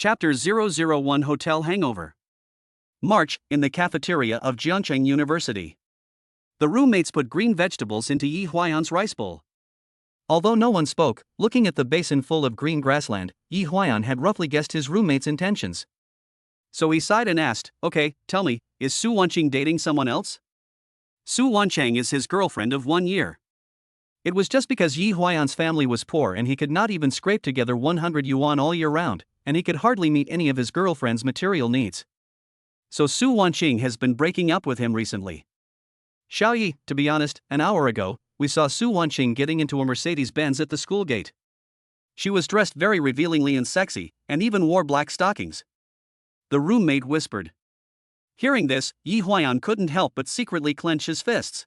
Chapter 001 Hotel Hangover. March, in the cafeteria of Jiangcheng University. The roommates put green vegetables into Yi Huayan's rice bowl. Although no one spoke, looking at the basin full of green grassland, Yi Huayan had roughly guessed his roommate's intentions. So he sighed and asked, "Okay, tell me, is Su Wanqing dating someone else?" Su Wancheng is his girlfriend of 1 year. It was just because Yi Huayan's family was poor and he could not even scrape together 100 yuan all year round, and he could hardly meet any of his girlfriend's material needs. So Su Wanqing has been breaking up with him recently. Xiaoyi, to be honest, an hour ago, we saw Su Wanqing getting into a Mercedes-Benz at the school gate. She was dressed very revealingly and sexy, and even wore black stockings. The roommate whispered. Hearing this, Yi Huayan couldn't help but secretly clench his fists.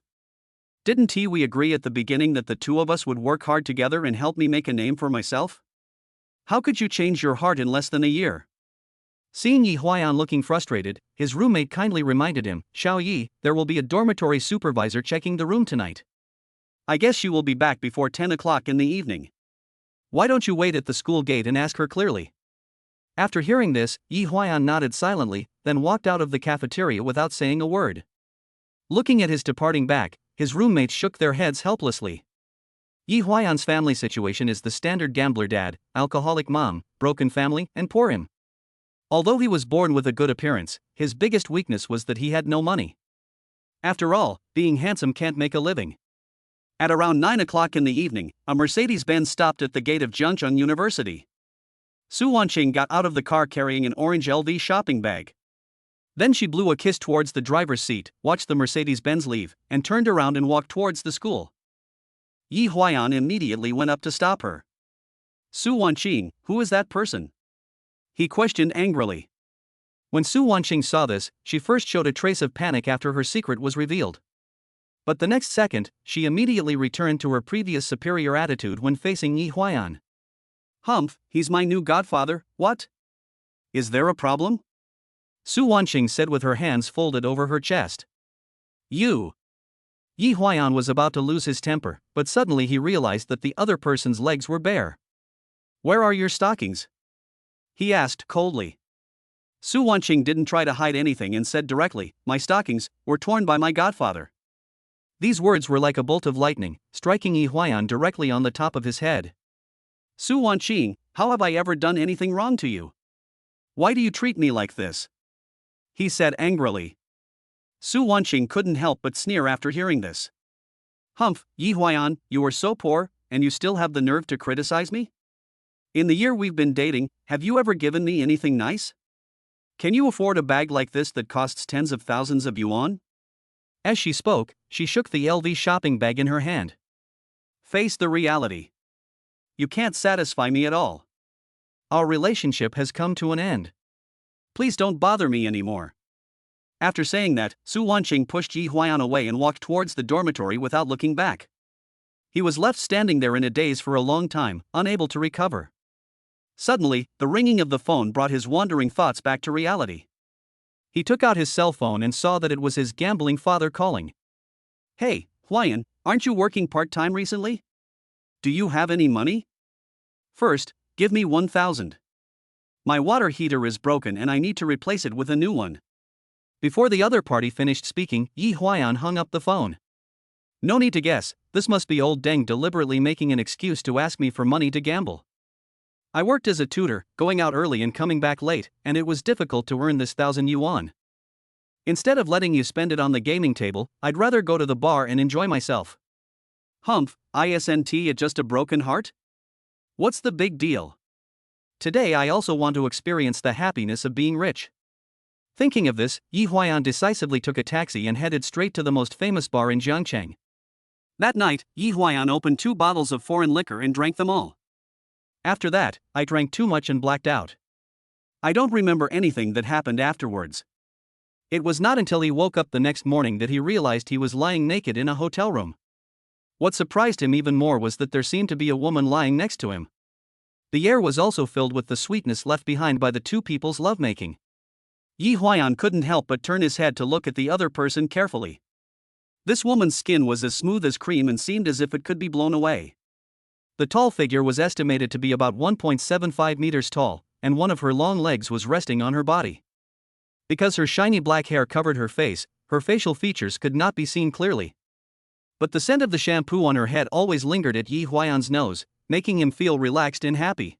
Didn't we agree at the beginning that the two of us would work hard together and help me make a name for myself? How could you change your heart in less than a year? Seeing Yi Huayan looking frustrated, his roommate kindly reminded him, "Xiaoyi, there will be a dormitory supervisor checking the room tonight. I guess she will be back before 10 o'clock in the evening. Why don't you wait at the school gate and ask her clearly?" After hearing this, Yi Huayan nodded silently, then walked out of the cafeteria without saying a word. Looking at his departing back, his roommates shook their heads helplessly. Yi Huayan's family situation is the standard gambler dad, alcoholic mom, broken family, and poor him. Although he was born with a good appearance, his biggest weakness was that he had no money. After all, being handsome can't make a living. At around 9 o'clock in the evening, a Mercedes-Benz stopped at the gate of Jiangcheng University. Su Wanqing got out of the car carrying an orange LV shopping bag. Then she blew a kiss towards the driver's seat, watched the Mercedes-Benz leave, and turned around and walked towards the school. Yi Huayan immediately went up to stop her. "Su Wanqing, who is that person?" he questioned angrily. When Su Wanqing saw this, she first showed a trace of panic after her secret was revealed. But the next second, she immediately returned to her previous superior attitude when facing Yi Huayan. "Humph, he's my new godfather, what? Is there a problem?" Su Wanqing said with her hands folded over her chest. "You." Yi Huayan was about to lose his temper, but suddenly he realized that the other person's legs were bare. "Where are your stockings?" he asked coldly. Su Wanqing didn't try to hide anything and said directly, "My stockings were torn by my godfather." These words were like a bolt of lightning, striking Yi Huayan directly on the top of his head. "Su Wanqing, how have I ever done anything wrong to you? Why do you treat me like this?" he said angrily. Su Wanqing couldn't help but sneer after hearing this. "Humph, Yi Huayan, you are so poor, and you still have the nerve to criticize me? In the year we've been dating, have you ever given me anything nice? Can you afford a bag like this that costs tens of thousands of yuan?" As she spoke, she shook the LV shopping bag in her hand. "Face the reality. You can't satisfy me at all. Our relationship has come to an end. Please don't bother me anymore." After saying that, Su Wanqing pushed Yi Huayan away and walked towards the dormitory without looking back. He was left standing there in a daze for a long time, unable to recover. Suddenly, the ringing of the phone brought his wandering thoughts back to reality. He took out his cell phone and saw that it was his gambling father calling. "Hey, Huayan, aren't you working part-time recently? Do you have any money? First, give me 1,000. My water heater is broken and I need to replace it with a new one." Before the other party finished speaking, Yi Huayan hung up the phone. "No need to guess, this must be old Deng deliberately making an excuse to ask me for money to gamble. I worked as a tutor, going out early and coming back late, and it was difficult to earn this 1,000 yuan. Instead of letting you spend it on the gaming table, I'd rather go to the bar and enjoy myself." "Humph, isn't it just a broken heart? What's the big deal? Today I also want to experience the happiness of being rich." Thinking of this, Yi Huayan decisively took a taxi and headed straight to the most famous bar in Jiangcheng. That night, Yi Huayan opened 2 bottles of foreign liquor and drank them all. "After that, I drank too much and blacked out. I don't remember anything that happened afterwards." It was not until he woke up the next morning that he realized he was lying naked in a hotel room. What surprised him even more was that there seemed to be a woman lying next to him. The air was also filled with the sweetness left behind by the two people's lovemaking. Yi Huayan couldn't help but turn his head to look at the other person carefully. This woman's skin was as smooth as cream and seemed as if it could be blown away. The tall figure was estimated to be about 1.75 meters tall, and one of her long legs was resting on her body. Because her shiny black hair covered her face, her facial features could not be seen clearly. But the scent of the shampoo on her head always lingered at Yi Huayan's nose, making him feel relaxed and happy.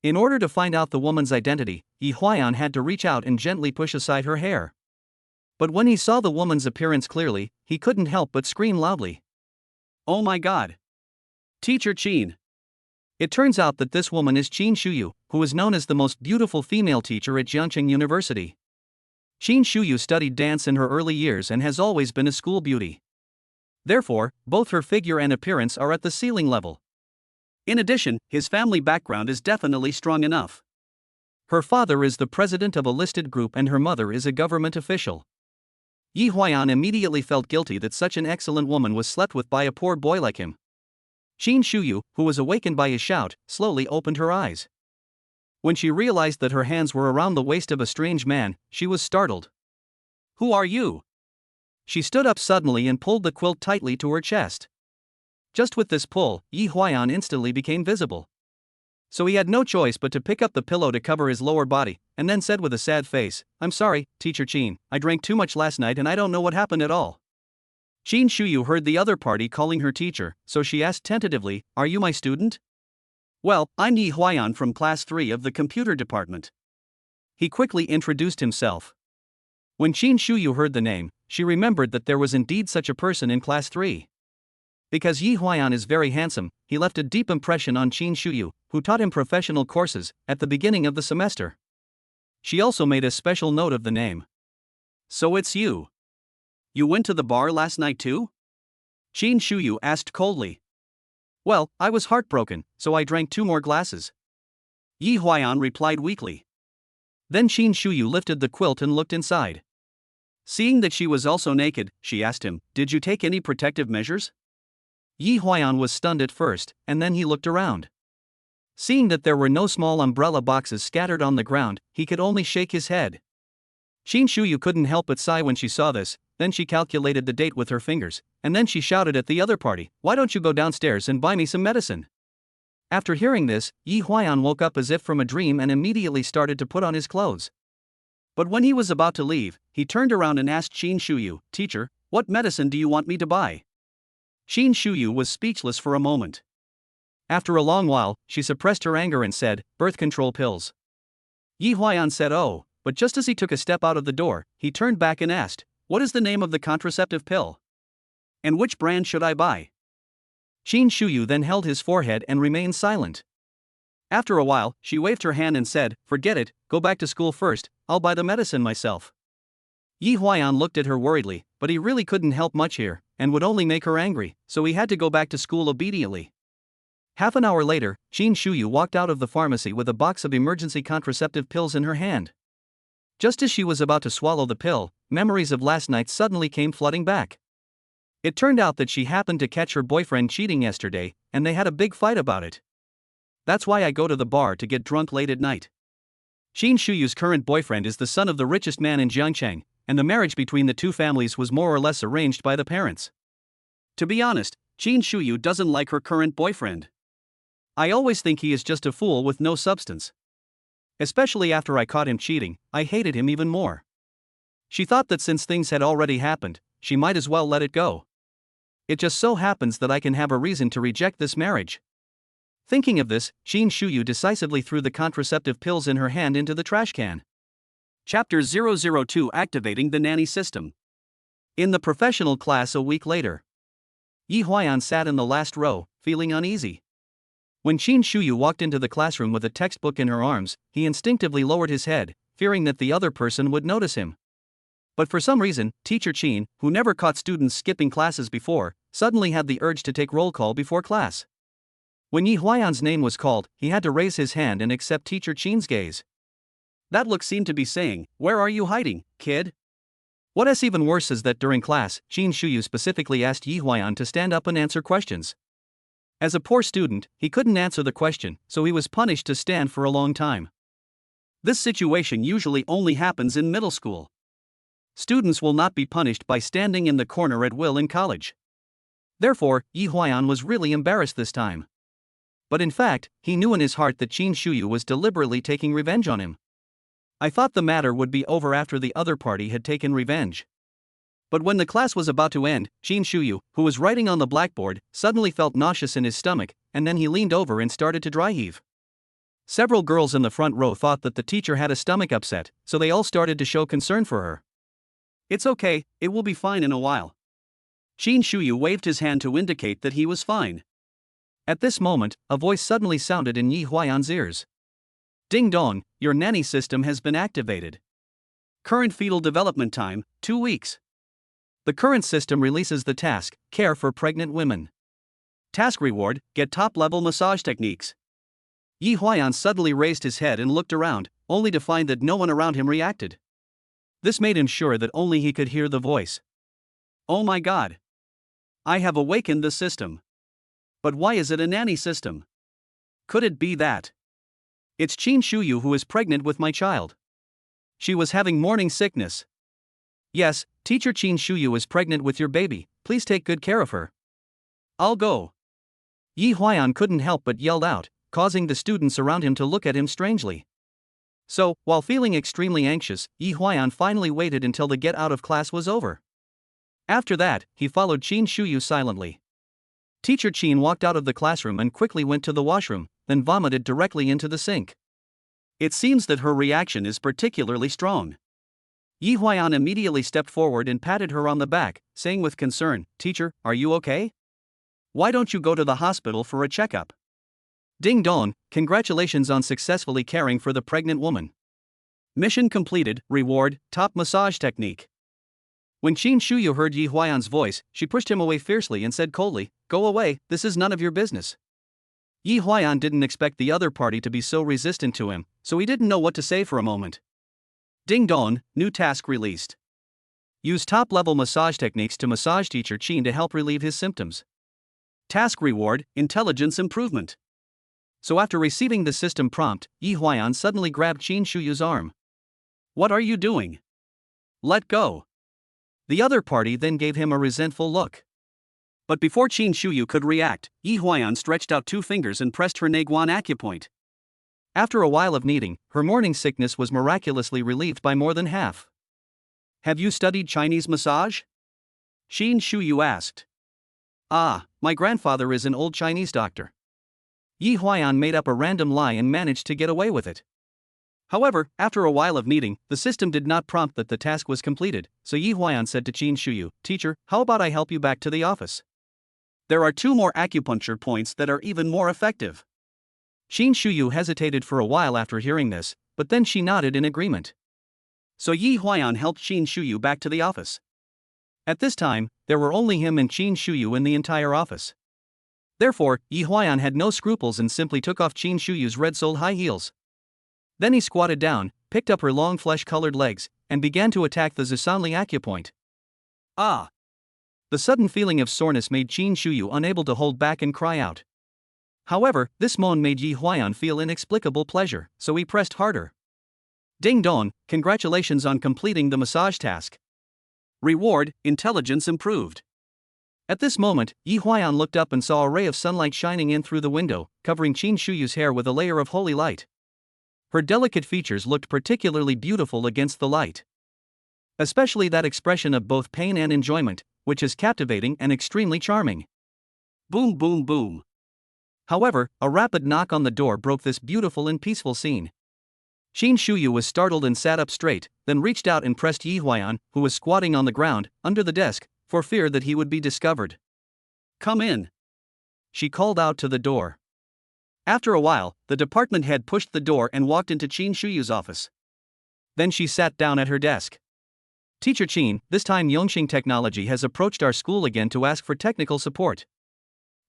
In order to find out the woman's identity, Yi Huayan had to reach out and gently push aside her hair. But when he saw the woman's appearance clearly, he couldn't help but scream loudly. "Oh my God! Teacher Qin!" It turns out that this woman is Qin Shuyu, who is known as the most beautiful female teacher at Jiangqing University. Qin Shuyu studied dance in her early years and has always been a school beauty. Therefore, both her figure and appearance are at the ceiling level. In addition, his family background is definitely strong enough. Her father is the president of a listed group and her mother is a government official. Yi Huayan immediately felt guilty that such an excellent woman was slept with by a poor boy like him. Qin Shuyu, who was awakened by his shout, slowly opened her eyes. When she realized that her hands were around the waist of a strange man, she was startled. "Who are you?" She stood up suddenly and pulled the quilt tightly to her chest. Just with this pull, Yi Huayan instantly became visible. So he had no choice but to pick up the pillow to cover his lower body, and then said with a sad face, "I'm sorry, Teacher Qin, I drank too much last night and I don't know what happened at all." Qin Shuyu heard the other party calling her teacher, so she asked tentatively, "Are you my student?" "Well, I'm Yi Huayan from Class 3 of the computer department." He quickly introduced himself. When Qin Shuyu heard the name, she remembered that there was indeed such a person in Class 3. Because Yi Huayan is very handsome, he left a deep impression on Qin Shuyu, who taught him professional courses at the beginning of the semester. She also made a special note of the name. "So it's you. You went to the bar last night too?" Qin Shuyu asked coldly. "Well, I was heartbroken, so I drank 2 more glasses." Yi Huayan replied weakly. Then Qin Shuyu lifted the quilt and looked inside. Seeing that she was also naked, she asked him, "Did you take any protective measures?" Yi Huayan was stunned at first, and then he looked around. Seeing that there were no small umbrella boxes scattered on the ground, he could only shake his head. Qin Shuyu couldn't help but sigh when she saw this, then she calculated the date with her fingers, and then she shouted at the other party, "Why don't you go downstairs and buy me some medicine?" After hearing this, Yi Huayan woke up as if from a dream and immediately started to put on his clothes. But when he was about to leave, he turned around and asked Qin Shuyu, "Teacher, what medicine do you want me to buy?" Qin Shuyu was speechless for a moment. After a long while, she suppressed her anger and said, "Birth control pills." Yi Huayan said, "Oh," but just as he took a step out of the door, he turned back and asked, "What is the name of the contraceptive pill? And which brand should I buy?" Qin Shuyu then held his forehead and remained silent. After a while, she waved her hand and said, "Forget it, go back to school first, I'll buy the medicine myself." Yi Huayan looked at her worriedly, but he really couldn't help much here, and would only make her angry, so he had to go back to school obediently. Half an hour later, Qin Shuyu walked out of the pharmacy with a box of emergency contraceptive pills in her hand. Just as she was about to swallow the pill, memories of last night suddenly came flooding back. It turned out that she happened to catch her boyfriend cheating yesterday, and they had a big fight about it. "That's why I go to the bar to get drunk late at night." Qin Shuyu's current boyfriend is the son of the richest man in Jiangcheng, and the marriage between the two families was more or less arranged by the parents. To be honest, Qin Shuyu doesn't like her current boyfriend. "I always think he is just a fool with no substance. Especially after I caught him cheating, I hated him even more." She thought that since things had already happened, she might as well let it go. "It just so happens that I can have a reason to reject this marriage." Thinking of this, Qin Shuyu decisively threw the contraceptive pills in her hand into the trash can. Chapter 002 Activating the Nanny System. In the professional class a week later, Yi Huayan sat in the last row, feeling uneasy. When Qin Shuyu walked into the classroom with a textbook in her arms, he instinctively lowered his head, fearing that the other person would notice him. But for some reason, Teacher Qin, who never caught students skipping classes before, suddenly had the urge to take roll call before class. When Yi Huayan's name was called, he had to raise his hand and accept Teacher Qin's gaze. That look seemed to be saying, "Where are you hiding, kid?" What's even worse is that during class, Qin Shuyu specifically asked Yi Huayan to stand up and answer questions. As a poor student, he couldn't answer the question, so he was punished to stand for a long time. This situation usually only happens in middle school. Students will not be punished by standing in the corner at will in college. Therefore, Yi Huayan was really embarrassed this time. But in fact, he knew in his heart that Qin Shuyu was deliberately taking revenge on him. I thought the matter would be over after the other party had taken revenge. But when the class was about to end, Qin Shuyu, who was writing on the blackboard, suddenly felt nauseous in his stomach, and then he leaned over and started to dry heave. Several girls in the front row thought that the teacher had a stomach upset, so they all started to show concern for her. "It's okay, it will be fine in a while." Qin Shuyu waved his hand to indicate that he was fine. At this moment, a voice suddenly sounded in Yi Huayan's ears. "Ding dong, your nanny system has been activated. Current fetal development time, 2 weeks. The current system releases the task, care for pregnant women. Task reward, get top-level massage techniques." Yi Huayan suddenly raised his head and looked around, only to find that no one around him reacted. This made him sure that only he could hear the voice. "Oh my god! I have awakened the system. But why is it a nanny system? Could it be that it's Qin Shuyu who is pregnant with my child? She was having morning sickness. Yes, teacher Qin Shuyu is pregnant with your baby, please take good care of her. I'll go." Yi Huayan couldn't help but yelled out, causing the students around him to look at him strangely. So, while feeling extremely anxious, Yi Huayan finally waited until the get out of class was over. After that, he followed Qin Shuyu silently. Teacher Qin walked out of the classroom and quickly went to the washroom, then vomited directly into the sink. It seems that her reaction is particularly strong. Yi Huayan immediately stepped forward and patted her on the back, saying with concern, "Teacher, are you okay? Why don't you go to the hospital for a checkup?" Ding dong, congratulations on successfully caring for the pregnant woman. Mission completed, reward, top massage technique. When Qin Shuyu heard Yi Huayan's voice, she pushed him away fiercely and said coldly, "Go away, this is none of your business." Yi Huayan didn't expect the other party to be so resistant to him, so he didn't know what to say for a moment. Ding dong, new task released. Use top-level massage techniques to massage teacher Qin to help relieve his symptoms. Task reward, intelligence improvement. So after receiving the system prompt, Yi Huayan suddenly grabbed Qin Shuyu's arm. "What are you doing? Let go." The other party then gave him a resentful look. But before Qin Shuyu could react, Yi Huayan stretched out 2 fingers and pressed her Neguan acupoint. After a while of kneading, her morning sickness was miraculously relieved by more than half. "Have you studied Chinese massage?" Qin Shuyu asked. "Ah, my grandfather is an old Chinese doctor." Yi Huayan made up a random lie and managed to get away with it. However, after a while of kneading, the system did not prompt that the task was completed, so Yi Huayan said to Qin Shuyu, "Teacher, how about I help you back to the office? There are 2 more acupuncture points that are even more effective." Qin Shuyu hesitated for a while after hearing this, but then she nodded in agreement. So Yi Huayan helped Qin Shuyu back to the office. At this time, there were only him and Qin Shuyu in the entire office. Therefore, Yi Huayan had no scruples and simply took off Qin Shuyu's red-soled high heels. Then he squatted down, picked up her long flesh-colored legs, and began to attack the Zusanli acupoint. Ah! The sudden feeling of soreness made Qin Shuyu unable to hold back and cry out. However, this moan made Yi Huayan feel inexplicable pleasure, so he pressed harder. Ding dong, congratulations on completing the massage task. Reward, intelligence improved. At this moment, Yi Huayan looked up and saw a ray of sunlight shining in through the window, covering Qin Shuyu's hair with a layer of holy light. Her delicate features looked particularly beautiful against the light. Especially that expression of both pain and enjoyment, which is captivating and extremely charming. Boom boom boom. However, a rapid knock on the door broke this beautiful and peaceful scene. Qin Shuyu was startled and sat up straight, then reached out and pressed Yi Huayan, who was squatting on the ground, under the desk, for fear that he would be discovered. "Come in," she called out to the door. After a while, the department head pushed the door and walked into Qin Shuyu's office. Then she sat down at her desk. "Teacher Qin, this time Yongxing Technology has approached our school again to ask for technical support.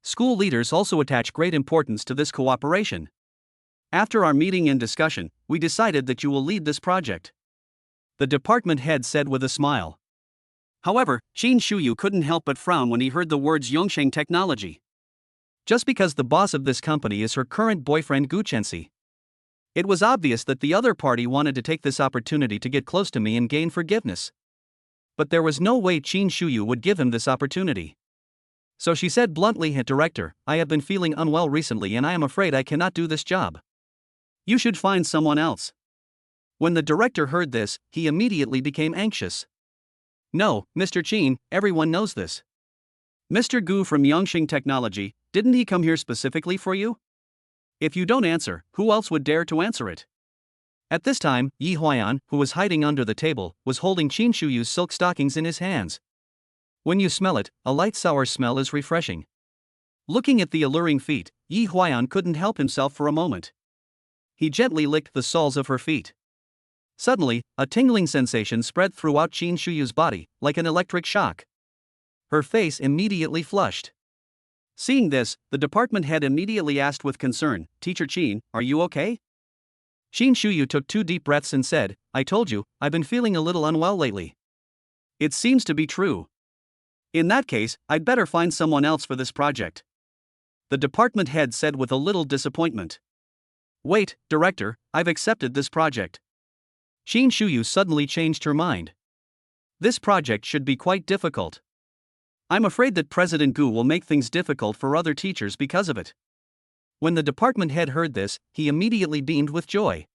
School leaders also attach great importance to this cooperation. After our meeting and discussion, we decided that you will lead this project," the department head said with a smile. However, Qin Shuyu couldn't help but frown when he heard the words Yongxing Technology. Just because the boss of this company is her current boyfriend Gu Chenxi. It was obvious that the other party wanted to take this opportunity to get close to me and gain forgiveness. But there was no way Qin Shuyu would give him this opportunity. So she said bluntly, "Director, I have been feeling unwell recently and I am afraid I cannot do this job. You should find someone else." When the director heard this, he immediately became anxious. "No, Mr. Chin, everyone knows this. Mr. Gu from Yongxing Technology, didn't he come here specifically for you? If you don't answer, who else would dare to answer it?" At this time, Yi Huayan, who was hiding under the table, was holding Qin Shuyu's silk stockings in his hands. When you smell it, a light sour smell is refreshing. Looking at the alluring feet, Yi Huayan couldn't help himself for a moment. He gently licked the soles of her feet. Suddenly, a tingling sensation spread throughout Qin Shuyu's body, like an electric shock. Her face immediately flushed. Seeing this, the department head immediately asked with concern, "Teacher Qin, are you okay?" Qin Shuyu took 2 deep breaths and said, "I told you, I've been feeling a little unwell lately." "It seems to be true. In that case, I'd better find someone else for this project," the department head said with a little disappointment. "Wait, Director, I've accepted this project." Qin Shuyu suddenly changed her mind. This project should be quite difficult. I'm afraid that President Gu will make things difficult for other teachers because of it. When the department head heard this, he immediately beamed with joy.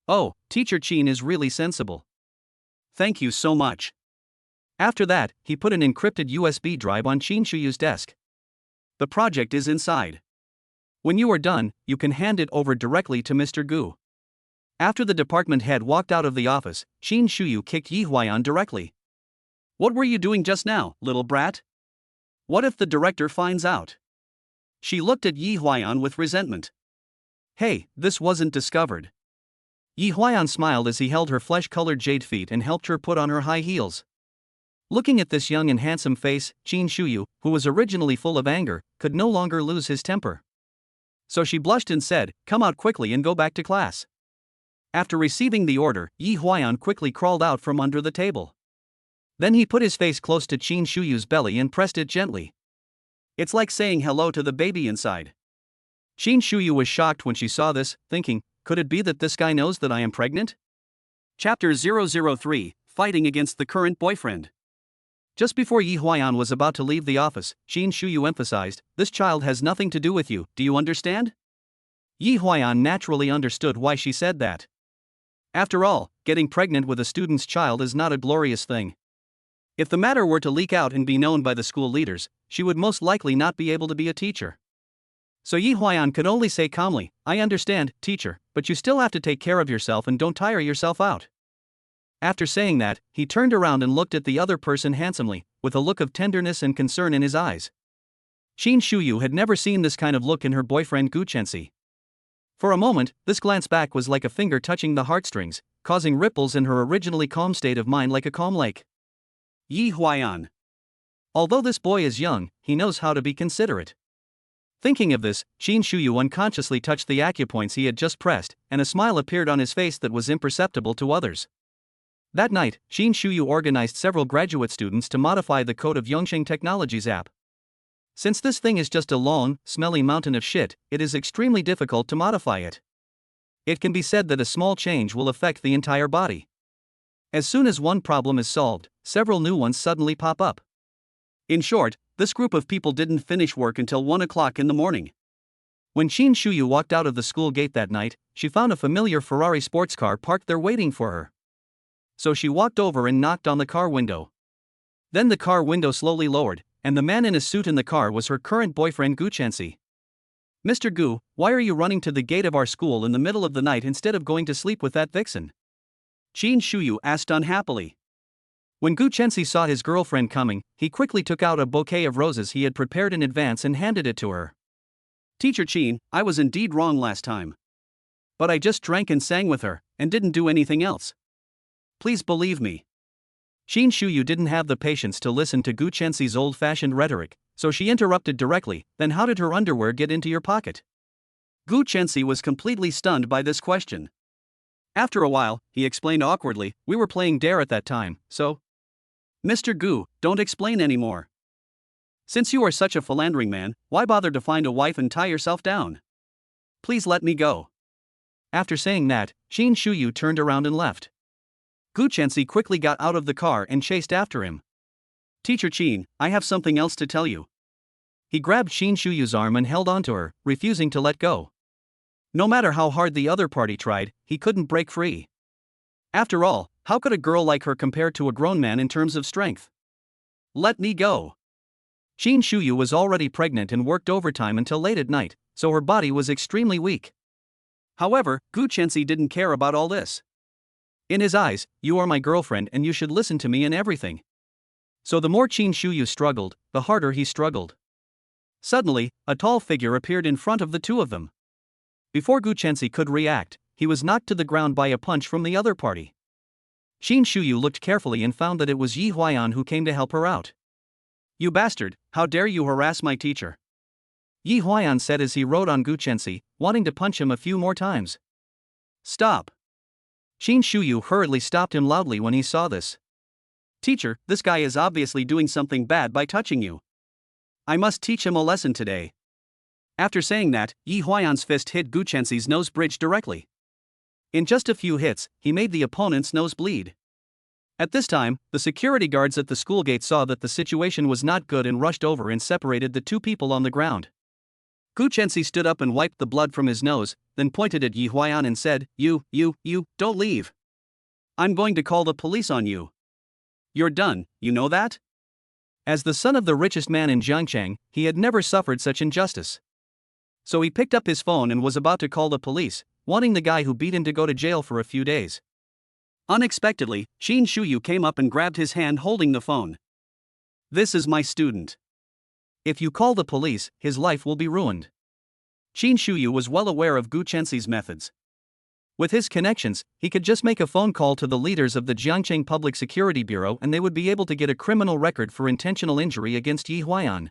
"Oh, Teacher Qin is really sensible. Thank you so much." After that, he put an encrypted USB drive on Qin Shuyu's desk. "The project is inside. When you are done, you can hand it over directly to Mr. Gu." After the department head walked out of the office, Qin Shuyu kicked Yi Huayan directly. "What were you doing just now, little brat? What if the director finds out?" She looked at Yi Huayan with resentment. "Hey, this wasn't discovered." Yi Huayan smiled as he held her flesh-colored jade feet and helped her put on her high heels. Looking at this young and handsome face, Qin Shuyu, who was originally full of anger, could no longer lose his temper. So she blushed and said, "Come out quickly and go back to class." After receiving the order, Yi Huayan quickly crawled out from under the table. Then he put his face close to Qin Shuyu's belly and pressed it gently. It's like saying hello to the baby inside. Qin Shuyu was shocked when she saw this, thinking, could it be that this guy knows that I am pregnant? Chapter 003, Fighting Against the Current Boyfriend. Just before Yi Huayan was about to leave the office, Qin Shuyu emphasized, "This child has nothing to do with you, do you understand?" Yi Huayan naturally understood why she said that. After all, getting pregnant with a student's child is not a glorious thing. If the matter were to leak out and be known by the school leaders, she would most likely not be able to be a teacher. So Yi Huayan could only say calmly, "I understand, teacher, but you still have to take care of yourself and don't tire yourself out." After saying that, he turned around and looked at the other person handsomely, with a look of tenderness and concern in his eyes. Qin Shuyu had never seen this kind of look in her boyfriend Gu Chenxi. For a moment, this glance back was like a finger touching the heartstrings, causing ripples in her originally calm state of mind like a calm lake. Yi Huayan. Although this boy is young, he knows how to be considerate. Thinking of this, Qin Shuyu unconsciously touched the acupoints he had just pressed, and a smile appeared on his face that was imperceptible to others. That night, Qin Shuyu organized several graduate students to modify the code of Yongxing Technology's app. Since this thing is just a long, smelly mountain of shit, it is extremely difficult to modify it. It can be said that a small change will affect the entire body. As soon as one problem is solved, several new ones suddenly pop up. In short, this group of people didn't finish work until 1 o'clock in the morning. When Qin Shuyu walked out of the school gate that night, she found a familiar Ferrari sports car parked there waiting for her. So she walked over and knocked on the car window. Then the car window slowly lowered, and the man in a suit in the car was her current boyfriend Gu Chenxi. "Mr. Gu, why are you running to the gate of our school in the middle of the night instead of going to sleep with that vixen?" Qin Shuyu asked unhappily. When Gu Chenxi saw his girlfriend coming, he quickly took out a bouquet of roses he had prepared in advance and handed it to her. "Teacher Qin, I was indeed wrong last time. But I just drank and sang with her, and didn't do anything else. Please believe me." Qin Shuyu didn't have the patience to listen to Gu Chenxi's old-fashioned rhetoric, so she interrupted directly, "Then how did her underwear get into your pocket?" Gu Chenxi was completely stunned by this question. After a while, he explained awkwardly, "We were playing dare at that time, so..." "Mr. Gu, don't explain anymore. Since you are such a philandering man, why bother to find a wife and tie yourself down? Please let me go." After saying that, Qin Shuyu turned around and left. Gu Chenxi quickly got out of the car and chased after him. "Teacher Qin, I have something else to tell you. he grabbed Qin Shuyu's arm and held onto her, refusing to let go. No matter how hard the other party tried, he couldn't break free. After all, how could a girl like her compare to a grown man in terms of strength? Let me go. Qin Shuyu was already pregnant and worked overtime until late at night, so her body was extremely weak. However, Gu Chenxi didn't care about all this. In his eyes, you are my girlfriend and you should listen to me in everything. So the more Qin Shuyu struggled, the harder he struggled. Suddenly, a tall figure appeared in front of the two of them. Before Gu Chenxi could react, he was knocked to the ground by a punch from the other party. Qin Shuyu looked carefully and found that it was Yi Huayan who came to help her out. You bastard, how dare you harass my teacher? Yi Huayan said as he rode on Gu Chenxi, wanting to punch him a few more times. Stop. Qin Shuyu hurriedly stopped him loudly when he saw this. Teacher, this guy is obviously doing something bad by touching you. I must teach him a lesson today. After saying that, Yi Huayan's fist hit Gu Chenxi's nose bridge directly. In just a few hits, he made the opponent's nose bleed. At this time, the security guards at the school gate saw that the situation was not good and rushed over and separated the two people on the ground. Gu Chenxi stood up and wiped the blood from his nose, then pointed at Yi Huayan and said, You, don't leave. I'm going to call the police on you. You're done, you know that? As the son of the richest man in Jiangcheng, he had never suffered such injustice. So he picked up his phone and was about to call the police, wanting the guy who beat him to go to jail for a few days. Unexpectedly, Qin Shuyu came up and grabbed his hand holding the phone. This is my student. If you call the police, his life will be ruined. Qin Shuyu was well aware of Gu Chenxi's methods. With his connections, he could just make a phone call to the leaders of the Jiangcheng Public Security Bureau and they would be able to get a criminal record for intentional injury against Yi Huayan.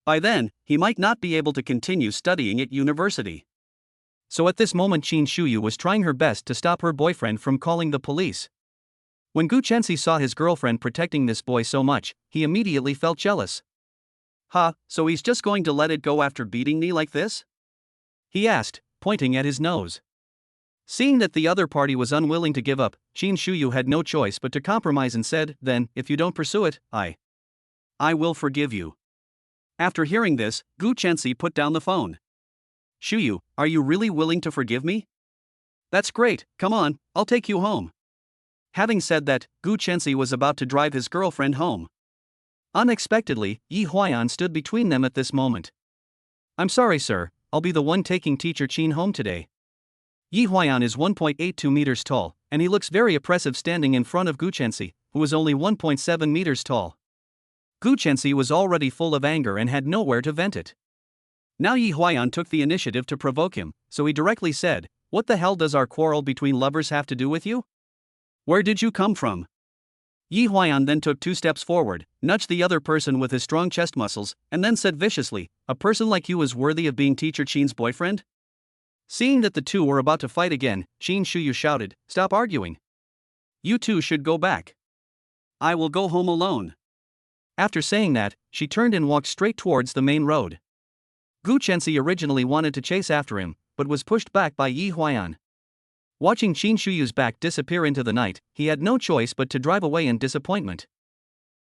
By then, he might not be able to continue studying at university. So at this moment Qin Shuyu was trying her best to stop her boyfriend from calling the police. When Gu Chenxi saw his girlfriend protecting this boy so much, he immediately felt jealous. So he's just going to let it go after beating me like this? He asked, pointing at his nose. Seeing that the other party was unwilling to give up, Qin Shuyu had no choice but to compromise and said, Then, if you don't pursue it, I will forgive you. After hearing this, Gu Chenxi put down the phone. Shuyu, are you really willing to forgive me? That's great, come on, I'll take you home. Having said that, Gu Chenxi was about to drive his girlfriend home. Unexpectedly, Yi Huayan stood between them at this moment. I'm sorry sir, I'll be the one taking teacher Qin home today. Yi Huayan is 1.82 meters tall, and he looks very oppressive standing in front of Gu Chenxi, who is only 1.7 meters tall. Gu Chenxi was already full of anger and had nowhere to vent it. Now Yi Huayan took the initiative to provoke him, so he directly said, What the hell does our quarrel between lovers have to do with you? Where did you come from? Yi Huayan then took 2 steps forward, nudged the other person with his strong chest muscles, and then said viciously, A person like you is worthy of being teacher Qin's boyfriend? Seeing that the two were about to fight again, Qin Shuyu shouted, Stop arguing. You two should go back. I will go home alone. After saying that, she turned and walked straight towards the main road. Gu Chenxi originally wanted to chase after him, but was pushed back by Yi Huayan. Watching Qin Shuyu's back disappear into the night, he had no choice but to drive away in disappointment.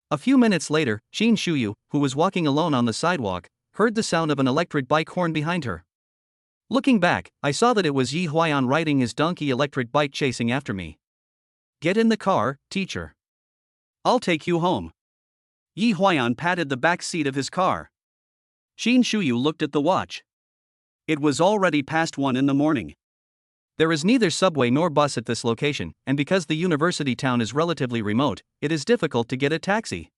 A few minutes later, Qin Shuyu, who was walking alone on the sidewalk, heard the sound of an electric bike horn behind her. Looking back, I saw that it was Yi Huayan riding his donkey electric bike chasing after me. Get in the car, teacher. I'll take you home. Yi Huayan patted the back seat of his car. Qin Shuyu looked at the watch. It was already past 1 in the morning. There is neither subway nor bus at this location, and because the university town is relatively remote, it is difficult to get a taxi.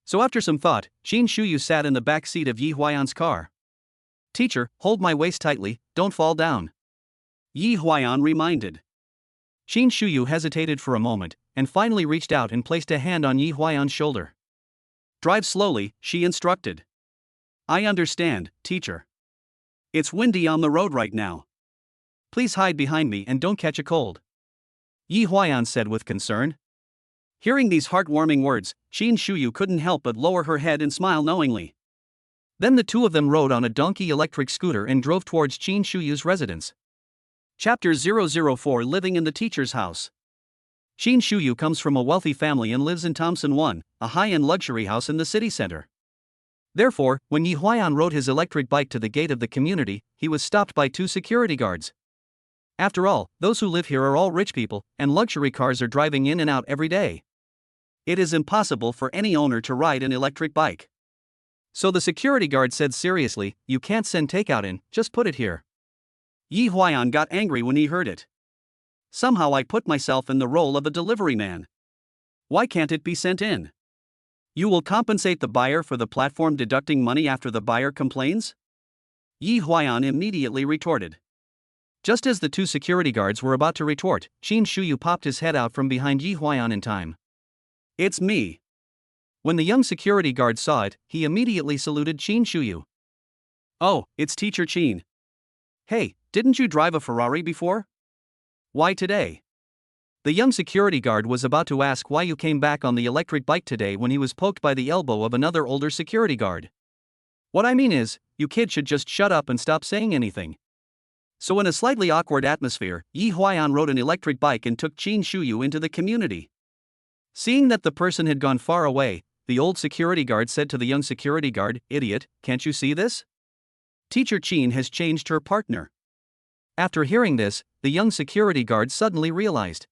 So after some thought, Qin Shuyu sat in the back seat of Yi Huayan's car. Teacher, hold my waist tightly, don't fall down. Yi Huayan reminded. Qin Shuyu hesitated for a moment, and finally reached out and placed a hand on Yi Huayan's shoulder. Drive slowly, she instructed. I understand, teacher. It's windy on the road right now. Please hide behind me and don't catch a cold. Yi Huayan said with concern. Hearing these heartwarming words, Qin Shuyu couldn't help but lower her head and smile knowingly. Then the two of them rode on a donkey electric scooter and drove towards Qin Shuyu's residence. Chapter 004 Living in the Teacher's House. Qin Shuyu comes from a wealthy family and lives in Thompson 1, a high-end luxury house in the city center. Therefore, when Yi Huaiyan rode his electric bike to the gate of the community, he was stopped by 2 security guards. After all, those who live here are all rich people, and luxury cars are driving in and out every day. It is impossible for any owner to ride an electric bike. So the security guard said seriously, "You can't send takeout in, just put it here." Yi Huaiyan got angry when he heard it. Somehow I put myself in the role of a delivery man. Why can't it be sent in? You will compensate the buyer for the platform deducting money after the buyer complains? Yi Huaiyan immediately retorted. Just as the 2 security guards were about to retort, Qin Shuyu popped his head out from behind Yi Huaiyan in time. "It's me." When the young security guard saw it, he immediately saluted Qin Shuyu. "Oh, it's Teacher Qin. Hey, didn't you drive a Ferrari before? Why today?" The young security guard was about to ask why you came back on the electric bike today when he was poked by the elbow of another older security guard. "What I mean is, you kid should just shut up and stop saying anything." So in a slightly awkward atmosphere, Yi Huaiyan rode an electric bike and took Qin Shuyu into the community. Seeing that the person had gone far away, the old security guard said to the young security guard, "Idiot, can't you see this? Teacher Qin has changed her partner." After hearing this, the young security guard suddenly realized.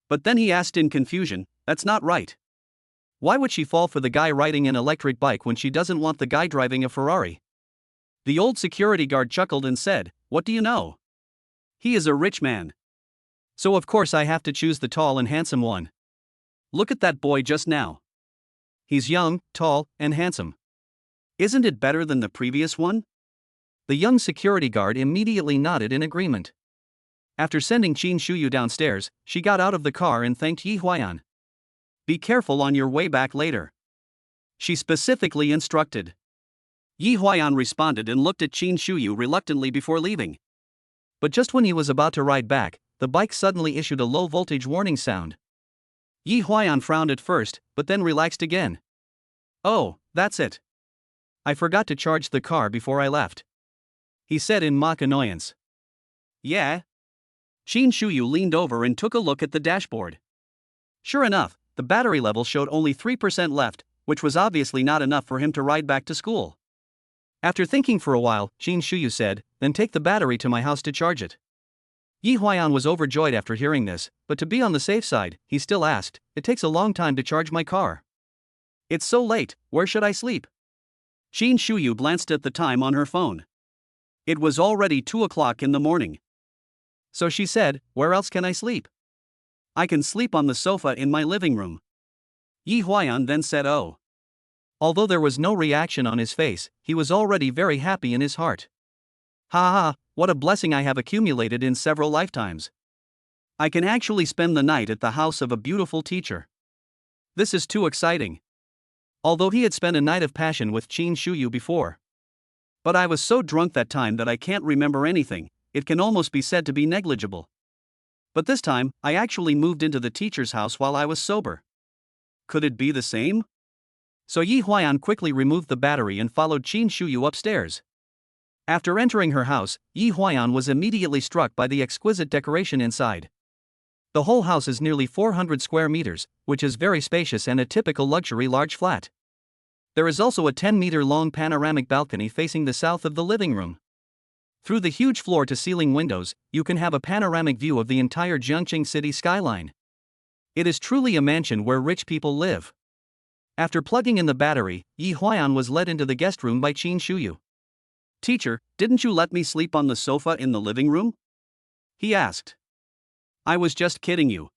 But then he asked in confusion, "That's not right. Why would she fall for the guy riding an electric bike when she doesn't want the guy driving a Ferrari?" The old security guard chuckled and said, "What do you know? He is a rich man. So of course I have to choose the tall and handsome one. Look at that boy just now. He's young, tall, and handsome. Isn't it better than the previous one?" The young security guard immediately nodded in agreement. After sending Qin Shuyu downstairs, she got out of the car and thanked Yi Huaiyan. "Be careful on your way back later," she specifically instructed. Yi Huaiyan responded and looked at Qin Shuyu reluctantly before leaving. But just when he was about to ride back, the bike suddenly issued a low-voltage warning sound. Yi Huaiyan frowned at first, but then relaxed again. "Oh, that's it. I forgot to charge the car before I left," he said in mock annoyance. "Yeah?" Qin Shuyu leaned over and took a look at the dashboard. Sure enough, the battery level showed only 3% left, which was obviously not enough for him to ride back to school. After thinking for a while, Qin Shuyu said, "Then take the battery to my house to charge it." Yi Huaiyan was overjoyed after hearing this, but to be on the safe side, he still asked, "It takes a long time to charge my car. It's so late, where should I sleep?" Qin Shuyu glanced at the time on her phone. It was already 2 o'clock in the morning. So she said, "Where else can I sleep? I can sleep on the sofa in my living room." Yi Huaiyan then said, "Oh." Although there was no reaction on his face, he was already very happy in his heart. "Ha ha, what a blessing I have accumulated in several lifetimes. I can actually spend the night at the house of a beautiful teacher. This is too exciting." Although he had spent a night of passion with Qin Shuyu before. "But I was so drunk that time that I can't remember anything, it can almost be said to be negligible. But this time, I actually moved into the teacher's house while I was sober. Could it be the same?" So Yi Huaiyan quickly removed the battery and followed Qin Shuyu upstairs. After entering her house, Yi Huaiyan was immediately struck by the exquisite decoration inside. The whole house is nearly 400 square meters, which is very spacious and a typical luxury large flat. There is also a 10-meter-long panoramic balcony facing the south of the living room. Through the huge floor-to-ceiling windows, you can have a panoramic view of the entire Jiangqing city skyline. It is truly a mansion where rich people live. After plugging in the battery, Yi Huaiyan was led into the guest room by Qin Shuyu. "Teacher, didn't you let me sleep on the sofa in the living room?" he asked. "I was just kidding you.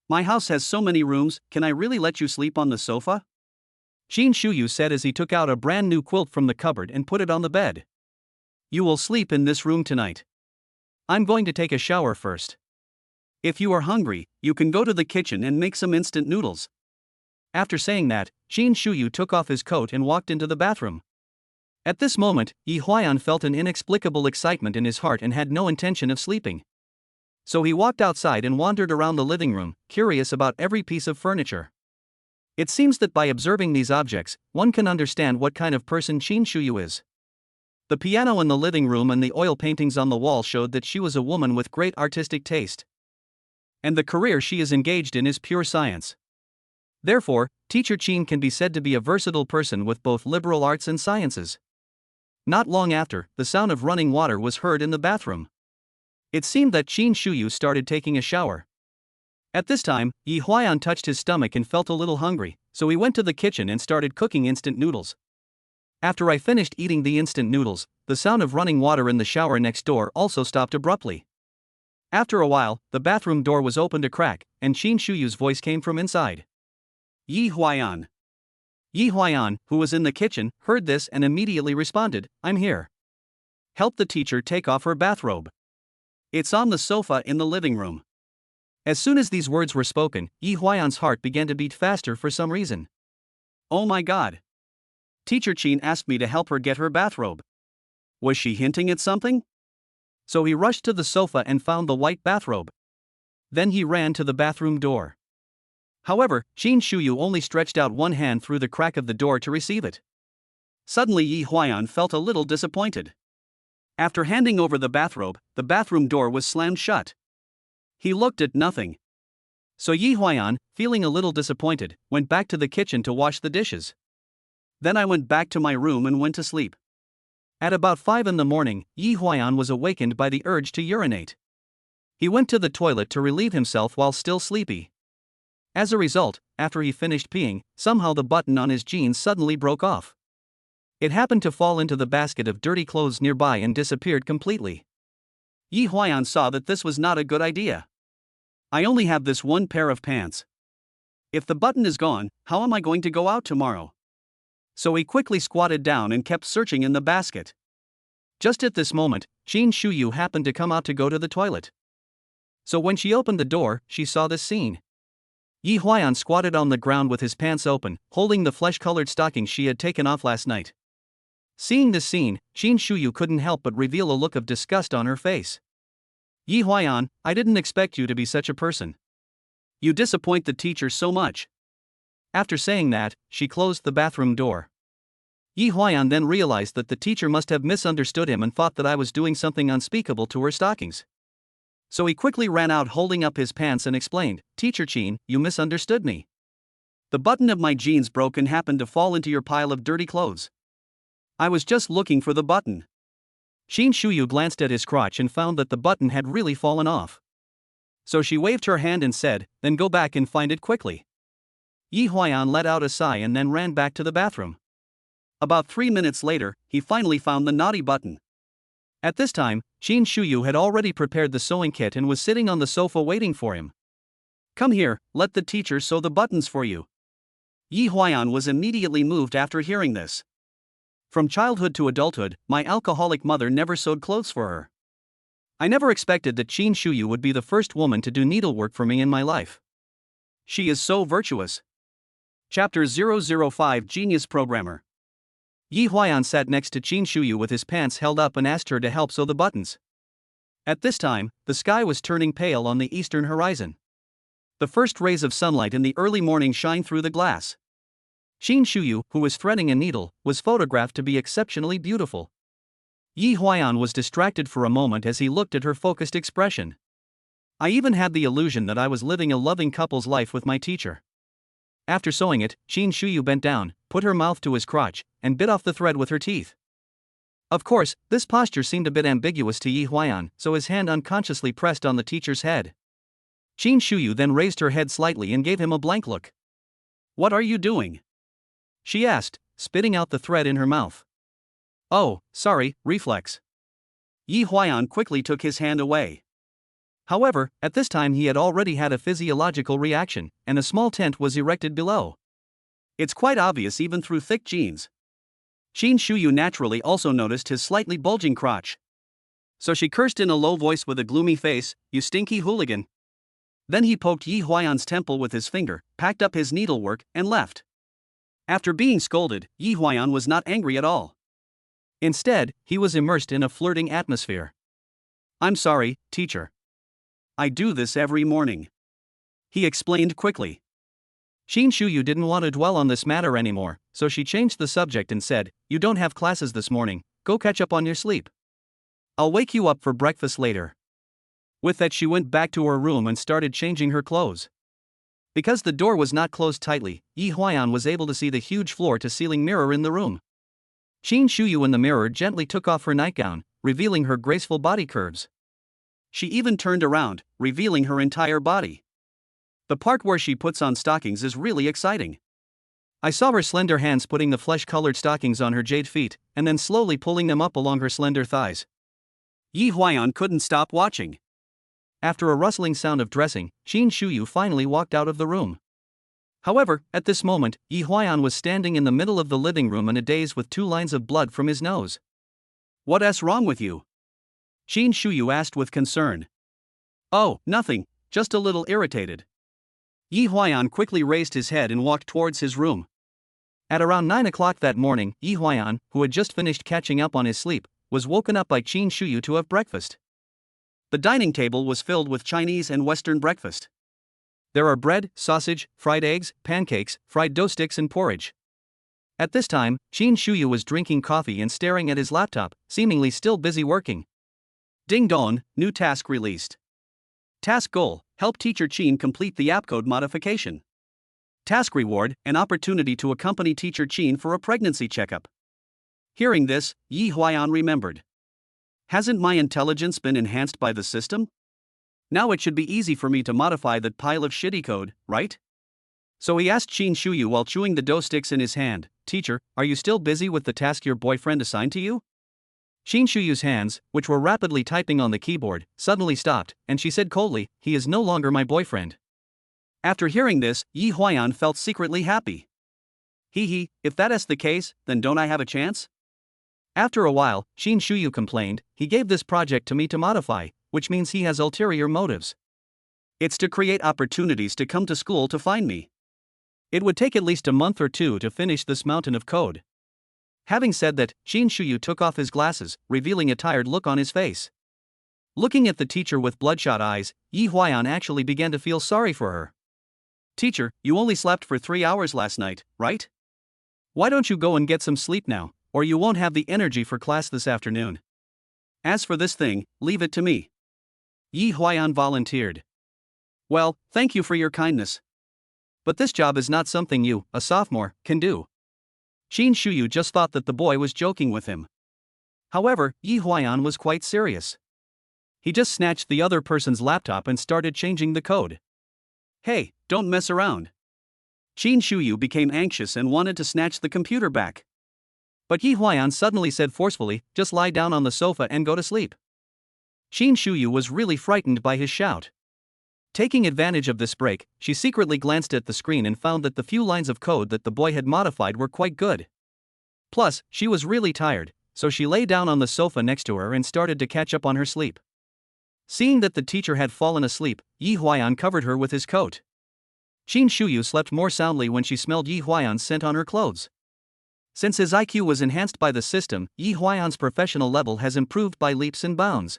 My house has so many rooms, can I really let you sleep on the sofa?" Qin Shuyu said as he took out a brand new quilt from the cupboard and put it on the bed. "You will sleep in this room tonight. I'm going to take a shower first. If you are hungry, you can go to the kitchen and make some instant noodles." After saying that, Qin Shuyu took off his coat and walked into the bathroom. At this moment, Yi Huaiyan felt an inexplicable excitement in his heart and had no intention of sleeping. So he walked outside and wandered around the living room, curious about every piece of furniture. It seems that by observing these objects, one can understand what kind of person Qin Shuyu is. The piano in the living room and the oil paintings on the wall showed that she was a woman with great artistic taste. And the career she is engaged in is pure science. Therefore, Teacher Qin can be said to be a versatile person with both liberal arts and sciences. Not long after, the sound of running water was heard in the bathroom. It seemed that Qin Shuyu started taking a shower. At this time, Yi Huaiyan touched his stomach and felt a little hungry, so he went to the kitchen and started cooking instant noodles. After I finished eating the instant noodles, the sound of running water in the shower next door also stopped abruptly. After a while, the bathroom door was opened a crack, and Qin Shuyu's voice came from inside. Yi Huaiyan. Yi Huaiyan, who was in the kitchen, heard this and immediately responded, "I'm here. Help the teacher take off her bathrobe. It's on the sofa in the living room." As soon as these words were spoken, Yi Huaiyan's heart began to beat faster for some reason. Oh my god. Teacher Qin asked me to help her get her bathrobe. Was she hinting at something? So he rushed to the sofa and found the white bathrobe. Then he ran to the bathroom door. However, Qin Shuyu only stretched out one hand through the crack of the door to receive it. Suddenly Yi Huaiyan felt a little disappointed. After handing over the bathroom door was slammed shut. He looked at nothing. So Yi Huaiyan, feeling a little disappointed, went back to the kitchen to wash the dishes. Then I went back to my room and went to sleep. At about 5 in the morning, Yi Huaiyan was awakened by the urge to urinate. He went to the toilet to relieve himself while still sleepy. As a result, after he finished peeing, somehow the button on his jeans suddenly broke off. It happened to fall into the basket of dirty clothes nearby and disappeared completely. Yi Huaiyan saw that this was not a good idea. I only have this one pair of pants. If the button is gone, how am I going to go out tomorrow? So he quickly squatted down and kept searching in the basket. Just at this moment, Qin Shuyu happened to come out to go to the toilet. So when she opened the door, she saw this scene. Yi Huaiyan squatted on the ground with his pants open, holding the flesh-colored stockings she had taken off last night. Seeing this scene, Qin Shuyu couldn't help but reveal a look of disgust on her face. Yi Huaiyan, I didn't expect you to be such a person. You disappoint the teacher so much. After saying that, she closed the bathroom door. Yi Huaiyan then realized that the teacher must have misunderstood him and thought that I was doing something unspeakable to her stockings. So he quickly ran out holding up his pants and explained, "Teacher Qin, you misunderstood me. The button of my jeans broke and happened to fall into your pile of dirty clothes. I was just looking for the button." Qin Shuyu glanced at his crotch and found that the button had really fallen off. So she waved her hand and said, "Then go back and find it quickly." Yi Huaiyan let out a sigh and then ran back to the bathroom. About 3 minutes later, he finally found the naughty button. At this time, Qin Shuyu had already prepared the sewing kit and was sitting on the sofa waiting for him. "Come here, let the teacher sew the buttons for you." Yi Huaiyan was immediately moved after hearing this. From childhood to adulthood, my alcoholic mother never sewed clothes for her. I never expected that Qin Shuyu would be the first woman to do needlework for me in my life. She is so virtuous. Chapter 005 Genius Programmer. Yi Huaiyan sat next to Qin Shuyu with his pants held up and asked her to help sew the buttons. At this time, the sky was turning pale on the eastern horizon. The first rays of sunlight in the early morning shine through the glass. Qin Shuyu, who was threading a needle, was photographed to be exceptionally beautiful. Yi Huaiyan was distracted for a moment as he looked at her focused expression. I even had the illusion that I was living a loving couple's life with my teacher. After sewing it, Qin Shuyu bent down, put her mouth to his crotch, and bit off the thread with her teeth. Of course, this posture seemed a bit ambiguous to Yi Huaiyan, so his hand unconsciously pressed on the teacher's head. Qin Shuyu then raised her head slightly and gave him a blank look. "What are you doing?" she asked, spitting out the thread in her mouth. "Oh, sorry, reflex." Yi Huaiyan quickly took his hand away. However, at this time he had already had a physiological reaction, and a small tent was erected below. It's quite obvious even through thick jeans. Qin Shuyu naturally also noticed his slightly bulging crotch. So she cursed in a low voice with a gloomy face, "You stinky hooligan." Then he poked Yi Huaiyan's temple with his finger, packed up his needlework, and left. After being scolded, Yi Huaiyan was not angry at all. Instead, he was immersed in a flirting atmosphere. "I'm sorry, teacher. I do this every morning," he explained quickly. Qin Shuyu didn't want to dwell on this matter anymore, so she changed the subject and said, "You don't have classes this morning, go catch up on your sleep. I'll wake you up for breakfast later." With that she went back to her room and started changing her clothes. Because the door was not closed tightly, Yi Huayan was able to see the huge floor-to-ceiling mirror in the room. Qin Shuyu in the mirror gently took off her nightgown, revealing her graceful body curves. She even turned around, revealing her entire body. The part where she puts on stockings is really exciting. I saw her slender hands putting the flesh-colored stockings on her jade feet, and then slowly pulling them up along her slender thighs. Yi Huayan couldn't stop watching. After a rustling sound of dressing, Qin Shuyu finally walked out of the room. However, at this moment, Yi Huayan was standing in the middle of the living room in a daze with 2 lines of blood from his nose. "What's wrong with you?" Qin Shuyu asked with concern. "Oh, nothing, just a little irritated." Yi Huayan quickly raised his head and walked towards his room. At around 9 o'clock that morning, Yi Huayan, who had just finished catching up on his sleep, was woken up by Qin Shuyu to have breakfast. The dining table was filled with Chinese and Western breakfast. There are bread, sausage, fried eggs, pancakes, fried dough sticks and porridge. At this time, Qin Shuyu was drinking coffee and staring at his laptop, seemingly still busy working. Ding dong, new task released. Task goal, help teacher Qin complete the app code modification. Task reward, an opportunity to accompany teacher Qin for a pregnancy checkup. Hearing this, Yi Huayan remembered. Hasn't my intelligence been enhanced by the system? Now it should be easy for me to modify that pile of shitty code, right? So he asked Qin Shuyu while chewing the dough sticks in his hand, "Teacher, are you still busy with the task your boyfriend assigned to you?" Qin Shuyu's hands, which were rapidly typing on the keyboard, suddenly stopped, and she said coldly, "He is no longer my boyfriend." After hearing this, Yi Huayan felt secretly happy. If that is the case, then don't I have a chance? After a while, Qin Shuyu complained, "He gave this project to me to modify, which means he has ulterior motives. It's to create opportunities to come to school to find me. It would take at least a month or 2 to finish this mountain of code." Having said that, Qin Shuyu took off his glasses, revealing a tired look on his face. Looking at the teacher with bloodshot eyes, Yi Huayan actually began to feel sorry for her. "Teacher, you only slept for 3 hours last night, right? Why don't you go and get some sleep now, or you won't have the energy for class this afternoon? As for this thing, leave it to me." Yi Huayan volunteered. "Well, thank you for your kindness. But this job is not something you, a sophomore, can do." Qin Shuyu just thought that the boy was joking with him. However, Yi Huayan was quite serious. He just snatched the other person's laptop and started changing the code. "Hey, don't mess around." Qin Shuyu became anxious and wanted to snatch the computer back. But Yi Huayan suddenly said forcefully, "Just lie down on the sofa and go to sleep." Qin Shuyu was really frightened by his shout. Taking advantage of this break, she secretly glanced at the screen and found that the few lines of code that the boy had modified were quite good. Plus, she was really tired, so she lay down on the sofa next to her and started to catch up on her sleep. Seeing that the teacher had fallen asleep, Yi Huayan covered her with his coat. Qin Shuyu slept more soundly when she smelled Yi Huayan's scent on her clothes. Since his IQ was enhanced by the system, Yi Huayan's professional level has improved by leaps and bounds.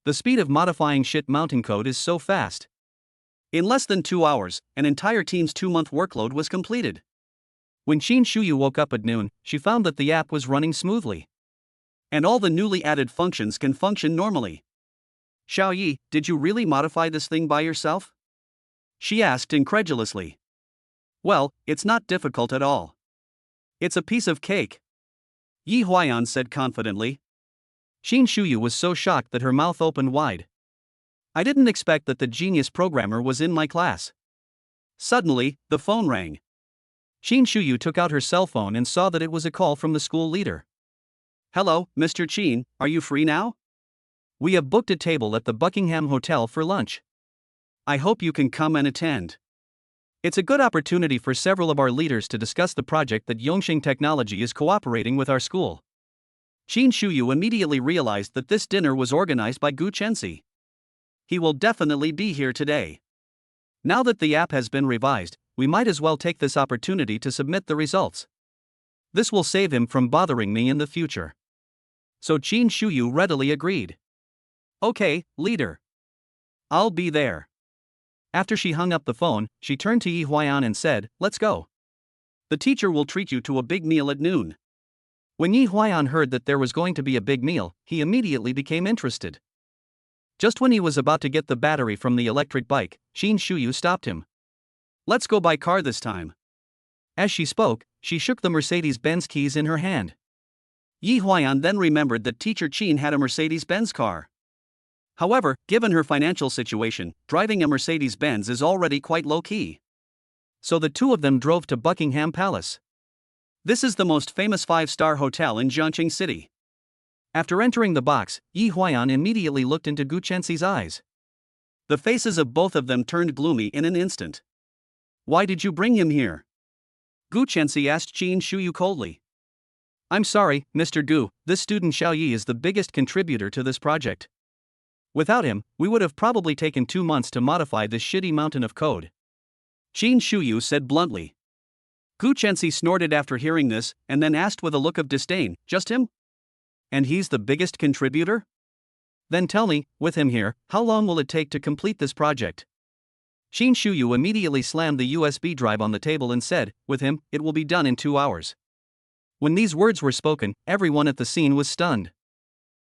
The speed of modifying shit mountain code is so fast. In less than 2 hours, an entire team's 2-month workload was completed. When Qin Shuyu woke up at noon, she found that the app was running smoothly. And all the newly added functions can function normally. "Xiao Yi, did you really modify this thing by yourself?" she asked incredulously. "Well, it's not difficult at all. It's a piece of cake," Yi Huayan said confidently. Qin Shuyu was so shocked that her mouth opened wide. "I didn't expect that the genius programmer was in my class." Suddenly, the phone rang. Qin Shuyu took out her cell phone and saw that it was a call from the school leader. "Hello, Mr. Qin, are you free now? We have booked a table at the Buckingham Hotel for lunch. I hope you can come and attend. It's a good opportunity for several of our leaders to discuss the project that Yongxing Technology is cooperating with our school." Qin Shuyu immediately realized that this dinner was organized by Gu Chenxi. He will definitely be here today. Now that the app has been revised, we might as well take this opportunity to submit the results. This will save him from bothering me in the future. So Qin Shuyu readily agreed. "Okay, leader. I'll be there." After she hung up the phone, she turned to Yi Huayan and said, "Let's go. The teacher will treat you to a big meal at noon." When Yi Huayan heard that there was going to be a big meal, he immediately became interested. Just when he was about to get the battery from the electric bike, Qin Shuyu stopped him. Let's go by car this time. As she spoke, she shook the Mercedes-Benz keys in her hand. Yi Huayan then remembered that teacher Qin had a Mercedes-Benz car. However, given her financial situation, driving a Mercedes-Benz is already quite low-key. So the two of them drove to Buckingham Palace. This is the most famous 5-star hotel in Jiangqing City. After entering the box, Yi Huayan immediately looked into Gu Chenxi's eyes. The faces of both of them turned gloomy in an instant. Why did you bring him here? Gu Chenxi asked Qin Shuyu coldly. I'm sorry, Mr. Gu, this student Xiao Yi is the biggest contributor to this project. Without him, we would have probably taken 2 months to modify this shitty mountain of code. Qin Shuyu said bluntly. Gu Chenxi snorted after hearing this, and then asked with a look of disdain, just him? And he's the biggest contributor? Then tell me, with him here, how long will it take to complete this project? Qin Shuyu immediately slammed the USB drive on the table and said, with him, it will be done in 2 hours. When these words were spoken, everyone at the scene was stunned.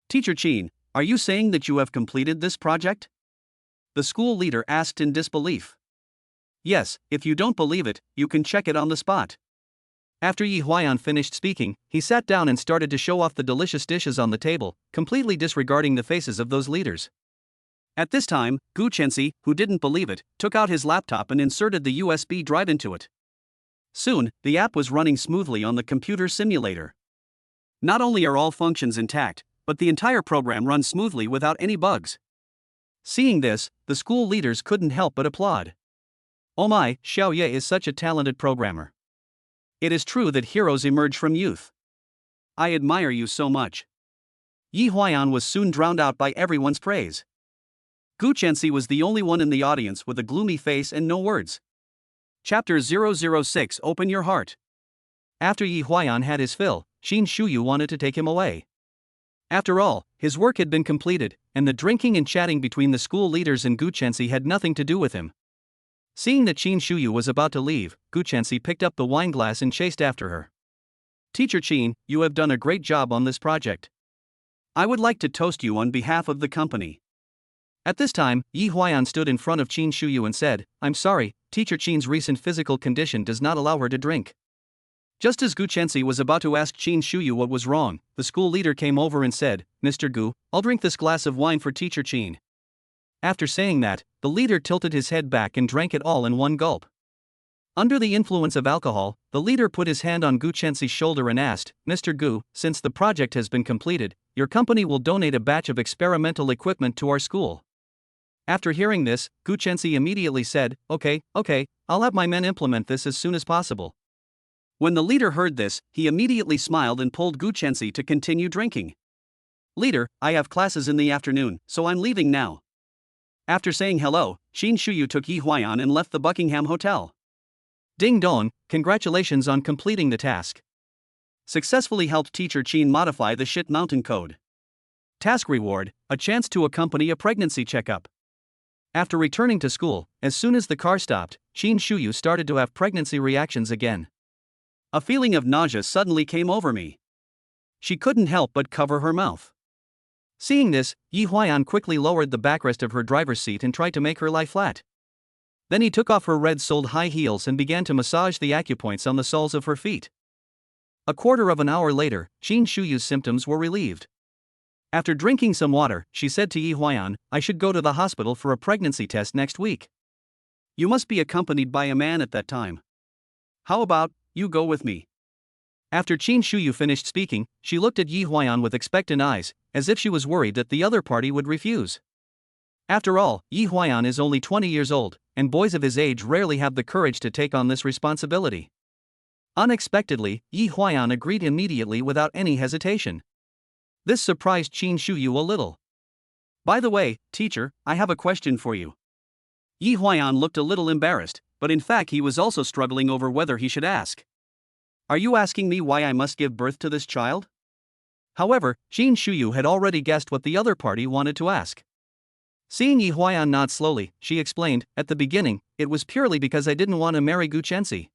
Teacher Qin, are you saying that you have completed this project? The school leader asked in disbelief. Yes, if you don't believe it, you can check it on the spot. After Yi Huayan finished speaking, he sat down and started to show off the delicious dishes on the table, completely disregarding the faces of those leaders. At this time, Gu Chenxi, who didn't believe it, took out his laptop and inserted the USB drive into it. Soon, the app was running smoothly on the computer simulator. Not only are all functions intact, but the entire program runs smoothly without any bugs. Seeing this, the school leaders couldn't help but applaud. Oh my, Xiao Ye is such a talented programmer. It is true that heroes emerge from youth. I admire you so much. Yi Huayan was soon drowned out by everyone's praise. Gu Chenxi was the only one in the audience with a gloomy face and no words. Chapter 006 Open Your Heart. After Yi Huayan had his fill, Qin Shuyu wanted to take him away. After all, his work had been completed, and the drinking and chatting between the school leaders and Gu Chenxi had nothing to do with him. Seeing that Qin Shuyu was about to leave, Gu Chenxi picked up the wine glass and chased after her. Teacher Qin, you have done a great job on this project. I would like to toast you on behalf of the company. At this time, Yi Huayan stood in front of Qin Shuyu and said, I'm sorry, Teacher Qin's recent physical condition does not allow her to drink. Just as Gu Chenxi was about to ask Qin Shuyu what was wrong, the school leader came over and said, Mr. Gu, I'll drink this glass of wine for Teacher Qin. After saying that, the leader tilted his head back and drank it all in one gulp. Under the influence of alcohol, the leader put his hand on Gu Chenxi's shoulder and asked, Mr. Gu, since the project has been completed, your company will donate a batch of experimental equipment to our school. After hearing this, Gu Chenxi immediately said, Okay, I'll have my men implement this as soon as possible. When the leader heard this, he immediately smiled and pulled Gu Chenxi to continue drinking. Leader, I have classes in the afternoon, so I'm leaving now. After saying hello, Qin Shuyu took Yi Huayan and left the Buckingham Hotel. Ding dong, congratulations on completing the task. Successfully helped Teacher Qin modify the shit mountain code. Task reward, a chance to accompany a pregnancy checkup. After returning to school, as soon as the car stopped, Qin Shuyu started to have pregnancy reactions again. A feeling of nausea suddenly came over me. She couldn't help but cover her mouth. Seeing this, Yi Huayan quickly lowered the backrest of her driver's seat and tried to make her lie flat. Then he took off her red-soled high heels and began to massage the acupoints on the soles of her feet. A quarter of an hour later, Qin Shuyu's symptoms were relieved. After drinking some water, she said to Yi Huayan, I should go to the hospital for a pregnancy test next week. You must be accompanied by a man at that time. How about, you go with me? After Qin Shuyu finished speaking, she looked at Yi Huayan with expectant eyes, as if she was worried that the other party would refuse. After all, Yi Huayan is only 20 years old, and boys of his age rarely have the courage to take on this responsibility. Unexpectedly, Yi Huayan agreed immediately without any hesitation. This surprised Qin Shuyu a little. By the way, teacher, I have a question for you. Yi Huayan looked a little embarrassed, but in fact he was also struggling over whether he should ask. Are you asking me why I must give birth to this child? However, Qin Shuyu had already guessed what the other party wanted to ask. Seeing Yi Huayan nod slowly, she explained, at the beginning, it was purely because I didn't want to marry Gu Chenxi.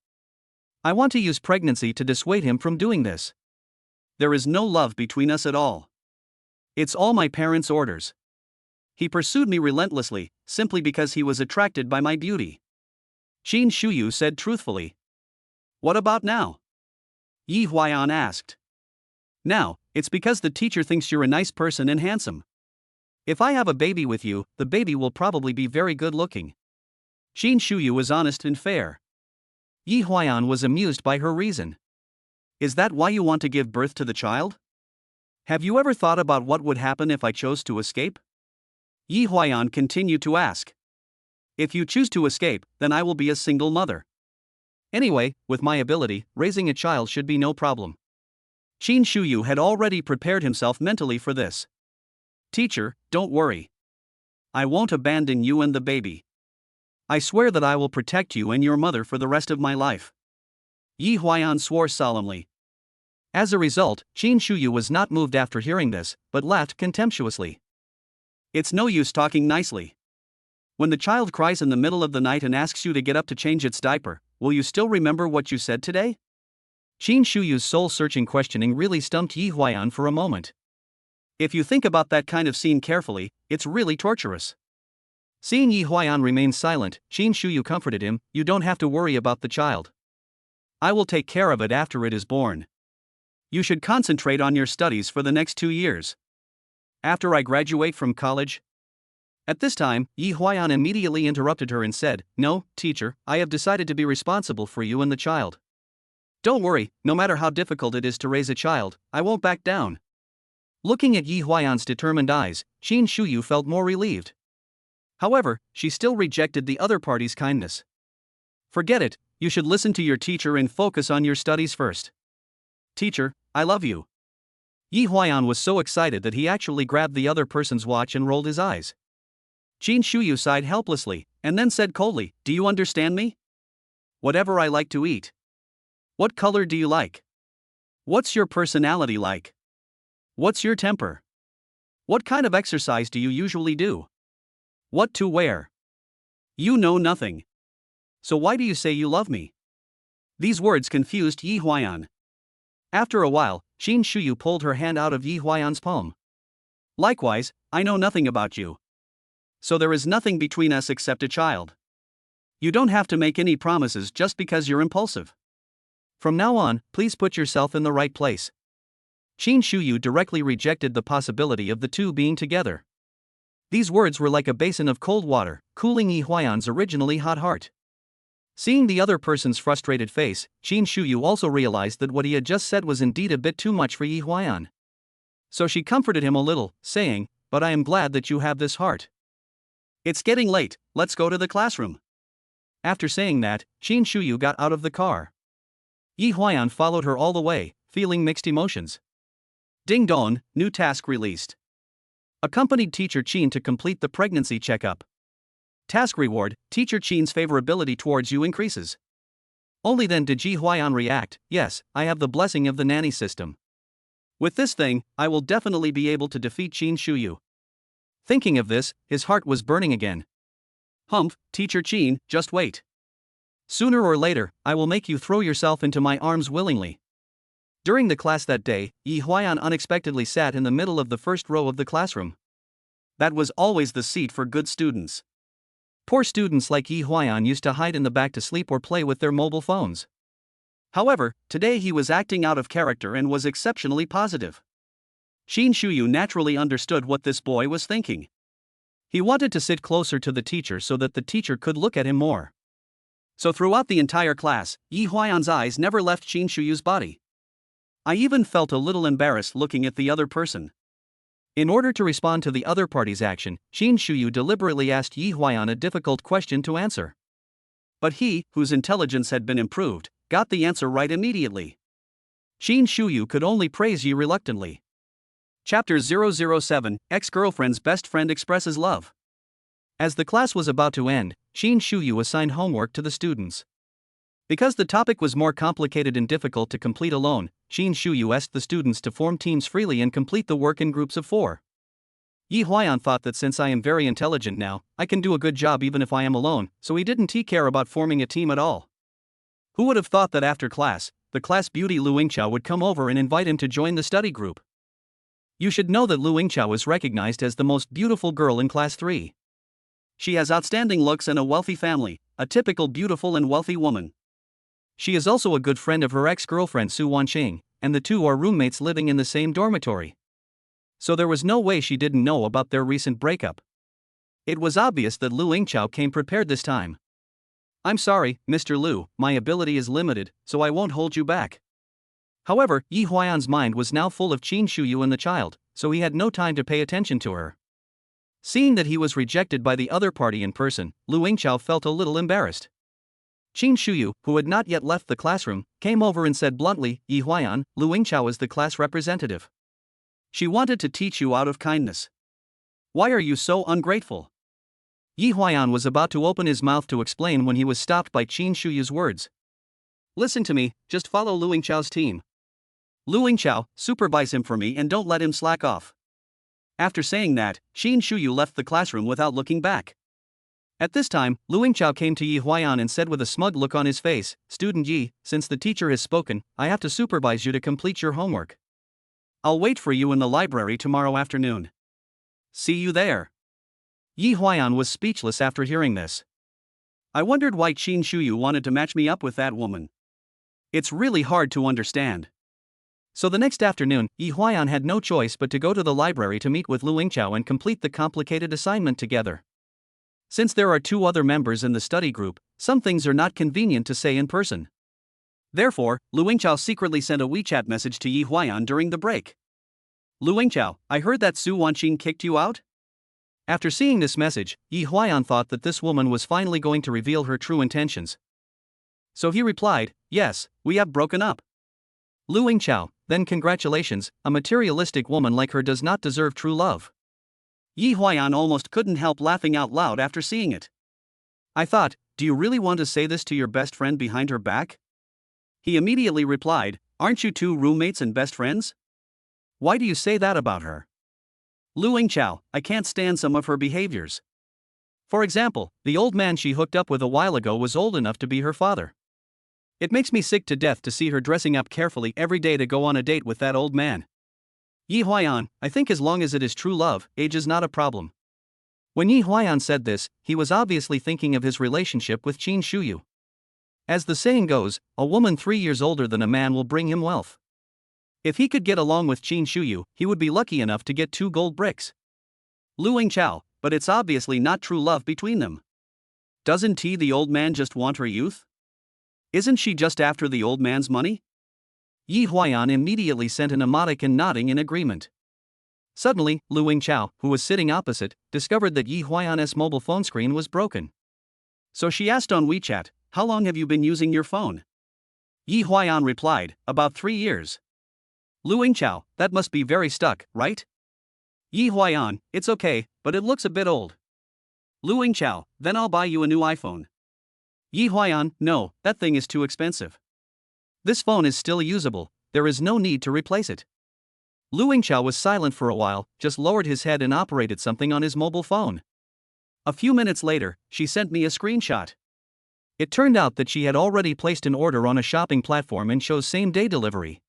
I want to use pregnancy to dissuade him from doing this. There is no love between us at all. It's all my parents' orders. He pursued me relentlessly, simply because he was attracted by my beauty. Qin Shuyu said truthfully. What about now? Yi Huayan asked. Now, it's because the teacher thinks you're a nice person and handsome. If I have a baby with you, the baby will probably be very good looking. Qin Shuyu was honest and fair. Yi Huayan was amused by her reason. Is that why you want to give birth to the child? Have you ever thought about what would happen if I chose to escape? Yi Huayan continued to ask. If you choose to escape, then I will be a single mother. Anyway, with my ability, raising a child should be no problem. Qin Shuyu had already prepared himself mentally for this. Teacher, don't worry. I won't abandon you and the baby. I swear that I will protect you and your mother for the rest of my life. Yi Huayan swore solemnly. As a result, Qin Shuyu was not moved after hearing this, but laughed contemptuously. It's no use talking nicely. When the child cries in the middle of the night and asks you to get up to change its diaper, will you still remember what you said today? Qin Shuyu's soul-searching questioning really stumped Yi Huayan for a moment. If you think about that kind of scene carefully, it's really torturous. Seeing Yi Huayan remain silent, Qin Shuyu comforted him, you don't have to worry about the child. I will take care of it after it is born. You should concentrate on your studies for the next 2 years. After I graduate from college? At this time, Yi Huayan immediately interrupted her and said, No, teacher, I have decided to be responsible for you and the child. Don't worry, no matter how difficult it is to raise a child, I won't back down. Looking at Yi Huayan's determined eyes, Qin Shuyu felt more relieved. However, she still rejected the other party's kindness. Forget it, you should listen to your teacher and focus on your studies first. Teacher, I love you. Yi Huayan was so excited that he actually grabbed the other person's watch and rolled his eyes. Qin Shuyu sighed helplessly, and then said coldly, Do you understand me? Whatever I like to eat. What color do you like? What's your personality like? What's your temper? What kind of exercise do you usually do? What to wear? You know nothing. So why do you say you love me? These words confused Yi Huayan. After a while, Qin Shuyu pulled her hand out of Yi Huayan's palm. Likewise, I know nothing about you. So there is nothing between us except a child. You don't have to make any promises just because you're impulsive. From now on, please put yourself in the right place. Qin Shuyu directly rejected the possibility of the two being together. These words were like a basin of cold water, cooling Yi Huayan's originally hot heart. Seeing the other person's frustrated face, Qin Shuyu also realized that what he had just said was indeed a bit too much for Yi Huayan. So she comforted him a little, saying, But I am glad that you have this heart. It's getting late, let's go to the classroom. After saying that, Qin Shuyu got out of the car. Yi Huayan followed her all the way, feeling mixed emotions. Ding dong, new task released. Accompanied teacher Qin to complete the pregnancy checkup. Task reward, teacher Qin's favorability towards you increases. Only then did Yi Huayan react, yes, I have the blessing of the nanny system. With this thing, I will definitely be able to defeat Qin Shuyu. Thinking of this, his heart was burning again. Humph, teacher Qin, just wait. Sooner or later, I will make you throw yourself into my arms willingly. During the class that day, Yi Huayan unexpectedly sat in the middle of the first row of the classroom. That was always the seat for good students. Poor students like Yi Huayan used to hide in the back to sleep or play with their mobile phones. However, today he was acting out of character and was exceptionally positive. Qin Shuyu naturally understood what this boy was thinking. He wanted to sit closer to the teacher so that the teacher could look at him more. So throughout the entire class, Yi Huayan's eyes never left Qin Shuyu's body. I even felt a little embarrassed looking at the other person. In order to respond to the other party's action, Qin Shuyu deliberately asked Yi Huayan a difficult question to answer. But he, whose intelligence had been improved, got the answer right immediately. Qin Shuyu could only praise Yi reluctantly. Chapter 007, Ex-Girlfriend's Best Friend Expresses Love. As the class was about to end, Qin Shuyu assigned homework to the students. Because the topic was more complicated and difficult to complete alone, Qin Shuyu asked the students to form teams freely and complete the work in groups of 4. Yi Huayan thought that since I am very intelligent now, I can do a good job even if I am alone, so he didn't care about forming a team at all. Who would have thought that after class, the class beauty Lu Yingqiao would come over and invite him to join the study group? You should know that Lu Yingqiao is recognized as the most beautiful girl in class 3. She has outstanding looks and a wealthy family, a typical beautiful and wealthy woman. She is also a good friend of her ex-girlfriend Su Wanqing, and the two are roommates living in the same dormitory. So there was no way she didn't know about their recent breakup. It was obvious that Lu Yingqiao came prepared this time. I'm sorry, Mr. Lu, my ability is limited, so I won't hold you back. However, Yi Huayan's mind was now full of Qin Shuyu and the child, so he had no time to pay attention to her. Seeing that he was rejected by the other party in person, Lu Yingqiao felt a little embarrassed. Qin Shuyu, who had not yet left the classroom, came over and said bluntly, Yi Huayan, Lu Yingqiao is the class representative. She wanted to teach you out of kindness. Why are you so ungrateful? Yi Huayan was about to open his mouth to explain when he was stopped by Qin Shuyu's words. Listen to me, just follow Lu Yingqiao's team. Lu Yingqiao, supervise him for me and don't let him slack off. After saying that, Qin Shuyu left the classroom without looking back. At this time, Lu Yingqiao came to Yi Huayan and said with a smug look on his face, Student Yi, since the teacher has spoken, I have to supervise you to complete your homework. I'll wait for you in the library tomorrow afternoon. See you there. Yi Huayan was speechless after hearing this. I wondered why Qin Shuyu wanted to match me up with that woman. It's really hard to understand. So the next afternoon, Yi Huayan had no choice but to go to the library to meet with Lu Yingqiao and complete the complicated assignment together. Since there are two other members in the study group, some things are not convenient to say in person. Therefore, Lu Yingqiao secretly sent a WeChat message to Yi Huayan during the break. Lu Yingqiao, I heard that Su Wanqing kicked you out? After seeing this message, Yi Huayan thought that this woman was finally going to reveal her true intentions. So he replied, yes, we have broken up. Lu Yingqiao, then congratulations, a materialistic woman like her does not deserve true love. Yi Huayan almost couldn't help laughing out loud after seeing it. I thought, do you really want to say this to your best friend behind her back? He immediately replied, aren't you two roommates and best friends? Why do you say that about her? Lu Yingqiao, I can't stand some of her behaviors. For example, the old man she hooked up with a while ago was old enough to be her father. It makes me sick to death to see her dressing up carefully every day to go on a date with that old man. Yi Huayan, I think as long as it is true love, age is not a problem. When Yi Huayan said this, he was obviously thinking of his relationship with Qin Shuyu. As the saying goes, a woman 3 years older than a man will bring him wealth. If he could get along with Qin Shuyu, he would be lucky enough to get 2 gold bricks. Lu Yingqiao, but it's obviously not true love between them. Doesn't the old man just want her youth? Isn't she just after the old man's money? Yi Huayan immediately sent an emoticon nodding in agreement. Suddenly, Lu Yingqiao, who was sitting opposite, discovered that Yi Huayan's mobile phone screen was broken. So she asked on WeChat, how long have you been using your phone? Yi Huayan replied, about 3 years. Lu Yingqiao, that must be very stuck, right? Yi Huayan, it's okay, but it looks a bit old. Lu Yingqiao, then I'll buy you a new iPhone. Yi Huayan, no, that thing is too expensive. This phone is still usable, there is no need to replace it. Lu Yingqiao was silent for a while, just lowered his head and operated something on his mobile phone. A few minutes later, she sent me a screenshot. It turned out that she had already placed an order on a shopping platform and shows same-day delivery.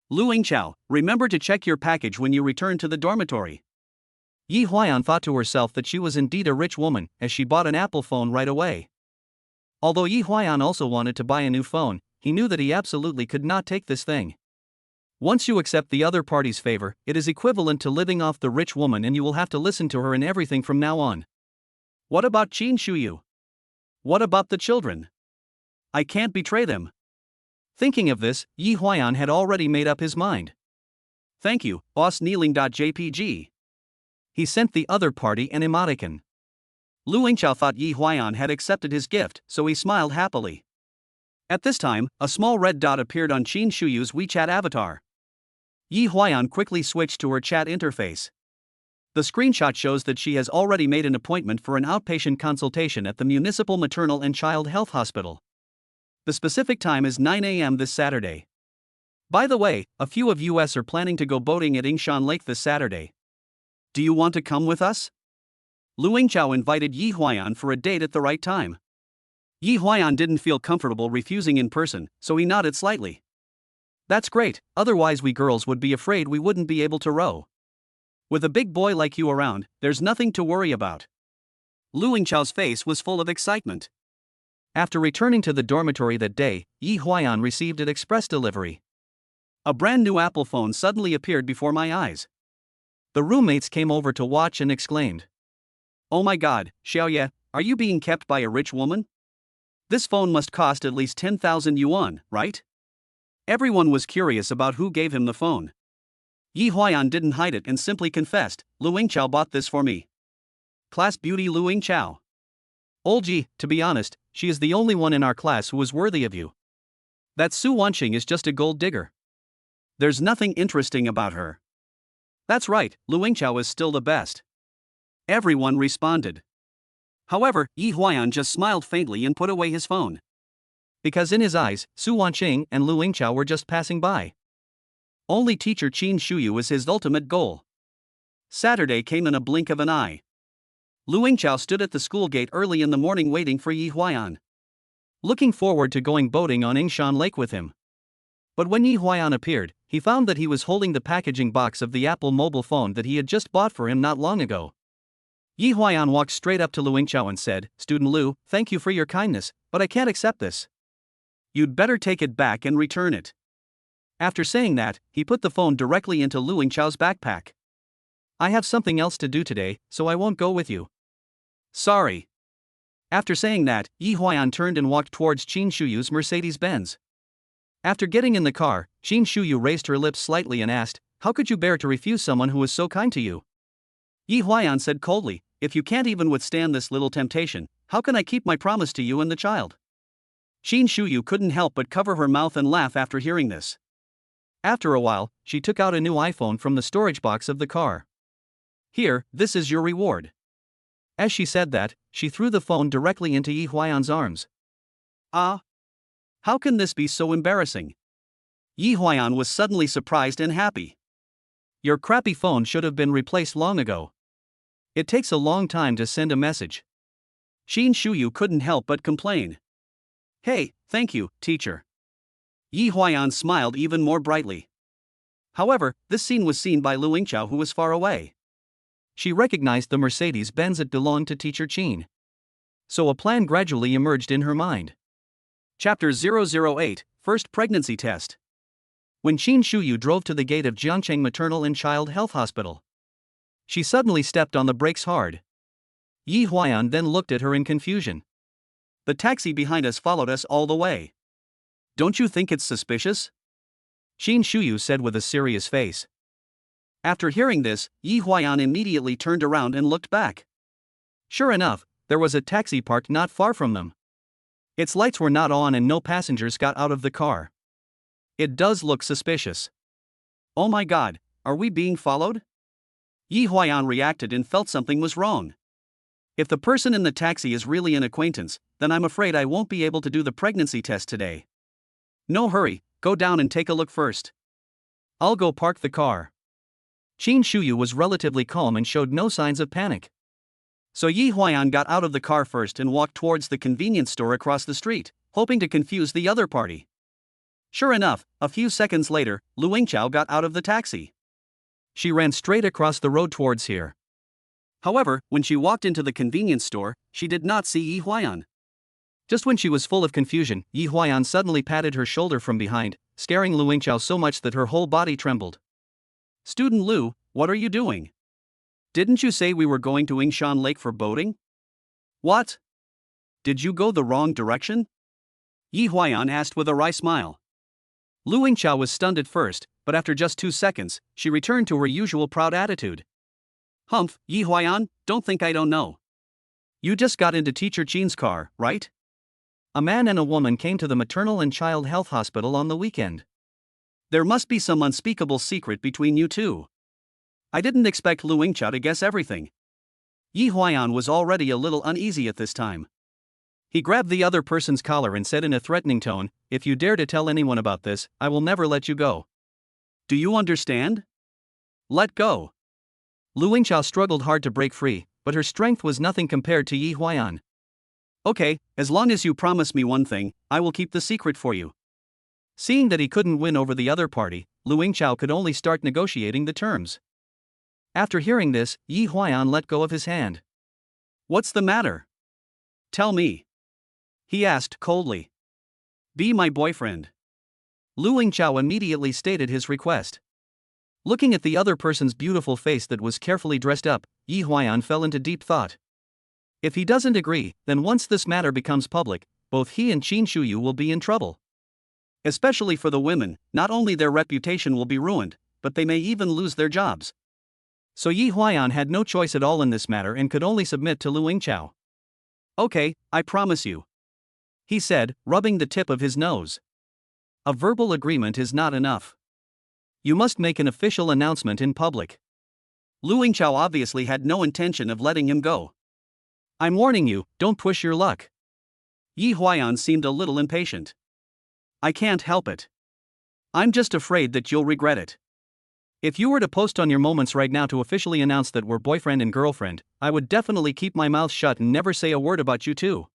Lu Yingqiao, remember to check your package when you return to the dormitory. Yi Huayan thought to herself that she was indeed a rich woman, as she bought an Apple phone right away. Although Yi Huayan also wanted to buy a new phone, he knew that he absolutely could not take this thing. Once you accept the other party's favor, it is equivalent to living off the rich woman and you will have to listen to her in everything from now on. What about Qin Shuyu? What about the children? I can't betray them. Thinking of this, Yi Huayan had already made up his mind. Thank you, boss kneeling.jpg. He sent the other party an emoticon. Lu Yingqiao thought Yi Huayan had accepted his gift, so he smiled happily. At this time, a small red dot appeared on Qin Shuyu's WeChat avatar. Yi Huayan quickly switched to her chat interface. The screenshot shows that she has already made an appointment for an outpatient consultation at the Municipal Maternal and Child Health Hospital. The specific time is 9 a.m. this Saturday. By the way, a few of us are planning to go boating at Yingshan Lake this Saturday. Do you want to come with us? Lu Yingqiao invited Yi Huayan for a date at the right time. Yi Huayan didn't feel comfortable refusing in person, so he nodded slightly. That's great, otherwise we girls would be afraid we wouldn't be able to row. With a big boy like you around, there's nothing to worry about. Lu Yingchao's face was full of excitement. After returning to the dormitory that day, Yi Huayan received an express delivery. A brand new Apple phone suddenly appeared before my eyes. The roommates came over to watch and exclaimed, "Oh my god, Xiaoye, are you being kept by a rich woman? This phone must cost at least 10,000 yuan, right?" Everyone was curious about who gave him the phone. Yi Huayan didn't hide it and simply confessed, "Lu Yingchao bought this for me." Class beauty Lu Yingchao. Olji, to be honest, she is the only one in our class who is worthy of you. That Su Wanqing is just a gold digger. There's nothing interesting about her. That's right, Lu Yingchao is still the best. Everyone responded. However, Yi Huayan just smiled faintly and put away his phone. Because in his eyes, Su Wanqing and Lu Yingchao were just passing by. Only teacher Qin Shuyu was his ultimate goal. Saturday came in a blink of an eye. Lu Yingchao stood at the school gate early in the morning waiting for Yi Huayan, looking forward to going boating on Yingshan Lake with him. But when Yi Huayan appeared, he found that he was holding the packaging box of the Apple mobile phone that he had just bought for him not long ago. Yi Huayan walked straight up to Lu Yingchao and said, "Student Lu, thank you for your kindness, but I can't accept this. You'd better take it back and return it." After saying that, he put the phone directly into Lu Yingchao's backpack. "I have something else to do today, so I won't go with you." "Sorry." After saying that, Yi Huayan turned and walked towards Qin Shuyu's Mercedes-Benz. After getting in the car, Qin Shuyu raised her lips slightly and asked, "How could you bear to refuse someone who was so kind to you?" Yi Huayan said coldly, "If you can't even withstand this little temptation, how can I keep my promise to you and the child?" Qin Shuyu couldn't help but cover her mouth and laugh after hearing this. After a while, she took out a new iPhone from the storage box of the car. "Here, this is your reward." As she said that, she threw the phone directly into Yi Huayan's arms. "Ah! How can this be so embarrassing?" Yi Huayan was suddenly surprised and happy. "Your crappy phone should have been replaced long ago. It takes a long time to send a message." Qin Shuyu couldn't help but complain. "Hey, thank you, teacher." Yi Huayan smiled even more brightly. However, this scene was seen by Lu Yingchao, who was far away. She recognized the Mercedes-Benz that belonged to teacher Qin. So a plan gradually emerged in her mind. Chapter 008, First Pregnancy Test. When Qin Shuyu drove to the gate of Jiangcheng Maternal and Child Health Hospital, she suddenly stepped on the brakes hard. Yi Huayan then looked at her in confusion. "The taxi behind us followed us all the way. Don't you think it's suspicious?" Qin Shuyu said with a serious face. After hearing this, Yi Huayan immediately turned around and looked back. Sure enough, there was a taxi parked not far from them. Its lights were not on and no passengers got out of the car. It does look suspicious. "Oh my god, are we being followed?" Yi Huayan reacted and felt something was wrong. If the person in the taxi is really an acquaintance, then I'm afraid I won't be able to do the pregnancy test today. No hurry, go down and take a look first. I'll go park the car. Qin Shuyu was relatively calm and showed no signs of panic. So Yi Huayan got out of the car first and walked towards the convenience store across the street, hoping to confuse the other party. Sure enough, a few seconds later, Lu Yingchao got out of the taxi. She ran straight across the road towards here. However, when she walked into the convenience store, she did not see Yi Huayan. Just when she was full of confusion, Yi Huayan suddenly patted her shoulder from behind, scaring Lu Yingchao so much that her whole body trembled. "Student Lu, what are you doing? Didn't you say we were going to Yingshan Lake for boating? What? Did you go the wrong direction?" Yi Huayan asked with a wry smile. Lu Yingchao was stunned at first, but after just 2 seconds, she returned to her usual proud attitude. "Humph, Yi Huayan, don't think I don't know. You just got into teacher Qin's car, right? A man and a woman came to the maternal and child health hospital on the weekend. There must be some unspeakable secret between you two. I didn't expect Lu Yingchao to guess everything." Yi Huayan was already a little uneasy at this time. He grabbed the other person's collar and said in a threatening tone, "If you dare to tell anyone about this, I will never let you go. Do you understand? Let go." Lu Yingchao struggled hard to break free, but her strength was nothing compared to Yi Huayan. "Okay, as long as you promise me one thing, I will keep the secret for you." Seeing that he couldn't win over the other party, Lu Yingchao could only start negotiating the terms. After hearing this, Yi Huayan let go of his hand. What's the matter? Tell me. He asked coldly. Be my boyfriend. Lu Yingqiao immediately stated his request. Looking at the other person's beautiful face that was carefully dressed up, Yi Huayan fell into deep thought. If he doesn't agree, then once this matter becomes public, both he and Qin Shuyu will be in trouble. Especially for the women, not only their reputation will be ruined, but they may even lose their jobs. So Yi Huayan had no choice at all in this matter and could only submit to Lu Yingqiao. Okay, I promise you, he said, rubbing the tip of his nose. A verbal agreement is not enough. You must make an official announcement in public. Lu Yingqiao obviously had no intention of letting him go. I'm warning you, don't push your luck. Yi Huayan seemed a little impatient. I can't help it. I'm just afraid that you'll regret it. If you were to post on your moments right now to officially announce that we're boyfriend and girlfriend, I would definitely keep my mouth shut and never say a word about you too.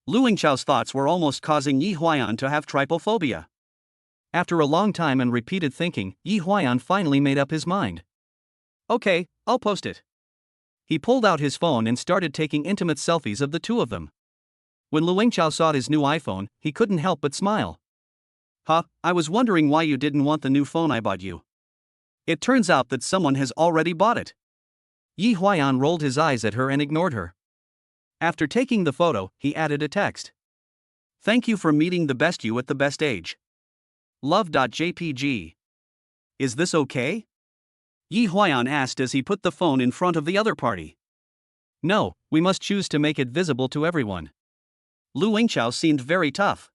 Lu Yingqiao's thoughts were almost causing Yi Huayan to have trypophobia. After a long time and repeated thinking, Yi Huayan finally made up his mind. Okay, I'll post it. He pulled out his phone and started taking intimate selfies of the two of them. When Lu Yingqiao saw his new iPhone, he couldn't help but smile. Huh, I was wondering why you didn't want the new phone I bought you. It turns out that someone has already bought it. Yi Huayan rolled his eyes at her and ignored her. After taking the photo, he added a text. Thank you for meeting the best you at the best age. Love.jpg. Is this okay? Yi Huayan asked as he put the phone in front of the other party. No, we must choose to make it visible to everyone. Lu Yingqiao seemed very tough.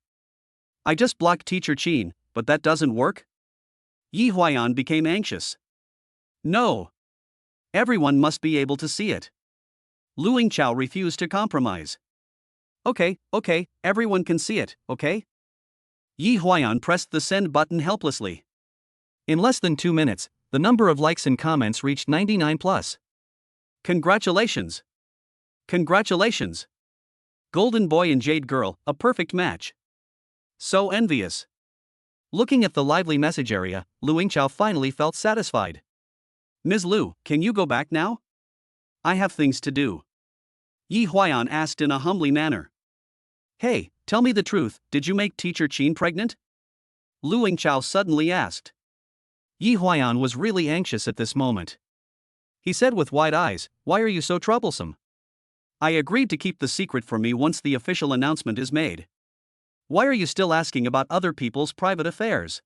I just blocked Teacher Qin, but that doesn't work? Yi Huayan became anxious. No. Everyone must be able to see it. Lu Yingqiao refused to compromise. Okay, everyone can see it, okay? Yi Huayan pressed the send button helplessly. In less than 2 minutes, the number of likes and comments reached 99 plus. Congratulations! Congratulations! Golden Boy and Jade Girl, a perfect match. So envious. Looking at the lively message area, Lu Yingqiao finally felt satisfied. Ms. Lu, can you go back now? I have things to do. Yi Huayan asked in a humbly manner. Hey, tell me the truth, did you make Teacher Qin pregnant? Lu Yingqiao suddenly asked. Yi Huayan was really anxious at this moment. He said with wide eyes, why are you so troublesome? I agreed to keep the secret for me once the official announcement is made. Why are you still asking about other people's private affairs?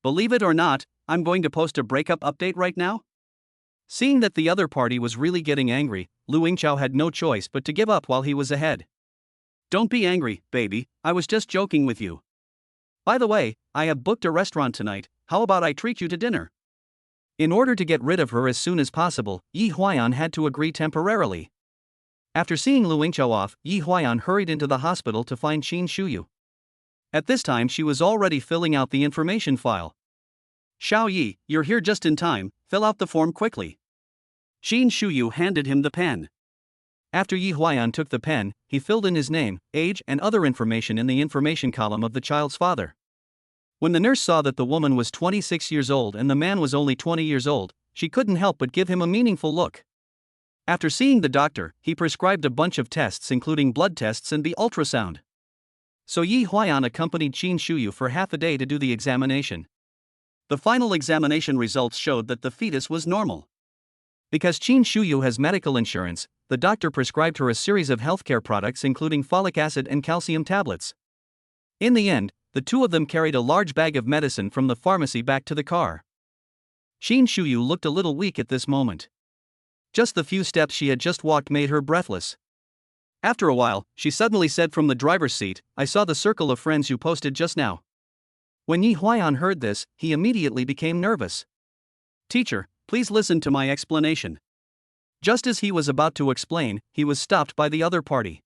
Believe it or not, I'm going to post a breakup update right now. Seeing that the other party was really getting angry, Lu Yingqiao had no choice but to give up while he was ahead. Don't be angry, baby, I was just joking with you. By the way, I have booked a restaurant tonight, how about I treat you to dinner? In order to get rid of her as soon as possible, Yi Huayan had to agree temporarily. After seeing Lu Yingqiao off, Yi Huayan hurried into the hospital to find Qin Shuyu. At this time she was already filling out the information file. Xiao Yi, you're here just in time, fill out the form quickly. Qin Shuyu handed him the pen. After Yi Huayan took the pen, he filled in his name, age and other information in the information column of the child's father. When the nurse saw that the woman was 26 years old and the man was only 20 years old, she couldn't help but give him a meaningful look. After seeing the doctor, he prescribed a bunch of tests including blood tests and the ultrasound. So Yi Huayan accompanied Qin Shuyu for half a day to do the examination. The final examination results showed that the fetus was normal. Because Qin Shuyu has medical insurance, the doctor prescribed her a series of healthcare products including folic acid and calcium tablets. In the end, the two of them carried a large bag of medicine from the pharmacy back to the car. Qin Shuyu looked a little weak at this moment. Just the few steps she had just walked made her breathless. After a while, she suddenly said from the driver's seat, I saw the circle of friends you posted just now. When Yi Huayan heard this, he immediately became nervous. Teacher, please listen to my explanation. Just as he was about to explain, he was stopped by the other party.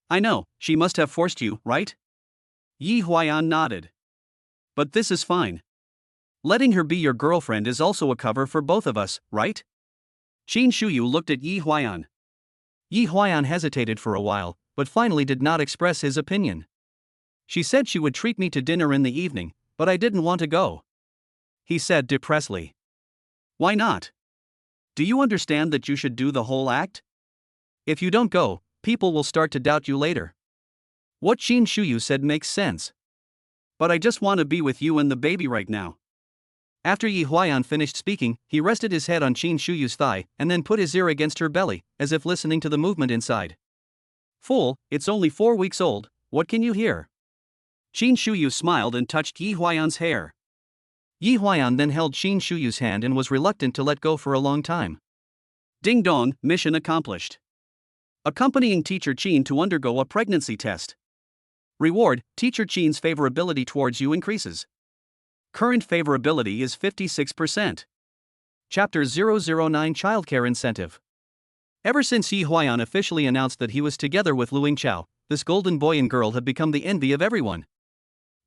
I know, she must have forced you, right? Yi Huayan nodded. But this is fine. Letting her be your girlfriend is also a cover for both of us, right? Qin Shuyu looked at Yi Huayan. Yi Huayan hesitated for a while, but finally did not express his opinion. She said she would treat me to dinner in the evening, but I didn't want to go. He said depressedly. Why not? Do you understand that you should do the whole act? If you don't go, people will start to doubt you later. What Qin Shuyu said makes sense. But I just want to be with you and the baby right now. After Yi Huayan finished speaking, he rested his head on Qin Shuyu's thigh and then put his ear against her belly, as if listening to the movement inside. Fool, it's only 4 weeks old, what can you hear? Qin Shuyu smiled and touched Yi Huayan's hair. Yi Huayan then held Qin Shuyu's hand and was reluctant to let go for a long time. Ding dong, mission accomplished. Accompanying teacher Qin to undergo a pregnancy test. Reward, teacher Qin's favorability towards you increases. Current favorability is 56%. Chapter 009 Childcare Incentive. Ever since Yi Huayan officially announced that he was together with Lu Yingqiao, this golden boy and girl had become the envy of everyone.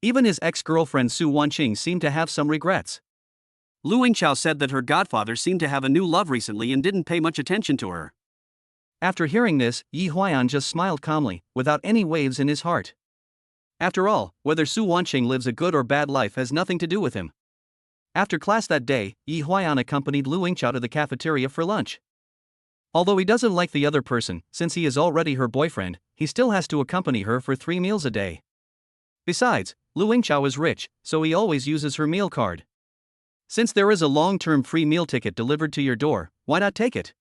Even his ex-girlfriend Su Wanqing seemed to have some regrets. Lu Yingqiao said that her godfather seemed to have a new love recently and didn't pay much attention to her. After hearing this, Yi Huayan just smiled calmly, without any waves in his heart. After all, whether Su Wanqing lives a good or bad life has nothing to do with him. After class that day, Yi Huayan accompanied Lu Yingqiao to the cafeteria for lunch. Although he doesn't like the other person, since he is already her boyfriend, he still has to accompany her for 3 meals a day. Besides, Lu Yingqiao is rich, so he always uses her meal card. Since there is a long-term free meal ticket delivered to your door, why not take it?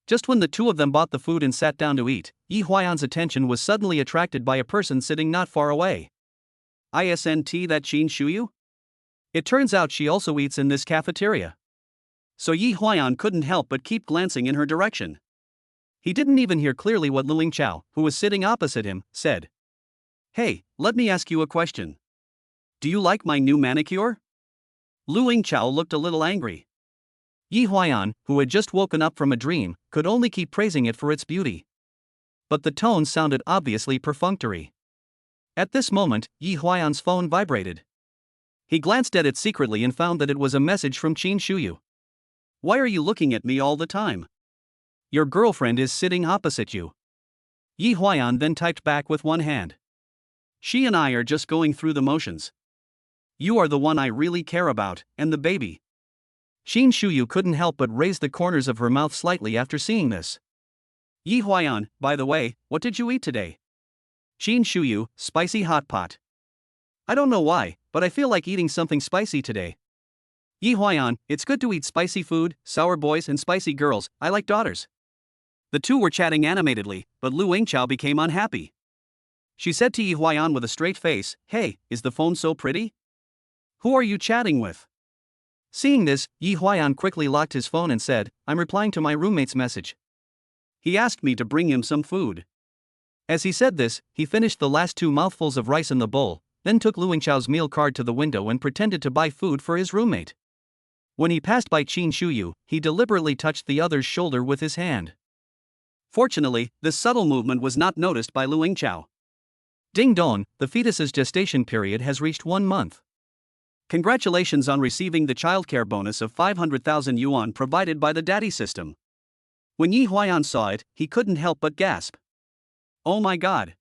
Just when the two of them bought the food and sat down to eat, Yi Huayan's attention was suddenly attracted by a person sitting not far away. Isn't that Qin Shuyu? It turns out she also eats in this cafeteria. So Yi Huayan couldn't help but keep glancing in her direction. He didn't even hear clearly what Lu Yingqiao, who was sitting opposite him, said. Hey, let me ask you a question. Do you like my new manicure? Lu Yingqiao looked a little angry. Yi Huayan, who had just woken up from a dream, could only keep praising it for its beauty. But the tone sounded obviously perfunctory. At this moment, Yi Huayan's phone vibrated. He glanced at it secretly and found that it was a message from Qin Shuyu. Why are you looking at me all the time? Your girlfriend is sitting opposite you. Yi Huayan then typed back with one hand. She and I are just going through the motions. You are the one I really care about, and the baby. Qin Shuyu couldn't help but raise the corners of her mouth slightly after seeing this. Yi Huayan, by the way, what did you eat today? Qin Shuyu, spicy hot pot. I don't know why, but I feel like eating something spicy today. Yi Huayan, it's good to eat spicy food, sour boys and spicy girls, I like daughters. The two were chatting animatedly, but Lu Yingqiao became unhappy. She said to Yi Huayan with a straight face, Hey, is the phone so pretty? Who are you chatting with? Seeing this, Yi Huayan quickly locked his phone and said, I'm replying to my roommate's message. He asked me to bring him some food. As he said this, he finished the last 2 mouthfuls of rice in the bowl, then took Lu Yingqiao's meal card to the window and pretended to buy food for his roommate. When he passed by Qin Shuyu, he deliberately touched the other's shoulder with his hand. Fortunately, this subtle movement was not noticed by Lu Yingqiao. Ding dong, the fetus's gestation period has reached 1 month. Congratulations on receiving the childcare bonus of 500,000 yuan provided by the daddy system. When Yi Huayan saw it, he couldn't help but gasp. Oh my god!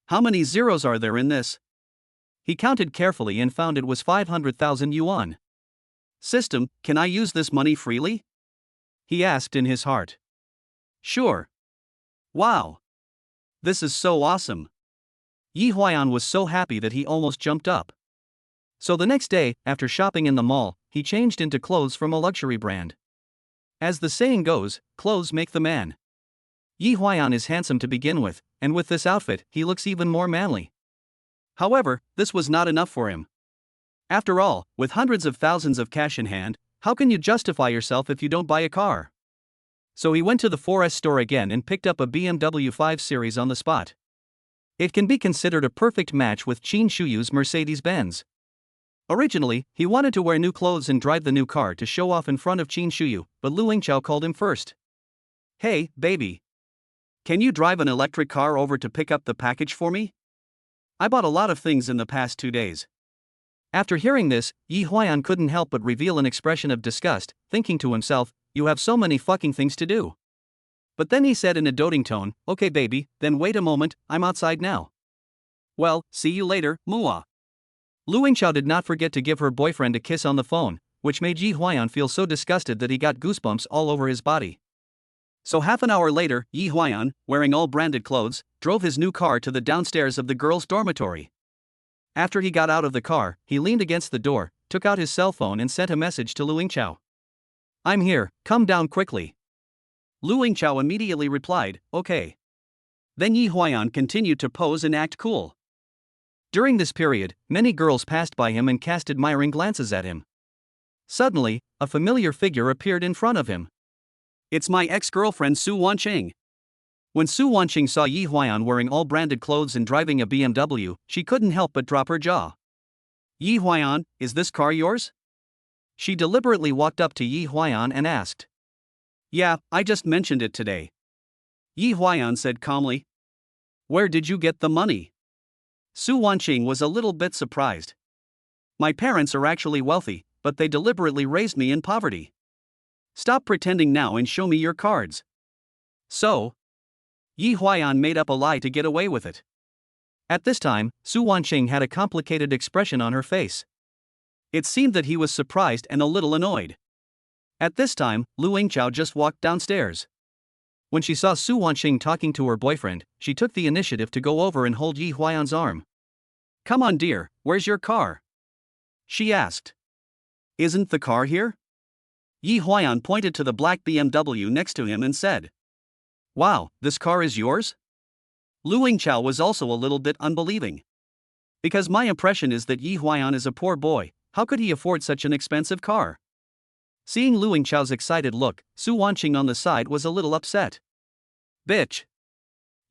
How many zeros are there in this? He counted carefully and found it was 500,000 yuan. System, can I use this money freely? He asked in his heart. Sure. Wow! This is so awesome! Yi Huayan was so happy that he almost jumped up. So the next day, after shopping in the mall, he changed into clothes from a luxury brand. As the saying goes, clothes make the man. Yi Huayan is handsome to begin with, and with this outfit, he looks even more manly. However, this was not enough for him. After all, with hundreds of thousands of cash in hand, how can you justify yourself if you don't buy a car? So he went to the 4S store again and picked up a BMW 5 Series on the spot. It can be considered a perfect match with Qin Shuyu's Mercedes-Benz. Originally, he wanted to wear new clothes and drive the new car to show off in front of Qin Shuyu, but Lu Yingqiao called him first. Hey, baby. Can you drive an electric car over to pick up the package for me? I bought a lot of things in the past 2 days. After hearing this, Yi Huayan couldn't help but reveal an expression of disgust, thinking to himself, you have so many fucking things to do. But then he said in a doting tone, okay baby, then wait a moment, I'm outside now. Well, see you later, Mua. Lu Yingqiao did not forget to give her boyfriend a kiss on the phone, which made Yi Huayan feel so disgusted that he got goosebumps all over his body. So half an hour later, Yi Huayan, wearing all branded clothes, drove his new car to the downstairs of the girls' dormitory. After he got out of the car, he leaned against the door, took out his cell phone and sent a message to Lu Yingqiao. "I'm here, come down quickly." Lu Yingqiao immediately replied, "Okay." Then Yi Huayan continued to pose and act cool. During this period, many girls passed by him and cast admiring glances at him. Suddenly, a familiar figure appeared in front of him. "It's my ex-girlfriend Su Wanqing." When Su Wanqing saw Yi Huayan wearing all branded clothes and driving a BMW, she couldn't help but drop her jaw. "Yi Huayan, is this car yours?" She deliberately walked up to Yi Huayan and asked. "Yeah, I just mentioned it today." Yi Huayan said calmly. "Where did you get the money?" Su Wanqing was a little bit surprised. "My parents are actually wealthy, but they deliberately raised me in poverty. Stop pretending now and show me your cards." "So?" Yi Huayan made up a lie to get away with it. At this time, Su Wanqing had a complicated expression on her face. It seemed that he was surprised and a little annoyed. At this time, Lu Yingqiao just walked downstairs. When she saw Su Wanqing talking to her boyfriend, she took the initiative to go over and hold Yi Huayan's arm. "Come on, dear, where's your car?" she asked. "Isn't the car here?" Yi Huayan pointed to the black BMW next to him and said. "Wow, this car is yours?" Lu Yingqiao was also a little bit unbelieving. "Because my impression is that Yi Huayan is a poor boy, how could he afford such an expensive car?" Seeing Lu Yingqiao's excited look, Su Wanqing on the side was a little upset. "Bitch.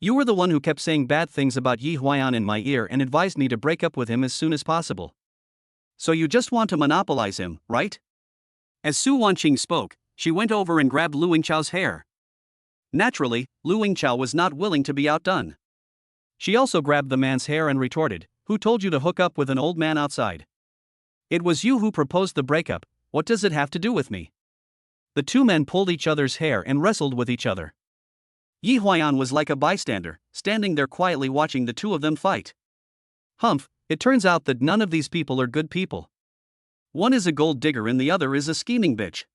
You were the one who kept saying bad things about Yi Huayan in my ear and advised me to break up with him as soon as possible. So you just want to monopolize him, right?" As Su Wanqing spoke, she went over and grabbed Lu Yingqiao's hair. Naturally, Lu Yingqiao was not willing to be outdone. She also grabbed the man's hair and retorted, "Who told you to hook up with an old man outside? It was you who proposed the breakup, what does it have to do with me?" The two men pulled each other's hair and wrestled with each other. Yi Huayan was like a bystander, standing there quietly watching the two of them fight. Humph, it turns out that none of these people are good people. One is a gold digger and the other is a scheming bitch.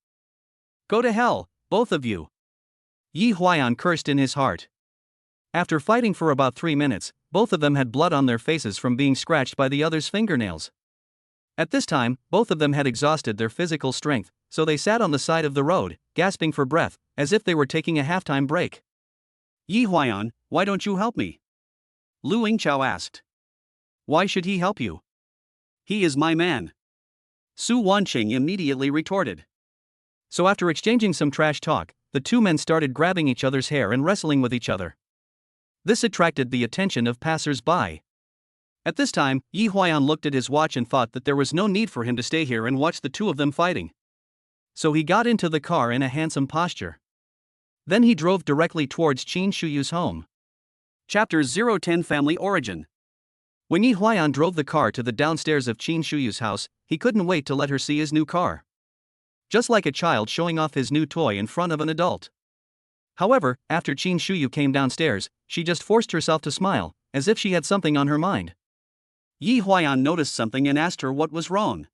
Go to hell, both of you. Yi Huayan cursed in his heart. After fighting for about 3 minutes, both of them had blood on their faces from being scratched by the other's fingernails. At this time, both of them had exhausted their physical strength, so they sat on the side of the road, gasping for breath, as if they were taking a halftime break. "Yi Huayan, why don't you help me?" Lu Yingqiao asked. "Why should he help you? He is my man." Su Wanqing immediately retorted. So after exchanging some trash talk, the two men started grabbing each other's hair and wrestling with each other. This attracted the attention of passers-by. At this time, Yi Huayan looked at his watch and thought that there was no need for him to stay here and watch the two of them fighting. So he got into the car in a handsome posture. Then he drove directly towards Qin Shuyu's home. Chapter 010 Family Origin. When Yi Huayan drove the car to the downstairs of Qin Shuyu's house, he couldn't wait to let her see his new car. Just like a child showing off his new toy in front of an adult. However, after Qin Shuyu came downstairs, she just forced herself to smile, as if she had something on her mind. Yi Huayan noticed something and asked her what was wrong.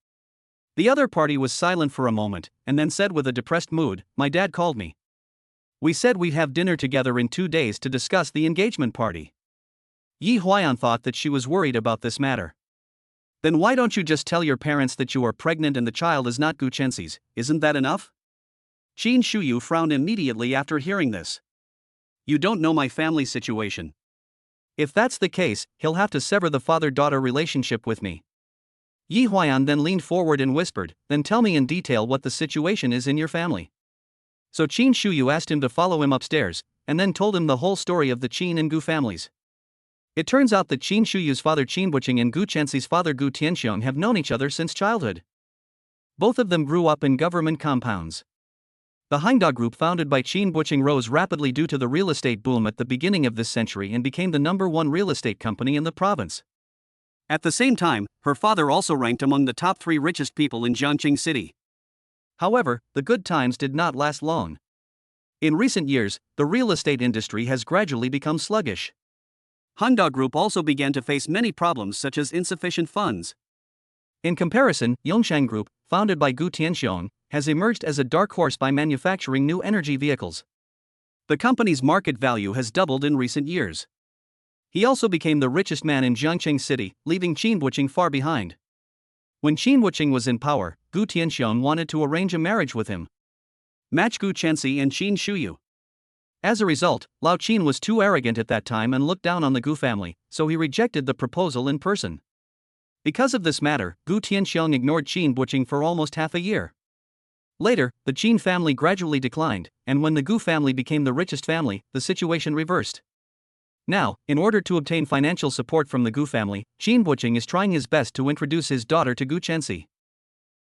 The other party was silent for a moment, and then said with a depressed mood, "My dad called me. We said we'd have dinner together in 2 days to discuss the engagement party." Yi Huayan thought that she was worried about this matter. "Then why don't you just tell your parents that you are pregnant and the child is not Gu Chenxi's, isn't that enough?" Qin Shuyu frowned immediately after hearing this. "You don't know my family situation. If that's the case, he'll have to sever the father-daughter relationship with me." Yi Huayan then leaned forward and whispered, "Then tell me in detail what the situation is in your family." So Qin Shuyu asked him to follow him upstairs, and then told him the whole story of the Qin and Gu families. It turns out that Qin Shuyu's father Qin Buqing and Gu Chenxi's father Gu Tianxiong have known each other since childhood. Both of them grew up in government compounds. The Hangda Group founded by Qin Buqing rose rapidly due to the real estate boom at the beginning of this century and became the #1 real estate company in the province. At the same time, her father also ranked among the top 3 richest people in Jiangqing City. However, the good times did not last long. In recent years, the real estate industry has gradually become sluggish. Hangda Group also began to face many problems such as insufficient funds. In comparison, Yongshang Group, founded by Gu Tianxiong, has emerged as a dark horse by manufacturing new energy vehicles. The company's market value has doubled in recent years. He also became the richest man in Jiangcheng City, leaving Qin Buqing far behind. When Qin Buqing was in power, Gu Tianxiong wanted to arrange a marriage with him. Match Gu Chenxi and Qin Shuyu. As a result, Lao Qin was too arrogant at that time and looked down on the Gu family, so he rejected the proposal in person. Because of this matter, Gu Tianxiong ignored Qin Buqing for almost half a year. Later, the Qin family gradually declined, and when the Gu family became the richest family, the situation reversed. Now, in order to obtain financial support from the Gu family, Qin Buqing is trying his best to introduce his daughter to Gu Chenxi.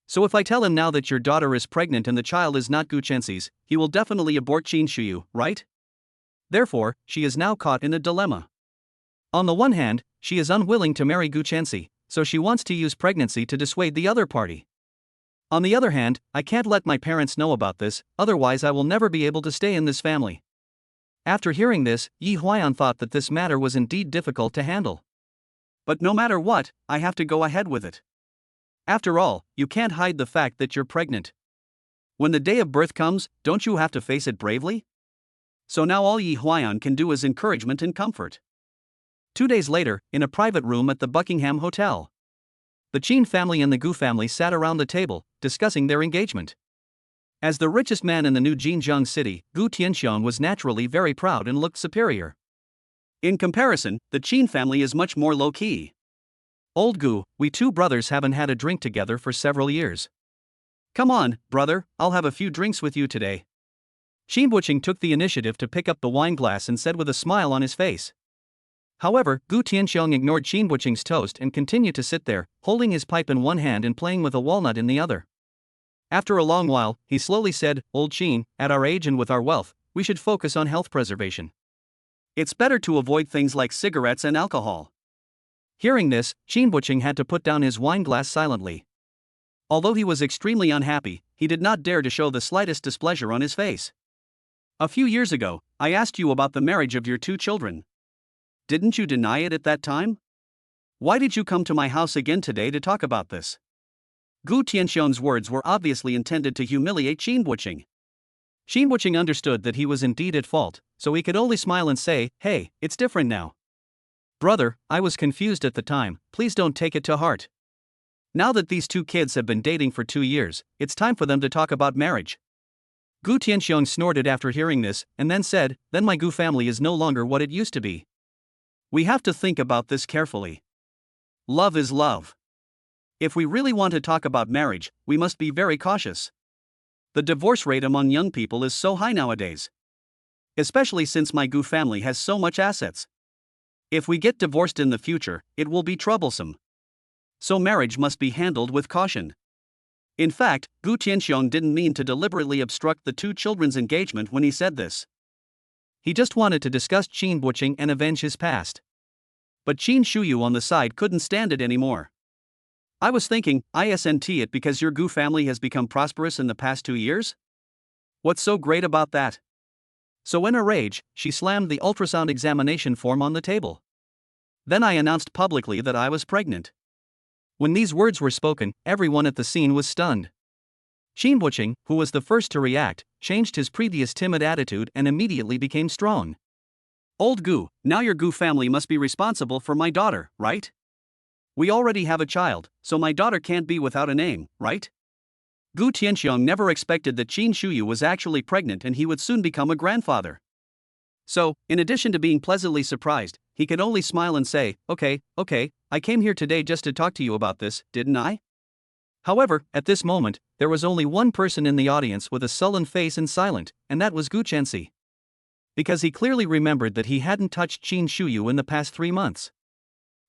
So if I tell him now that your daughter is pregnant and the child is not Gu Chenxi's, he will definitely abort Qin Shuyu, right? Therefore, she is now caught in a dilemma. On the one hand, she is unwilling to marry Gu Chenxi, so she wants to use pregnancy to dissuade the other party. On the other hand, I can't let my parents know about this, otherwise I will never be able to stay in this family. After hearing this, Yi Huaiyan thought that this matter was indeed difficult to handle. But no matter what, I have to go ahead with it. After all, you can't hide the fact that you're pregnant. When the day of birth comes, don't you have to face it bravely? So now all Yi Huaiyan can do is encouragement and comfort. 2 days later, in a private room at the Buckingham Hotel, the Qin family and the Gu family sat around the table, discussing their engagement. As the richest man in the new Jinjiang city, Gu Tianxiong was naturally very proud and looked superior. In comparison, the Qin family is much more low-key. Old Gu, we two brothers haven't had a drink together for several years. Come on, brother, I'll have a few drinks with you today. Qin Buqing took the initiative to pick up the wine glass and said with a smile on his face. However, Gu Tianxiong ignored Qin Buqing's toast and continued to sit there, holding his pipe in one hand and playing with a walnut in the other. After a long while, he slowly said, Old Qin, at our age and with our wealth, we should focus on health preservation. It's better to avoid things like cigarettes and alcohol. Hearing this, Qin Buqing had to put down his wine glass silently. Although he was extremely unhappy, he did not dare to show the slightest displeasure on his face. A few years ago, I asked you about the marriage of your 2 children. Didn't you deny it at that time? Why did you come to my house again today to talk about this? Gu Tianxiong's words were obviously intended to humiliate Qin Buqing. Qin Buqing understood that he was indeed at fault, so he could only smile and say, Hey, it's different now. Brother, I was confused at the time, please don't take it to heart. Now that these 2 kids have been dating for 2 years, it's time for them to talk about marriage. Gu Tianxiong snorted after hearing this, and then said, Then my Gu family is no longer what it used to be. We have to think about this carefully. Love is love. If we really want to talk about marriage, we must be very cautious. The divorce rate among young people is so high nowadays. Especially since my Gu family has so much assets. If we get divorced in the future, it will be troublesome. So marriage must be handled with caution. In fact, Gu Tianxiong didn't mean to deliberately obstruct the 2 children's engagement when he said this. He just wanted to discuss Qin Buqing and avenge his past. But Qin Shuyu on the side couldn't stand it anymore. I was thinking, isn't it because your Gu family has become prosperous in the past 2 years? What's so great about that? So in a rage, she slammed the ultrasound examination form on the table. Then I announced publicly that I was pregnant. When these words were spoken, everyone at the scene was stunned. Qin Buqing, who was the first to react, changed his previous timid attitude and immediately became strong. Old Gu, now your Gu family must be responsible for my daughter, right? We already have a child, so my daughter can't be without a name, right? Gu Tianxiong never expected that Qin Shuyu was actually pregnant and he would soon become a grandfather. So, in addition to being pleasantly surprised, he could only smile and say, Okay, I came here today just to talk to you about this, didn't I? However, at this moment, there was only one person in the audience with a sullen face and silent, and that was Gu Chenxi. Because he clearly remembered that he hadn't touched Qin Shuyu in the past 3 months.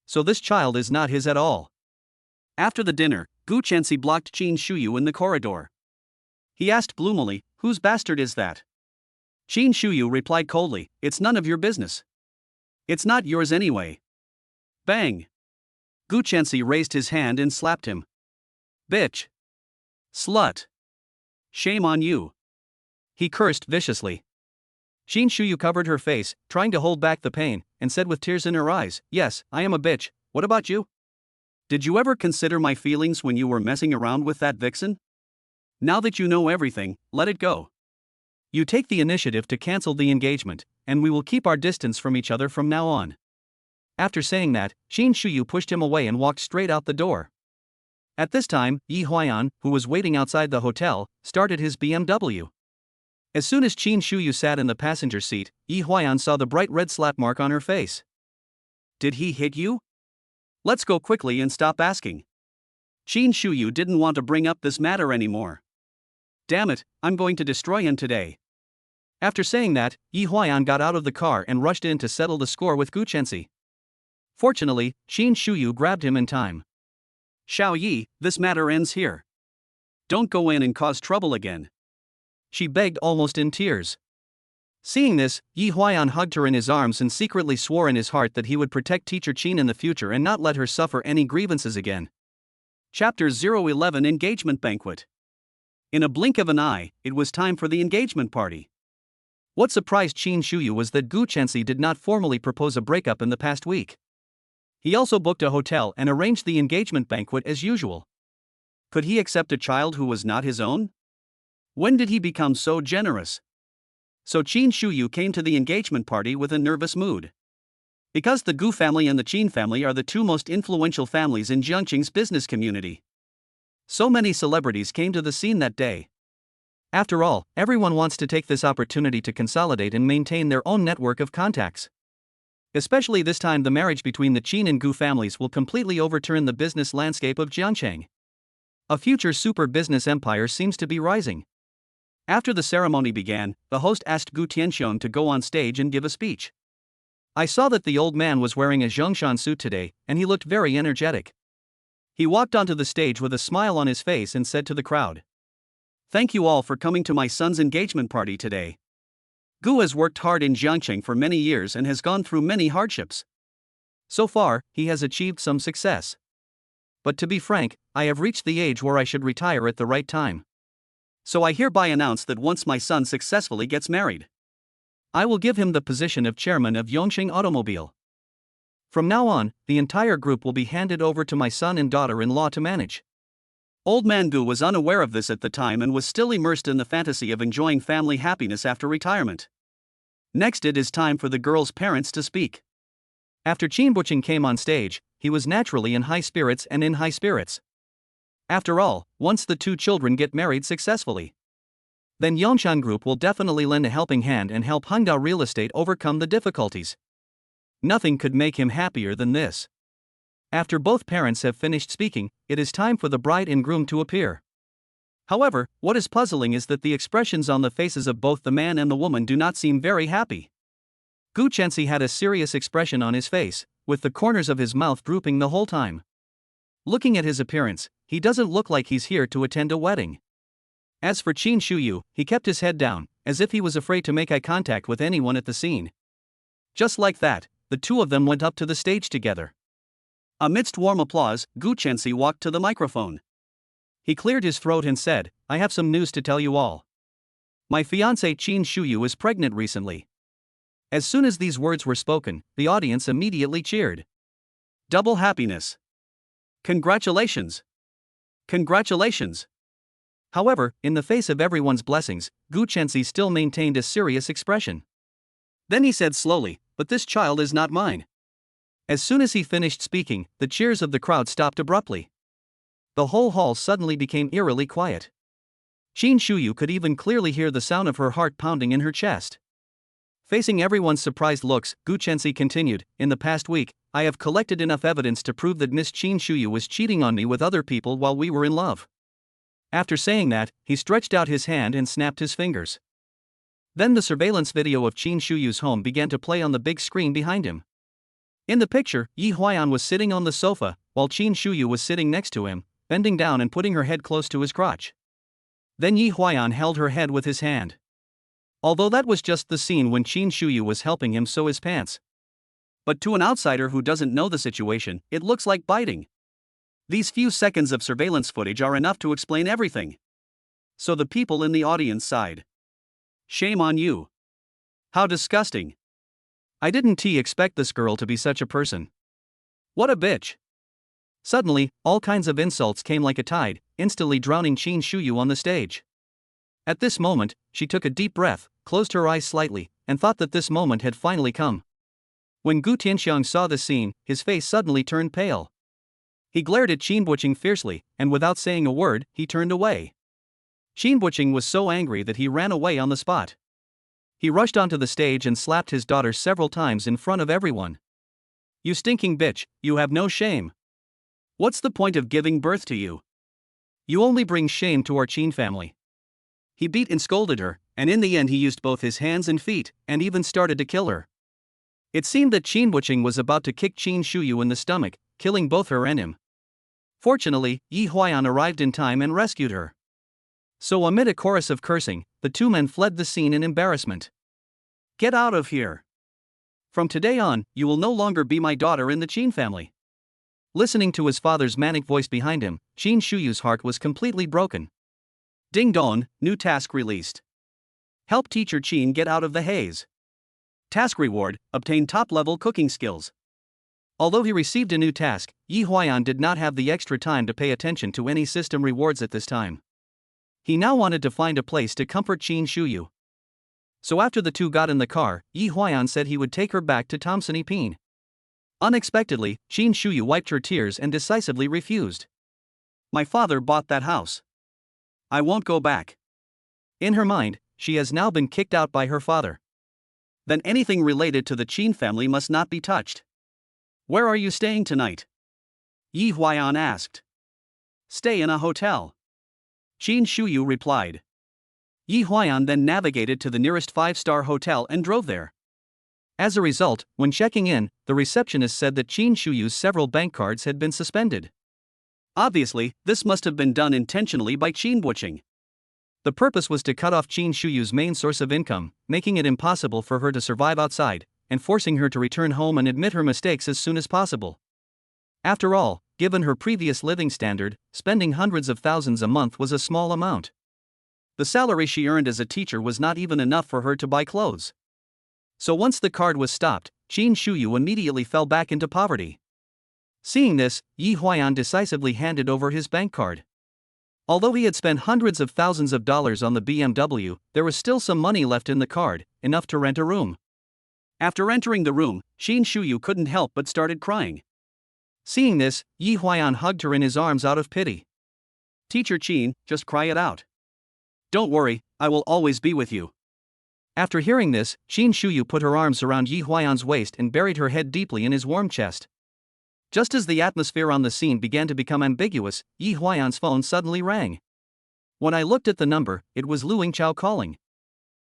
So this child is not his at all. After the dinner, Gu Chenxi blocked Qin Shuyu in the corridor. He asked gloomily, Whose bastard is that? Qin Shuyu replied coldly, It's none of your business. It's not yours anyway. Bang! Gu Chenxi raised his hand and slapped him. Bitch! Slut! Shame on you! He cursed viciously. Qin Shuyu covered her face, trying to hold back the pain, and said with tears in her eyes, Yes, I am a bitch, what about you? Did you ever consider my feelings when you were messing around with that vixen? Now that you know everything, let it go. You take the initiative to cancel the engagement, and we will keep our distance from each other from now on. After saying that, Qin Shuyu pushed him away and walked straight out the door. At this time, Yi Huayan, who was waiting outside the hotel, started his BMW. As soon as Qin Shuyu sat in the passenger seat, Yi Huayan saw the bright red slap mark on her face. Did he hit you? Let's go quickly and stop asking. Qin Shuyu didn't want to bring up this matter anymore. Damn it, I'm going to destroy him today. After saying that, Yi Huayan got out of the car and rushed in to settle the score with Gu Chenxi. Fortunately, Qin Shuyu grabbed him in time. Xiao Yi, this matter ends here. Don't go in and cause trouble again. She begged almost in tears. Seeing this, Yi Huayan hugged her in his arms and secretly swore in his heart that he would protect teacher Qin in the future and not let her suffer any grievances again. Chapter 011 Engagement Banquet. In a blink of an eye, it was time for the engagement party. What surprised Qin Shuyu was that Gu Chenxi did not formally propose a breakup in the past week. He also booked a hotel and arranged the engagement banquet as usual. Could he accept a child who was not his own? When did he become so generous? So Qin Shuyu came to the engagement party with a nervous mood. Because the Gu family and the Qin family are the two most influential families in Jiangqing's business community. So many celebrities came to the scene that day. After all, everyone wants to take this opportunity to consolidate and maintain their own network of contacts. Especially this time, the marriage between the Qin and Gu families will completely overturn the business landscape of Jiangqing. A future super business empire seems to be rising. After the ceremony began, the host asked Gu Tianxiong to go on stage and give a speech. I saw that the old man was wearing a Zhongshan suit today, and he looked very energetic. He walked onto the stage with a smile on his face and said to the crowd, "Thank you all for coming to my son's engagement party today. Gu has worked hard in Jiangqing for many years and has gone through many hardships. So far, he has achieved some success. But to be frank, I have reached the age where I should retire at the right time. So I hereby announce that once my son successfully gets married, I will give him the position of chairman of Yongqing Automobile. From now on, the entire group will be handed over to my son and daughter-in-law to manage." Old man Gu was unaware of this at the time and was still immersed in the fantasy of enjoying family happiness after retirement. Next, it is time for the girl's parents to speak. After Qin Buqing came on stage, he was naturally in high spirits. After all, once the two children get married successfully, then Yongshan Group will definitely lend a helping hand and help Hengdao Real Estate overcome the difficulties. Nothing could make him happier than this. After both parents have finished speaking, it is time for the bride and groom to appear. However, what is puzzling is that the expressions on the faces of both the man and the woman do not seem very happy. Gu Chenxi had a serious expression on his face, with the corners of his mouth drooping the whole time. Looking at his appearance, he doesn't look like he's here to attend a wedding. As for Qin Shuyu, he kept his head down, as if he was afraid to make eye contact with anyone at the scene. Just like that, the two of them went up to the stage together. Amidst warm applause, Gu Chenxi walked to the microphone. He cleared his throat and said, "I have some news to tell you all. My fiancée Qin Shuyu is pregnant recently." As soon as these words were spoken, the audience immediately cheered. Double happiness. Congratulations! Congratulations! However, in the face of everyone's blessings, Gu Chenxi still maintained a serious expression. Then he said slowly, "But this child is not mine." As soon as he finished speaking, the cheers of the crowd stopped abruptly. The whole hall suddenly became eerily quiet. Qin Shuyu could even clearly hear the sound of her heart pounding in her chest. Facing everyone's surprised looks, Gu Chenxi continued, "In the past week, I have collected enough evidence to prove that Miss Qin Shuyu was cheating on me with other people while we were in love." After saying that, he stretched out his hand and snapped his fingers. Then the surveillance video of Qin Shuyu's home began to play on the big screen behind him. In the picture, Yi Huayan was sitting on the sofa, while Qin Shuyu was sitting next to him, bending down and putting her head close to his crotch. Then Yi Huayan held her head with his hand. Although that was just the scene when Qin Shuyu was helping him sew his pants. But to an outsider who doesn't know the situation, it looks like biting. These few seconds of surveillance footage are enough to explain everything. So the people in the audience sighed. Shame on you. How disgusting. I didn't expect this girl to be such a person. What a bitch. Suddenly, all kinds of insults came like a tide, instantly drowning Qin Shuyu on the stage. At this moment, she took a deep breath, closed her eyes slightly, and thought that this moment had finally come. When Gu Tianxiang saw the scene, his face suddenly turned pale. He glared at Qin Buqing fiercely, and without saying a word, he turned away. Qin Buqing was so angry that he ran away on the spot. He rushed onto the stage and slapped his daughter several times in front of everyone. "You stinking bitch, you have no shame. What's the point of giving birth to you? You only bring shame to our Qin family." He beat and scolded her, and in the end he used both his hands and feet, and even started to kill her. It seemed that Qin Buqing was about to kick Qin Shuyu in the stomach, killing both her and him. Fortunately, Yi Huayan arrived in time and rescued her. So amid a chorus of cursing, the two men fled the scene in embarrassment. "Get out of here. From today on, you will no longer be my daughter in the Qin family." Listening to his father's manic voice behind him, Qin Shuyu's heart was completely broken. Ding dong, new task released. Help teacher Qin get out of the haze. Task reward, obtain top-level cooking skills. Although he received a new task, Yi Huayan did not have the extra time to pay attention to any system rewards at this time. He now wanted to find a place to comfort Qin Shuyu. So after the two got in the car, Yi Huayan said he would take her back to Thompson Peen. Unexpectedly, Qin Shuyu wiped her tears and decisively refused. "My father bought that house. I won't go back." In her mind, she has now been kicked out by her father. Then anything related to the Qin family must not be touched. "Where are you staying tonight?" Yi Huayan asked. "Stay in a hotel," Qin Shuyu replied. Yi Huayan then navigated to the nearest five-star hotel and drove there. As a result, when checking in, the receptionist said that Qin Shuyu's several bank cards had been suspended. Obviously, this must have been done intentionally by Qin Buqing. The purpose was to cut off Qin Shuyu's main source of income, making it impossible for her to survive outside, and forcing her to return home and admit her mistakes as soon as possible. After all, given her previous living standard, spending hundreds of thousands a month was a small amount. The salary she earned as a teacher was not even enough for her to buy clothes. So once the card was stopped, Qin Shuyu immediately fell back into poverty. Seeing this, Yi Huayan decisively handed over his bank card. Although he had spent hundreds of thousands of dollars on the BMW, there was still some money left in the card, enough to rent a room. After entering the room, Qin Shuyu couldn't help but started crying. Seeing this, Yi Huayan hugged her in his arms out of pity. "Teacher Qin, just cry it out. Don't worry, I will always be with you." After hearing this, Qin Shuyu put her arms around Yi Huayan's waist and buried her head deeply in his warm chest. Just as the atmosphere on the scene began to become ambiguous, Yi Huayan's phone suddenly rang. When I looked at the number, it was Lu Yingqiao calling.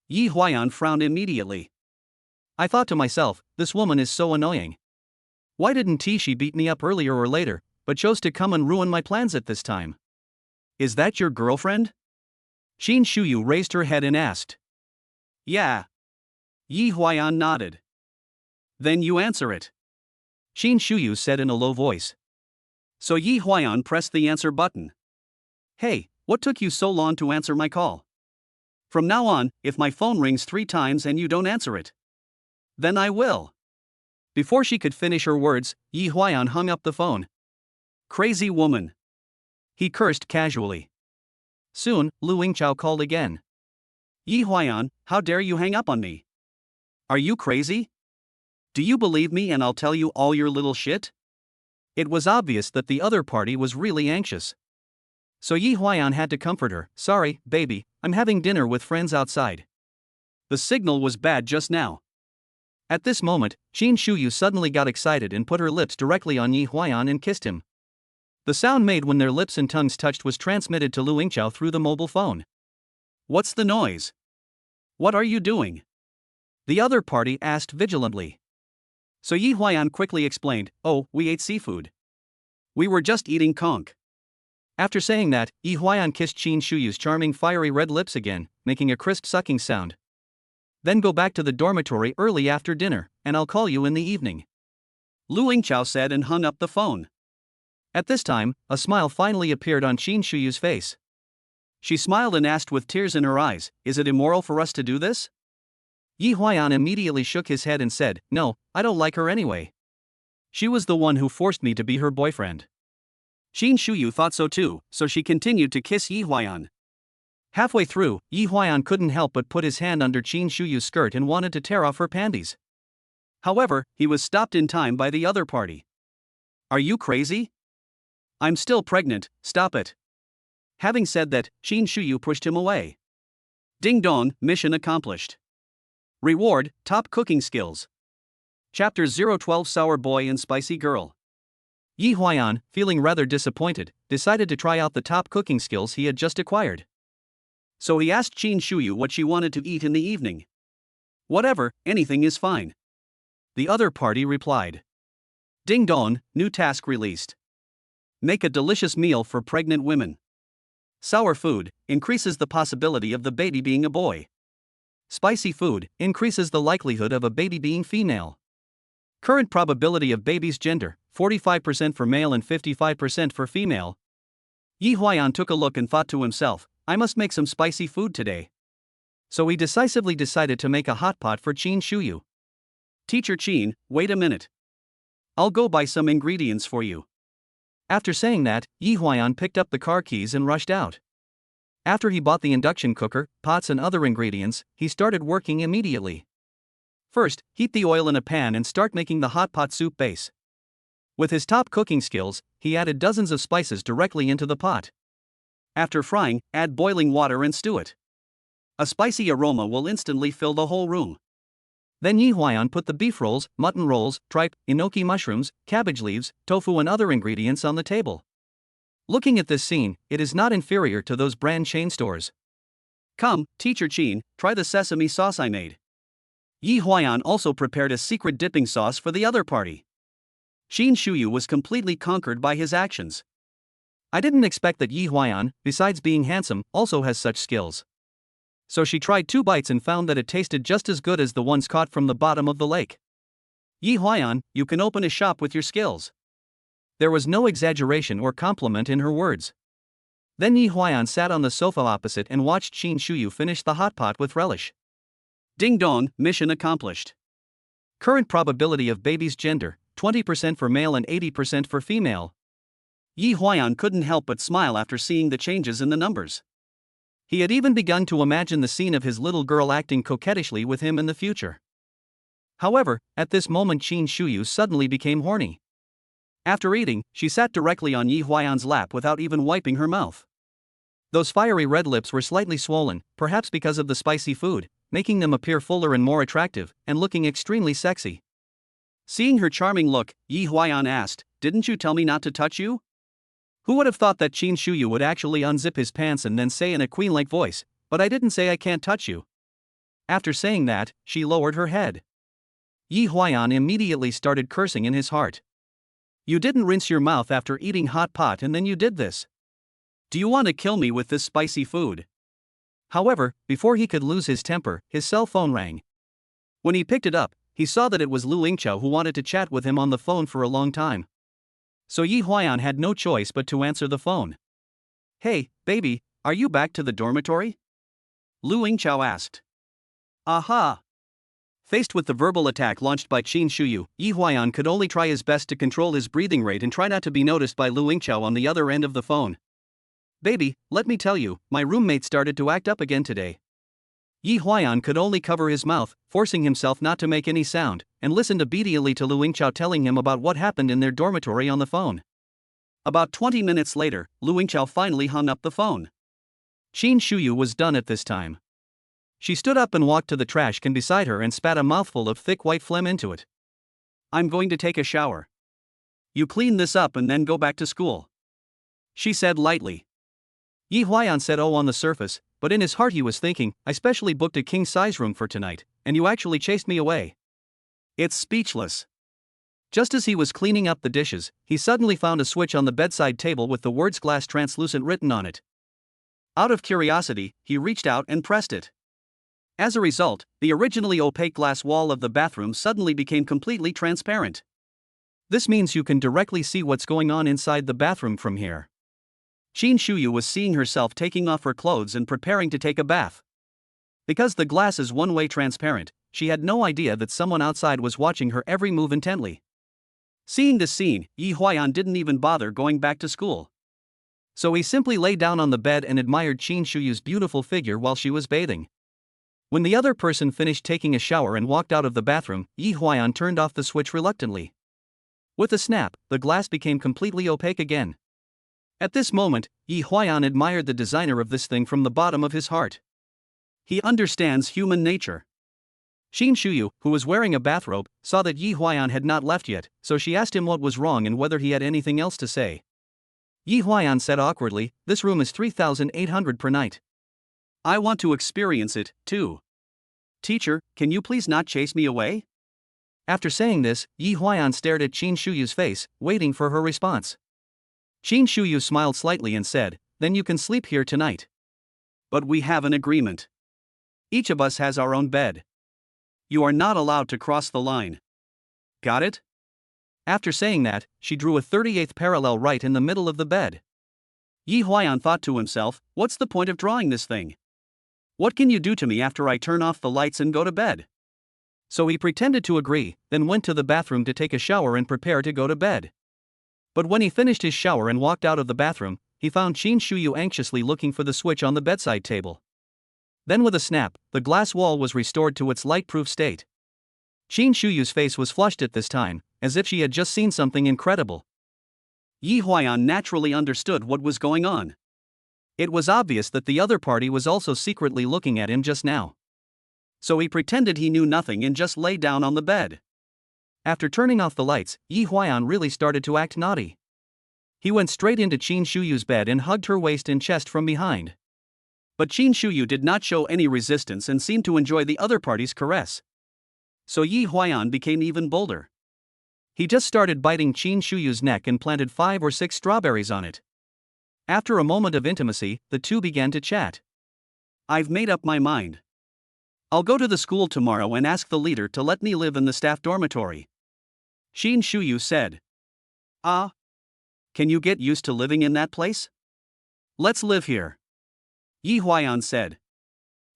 Yi Huayan frowned immediately. I thought to myself, this woman is so annoying. Why didn't she beat me up earlier or later, but chose to come and ruin my plans at this time? "Is that your girlfriend?" Qin Shuyu raised her head and asked. "Yeah." Yi Huayan nodded. "Then you answer it," Qin Shuyu said in a low voice. So Yi Huayan pressed the answer button. "Hey, what took you so long to answer my call? From now on, if my phone rings 3 times and you don't answer it, then I will." Before she could finish her words, Yi Huayan hung up the phone. "Crazy woman," he cursed casually. Soon, Lu Yingqiao called again. "Yi Huayan, how dare you hang up on me? Are you crazy? Do you believe me and I'll tell you all your little shit?" It was obvious that the other party was really anxious. So Yi Huayan had to comfort her. "Sorry, baby, I'm having dinner with friends outside. The signal was bad just now." At this moment, Qin Shuyu suddenly got excited and put her lips directly on Yi Huayan and kissed him. The sound made when their lips and tongues touched was transmitted to Lu Yingqiao through the mobile phone. "What's the noise? What are you doing?" the other party asked vigilantly. So Yi Huayan quickly explained, "Oh, we ate seafood. We were just eating conch." After saying that, Yi Huayan kissed Qin Shuyu's charming fiery red lips again, making a crisp sucking sound. "Then go back to the dormitory early after dinner, and I'll call you in the evening," Lu Yingqiao said and hung up the phone. At this time, a smile finally appeared on Qin Shuyu's face. She smiled and asked with tears in her eyes, "Is it immoral for us to do this?" Yi Huayan immediately shook his head and said, "No, I don't like her anyway. She was the one who forced me to be her boyfriend." Qin Shuyu thought so too, so she continued to kiss Yi Huayan. Halfway through, Yi Huayan couldn't help but put his hand under Qin Shuyu's skirt and wanted to tear off her panties. However, he was stopped in time by the other party. Are you crazy? I'm still pregnant, stop it. Having said that, Qin Shuyu pushed him away. Ding dong, mission accomplished. Reward, top cooking skills. Chapter 012 Sour Boy and Spicy Girl. Yi Huayan, feeling rather disappointed, decided to try out the top cooking skills he had just acquired. So he asked Qin Shuyu what she wanted to eat in the evening. Whatever, anything is fine. The other party replied. Ding dong, new task released. Make a delicious meal for pregnant women. Sour food increases the possibility of the baby being a boy. Spicy food increases the likelihood of a baby being female. Current probability of baby's gender, 45% for male and 55% for female. Yi Huayan took a look and thought to himself, I must make some spicy food today. So he decisively decided to make a hot pot for Qin Shuyu. Teacher Qin, wait a minute. I'll go buy some ingredients for you. After saying that, Yi Huayan picked up the car keys and rushed out. After he bought the induction cooker, pots and other ingredients, he started working immediately. First, heat the oil in a pan and start making the hot pot soup base. With his top cooking skills, he added dozens of spices directly into the pot. After frying, add boiling water and stew it. A spicy aroma will instantly fill the whole room. Then Yi Huayan put the beef rolls, mutton rolls, tripe, enoki mushrooms, cabbage leaves, tofu and other ingredients on the table. Looking at this scene, it is not inferior to those brand chain stores. Come, Teacher Qin, try the sesame sauce I made. Yi Huayan also prepared a secret dipping sauce for the other party. Qin Shuyu was completely conquered by his actions. I didn't expect that Yi Huayan, besides being handsome, also has such skills. So she tried 2 bites and found that it tasted just as good as the ones caught from the bottom of the lake. Yi Huayan, you can open a shop with your skills. There was no exaggeration or compliment in her words. Then Yi Huayan sat on the sofa opposite and watched Qin Shuyu finish the hot pot with relish. Ding dong, mission accomplished. Current probability of baby's gender, 20% for male and 80% for female. Yi Huayan couldn't help but smile after seeing the changes in the numbers. He had even begun to imagine the scene of his little girl acting coquettishly with him in the future. However, at this moment Qin Shuyu suddenly became horny. After eating, she sat directly on Yi Huayan's lap without even wiping her mouth. Those fiery red lips were slightly swollen, perhaps because of the spicy food, making them appear fuller and more attractive, and looking extremely sexy. Seeing her charming look, Yi Huayan asked, "Didn't you tell me not to touch you?" Who would have thought that Qin Shuyu would actually unzip his pants and then say in a queen-like voice, "But I didn't say I can't touch you." After saying that, she lowered her head. Yi Huayan immediately started cursing in his heart. You didn't rinse your mouth after eating hot pot and then you did this. Do you want to kill me with this spicy food? However, before he could lose his temper, his cell phone rang. When he picked it up, he saw that it was Lu Yingqiao who wanted to chat with him on the phone for a long time. So Yi Huayan had no choice but to answer the phone. Hey, baby, are you back to the dormitory? Lu Yingqiao asked. Aha! Faced with the verbal attack launched by Qin Shuyu, Yi Huayan could only try his best to control his breathing rate and try not to be noticed by Lu Yingqiao on the other end of the phone. Baby, let me tell you, my roommate started to act up again today. Yi Huayan could only cover his mouth, forcing himself not to make any sound, and listened obediently to Lu Yingqiao telling him about what happened in their dormitory on the phone. About 20 minutes later, Lu Yingqiao finally hung up the phone. Qin Shuyu was done at this time. She stood up and walked to the trash can beside her and spat a mouthful of thick white phlegm into it. I'm going to take a shower. You clean this up and then go back to school, she said lightly. Yi Huayan said oh on the surface, but in his heart he was thinking, I specially booked a king-size room for tonight, and you actually chased me away. It's speechless. Just as he was cleaning up the dishes, he suddenly found a switch on the bedside table with the words glass translucent written on it. Out of curiosity, he reached out and pressed it. As a result, the originally opaque glass wall of the bathroom suddenly became completely transparent. This means you can directly see what's going on inside the bathroom from here. Qin Shuyu was seeing herself taking off her clothes and preparing to take a bath. Because the glass is one-way transparent, she had no idea that someone outside was watching her every move intently. Seeing this scene, Yi Huayan didn't even bother going back to school. So he simply lay down on the bed and admired Qin Shuyu's beautiful figure while she was bathing. When the other person finished taking a shower and walked out of the bathroom, Yi Huayan turned off the switch reluctantly. With a snap, the glass became completely opaque again. At this moment, Yi Huayan admired the designer of this thing from the bottom of his heart. He understands human nature. Qin Shuyu, who was wearing a bathrobe, saw that Yi Huayan had not left yet, so she asked him what was wrong and whether he had anything else to say. Yi Huayan said awkwardly, "This room is 3,800 per night. I want to experience it, too. Teacher, can you please not chase me away?" After saying this, Yi Huayan stared at Qin Shuyu's face, waiting for her response. Qin Shuyu smiled slightly and said, "Then you can sleep here tonight. But we have an agreement. Each of us has our own bed. You are not allowed to cross the line. Got it?" After saying that, she drew a 38th parallel right in the middle of the bed. Yi Huayan thought to himself, "What's the point of drawing this thing? What can you do to me after I turn off the lights and go to bed?" So he pretended to agree, then went to the bathroom to take a shower and prepare to go to bed. But when he finished his shower and walked out of the bathroom, he found Qin Shuyu anxiously looking for the switch on the bedside table. Then with a snap, the glass wall was restored to its light-proof state. Qin Shuyu's face was flushed at this time, as if she had just seen something incredible. Yi Huayan naturally understood what was going on. It was obvious that the other party was also secretly looking at him just now. So he pretended he knew nothing and just lay down on the bed. After turning off the lights, Yi Huayan really started to act naughty. He went straight into Qin Shuyu's bed and hugged her waist and chest from behind. But Qin Shuyu did not show any resistance and seemed to enjoy the other party's caress. So Yi Huayan became even bolder. He just started biting Qin Shuyu's neck and planted 5 or 6 strawberries on it. After a moment of intimacy, the two began to chat. "I've made up my mind. I'll go to the school tomorrow and ask the leader to let me live in the staff dormitory," Qin Shuyu said. "Ah? Can you get used to living in that place? Let's live here," Yi Huayan said.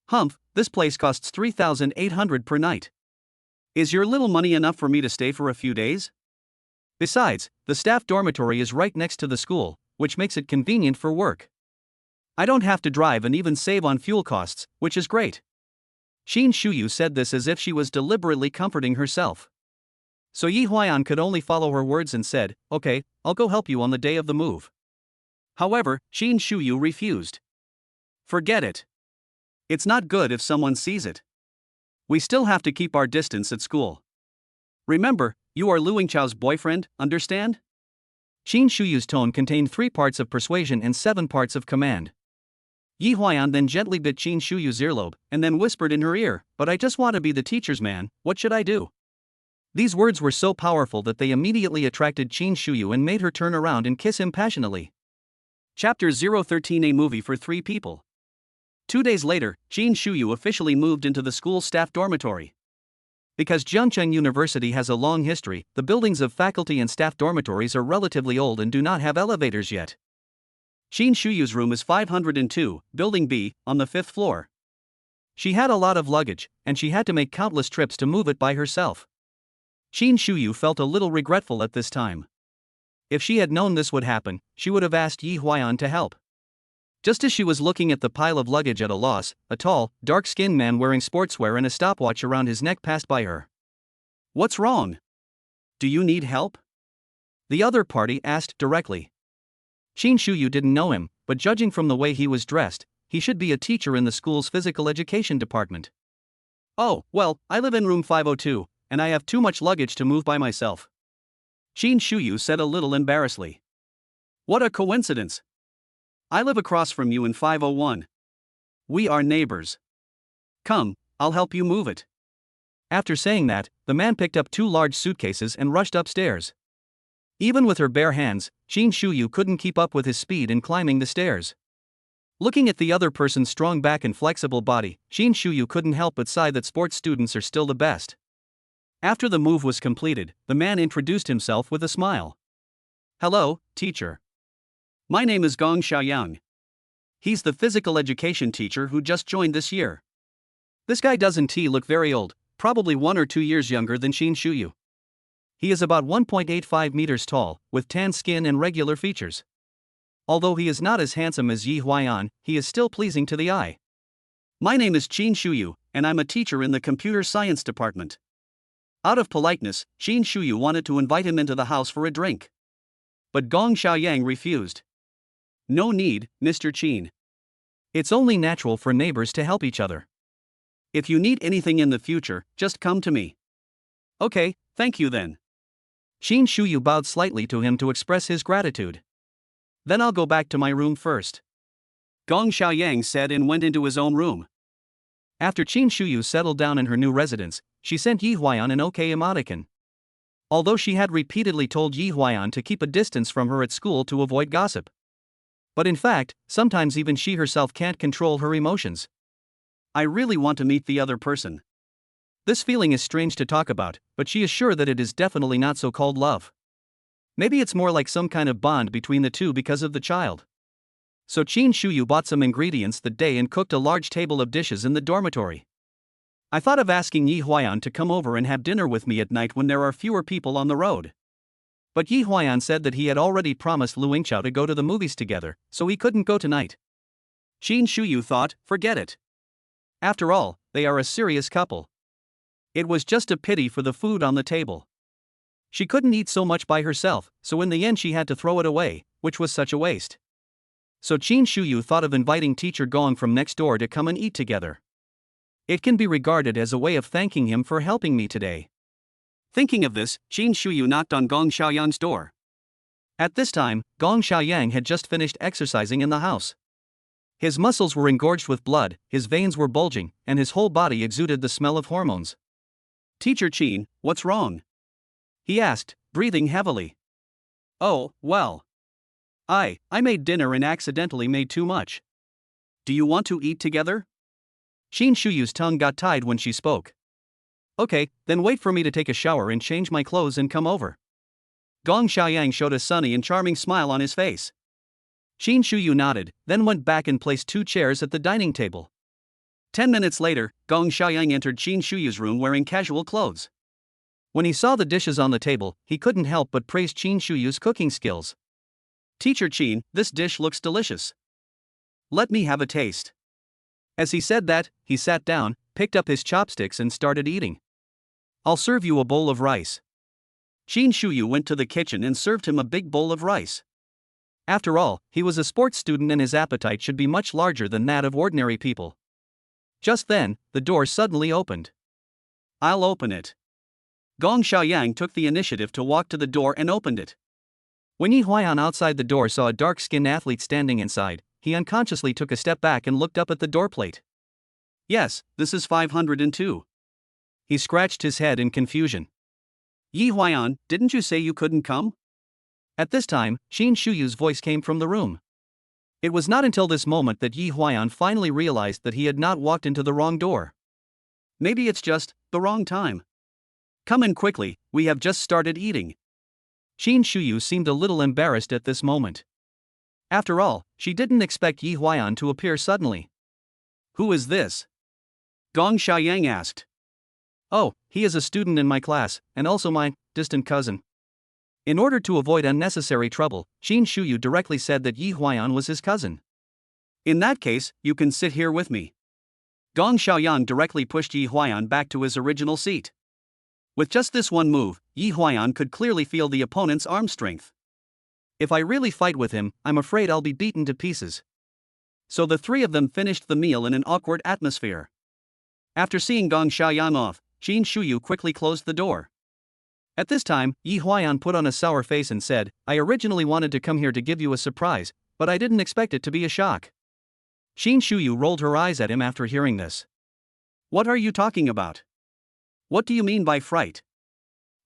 "Humph, this place costs 3,800 per night. Is your little money enough for me to stay for a few days? Besides, the staff dormitory is right next to the school, which makes it convenient for work. I don't have to drive and even save on fuel costs, which is great." Qin Shuyu said this as if she was deliberately comforting herself. So Yi Huayan could only follow her words and said, "Okay, I'll go help you on the day of the move." However, Qin Shuyu refused. "Forget it. It's not good if someone sees it. We still have to keep our distance at school. Remember, you are Lu Yingchao's boyfriend, understand?" Qin Shuyu's tone contained 3 parts of persuasion and 7 parts of command. Yi Huayan then gently bit Qin Shuyu's earlobe, and then whispered in her ear, "But I just want to be the teacher's man, what should I do?" These words were so powerful that they immediately attracted Qin Shuyu and made her turn around and kiss him passionately. Chapter 013, a movie for 3 people. 2 days later, Qin Shuyu officially moved into the school's staff dormitory. Because Jiangcheng University has a long history, the buildings of faculty and staff dormitories are relatively old and do not have elevators yet. Qin Shuyu's room is 502, Building B, on the 5th floor. She had a lot of luggage, and she had to make countless trips to move it by herself. Qin Shuyu felt a little regretful at this time. If she had known this would happen, she would have asked Yi Huayan to help. Just as she was looking at the pile of luggage at a loss, a tall, dark-skinned man wearing sportswear and a stopwatch around his neck passed by her. "What's wrong? Do you need help?" the other party asked directly. Qin Shuyu didn't know him, but judging from the way he was dressed, he should be a teacher in the school's physical education department. "Oh, well, I live in room 502, and I have too much luggage to move by myself," Qin Shuyu said a little embarrassedly. "What a coincidence. I live across from you in 501. We are neighbors. Come, I'll help you move it." After saying that, the man picked up 2 large suitcases and rushed upstairs. Even with her bare hands, Qin Shuyu couldn't keep up with his speed in climbing the stairs. Looking at the other person's strong back and flexible body, Qin Shuyu couldn't help but sigh that sports students are still the best. After the move was completed, the man introduced himself with a smile. "Hello, teacher. My name is Gong Xiaoyang. He's the physical education teacher who just joined this year. This guy doesn't look very old, probably 1 or 2 years younger than Qin Shuyu. He is about 1.85 meters tall, with tan skin and regular features. Although he is not as handsome as Yi Huayan, he is still pleasing to the eye. My name is Qin Shuyu, and I'm a teacher in the computer science department. Out of politeness, Qin Shuyu wanted to invite him into the house for a drink. But Gong Xiaoyang refused. No need, Mr. Qin. It's only natural for neighbors to help each other. If you need anything in the future, just come to me. Okay, thank you then. Qin Shuyu bowed slightly to him to express his gratitude. Then I'll go back to my room first. Gong Xiaoyang said and went into his own room. After Qin Shuyu settled down in her new residence, she sent Yi Huayan an okay emoticon. Although she had repeatedly told Yi Huayan to keep a distance from her at school to avoid gossip. But in fact, sometimes even she herself can't control her emotions. I really want to meet the other person. This feeling is strange to talk about, but she is sure that it is definitely not so-called love. Maybe it's more like some kind of bond between the two because of the child. So Qin Shuyu bought some ingredients that day and cooked a large table of dishes in the dormitory. I thought of asking Yi Huayan to come over and have dinner with me at night when there are fewer people on the road. But Yi Huayan said that he had already promised Lu Yingqiao to go to the movies together, so he couldn't go tonight. Qin Shuyu thought, forget it. After all, they are a serious couple. It was just a pity for the food on the table. She couldn't eat so much by herself, so in the end she had to throw it away, which was such a waste. So Qin Shuyu thought of inviting teacher Gong from next door to come and eat together. It can be regarded as a way of thanking him for helping me today. Thinking of this, Qin Shuyu knocked on Gong Xiaoyang's door. At this time, Gong Xiaoyang had just finished exercising in the house. His muscles were engorged with blood, his veins were bulging, and his whole body exuded the smell of hormones. Teacher Qin, what's wrong? He asked, breathing heavily. Oh, well. I made dinner and accidentally made too much. Do you want to eat together? Qin Shuyu's tongue got tied when she spoke. Okay, then wait for me to take a shower and change my clothes and come over. Gong Xiaoyang showed a sunny and charming smile on his face. Qin Shuyu nodded, then went back and placed 2 chairs at the dining table. 10 minutes later, Gong Xiaoyang entered Qin Shuyu's room wearing casual clothes. When he saw the dishes on the table, he couldn't help but praise Qin Shuyu's cooking skills. Teacher Qin, this dish looks delicious. Let me have a taste. As he said that, he sat down, picked up his chopsticks and started eating. I'll serve you a bowl of rice. Qin Shuyu went to the kitchen and served him a big bowl of rice. After all, he was a sports student and his appetite should be much larger than that of ordinary people. Just then, the door suddenly opened. I'll open it. Gong Xiaoyang took the initiative to walk to the door and opened it. When Yi Huayan outside the door saw a dark-skinned athlete standing inside, he unconsciously took a step back and looked up at the door plate. Yes, this is 502. He scratched his head in confusion. Yi Huayan, didn't you say you couldn't come? At this time, Qin Shuyu's voice came from the room. It was not until this moment that Yi Huayan finally realized that he had not walked into the wrong door. Maybe it's just the wrong time. Come in quickly, we have just started eating. Qin Shuyu seemed a little embarrassed at this moment. After all, she didn't expect Yi Huayan to appear suddenly. Who is this? Gong Xiaoyang asked. Oh, he is a student in my class, and also my distant cousin. In order to avoid unnecessary trouble, Qin Shuyu directly said that Yi Huayan was his cousin. In that case, you can sit here with me. Gong Xiaoyang directly pushed Yi Huayan back to his original seat. With just this one move, Yi Huayan could clearly feel the opponent's arm strength. If I really fight with him, I'm afraid I'll be beaten to pieces. So the 3 of them finished the meal in an awkward atmosphere. After seeing Gong Xiaoyang off, Qin Shuyu quickly closed the door. At this time, Yi Huayan put on a sour face and said, I originally wanted to come here to give you a surprise, but I didn't expect it to be a shock. Qin Shuyu rolled her eyes at him after hearing this. What are you talking about? What do you mean by fright?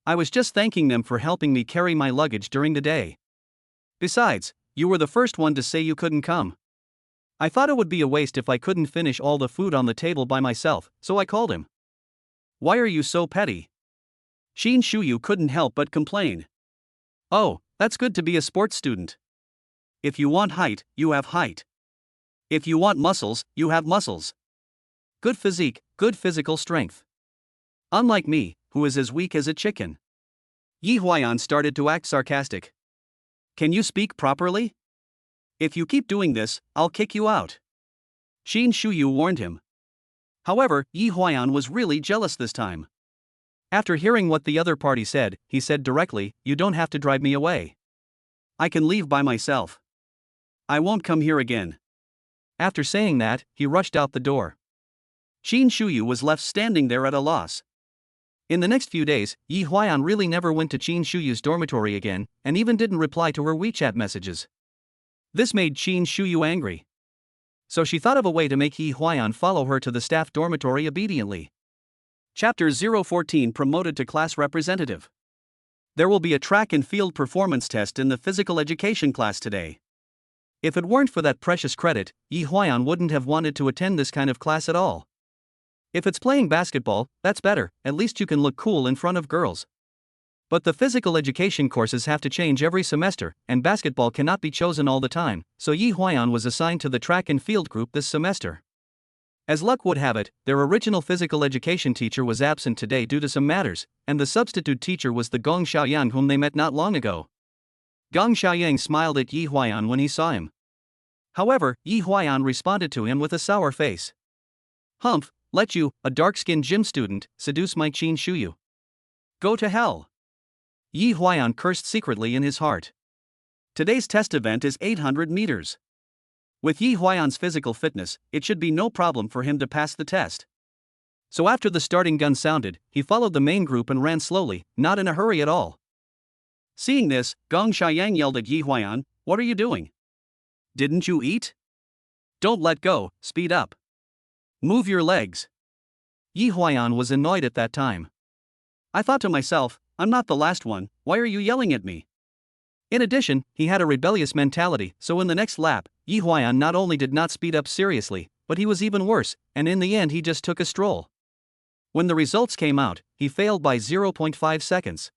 I was just thanking them for helping me carry my luggage during the day. Besides, you were the first one to say you couldn't come. I thought it would be a waste if I couldn't finish all the food on the table by myself, so I called him. Why are you so petty? Qin Shuyu couldn't help but complain. Oh, that's good to be a sports student. If you want height, you have height. If you want muscles, you have muscles. Good physique, good physical strength. Unlike me, who is as weak as a chicken. Yi Huayan started to act sarcastic. Can you speak properly? If you keep doing this, I'll kick you out. Qin Shuyu warned him. However, Yi Huayan was really jealous this time. After hearing what the other party said, he said directly, "You don't have to drive me away. I can leave by myself. I won't come here again." After saying that, he rushed out the door. Qin Shuyu was left standing there at a loss. In the next few days, Yi Huayan really never went to Qin Shuyu's dormitory again, and even didn't reply to her WeChat messages. This made Qin Shuyu angry. So she thought of a way to make Yi Huayan follow her to the staff dormitory obediently. Chapter 014 Promoted to Class Representative. There will be a track and field performance test in the physical education class today. If it weren't for that precious credit, Yi Huayan wouldn't have wanted to attend this kind of class at all. If it's playing basketball, that's better, at least you can look cool in front of girls. But the physical education courses have to change every semester, and basketball cannot be chosen all the time, so Yi Huayan was assigned to the track and field group this semester. As luck would have it, their original physical education teacher was absent today due to some matters, and the substitute teacher was the Gong Xiaoyang whom they met not long ago. Gong Xiaoyang smiled at Yi Huayan when he saw him. However, Yi Huayan responded to him with a sour face. "Humph, let you, a dark-skinned gym student, seduce my Qin Shuyu. Go to hell." Yi Huayan cursed secretly in his heart. Today's test event is 800 meters. With Yi Huayan's physical fitness, it should be no problem for him to pass the test. So after the starting gun sounded, he followed the main group and ran slowly, not in a hurry at all. Seeing this, Gong Xiaoyang yelled at Yi Huayan, "What are you doing? Didn't you eat? Don't let go, speed up. Move your legs." Yi Huayan was annoyed at that time. I thought to myself, I'm not the last one, why are you yelling at me? In addition, he had a rebellious mentality, so in the next lap, Yi Huayan not only did not speed up seriously, but he was even worse, and in the end he just took a stroll. When the results came out, he failed by 0.5 seconds.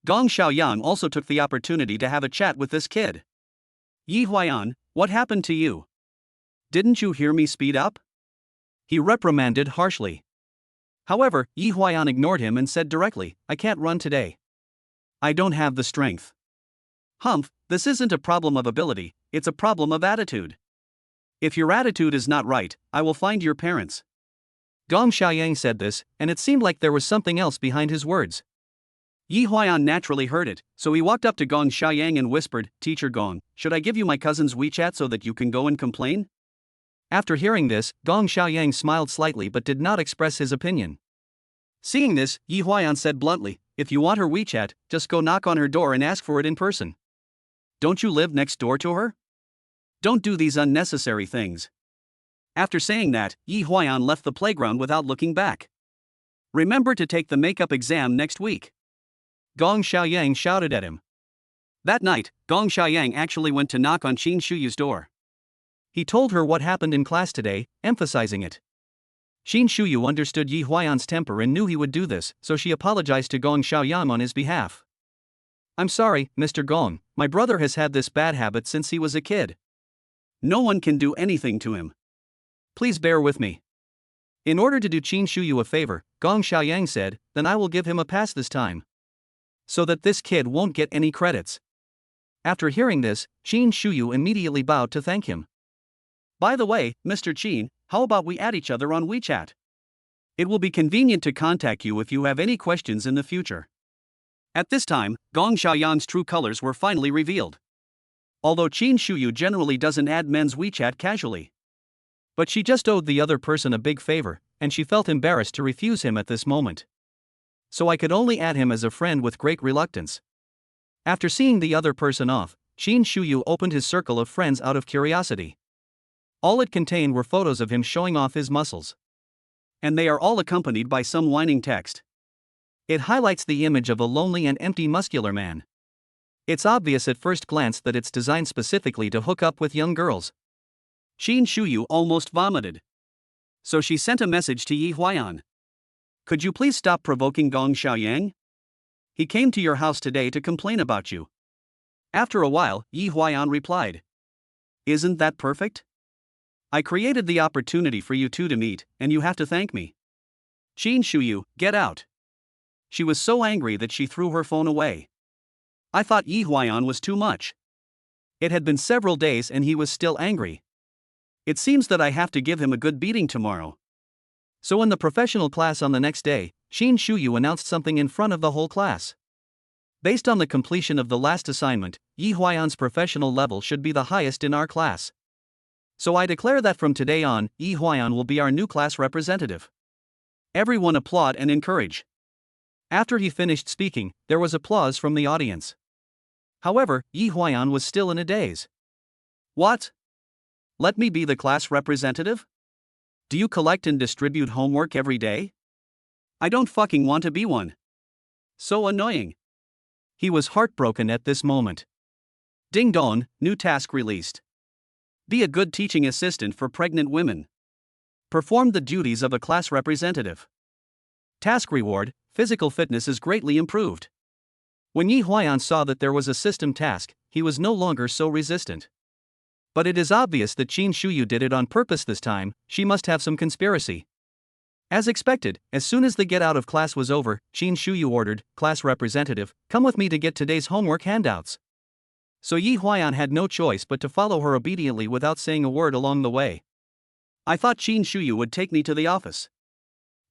Gong Xiaoyang also took the opportunity to have a chat with this kid. "Yi Huayan, what happened to you? Didn't you hear me speed up?" He reprimanded harshly. However, Yi Huayan ignored him and said directly, "I can't run today. I don't have the strength." "Humph, this isn't a problem of ability, it's a problem of attitude. If your attitude is not right, I will find your parents." Gong Xiaoyang said this, and it seemed like there was something else behind his words. Yi Huayan naturally heard it, so he walked up to Gong Xiaoyang and whispered, "Teacher Gong, should I give you my cousin's WeChat so that you can go and complain?" After hearing this, Gong Xiaoyang smiled slightly but did not express his opinion. Seeing this, Yi Huayan said bluntly, "If you want her WeChat, just go knock on her door and ask for it in person. Don't you live next door to her? Don't do these unnecessary things." After saying that, Yi Huayan left the playground without looking back. "Remember to take the makeup exam next week." Gong Xiaoyang shouted at him. That night, Gong Xiaoyang actually went to knock on Qin Shuyu's door. He told her what happened in class today, emphasizing it. Qin Shuyu understood Yi Huayan's temper and knew he would do this, so she apologized to Gong Xiaoyang on his behalf. "I'm sorry, Mr. Gong, my brother has had this bad habit since he was a kid. No one can do anything to him. Please bear with me." In order to do Qin Shuyu a favor, Gong Xiaoyang said, "Then I will give him a pass this time. So that this kid won't get any credits." After hearing this, Qin Shuyu immediately bowed to thank him. "By the way, Mr. Qin, how about we add each other on WeChat? It will be convenient to contact you if you have any questions in the future." At this time, Gong Xiaoyang's true colors were finally revealed. Although Qin Shuyu generally doesn't add men's WeChat casually. But she just owed the other person a big favor, and she felt embarrassed to refuse him at this moment. "So I could only add him as a friend with great reluctance." After seeing the other person off, Qin Shuyu opened his circle of friends out of curiosity. All it contained were photos of him showing off his muscles. And they are all accompanied by some whining text. It highlights the image of a lonely and empty muscular man. It's obvious at first glance that it's designed specifically to hook up with young girls. Qin Shuyu almost vomited. So she sent a message to Yi Huayan. "Could you please stop provoking Gong Xiaoyang? He came to your house today to complain about you." After a while, Yi Huayan replied, "Isn't that perfect? I created the opportunity for you two to meet, and you have to thank me. Qin Shuyu, get out." She was so angry that she threw her phone away. I thought Yi Huayan was too much. It had been several days and he was still angry. It seems that I have to give him a good beating tomorrow. So in the professional class on the next day, Qin Shuyu announced something in front of the whole class. Based on the completion of the last assignment, Yi Huayan's professional level should be the highest in our class. So I declare that from today on, Yi Huayan will be our new class representative. Everyone applaud and encourage. After he finished speaking, there was applause from the audience. However, Yi Huayan was still in a daze. What? Let me be the class representative? Do you collect and distribute homework every day? I don't fucking want to be one. So annoying. He was heartbroken at this moment. Ding dong, new task released. Be a good teaching assistant for pregnant women. Perform the duties of a class representative. Task reward, physical fitness is greatly improved. When Yi Huayan saw that there was a system task, he was no longer so resistant. But it is obvious that Qin Shuyu did it on purpose this time. She must have some conspiracy. As expected, as soon as the get out of class was over, Qin Shuyu ordered, "Class representative, come with me to get today's homework handouts." So Yi Huayan had no choice but to follow her obediently without saying a word along the way. I thought Qin Shuyu would take me to the office.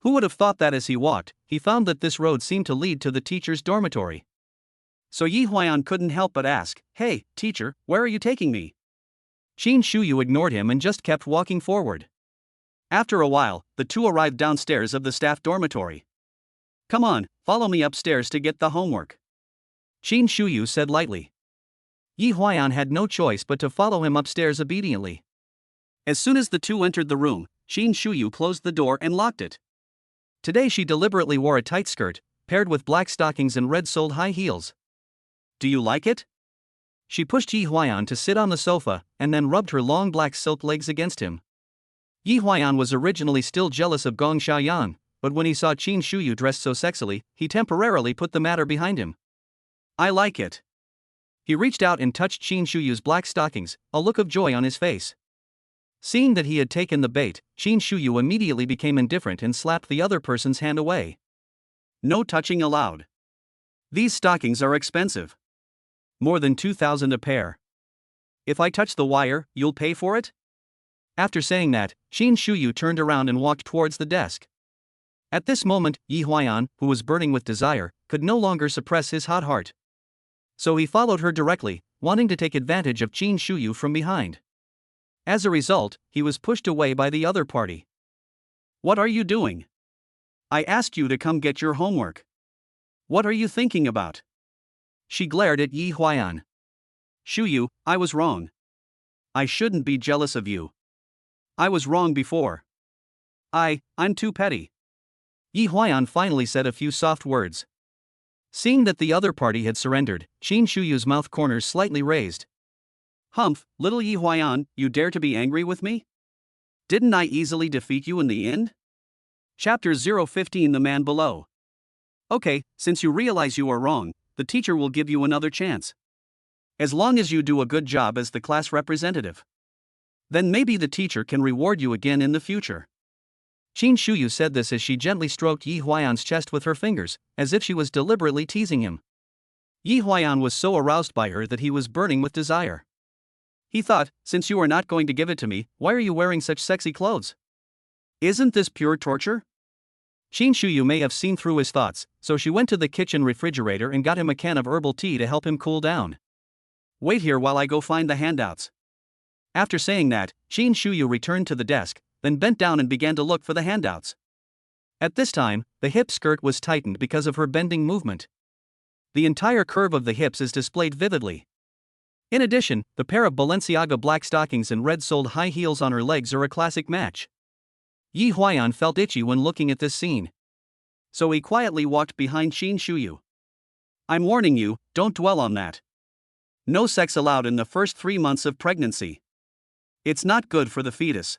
Who would have thought that as he walked, he found that this road seemed to lead to the teacher's dormitory. So Yi Huayan couldn't help but ask, "Hey, teacher, where are you taking me?" Qin Shuyu ignored him and just kept walking forward. After a while, the two arrived downstairs of the staff dormitory. "Come on, follow me upstairs to get the homework," Qin Shuyu said lightly. Yi Huayan had no choice but to follow him upstairs obediently. As soon as the two entered the room, Qin Shuyu closed the door and locked it. Today she deliberately wore a tight skirt, paired with black stockings and red-soled high heels. "Do you like it?" She pushed Yi Huayan to sit on the sofa, and then rubbed her long black silk legs against him. Yi Huayan was originally still jealous of Gong Xiaoyan, but when he saw Qin Shuyu dressed so sexily, he temporarily put the matter behind him. "I like it." He reached out and touched Qin Shuyu's black stockings, a look of joy on his face. Seeing that he had taken the bait, Qin Shuyu immediately became indifferent and slapped the other person's hand away. "No touching allowed. These stockings are expensive. More than 2,000 a pair. If I touch the wire, you'll pay for it?" After saying that, Qin Shuyu turned around and walked towards the desk. At this moment, Yi Huayan, who was burning with desire, could no longer suppress his hot heart. So he followed her directly, wanting to take advantage of Qin Shuyu from behind. As a result, he was pushed away by the other party. "What are you doing? I asked you to come get your homework. What are you thinking about?" She glared at Yi Huayan. "Shuyu, I was wrong. I shouldn't be jealous of you. I was wrong before. I'm too petty." Yi Huayan finally said a few soft words. Seeing that the other party had surrendered, Qin Shuyu's mouth corners slightly raised. "Humph, little Yi Huayan, you dare to be angry with me? Didn't I easily defeat you in the end?" Chapter 015 The Man Below. "Okay, since you realize you are wrong, the teacher will give you another chance. As long as you do a good job as the class representative. Then maybe the teacher can reward you again in the future." Qin Shuyu said this as she gently stroked Yi Huayan's chest with her fingers, as if she was deliberately teasing him. Yi Huayan was so aroused by her that he was burning with desire. He thought, "Since you are not going to give it to me, why are you wearing such sexy clothes? Isn't this pure torture?" Qin Shuyu may have seen through his thoughts, so she went to the kitchen refrigerator and got him a can of herbal tea to help him cool down. "Wait here while I go find the handouts." After saying that, Qin Shuyu returned to the desk, then bent down and began to look for the handouts. At this time, the hip skirt was tightened because of her bending movement. The entire curve of the hips is displayed vividly. In addition, the pair of Balenciaga black stockings and red-soled high heels on her legs are a classic match. Yi Huayan felt itchy when looking at this scene. So he quietly walked behind Qin Shuyu. "I'm warning you, don't dwell on that. No sex allowed in the first 3 months of pregnancy. It's not good for the fetus."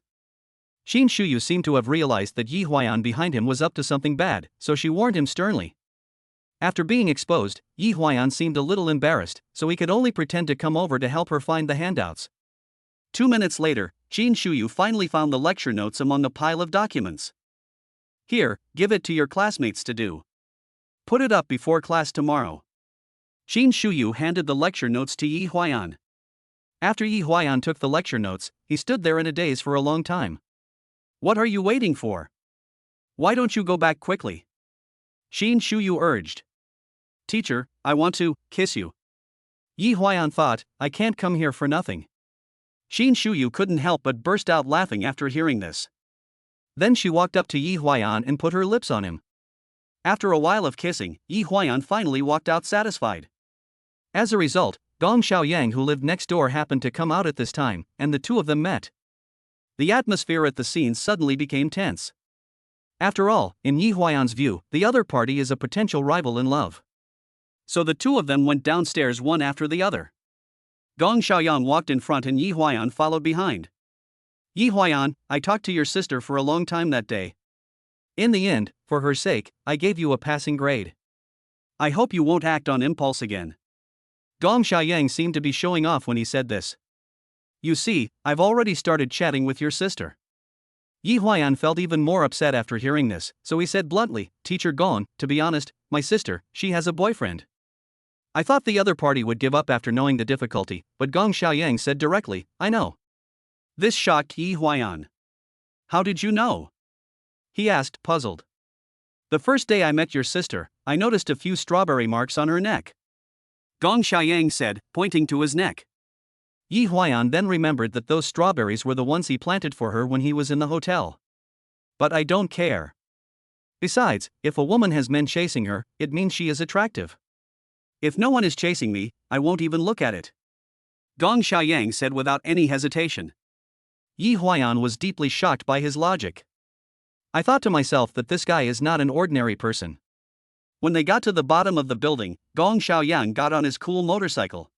Qin Shuyu seemed to have realized that Yi Huayan behind him was up to something bad, so she warned him sternly. After being exposed, Yi Huayan seemed a little embarrassed, so he could only pretend to come over to help her find the handouts. 2 minutes later, Qin Shuyu finally found the lecture notes among a pile of documents. "Here, give it to your classmates to do. Put it up before class tomorrow." Qin Shuyu handed the lecture notes to Yi Huayan. After Yi Huayan took the lecture notes, he stood there in a daze for a long time. What are you waiting for? Why don't you go back quickly? Qin Shuyu urged. Teacher, I want to kiss you. Yi Huayan thought, I can't come here for nothing. Qin Shuyu couldn't help but burst out laughing after hearing this. Then she walked up to Yi Huayan and put her lips on him. After a while of kissing, Yi Huayan finally walked out satisfied. As a result, Gong Xiaoyang, who lived next door, happened to come out at this time, and the two of them met. The atmosphere at the scene suddenly became tense. After all, in Yi Huayan's view, the other party is a potential rival in love. So the two of them went downstairs one after the other. Gong Xiaoyang walked in front and Yi Huayan followed behind. Yi Huayan, I talked to your sister for a long time that day. In the end, for her sake, I gave you a passing grade. I hope you won't act on impulse again. Gong Xiaoyang seemed to be showing off when he said this. You see, I've already started chatting with your sister. Yi Huayan felt even more upset after hearing this, so he said bluntly, Teacher Gong, to be honest, my sister, she has a boyfriend. I thought the other party would give up after knowing the difficulty, but Gong Xiaoyang said directly, I know. This shocked Yi Huayan. How did you know? He asked, puzzled. The first day I met your sister, I noticed a few strawberry marks on her neck. Gong Xiaoyang said, pointing to his neck. Yi Huayan then remembered that those strawberries were the ones he planted for her when he was in the hotel. But I don't care. Besides, if a woman has men chasing her, it means she is attractive. If no one is chasing me, I won't even look at it. Gong Xiaoyang said without any hesitation. Yi Huayan was deeply shocked by his logic. I thought to myself that this guy is not an ordinary person. When they got to the bottom of the building, Gong Xiaoyang got on his cool motorcycle.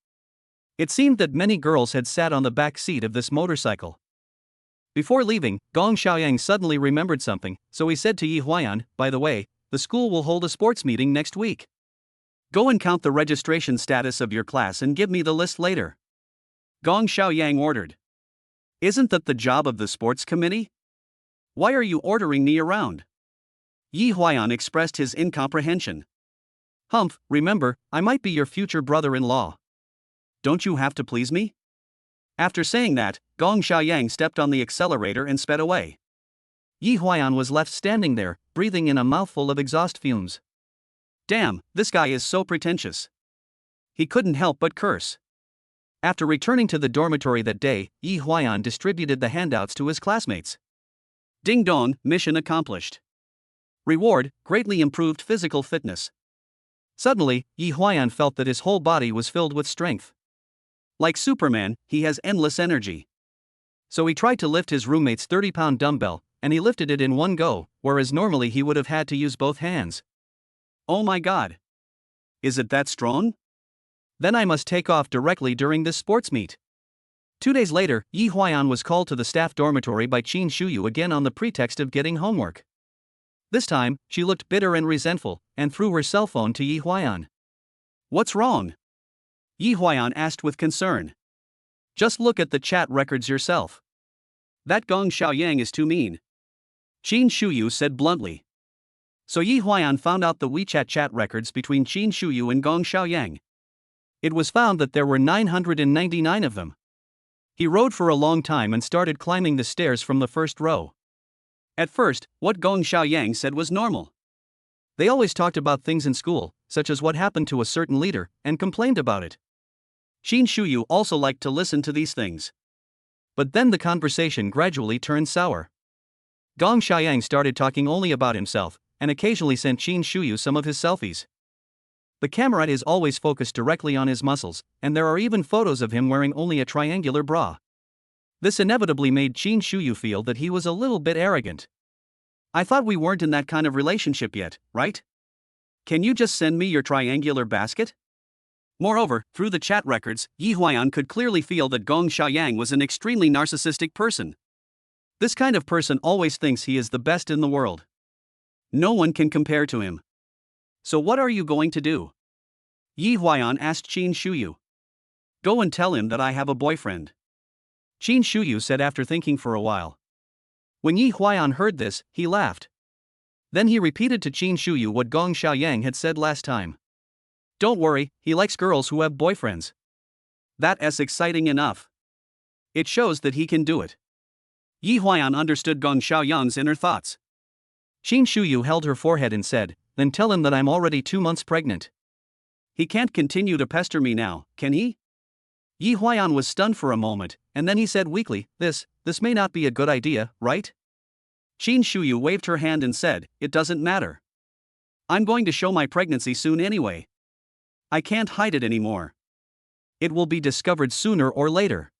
It seemed that many girls had sat on the back seat of this motorcycle. Before leaving, Gong Xiaoyang suddenly remembered something, so he said to Yi Huayan, by the way, the school will hold a sports meeting next week. Go and count the registration status of your class and give me the list later. Gong Xiaoyang ordered. Isn't that the job of the sports committee? Why are you ordering me around? Yi Huayan expressed his incomprehension. Humph, remember, I might be your future brother-in-law. Don't you have to please me? After saying that, Gong Xiaoyang stepped on the accelerator and sped away. Yi Huayan was left standing there, breathing in a mouthful of exhaust fumes. Damn, this guy is so pretentious. He couldn't help but curse. After returning to the dormitory that day, Yi Huayan distributed the handouts to his classmates. Ding dong, mission accomplished. Reward, greatly improved physical fitness. Suddenly, Yi Huayan felt that his whole body was filled with strength. Like Superman, he has endless energy. So he tried to lift his roommate's 30-pound dumbbell, and he lifted it in one go, whereas normally he would have had to use both hands. Oh my god. Is it that strong? Then I must take off directly during this sports meet. 2 days later, Yi Huayan was called to the staff dormitory by Qin Shuyu again on the pretext of getting homework. This time, she looked bitter and resentful, and threw her cell phone to Yi Huayan. What's wrong? Yi Huayan asked with concern. Just look at the chat records yourself. That Gong Xiaoyang is too mean. Qin Shuyu said bluntly. So Yi Huayan found out the WeChat chat records between Qin Shuyu and Gong Xiaoyang. It was found that there were 999 of them. He rode for a long time and started climbing the stairs from the first row. At first, what Gong Xiaoyang said was normal. They always talked about things in school, such as what happened to a certain leader, and complained about it. Qin Shuyu also liked to listen to these things. But then the conversation gradually turned sour. Gong Xiaoyang started talking only about himself, and occasionally sent Qin Shuyu some of his selfies. The camera is always focused directly on his muscles, and there are even photos of him wearing only a triangular bra. This inevitably made Qin Shuyu feel that he was a little bit arrogant. I thought we weren't in that kind of relationship yet, right? Can you just send me your triangular basket? Moreover, through the chat records, Yi Huayan could clearly feel that Gong Xiaoyang was an extremely narcissistic person. This kind of person always thinks he is the best in the world. No one can compare to him. So what are you going to do? Yi Huayan asked Qin Shuyu. Go and tell him that I have a boyfriend. Qin Shuyu said after thinking for a while. When Yi Huayan heard this, he laughed. Then he repeated to Qin Shuyu what Gong Xiaoyang had said last time. Don't worry, he likes girls who have boyfriends. That is exciting enough. It shows that he can do it. Yi Huayan understood Gong Xiaoyang's inner thoughts. Qin Shuyu held her forehead and said, "Then tell him that I'm already 2 months pregnant." He can't continue to pester me now, can he? Yi Huayan was stunned for a moment, and then he said weakly, This may not be a good idea, right? Qin Shuyu waved her hand and said, "It doesn't matter. I'm going to show my pregnancy soon anyway. I can't hide it anymore. It will be discovered sooner or later."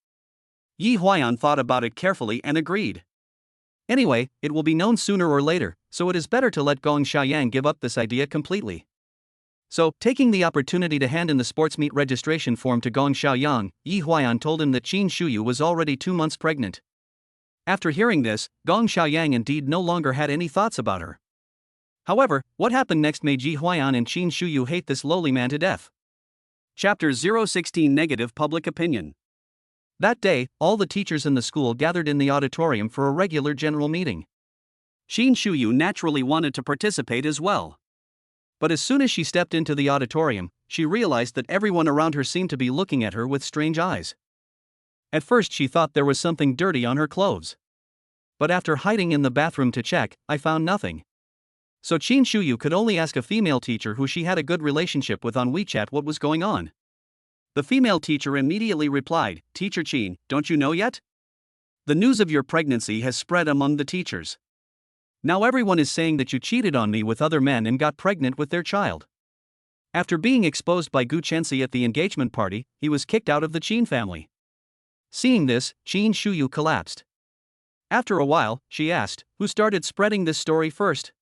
Yi Huayan thought about it carefully and agreed. Anyway, it will be known sooner or later, so it is better to let Gong Xiaoyang give up this idea completely. So, taking the opportunity to hand in the sports meet registration form to Gong Xiaoyang, Yi Huayan told him that Qin Shuyu was already 2 months pregnant. After hearing this, Gong Xiaoyang indeed no longer had any thoughts about her. However, what happened next made Yi Huayan and Qin Shuyu hate this lowly man to death. Chapter 016 Negative Public Opinion. That day, all the teachers in the school gathered in the auditorium for a regular general meeting. Qin Shuyu naturally wanted to participate as well. But as soon as she stepped into the auditorium, she realized that everyone around her seemed to be looking at her with strange eyes. At first she thought there was something dirty on her clothes. But after hiding in the bathroom to check, I found nothing. So Qin Shuyu could only ask a female teacher who she had a good relationship with on WeChat what was going on. The female teacher immediately replied, "Teacher Qin, don't you know yet? The news of your pregnancy has spread among the teachers. Now everyone is saying that you cheated on me with other men and got pregnant with their child." After being exposed by Gu Chensi at the engagement party, he was kicked out of the Qin family. Seeing this, Qin Shuyu collapsed. After a while, she asked, "Who started spreading this story first?"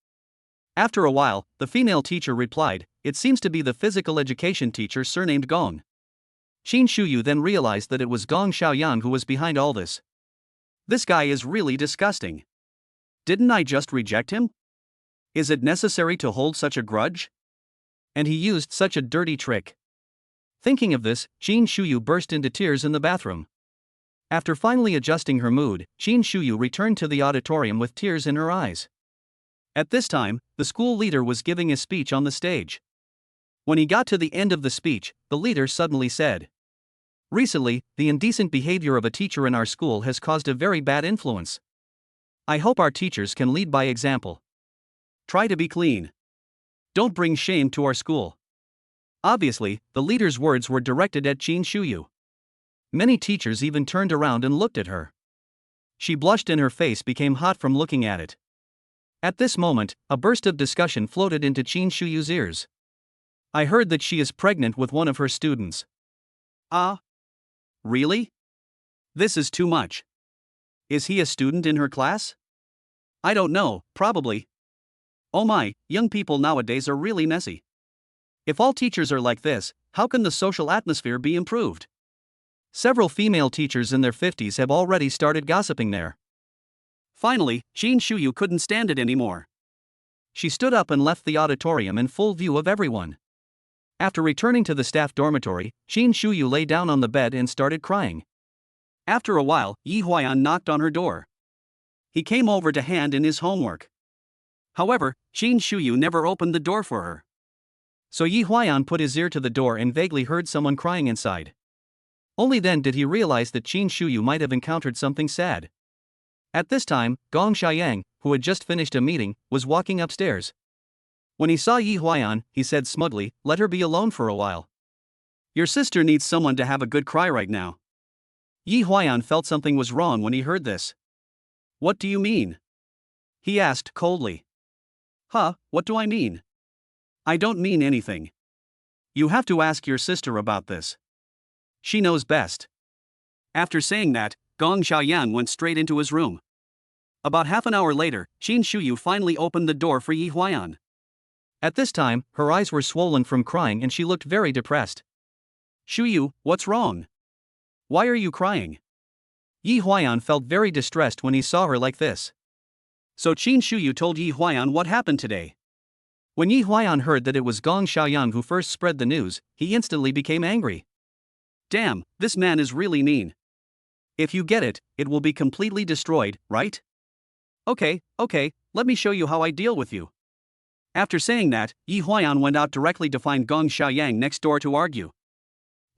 After a while, the female teacher replied, "It seems to be the physical education teacher surnamed Gong." Qin Shuyu then realized that it was Gong Xiaoyang who was behind all this. This guy is really disgusting. Didn't I just reject him? Is it necessary to hold such a grudge? And he used such a dirty trick. Thinking of this, Qin Shuyu burst into tears in the bathroom. After finally adjusting her mood, Qin Shuyu returned to the auditorium with tears in her eyes. At this time, the school leader was giving a speech on the stage. When he got to the end of the speech, the leader suddenly said, "Recently, the indecent behavior of a teacher in our school has caused a very bad influence. I hope our teachers can lead by example. Try to be clean. Don't bring shame to our school." Obviously, the leader's words were directed at Qin Shuyu. Many teachers even turned around and looked at her. She blushed and her face became hot from looking at it. At this moment, a burst of discussion floated into Qin Shuyu's ears. "I heard that she is pregnant with one of her students." "Ah? Really? This is too much. Is he a student in her class?" "I don't know, probably. Oh my, young people nowadays are really messy. If all teachers are like this, how can the social atmosphere be improved?" Several female teachers in their 50s have already started gossiping there. Finally, Qin Shuyu couldn't stand it anymore. She stood up and left the auditorium in full view of everyone. After returning to the staff dormitory, Qin Shuyu lay down on the bed and started crying. After a while, Yi Huayan knocked on her door. He came over to hand in his homework. However, Qin Shuyu never opened the door for her. So Yi Huayan put his ear to the door and vaguely heard someone crying inside. Only then did he realize that Qin Shuyu might have encountered something sad. At this time, Gong Xiaoyang, who had just finished a meeting, was walking upstairs. When he saw Yi Huayan, he said smugly, "Let her be alone for a while. Your sister needs someone to have a good cry right now." Yi Huayan felt something was wrong when he heard this. "What do you mean?" he asked coldly. "Huh, what do I mean? I don't mean anything. You have to ask your sister about this. She knows best." After saying that, Gong Xiaoyang went straight into his room. About half an hour later, Qin Shuyu finally opened the door for Yi Huayan. At this time, her eyes were swollen from crying and she looked very depressed. "Shuyu, what's wrong? Why are you crying?" Yi Huayan felt very distressed when he saw her like this. So Qin Shuyu told Yi Huayan what happened today. When Yi Huayan heard that it was Gong Xiaoyang who first spread the news, he instantly became angry. Damn, this man is really mean. If you get it, it will be completely destroyed, right? Okay, let me show you how I deal with you. After saying that, Yi Huayan went out directly to find Gong Xiaoyang next door to argue.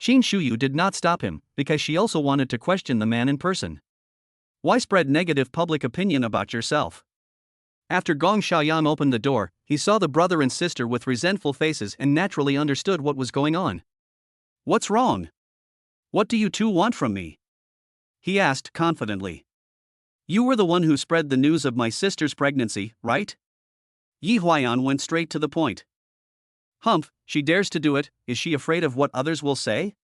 Qin Shuyu did not stop him, because she also wanted to question the man in person. Why spread negative public opinion about yourself? After Gong Xiaoyang opened the door, he saw the brother and sister with resentful faces and naturally understood what was going on. What's wrong? What do you two want from me? He asked confidently. You were the one who spread the news of my sister's pregnancy, right? Yi Huayan went straight to the point. Humph, she dares to do it. Is she afraid of what others will say?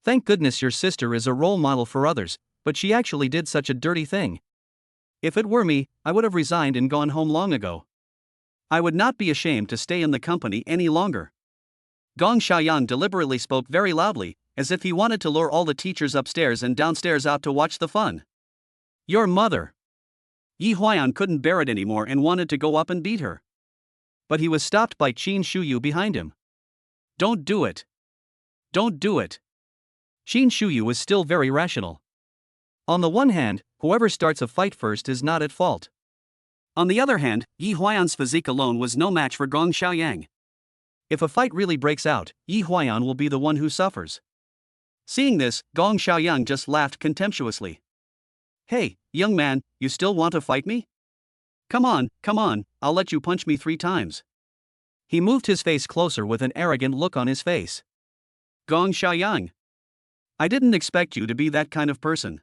Thank goodness your sister is a role model for others, but she actually did such a dirty thing. If it were me, I would have resigned and gone home long ago. I would not be ashamed to stay in the company any longer. Gong Xiaoyang deliberately spoke very loudly, as if he wanted to lure all the teachers upstairs and downstairs out to watch the fun. Your mother. Yi Huayan couldn't bear it anymore and wanted to go up and beat her. But he was stopped by Qin Shuyu behind him. Don't do it. Don't do it. Qin Shuyu was still very rational. On the one hand, whoever starts a fight first is not at fault. On the other hand, Yi Huayan's physique alone was no match for Gong Xiaoyang. If a fight really breaks out, Yi Huayan will be the one who suffers. Seeing this, Gong Xiaoyang just laughed contemptuously. Hey, young man, you still want to fight me? Come on, I'll let you punch me 3 times. He moved his face closer with an arrogant look on his face. Gong Xiaoyang. I didn't expect you to be that kind of person.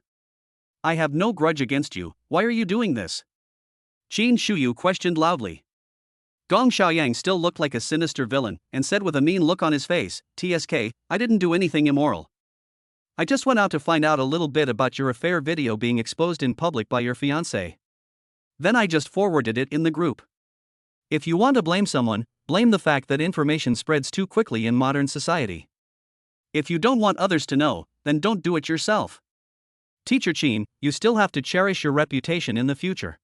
I have no grudge against you, why are you doing this? Qin Shuyu questioned loudly. Gong Xiaoyang still looked like a sinister villain and said with a mean look on his face, TSK, I didn't do anything immoral. I just went out to find out a little bit about your affair video being exposed in public by your fiancé. Then I just forwarded it in the group. If you want to blame someone, blame the fact that information spreads too quickly in modern society. If you don't want others to know, then don't do it yourself. Teacher Qin, you still have to cherish your reputation in the future.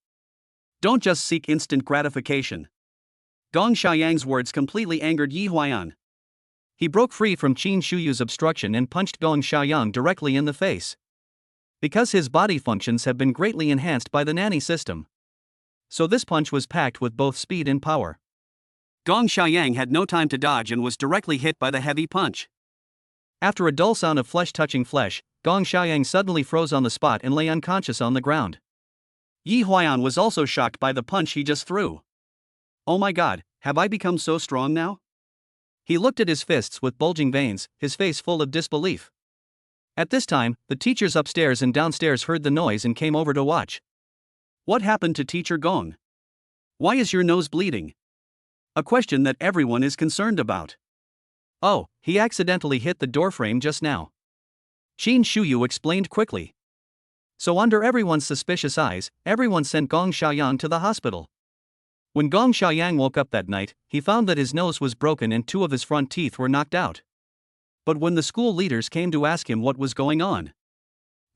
Don't just seek instant gratification. Gong Xiaoyang's words completely angered Yi Huayan. He broke free from Qin Shuyu's obstruction and punched Gong Xiaoyang directly in the face. Because his body functions have been greatly enhanced by the nanny system. So this punch was packed with both speed and power. Gong Xiaoyang had no time to dodge and was directly hit by the heavy punch. After a dull sound of flesh touching flesh, Gong Xiaoyang suddenly froze on the spot and lay unconscious on the ground. Yi Huayan was also shocked by the punch he just threw. Oh my god, have I become so strong now? He looked at his fists with bulging veins, his face full of disbelief. At this time, the teachers upstairs and downstairs heard the noise and came over to watch. What happened to Teacher Gong? Why is your nose bleeding? A question that everyone is concerned about. Oh, he accidentally hit the doorframe just now. Qin Shuyu explained quickly. So under everyone's suspicious eyes, everyone sent Gong Xiaoyang to the hospital. When Gong Xiaoyang woke up that night, he found that his nose was broken and 2 of his front teeth were knocked out. But when the school leaders came to ask him what was going on,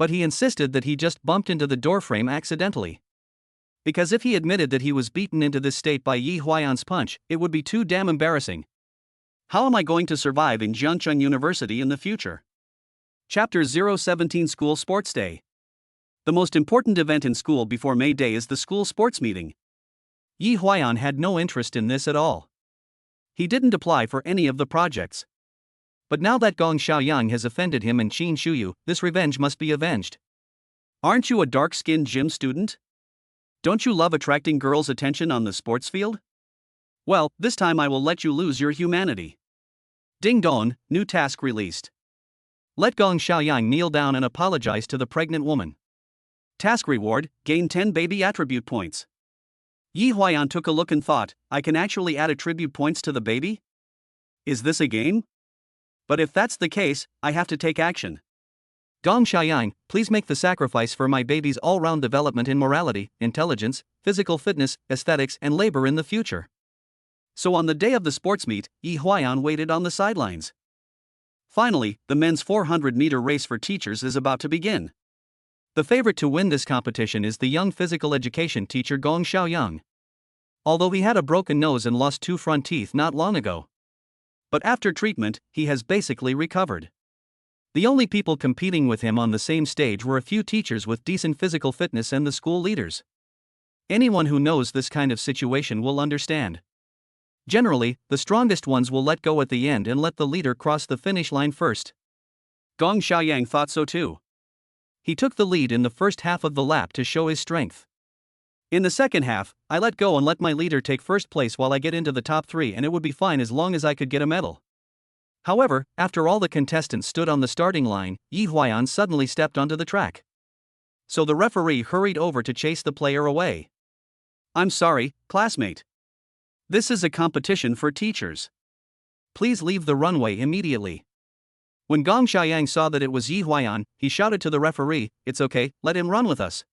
he insisted that he just bumped into the doorframe accidentally. Because if he admitted that he was beaten into this state by Yi Huayan's punch, it would be too damn embarrassing. How am I going to survive in Jiangcheng University in the future? Chapter 017 School Sports Day. The most important event in school before May Day is the school sports meeting. Yi Huayan had no interest in this at all. He didn't apply for any of the projects. But now that Gong Xiaoyang has offended him and Qin Shuyu, this revenge must be avenged. Aren't you a dark-skinned gym student? Don't you love attracting girls' attention on the sports field? Well, this time I will let you lose your humanity. Ding dong, new task released. Let Gong Xiaoyang kneel down and apologize to the pregnant woman. Task reward, gain 10 baby attribute points. Yi Huayan took a look and thought, I can actually add attribute points to the baby? Is this a game? But if that's the case, I have to take action. Gong Xiaoyang, please make the sacrifice for my baby's all-round development in morality, intelligence, physical fitness, aesthetics and labor in the future. So on the day of the sports meet, Yi Huayan waited on the sidelines. Finally, the men's 400-meter race for teachers is about to begin. The favorite to win this competition is the young physical education teacher Gong Xiaoyang. Although he had a broken nose and lost 2 front teeth not long ago. But after treatment, he has basically recovered. The only people competing with him on the same stage were a few teachers with decent physical fitness and the school leaders. Anyone who knows this kind of situation will understand. Generally, the strongest ones will let go at the end and let the leader cross the finish line first. Gong Xiaoyang thought so too. He took the lead in the first half of the lap to show his strength. In the second half, I let go and let my leader take first place while I get into the top 3, and it would be fine as long as I could get a medal. However, after all the contestants stood on the starting line, Yi Huayan suddenly stepped onto the track. So the referee hurried over to chase the player away. I'm sorry, classmate. This is a competition for teachers. Please leave the runway immediately. When Gong Xiaoyang saw that it was Yi Huayan, he shouted to the referee, "It's okay, let him run with us."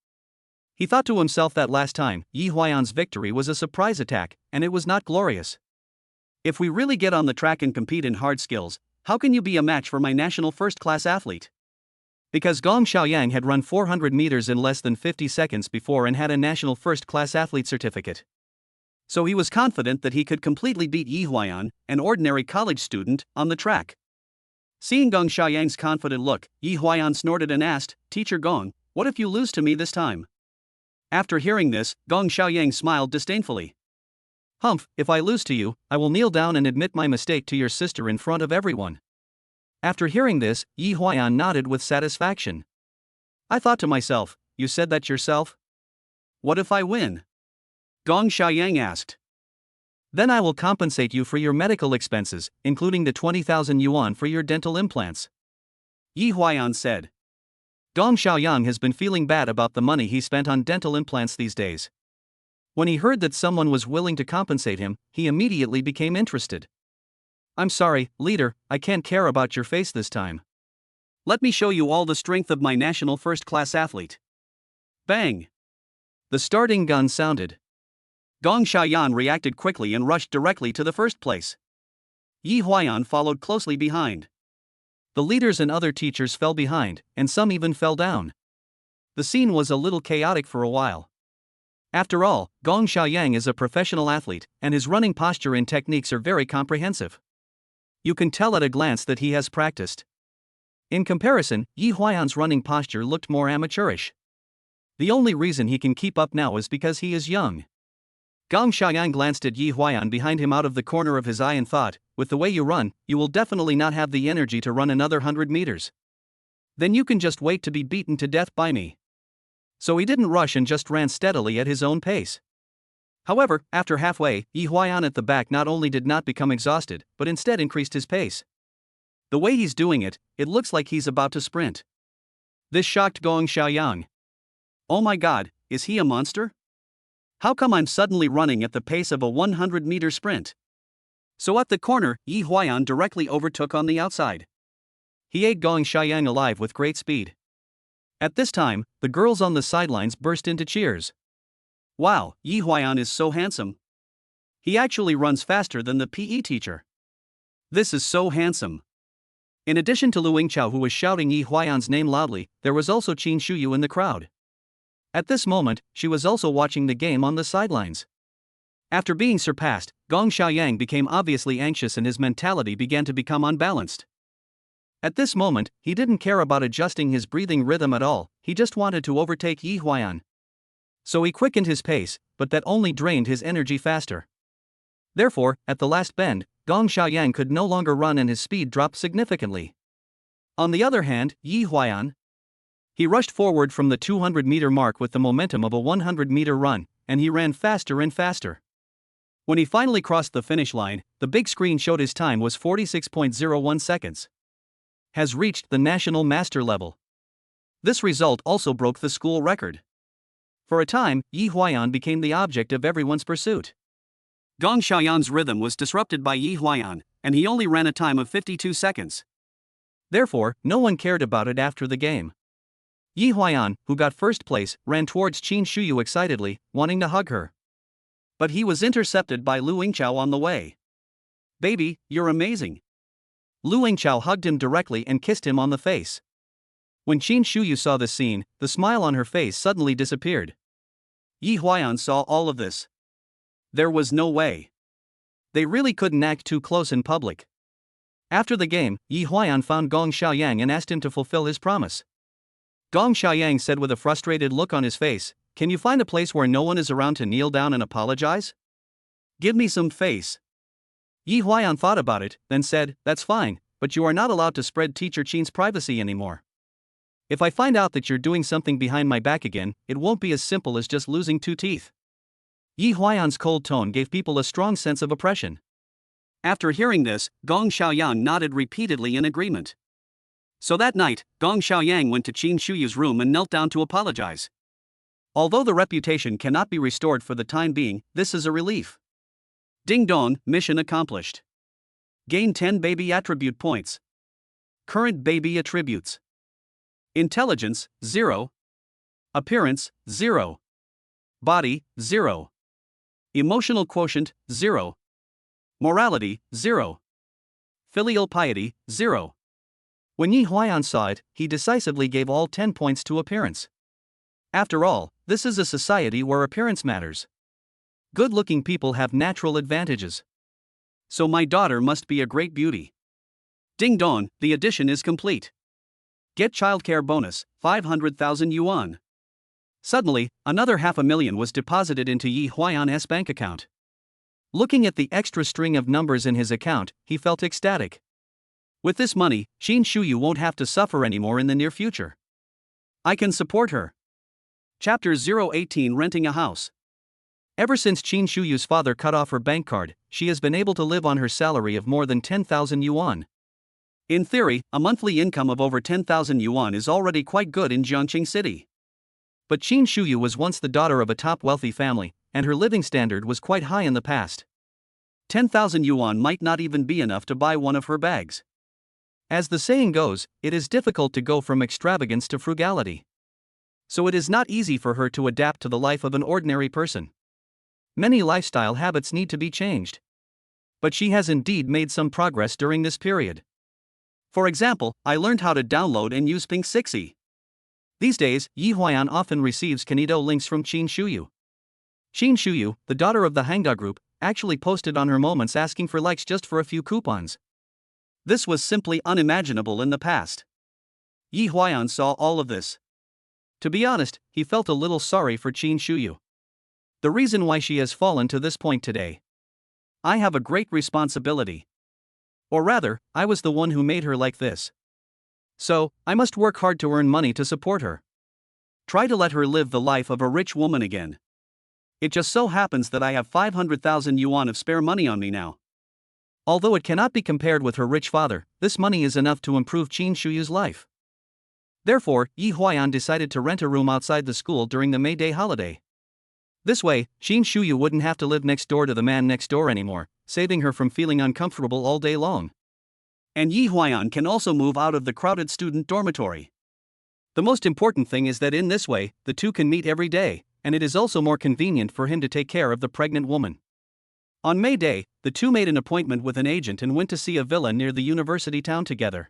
He thought to himself that last time, Yi Huayan's victory was a surprise attack, and it was not glorious. If we really get on the track and compete in hard skills, how can you be a match for my national first-class athlete? Because Gong Xiaoyang had run 400 meters in less than 50 seconds before and had a national first-class athlete certificate. So he was confident that he could completely beat Yi Huayan, an ordinary college student, on the track. Seeing Gong Xiaoyang's confident look, Yi Huayan snorted and asked, "Teacher Gong, what if you lose to me this time?" After hearing this, Gong Xiaoyang smiled disdainfully. "Humph, if I lose to you, I will kneel down and admit my mistake to your sister in front of everyone." After hearing this, Yi Huayan nodded with satisfaction. I thought to myself, you said that yourself? What if I win? Gong Xiaoyang asked. Then I will compensate you for your medical expenses, including the 20,000 yuan for your dental implants. Yi Huayan said. Gong Xiaoyang has been feeling bad about the money he spent on dental implants these days. When he heard that someone was willing to compensate him, he immediately became interested. I'm sorry, leader, I can't care about your face this time. Let me show you all the strength of my national first-class athlete. Bang! The starting gun sounded. Gong Xiaoyan reacted quickly and rushed directly to the first place. Yi Huayan followed closely behind. The leaders and other teachers fell behind, and some even fell down. The scene was a little chaotic for a while. After all, Gong Xiaoyang is a professional athlete, and his running posture and techniques are very comprehensive. You can tell at a glance that he has practiced. In comparison, Yi Huayan's running posture looked more amateurish. The only reason he can keep up now is because he is young. Gong Xiaoyang glanced at Yi Huayan behind him out of the corner of his eye and thought, with the way you run, you will definitely not have the energy to run another 100 meters. Then you can just wait to be beaten to death by me. So he didn't rush and just ran steadily at his own pace. However, after halfway, Yi Huayan at the back not only did not become exhausted, but instead increased his pace. The way he's doing it, it looks like he's about to sprint. This shocked Gong Xiaoyang. Oh my god, is he a monster? How come I'm suddenly running at the pace of a 100-meter sprint? So at the corner, Yi Huayan directly overtook on the outside. He ate Gong Xiaoyang alive with great speed. At this time, the girls on the sidelines burst into cheers. Wow, Yi Huayan is so handsome. He actually runs faster than the PE teacher. This is so handsome. In addition to Lu Yingqiao, who was shouting Yi Huayan's name loudly, there was also Qin Shuyu in the crowd. At this moment, she was also watching the game on the sidelines. After being surpassed, Gong Xiaoyang became obviously anxious and his mentality began to become unbalanced. At this moment, he didn't care about adjusting his breathing rhythm at all, he just wanted to overtake Yi Huayan. So he quickened his pace, but that only drained his energy faster. Therefore, at the last bend, Gong Xiaoyang could no longer run and his speed dropped significantly. On the other hand, Yi Huayan, he rushed forward from the 200-meter mark with the momentum of a 100-meter run, and he ran faster and faster. When he finally crossed the finish line, the big screen showed his time was 46.01 seconds. Has reached the national master level. This result also broke the school record. For a time, Yi Huayan became the object of everyone's pursuit. Gong Xiaoyan's rhythm was disrupted by Yi Huayan, and he only ran a time of 52 seconds. Therefore, no one cared about it after the game. Yi Huayan, who got first place, ran towards Qin Shuyu excitedly, wanting to hug her. But he was intercepted by Lu Yingqiao on the way. Baby, you're amazing. Lu Yingqiao hugged him directly and kissed him on the face. When Qin Shuyu saw this scene, the smile on her face suddenly disappeared. Yi Huayan saw all of this. There was no way. They really couldn't act too close in public. After the game, Yi Huayan found Gong Xiaoyang and asked him to fulfill his promise. Gong Xiaoyang said with a frustrated look on his face, "Can you find a place where no one is around to kneel down and apologize? Give me some face." Yi Huayan thought about it, then said, "That's fine, but you are not allowed to spread teacher Qin's privacy anymore. If I find out that you're doing something behind my back again, it won't be as simple as just losing 2 teeth. Yi Huayan's cold tone gave people a strong sense of oppression. After hearing this, Gong Xiaoyang nodded repeatedly in agreement. So that night, Gong Xiaoyang went to Qin Shuyu's room and knelt down to apologize. Although the reputation cannot be restored for the time being, this is a relief. Ding dong, mission accomplished. Gain 10 baby attribute points. Current baby attributes: intelligence, 0. Appearance, 0. Body, 0. Emotional quotient, 0. Morality, 0. Filial piety, 0. When Yi Huayan saw it, he decisively gave all 10 points to appearance. After all, this is a society where appearance matters. Good-looking people have natural advantages. So my daughter must be a great beauty. Ding dong, the addition is complete. Get childcare bonus, 500,000 yuan. Suddenly, another 500,000 was deposited into Yi Huayan's bank account. Looking at the extra string of numbers in his account, he felt ecstatic. With this money, Qin Shuyu won't have to suffer anymore in the near future. I can support her. Chapter 018: Renting a House. Ever since Qin Shuyu's father cut off her bank card, she has been able to live on her salary of more than 10,000 yuan. In theory, a monthly income of over 10,000 yuan is already quite good in Jiangqing City. But Qin Shuyu was once the daughter of a top wealthy family, and her living standard was quite high in the past. 10,000 yuan might not even be enough to buy one of her bags. As the saying goes, it is difficult to go from extravagance to frugality. So it is not easy for her to adapt to the life of an ordinary person. Many lifestyle habits need to be changed. But she has indeed made some progress during this period. For example, I learned how to download and use Pink 6e. These days, Yi Huayan often receives Kanito links from Qin Shuyu. Qin Shuyu, the daughter of the Hangda group, actually posted on her moments asking for likes just for a few coupons. This was simply unimaginable in the past. Yi Huayan saw all of this. To be honest, he felt a little sorry for Qin Shuyu. The reason why she has fallen to this point today. I have a great responsibility. Or rather, I was the one who made her like this. So, I must work hard to earn money to support her. Try to let her live the life of a rich woman again. It just so happens that I have 500,000 yuan of spare money on me now. Although it cannot be compared with her rich father, this money is enough to improve Qin Shuyu's life. Therefore, Yi Huayan decided to rent a room outside the school during the May Day holiday. This way, Qin Shuyu wouldn't have to live next door to the man next door anymore, saving her from feeling uncomfortable all day long. And Yi Huayan can also move out of the crowded student dormitory. The most important thing is that in this way, the two can meet every day, and it is also more convenient for him to take care of the pregnant woman. On May Day, the two made an appointment with an agent and went to see a villa near the university town together.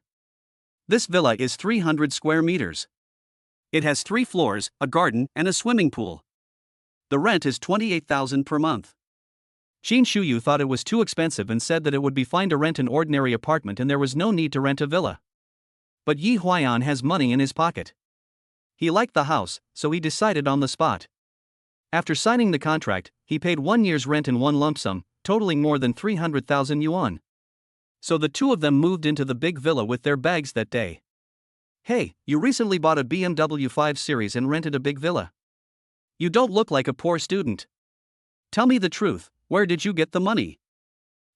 This villa is 300 square meters. It has 3 floors, a garden, and a swimming pool. The rent is 28,000 per month. Qin Shuyu thought it was too expensive and said that it would be fine to rent an ordinary apartment and there was no need to rent a villa. But Yi Huayan has money in his pocket. He liked the house, so he decided on the spot. After signing the contract, he paid 1 year's rent in one lump sum, totaling more than 300,000 yuan. So the two of them moved into the big villa with their bags that day. Hey, you recently bought a BMW 5 Series and rented a big villa. You don't look like a poor student. Tell me the truth, where did you get the money?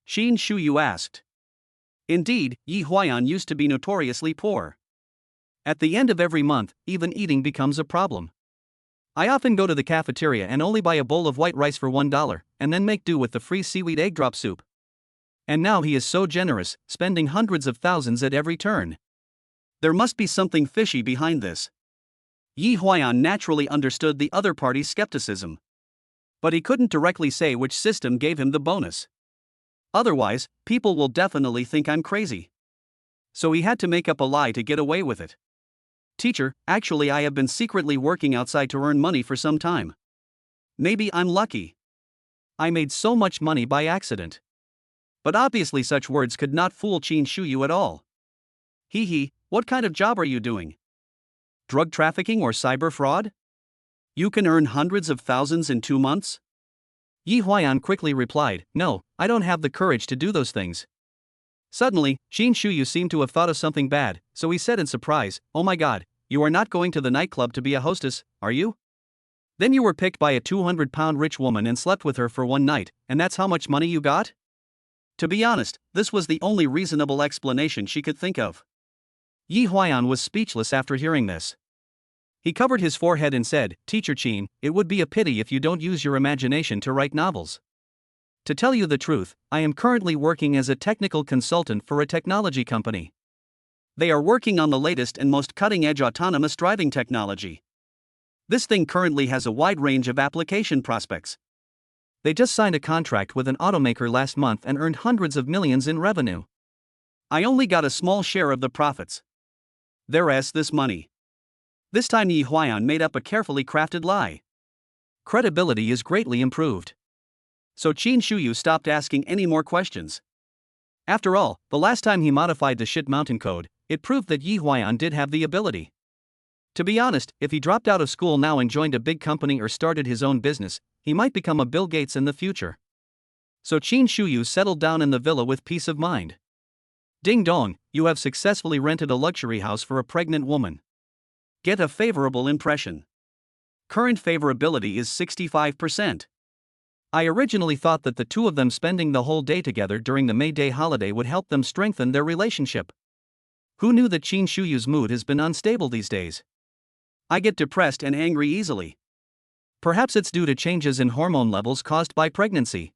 Qin Shuyu asked. Indeed, Yi Huayan used to be notoriously poor. At the end of every month, even eating becomes a problem. I often go to the cafeteria and only buy a bowl of white rice for $1, and then make do with the free seaweed egg drop soup. And now he is so generous, spending hundreds of thousands at every turn. There must be something fishy behind this. Yi Huayan naturally understood the other party's skepticism. But he couldn't directly say which system gave him the bonus. Otherwise, people will definitely think I'm crazy. So he had to make up a lie to get away with it. Teacher, actually I have been secretly working outside to earn money for some time. Maybe I'm lucky. I made so much money by accident. But obviously such words could not fool Qin Shuyu at all. Hee hee, what kind of job are you doing? Drug trafficking or cyber fraud? You can earn hundreds of thousands in 2 months? Yi Huayan quickly replied, no, I don't have the courage to do those things. Suddenly, Qin Shuyu seemed to have thought of something bad, so he said in surprise, "Oh my god, you are not going to the nightclub to be a hostess, are you? Then you were picked by a 200-pound rich woman and slept with her for one night, and that's how much money you got?" To be honest, this was the only reasonable explanation she could think of. Yi Huayan was speechless after hearing this. He covered his forehead and said, "Teacher Qin, it would be a pity if you don't use your imagination to write novels. To tell you the truth, I am currently working as a technical consultant for a technology company. They are working on the latest and most cutting-edge autonomous driving technology. This thing currently has a wide range of application prospects. They just signed a contract with an automaker last month and earned hundreds of millions in revenue. I only got a small share of the profits. There's this money." This time Yi Huayan made up a carefully crafted lie. Credibility is greatly improved. So Qin Shuyu stopped asking any more questions. After all, the last time he modified the shit mountain code, it proved that Yi Huayan did have the ability. To be honest, if he dropped out of school now and joined a big company or started his own business, he might become a Bill Gates in the future. So Qin Shuyu settled down in the villa with peace of mind. Ding dong, you have successfully rented a luxury house for a pregnant woman. Get a favorable impression. Current favorability is 65%. I originally thought that the two of them spending the whole day together during the May Day holiday would help them strengthen their relationship. Who knew that Qin Shuyu's mood has been unstable these days? I get depressed and angry easily. Perhaps it's due to changes in hormone levels caused by pregnancy.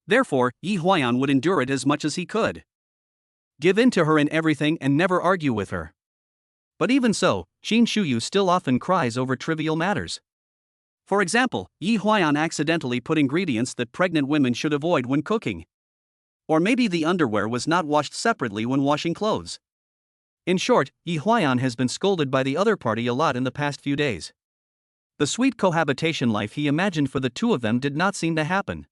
Therefore, Yi Huayan would endure it as much as he could. Give in to her in everything and never argue with her. But even so, Qin Shuyu still often cries over trivial matters. For example, Yi Huayan accidentally put ingredients that pregnant women should avoid when cooking. Or maybe the underwear was not washed separately when washing clothes. In short, Yi Huayan has been scolded by the other party a lot in the past few days. The sweet cohabitation life he imagined for the two of them did not seem to happen.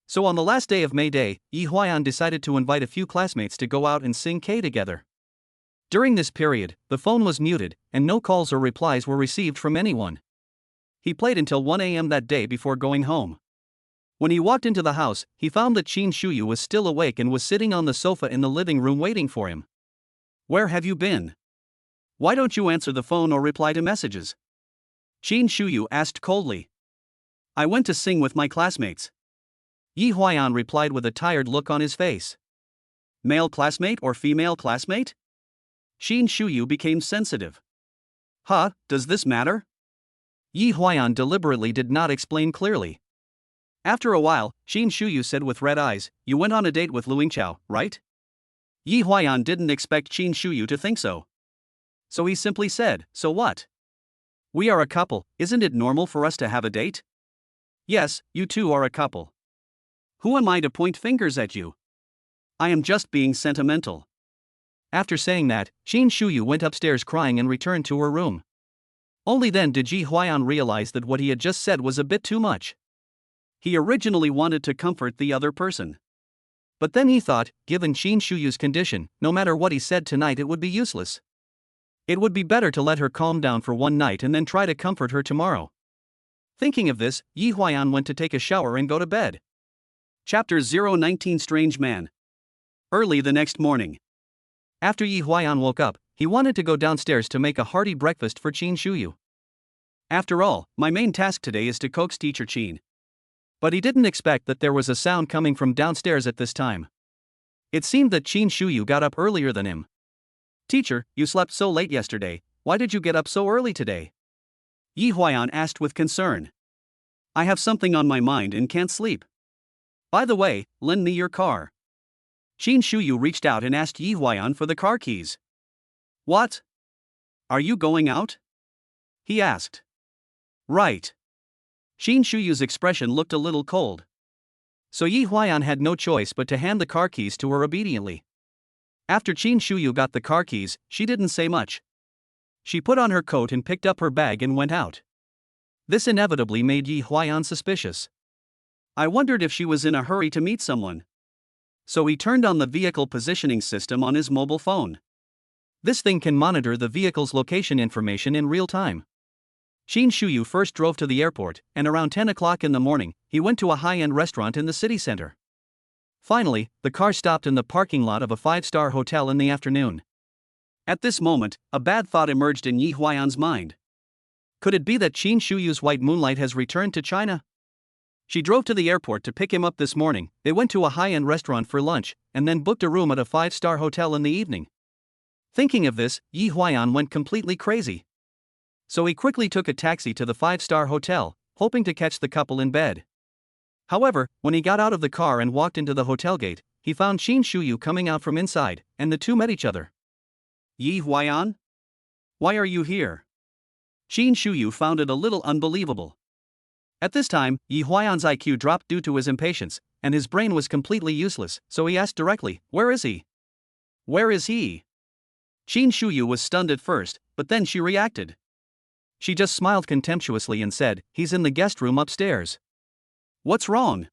So on the last day of May Day, Yi Huayan decided to invite a few classmates to go out and sing K together. During this period, the phone was muted, and no calls or replies were received from anyone. He played until 1 a.m. that day before going home. When he walked into the house, he found that Qin Shuyu was still awake and was sitting on the sofa in the living room waiting for him. "Where have you been? Why don't you answer the phone or reply to messages?" Qin Shuyu asked coldly. "I went to sing with my classmates." Yi Huayan replied with a tired look on his face. "Male classmate or female classmate?" Qin Shuyu became sensitive. "Huh, does this matter?" Yi Huayan deliberately did not explain clearly. After a while, Qin Shuyu said with red eyes, "You went on a date with Luingqiao, right?" Yi Huayan didn't expect Qin Shuyu to think so. So he simply said, "So what? We are a couple, isn't it normal for us to have a date?" "Yes, you two are a couple. Who am I to point fingers at you? I am just being sentimental." After saying that, Qin Shuyu went upstairs crying and returned to her room. Only then did Yi Huayan realize that what he had just said was a bit too much. He originally wanted to comfort the other person. But then he thought, given Qin Shuyu's condition, no matter what he said tonight it would be useless. It would be better to let her calm down for one night and then try to comfort her tomorrow. Thinking of this, Yi Huayan went to take a shower and go to bed. Chapter 019 Strange Man. Early the next morning. After Yi Huayan woke up, he wanted to go downstairs to make a hearty breakfast for Qin Shuyu. After all, my main task today is to coax teacher Qin. But he didn't expect that there was a sound coming from downstairs at this time. It seemed that Qin Shuyu got up earlier than him. "Teacher, you slept so late yesterday, why did you get up so early today?" Yi Huayan asked with concern. "I have something on my mind and can't sleep. By the way, lend me your car." Qin Shuyu reached out and asked Yi Huayan for the car keys. "What? Are you going out?" he asked. "Right." Qin Shuyu's expression looked a little cold. So Yi Huayan had no choice but to hand the car keys to her obediently. After Qin Shuyu got the car keys, she didn't say much. She put on her coat and picked up her bag and went out. This inevitably made Yi Huayan suspicious. I wondered if she was in a hurry to meet someone. So he turned on the vehicle positioning system on his mobile phone. This thing can monitor the vehicle's location information in real time. Qin Shuyu first drove to the airport, and around 10 o'clock in the morning, he went to a high-end restaurant in the city center. Finally, the car stopped in the parking lot of a 5-star hotel in the afternoon. At this moment, a bad thought emerged in Yi Huayan's mind. Could it be that Qin Shuyu's white moonlight has returned to China? She drove to the airport to pick him up this morning. They went to a high-end restaurant for lunch, and then booked a room at a 5-star hotel in the evening. Thinking of this, Yi Huayan went completely crazy. So he quickly took a taxi to the 5-star hotel, hoping to catch the couple in bed. However, when he got out of the car and walked into the hotel gate, he found Qin Shuyu coming out from inside, and the two met each other. Yi Huayan? Why are you here? Qin Shuyu found it a little unbelievable. At this time, Yi Huayan's IQ dropped due to his impatience, and his brain was completely useless, so he asked directly, "Where is he? Where is he?" Qin Shuyu was stunned at first, but then she reacted. She just smiled contemptuously and said, "He's in the guest room upstairs." What's wrong?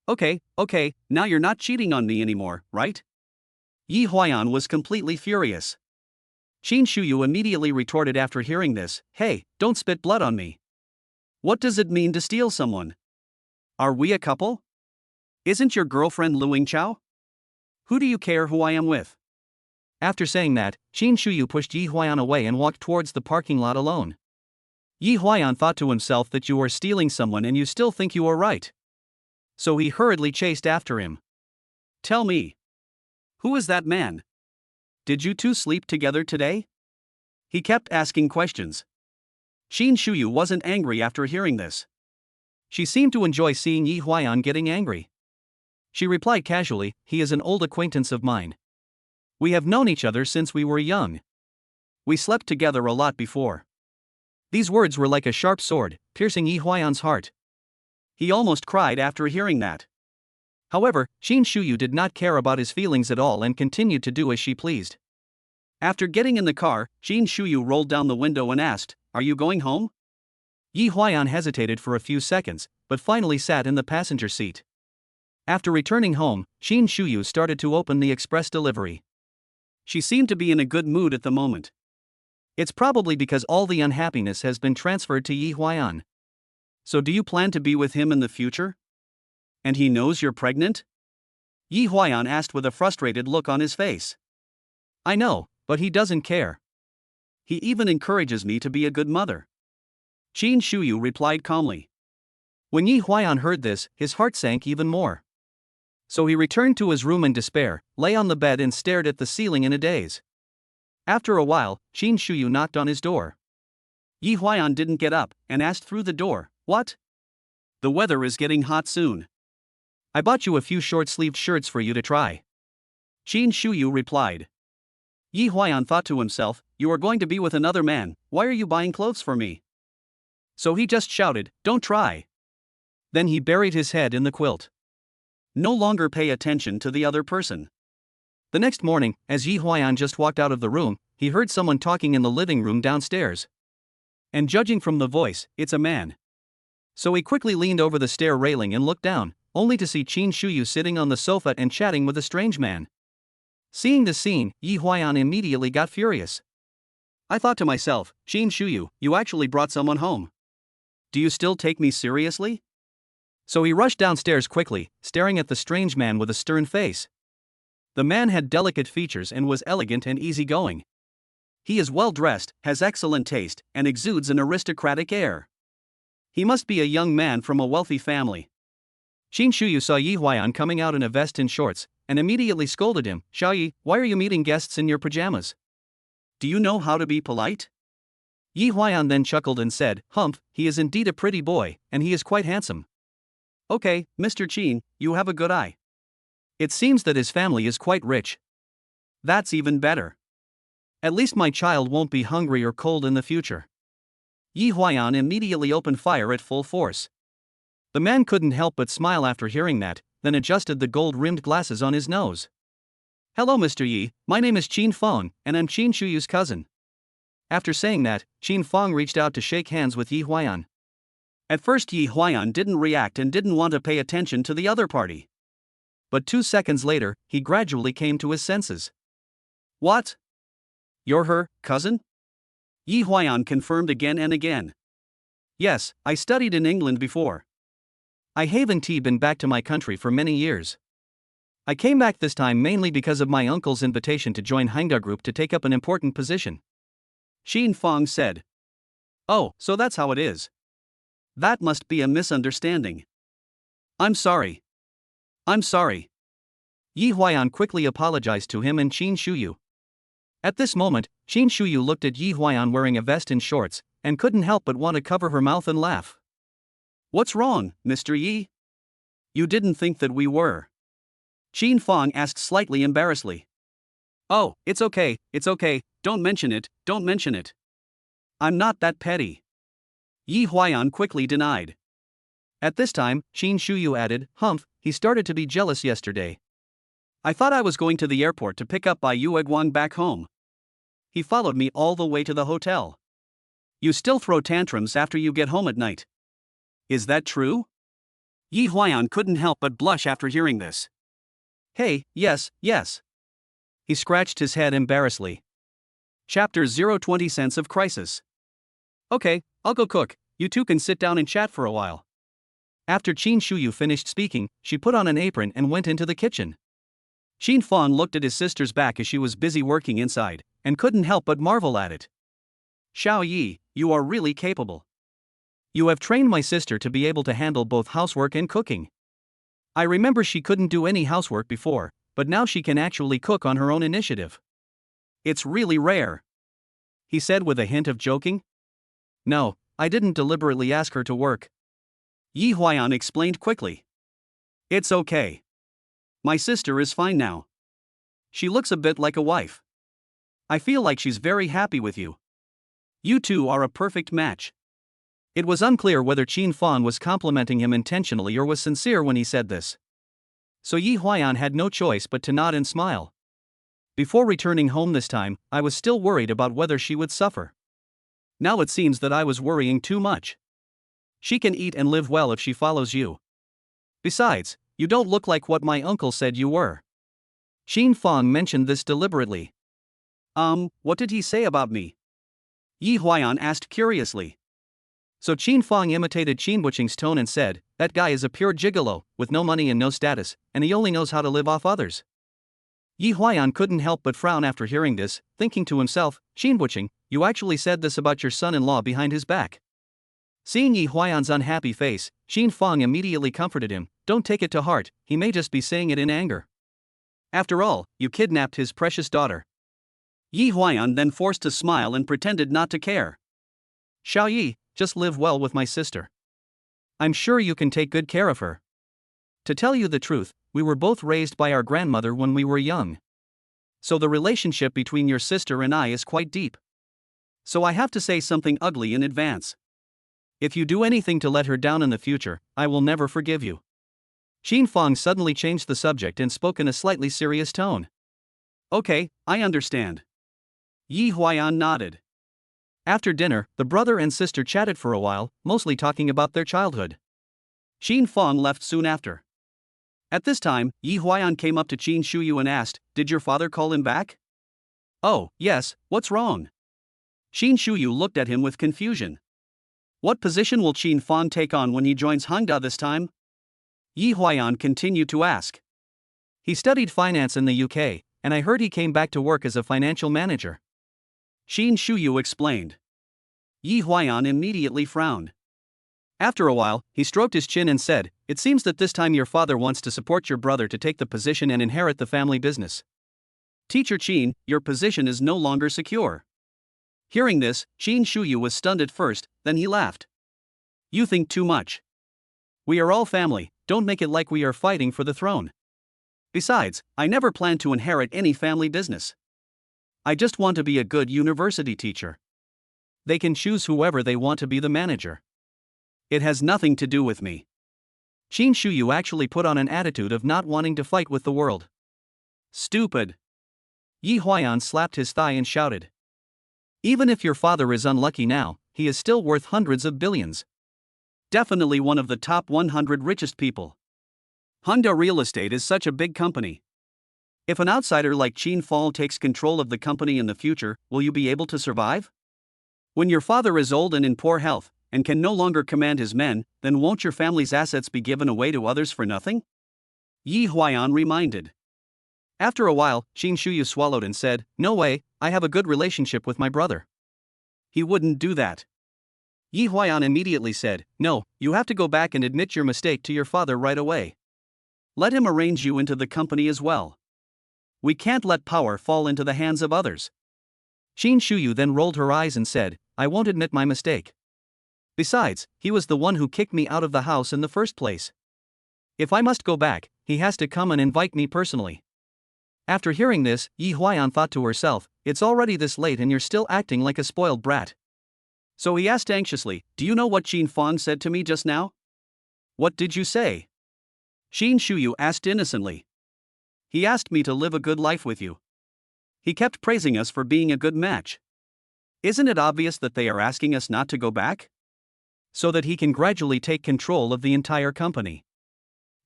Okay, now you're not cheating on me anymore, right? Yi Huayan was completely furious. Qin Shuyu immediately retorted after hearing this, "Hey, don't spit blood on me. What does it mean to steal someone? Are we a couple? Isn't your girlfriend Luing Chao? Who do you care who I am with?" After saying that, Qin Shuyu pushed Yi Huayan away and walked towards the parking lot alone. Yi Huayan thought to himself that you are stealing someone and you still think you are right. So he hurriedly chased after him. "Tell me. Who is that man? Did you two sleep together today?" He kept asking questions. Qin Shuyu wasn't angry after hearing this. She seemed to enjoy seeing Yi Huayan getting angry. She replied casually, "He is an old acquaintance of mine. We have known each other since we were young. We slept together a lot before." These words were like a sharp sword, piercing Yi Huayan's heart. He almost cried after hearing that. However, Qin Shuyu did not care about his feelings at all and continued to do as she pleased. After getting in the car, Qin Shuyu rolled down the window and asked, "Are you going home?" Yi Huayan hesitated for a few seconds, but finally sat in the passenger seat. After returning home, Qin Shuyu started to open the express delivery. She seemed to be in a good mood at the moment. It's probably because all the unhappiness has been transferred to Yi Huayan. "So do you plan to be with him in the future? And he knows you're pregnant?" Yi Huayan asked with a frustrated look on his face. "I know, but he doesn't care. He even encourages me to be a good mother." Qin Shuyu replied calmly. When Yi Huayan heard this, his heart sank even more. So he returned to his room in despair, lay on the bed and stared at the ceiling in a daze. After a while, Qin Shuyu knocked on his door. Yi Huayan didn't get up, and asked through the door, "What? The weather is getting hot soon. I bought you a few short-sleeved shirts for you to try." Qin Shuyu replied. Yi Huayan thought to himself, "You are going to be with another man, why are you buying clothes for me?" So he just shouted, "Don't try." Then he buried his head in the quilt. No longer pay attention to the other person. The next morning, as Yi Huayan just walked out of the room, he heard someone talking in the living room downstairs. And judging from the voice, it's a man. So he quickly leaned over the stair railing and looked down, only to see Qin Shuyu sitting on the sofa and chatting with a strange man. Seeing the scene, Yi Huayan immediately got furious. "I thought to myself, Qin Shuyu, you actually brought someone home. Do you still take me seriously?" So he rushed downstairs quickly, staring at the strange man with a stern face. The man had delicate features and was elegant and easygoing. He is well dressed, has excellent taste, and exudes an aristocratic air. He must be a young man from a wealthy family. Qin Shuyu saw Yi Huayan coming out in a vest and shorts, and immediately scolded him, "Xiaoyi, why are you meeting guests in your pajamas? Do you know how to be polite?" Yi Huayan then chuckled and said, "Humph, he is indeed a pretty boy, and he is quite handsome. Okay, Mr. Qin, you have a good eye. It seems that his family is quite rich. That's even better. At least my child won't be hungry or cold in the future." Yi Huayan immediately opened fire at full force. The man couldn't help but smile after hearing that, then adjusted the gold-rimmed glasses on his nose. "Hello Mr. Yi, my name is Qin Feng, and I'm Qin Shuyu's cousin." After saying that, Qin Feng reached out to shake hands with Yi Huayan. At first Yi Huayan didn't react and didn't want to pay attention to the other party. But 2 seconds later, he gradually came to his senses. "What? You're her cousin?" Yi Huayan confirmed again and again. "Yes, I studied in England before. I haven't been back to my country for many years. I came back this time mainly because of my uncle's invitation to join Hangda Group to take up an important position. Xin Fang said. Oh, so that's how it is. That must be a misunderstanding. I'm sorry. I'm sorry. Yi Huayan quickly apologized to him and Qin Shuyu. At this moment, Qin Shuyu looked at Yi Huayan wearing a vest and shorts, and couldn't help but want to cover her mouth and laugh. What's wrong, Mr. Yi? You didn't think that we were? Qin Fang asked slightly embarrassedly. Oh, it's okay, don't mention it, don't mention it. I'm not that petty. Yi Huayan quickly denied. At this time, Qin Shuyu added, Humph, he started to be jealous yesterday. I thought I was going to the airport to pick up Bai Yueguang back home. He followed me all the way to the hotel. You still throw tantrums after you get home at night. Is that true? Yi Huayan couldn't help but blush after hearing this. Hey, yes. He scratched his head embarrassedly. Chapter 020 Sense of Crisis. Okay, I'll go cook, you two can sit down and chat for a while. After Qin Shuyu finished speaking, she put on an apron and went into the kitchen. Qin Fang looked at his sister's back as she was busy working inside, and couldn't help but marvel at it. Xiao Yi, you are really capable. You have trained my sister to be able to handle both housework and cooking. I remember she couldn't do any housework before, but now she can actually cook on her own initiative. It's really rare. He said with a hint of joking. No, I didn't deliberately ask her to work. Yi Huayan explained quickly. It's okay. My sister is fine now. She looks a bit like a wife. I feel like she's very happy with you. You two are a perfect match. It was unclear whether Qin Fang was complimenting him intentionally or was sincere when he said this. So Yi Huayan had no choice but to nod and smile. Before returning home this time, I was still worried about whether she would suffer. Now it seems that I was worrying too much. She can eat and live well if she follows you. Besides, you don't look like what my uncle said you were. Qin Fang mentioned this deliberately. What did he say about me? Yi Huayan asked curiously. So Qin Fang imitated Qin Wuqing's tone and said, that guy is a pure gigolo, with no money and no status, and he only knows how to live off others. Yi Huayan couldn't help but frown after hearing this, thinking to himself, Qin Wuqing, you actually said this about your son-in-law behind his back. Seeing Yi Huayan's unhappy face, Qin Fang immediately comforted him, don't take it to heart, he may just be saying it in anger. After all, you kidnapped his precious daughter. Yi Huayan then forced a smile and pretended not to care. Xiao Yi, just live well with my sister. I'm sure you can take good care of her. To tell you the truth, we were both raised by our grandmother when we were young. So the relationship between your sister and I is quite deep. So I have to say something ugly in advance. If you do anything to let her down in the future, I will never forgive you. Qin Fang suddenly changed the subject and spoke in a slightly serious tone. Okay, I understand. Yi Huayan nodded. After dinner, the brother and sister chatted for a while, mostly talking about their childhood. Qin Fang left soon after. At this time, Yi Huayan came up to Qin Shuyu and asked, did your father call him back? Oh, yes, what's wrong? Qin Shuyu looked at him with confusion. What position will Qin Fang take on when he joins Hangda this time? Yi Huayan continued to ask. He studied finance in the UK, and I heard he came back to work as a financial manager. Qin Shuyu explained. Yi Huayan immediately frowned. After a while, he stroked his chin and said, it seems that this time your father wants to support your brother to take the position and inherit the family business. Teacher Qin, your position is no longer secure. Hearing this, Qin Shuyu was stunned at first, then he laughed. You think too much. We are all family, don't make it like we are fighting for the throne. Besides, I never planned to inherit any family business. I just want to be a good university teacher. They can choose whoever they want to be the manager. It has nothing to do with me. Qin Shuyu actually put on an attitude of not wanting to fight with the world. Stupid. Yi Huayan slapped his thigh and shouted. Even if your father is unlucky now, he is still worth hundreds of billions. Definitely one of the top 100 richest people. Hangda Real Estate is such a big company. If an outsider like Qin Fang takes control of the company in the future, will you be able to survive? When your father is old and in poor health, and can no longer command his men, then won't your family's assets be given away to others for nothing? Yi Huayan reminded. After a while, Qin Shuyu swallowed and said, "No way, I have a good relationship with my brother. He wouldn't do that." Yi Huayan immediately said, "No, you have to go back and admit your mistake to your father right away. Let him arrange you into the company as well. We can't let power fall into the hands of others." Qin Shuyu then rolled her eyes and said, "I won't admit my mistake. Besides, he was the one who kicked me out of the house in the first place. If I must go back, he has to come and invite me personally." After hearing this, Yi Huayan thought to herself, "It's already this late and you're still acting like a spoiled brat." So he asked anxiously, "Do you know what Qin Fang said to me just now?" "What did you say?" Qin Shuyu asked innocently. "He asked me to live a good life with you. He kept praising us for being a good match. Isn't it obvious that they are asking us not to go back? So that he can gradually take control of the entire company."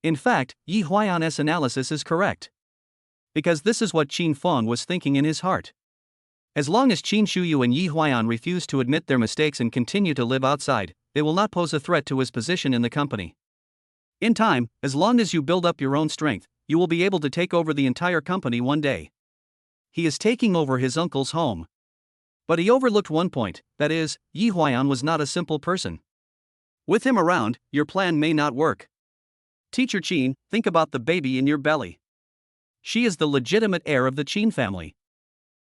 In fact, Yi Huayan's analysis is correct. Because this is what Qin Fang was thinking in his heart. As long as Qin Shuyu and Yi Huayan refuse to admit their mistakes and continue to live outside, they will not pose a threat to his position in the company. In time, as long as you build up your own strength, you will be able to take over the entire company one day. He is taking over his uncle's home. But he overlooked one point, that is, Yi Huayan was not a simple person. With him around, your plan may not work. Teacher Qin, think about the baby in your belly. She is the legitimate heir of the Qin family.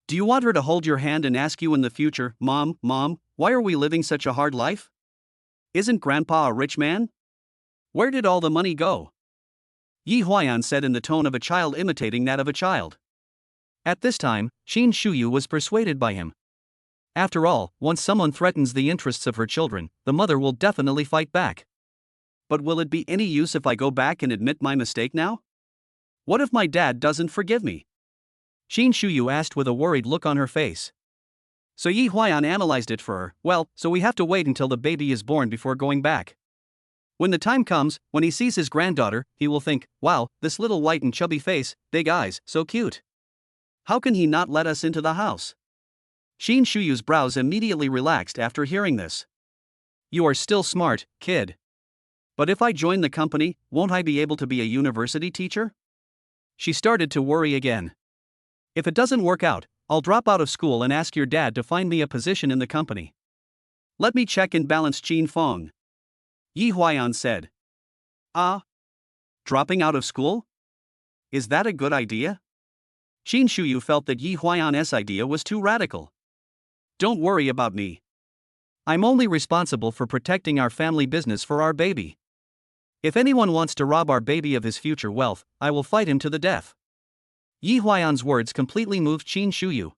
Do you want her to hold your hand and ask you in the future, Mom, why are we living such a hard life? Isn't Grandpa a rich man? Where did all the money go?" Yi Huayan said in the tone of a child imitating that of a child. At this time, Qin Shuyu was persuaded by him. After all, once someone threatens the interests of her children, the mother will definitely fight back. "But will it be any use if I go back and admit my mistake now? What if my dad doesn't forgive me?" Qin Shuyu asked with a worried look on her face. So Yi Huayan analyzed it for her. "Well, so we have to wait until the baby is born before going back. When the time comes, when he sees his granddaughter, he will think, wow, this little white and chubby face, big eyes, so cute. How can he not let us into the house?" Qin Shuyu's brows immediately relaxed after hearing this. "You are still smart, kid. But if I join the company, won't I be able to be a university teacher?" She started to worry again. "If it doesn't work out, I'll drop out of school and ask your dad to find me a position in the company. Let me check and balance Qin Fang." Yi Huayan said. "Ah? Dropping out of school? Is that a good idea?" Qin Shuyu felt that Yi Huayan's idea was too radical. "Don't worry about me. I'm only responsible for protecting our family business for our baby. If anyone wants to rob our baby of his future wealth, I will fight him to the death." Yi Huayan's words completely moved Qin Shuyu.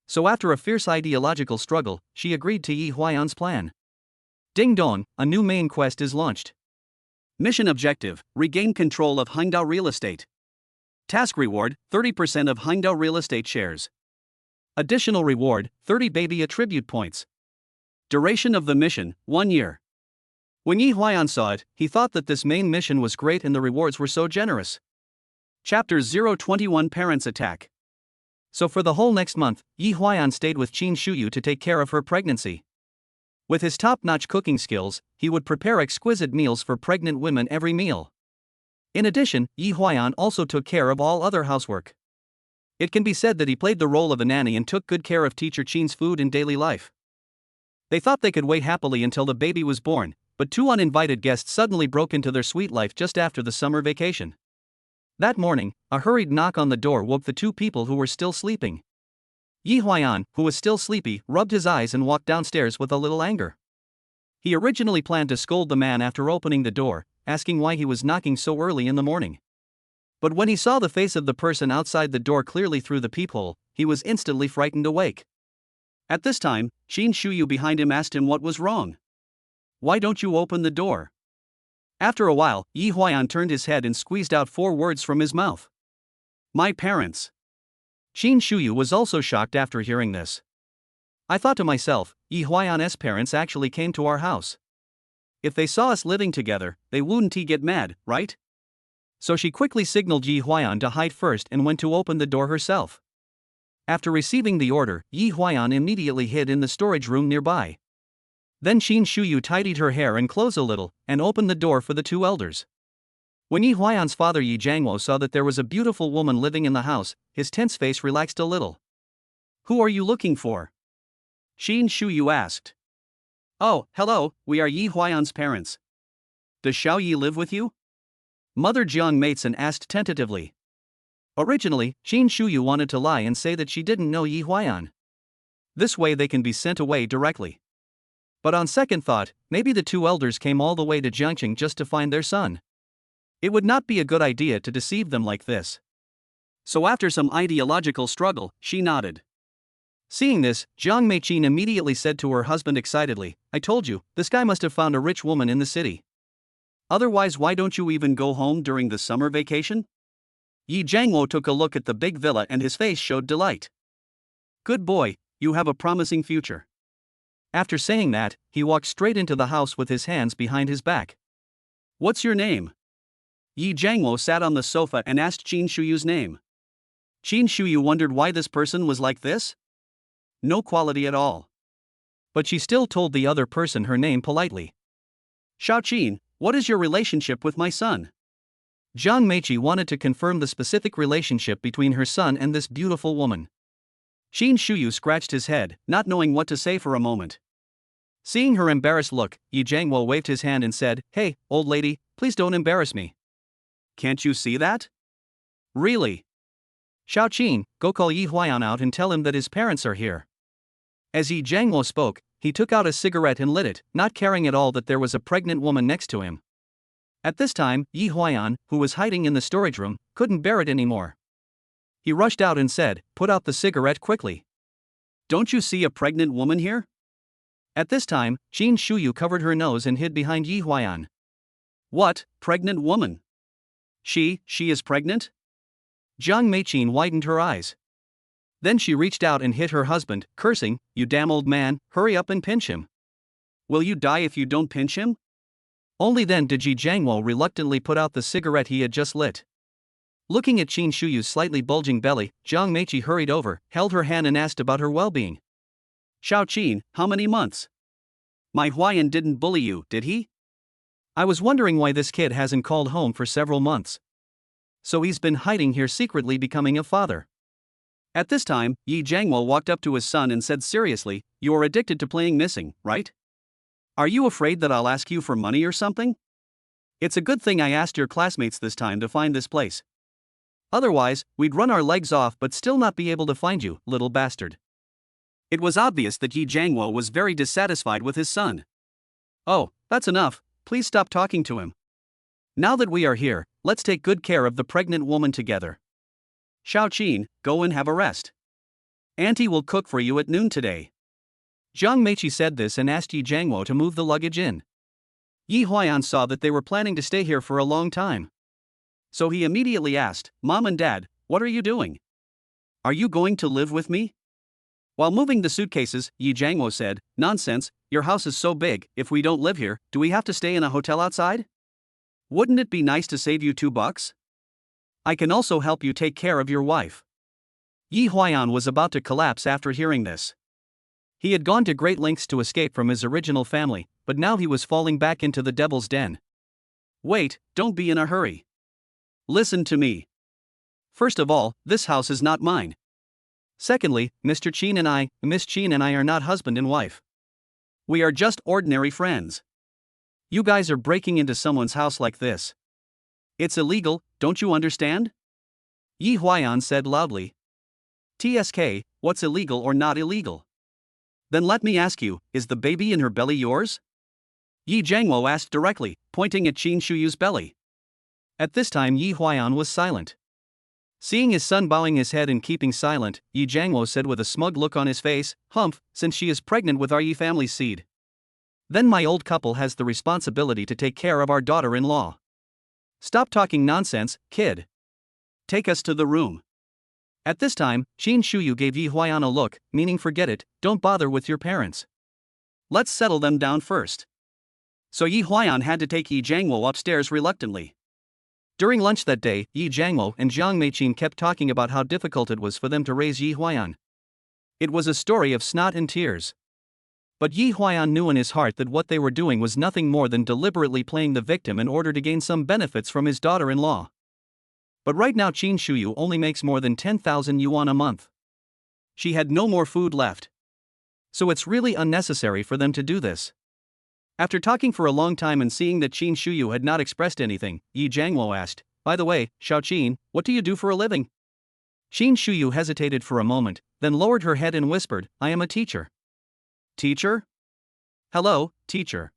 So after a fierce ideological struggle, she agreed to Yi Huayan's plan. Ding dong, a new main quest is launched. Mission objective: regain control of Hangdao real estate. Task reward: 30% of Hangdao real estate shares. Additional reward: 30 baby attribute points. Duration of the mission: 1 year. When Yi Huayan saw it, he thought that this main mission was great and the rewards were so generous. Chapter 021 Parents Attack. So for the whole next month, Yi Huayan stayed with Qin Shuyu to take care of her pregnancy. With his top-notch cooking skills, he would prepare exquisite meals for pregnant women every meal. In addition, Yi Huayan also took care of all other housework. It can be said that he played the role of a nanny and took good care of teacher Qin's food in daily life. They thought they could wait happily until the baby was born, but 2 uninvited guests suddenly broke into their sweet life just after the summer vacation. That morning, a hurried knock on the door woke the 2 people who were still sleeping. Yi Huayan, who was still sleepy, rubbed his eyes and walked downstairs with a little anger. He originally planned to scold the man after opening the door, asking why he was knocking so early in the morning. But when he saw the face of the person outside the door clearly through the peephole, he was instantly frightened awake. At this time, Qin Shuyu behind him asked him what was wrong. "Why don't you open the door?" After a while, Yi Huayan turned his head and squeezed out 4 words from his mouth. "My parents." Qin Shuyu was also shocked after hearing this. "I thought to myself, Yi Huayan's parents actually came to our house. If they saw us living together, they wouldn't get mad, right?" So she quickly signaled Yi Huayan to hide first and went to open the door herself. After receiving the order, Yi Huayan immediately hid in the storage room nearby. Then Qin Shuyu tidied her hair and clothes a little, and opened the door for the 2 elders. When Yi Huayan's father Yi Jiangwo saw that there was a beautiful woman living in the house, his tense face relaxed a little. "Who are you looking for?" Qin Shuyu asked. "Oh, hello, we are Yi Huayan's parents. Does Xiao Yi live with you?" Mother Jiang Matesen asked tentatively. Originally, Qin Shuyu wanted to lie and say that she didn't know Yi Huayan. This way they can be sent away directly. But on second thought, maybe the two elders came all the way to Jiangqing just to find their son. It would not be a good idea to deceive them like this. So after some ideological struggle, she nodded. Seeing this, Jiang Meiqin immediately said to her husband excitedly, "I told you, this guy must have found a rich woman in the city. Otherwise, why don't you even go home during the summer vacation?" Yi Jiangwo took a look at the big villa and his face showed delight. "Good boy, you have a promising future." After saying that, he walked straight into the house with his hands behind his back. "What's your name?" Yi Jiangwo sat on the sofa and asked Qin Shuyu's name. Qin Shuyu wondered why this person was like this. No quality at all. But she still told the other person her name politely. "Xiao Qin, what is your relationship with my son?" Jiang Meiqi wanted to confirm the specific relationship between her son and this beautiful woman. Qin Shuyu scratched his head, not knowing what to say for a moment. Seeing her embarrassed look, Yi Jiangwo waved his hand and said, "Hey, old lady, please don't embarrass me. Can't you see that?" "Really?" "Xiao Qin, go call Yi Huayan out and tell him that his parents are here." As Yi Jiangwo spoke, he took out a cigarette and lit it, not caring at all that there was a pregnant woman next to him. At this time, Yi Huayan, who was hiding in the storage room, couldn't bear it anymore. He rushed out and said, "Put out the cigarette quickly. Don't you see a pregnant woman here?" At this time, Qin Shuyu covered her nose and hid behind Yi Huayan. "What, pregnant woman? She is pregnant?" Jiang Meiqin widened her eyes. Then she reached out and hit her husband, cursing, "You damn old man, hurry up and pinch him. Will you die if you don't pinch him?" Only then did Yi Jiangwo reluctantly put out the cigarette he had just lit. Looking at Qin Shuyu's slightly bulging belly, Jiang Meiqi hurried over, held her hand and asked about her well-being. "Xiao Qin, how many months? My Huayan didn't bully you, did he? I was wondering why this kid hasn't called home for several months. So he's been hiding here secretly becoming a father." At this time, Yi Jiangwo walked up to his son and said seriously, "You're addicted to playing missing, right? Are you afraid that I'll ask you for money or something? It's a good thing I asked your classmates this time to find this place. Otherwise, we'd run our legs off but still not be able to find you, little bastard." It was obvious that Yi Jiangwo was very dissatisfied with his son. "Oh, that's enough, please stop talking to him. Now that we are here, let's take good care of the pregnant woman together. Xiao Qin, go and have a rest. Auntie will cook for you at noon today." Jiang Meiqi said this and asked Yi Jiangwo to move the luggage in. Yi Huayan saw that they were planning to stay here for a long time. So he immediately asked, "Mom and Dad, what are you doing? Are you going to live with me?" While moving the suitcases, Yi Jiangwo said, "Nonsense, your house is so big, if we don't live here, do we have to stay in a hotel outside? Wouldn't it be nice to save you $2? I can also help you take care of your wife." Yi Huayan was about to collapse after hearing this. He had gone to great lengths to escape from his original family, but now he was falling back into the devil's den. "Wait, don't be in a hurry. Listen to me. First of all, this house is not mine. Secondly, Miss Qin and I are not husband and wife. We are just ordinary friends. You guys are breaking into someone's house like this. It's illegal, don't you understand?" Yi Huayan said loudly. "TSK, what's illegal or not illegal? Then let me ask you, is the baby in her belly yours?" Yi Jiangwo asked directly, pointing at Qin Shuyu's belly. At this time Yi Huayan was silent. Seeing his son bowing his head and keeping silent, Yi Jiangwo said with a smug look on his face, "Humph, since she is pregnant with our Yi family's seed, then my old couple has the responsibility to take care of our daughter-in-law. Stop talking nonsense, kid. Take us to the room." At this time, Qin Shuyu gave Yi Huayan a look, meaning forget it, don't bother with your parents. Let's settle them down first. So Yi Huayan had to take Yi Jiangwo upstairs reluctantly. During lunch that day, Yi Jiangwo and Jiang Meiqin kept talking about how difficult it was for them to raise Yi Huayan. It was a story of snot and tears. But Yi Huaiyan knew in his heart that what they were doing was nothing more than deliberately playing the victim in order to gain some benefits from his daughter-in-law. But right now Qin Shuyu only makes more than 10,000 yuan a month. She had no more food left. So it's really unnecessary for them to do this. After talking for a long time and seeing that Qin Shuyu had not expressed anything, Yi Jiangwo asked, "By the way, Xiao Qin, what do you do for a living?" Qin Shuyu hesitated for a moment, then lowered her head and whispered, "I am a teacher." "Teacher? Hello, teacher.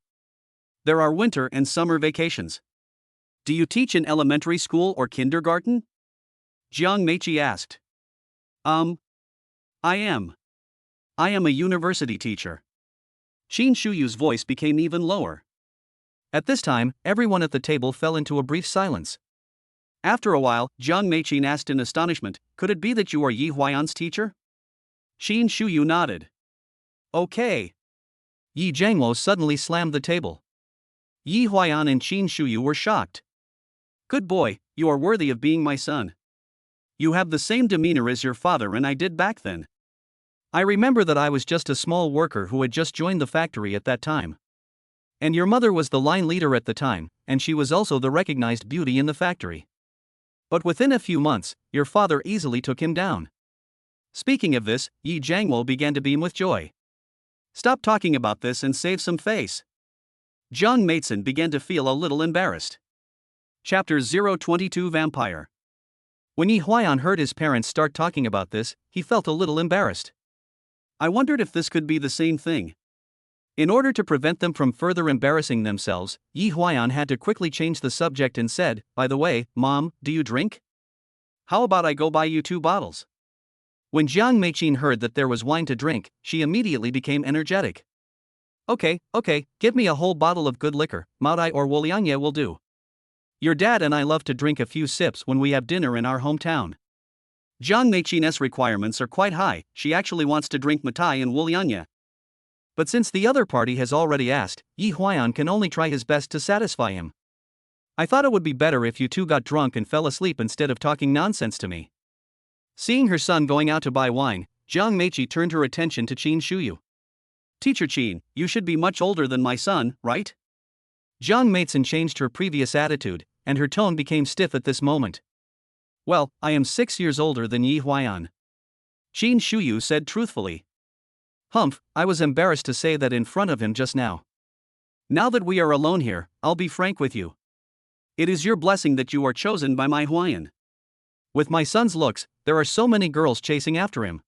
There are winter and summer vacations. Do you teach in elementary school or kindergarten?" Jiang Meiqi asked. I am. I am a university teacher." Qin Shuyu's voice became even lower. At this time, everyone at the table fell into a brief silence. After a while, Jiang Meiqi asked in astonishment, "Could it be that you are Yi Huaiyan's teacher?" Qin Shuyu nodded. "Okay." Yi Jiangwo suddenly slammed the table. Yi Huaiyan and Qin Shuyu were shocked. "Good boy, you are worthy of being my son. You have the same demeanor as your father and I did back then. I remember that I was just a small worker who had just joined the factory at that time. And your mother was the line leader at the time, and she was also the recognized beauty in the factory. But within a few months, your father easily took him down." Speaking of this, Yi Jiangwo began to beam with joy. "Stop talking about this and save some face." Jiang Meitzen began to feel a little embarrassed. Chapter 022 Vampire. When Yi Huaiyan heard his parents start talking about this, he felt a little embarrassed. I wondered if this could be the same thing. In order to prevent them from further embarrassing themselves, Yi Huaiyan had to quickly change the subject and said, "By the way, Mom, do you drink? How about I go buy you 2 bottles? When Jiang Meiqin heard that there was wine to drink, she immediately became energetic. Okay, give me a whole bottle of good liquor, Maodai or Wolianye will do. Your dad and I love to drink a few sips when we have dinner in our hometown." Jiang Meiqin's requirements are quite high, she actually wants to drink Matai and Wolianye. But since the other party has already asked, Yi Huaiyan can only try his best to satisfy him. "I thought it would be better if you two got drunk and fell asleep instead of talking nonsense to me." Seeing her son going out to buy wine, Jiang Meiqi turned her attention to Qin Shuyu. "Teacher Qin, you should be much older than my son, right?" Jiang Meitzen changed her previous attitude, and her tone became stiff at this moment. "Well, I am 6 years older than Yi Huaiyan," Qin Shuyu said truthfully. "Humph, I was embarrassed to say that in front of him just now. Now that we are alone here, I'll be frank with you. It is your blessing that you are chosen by my Huaiyan. With my son's looks, there are so many girls chasing after him.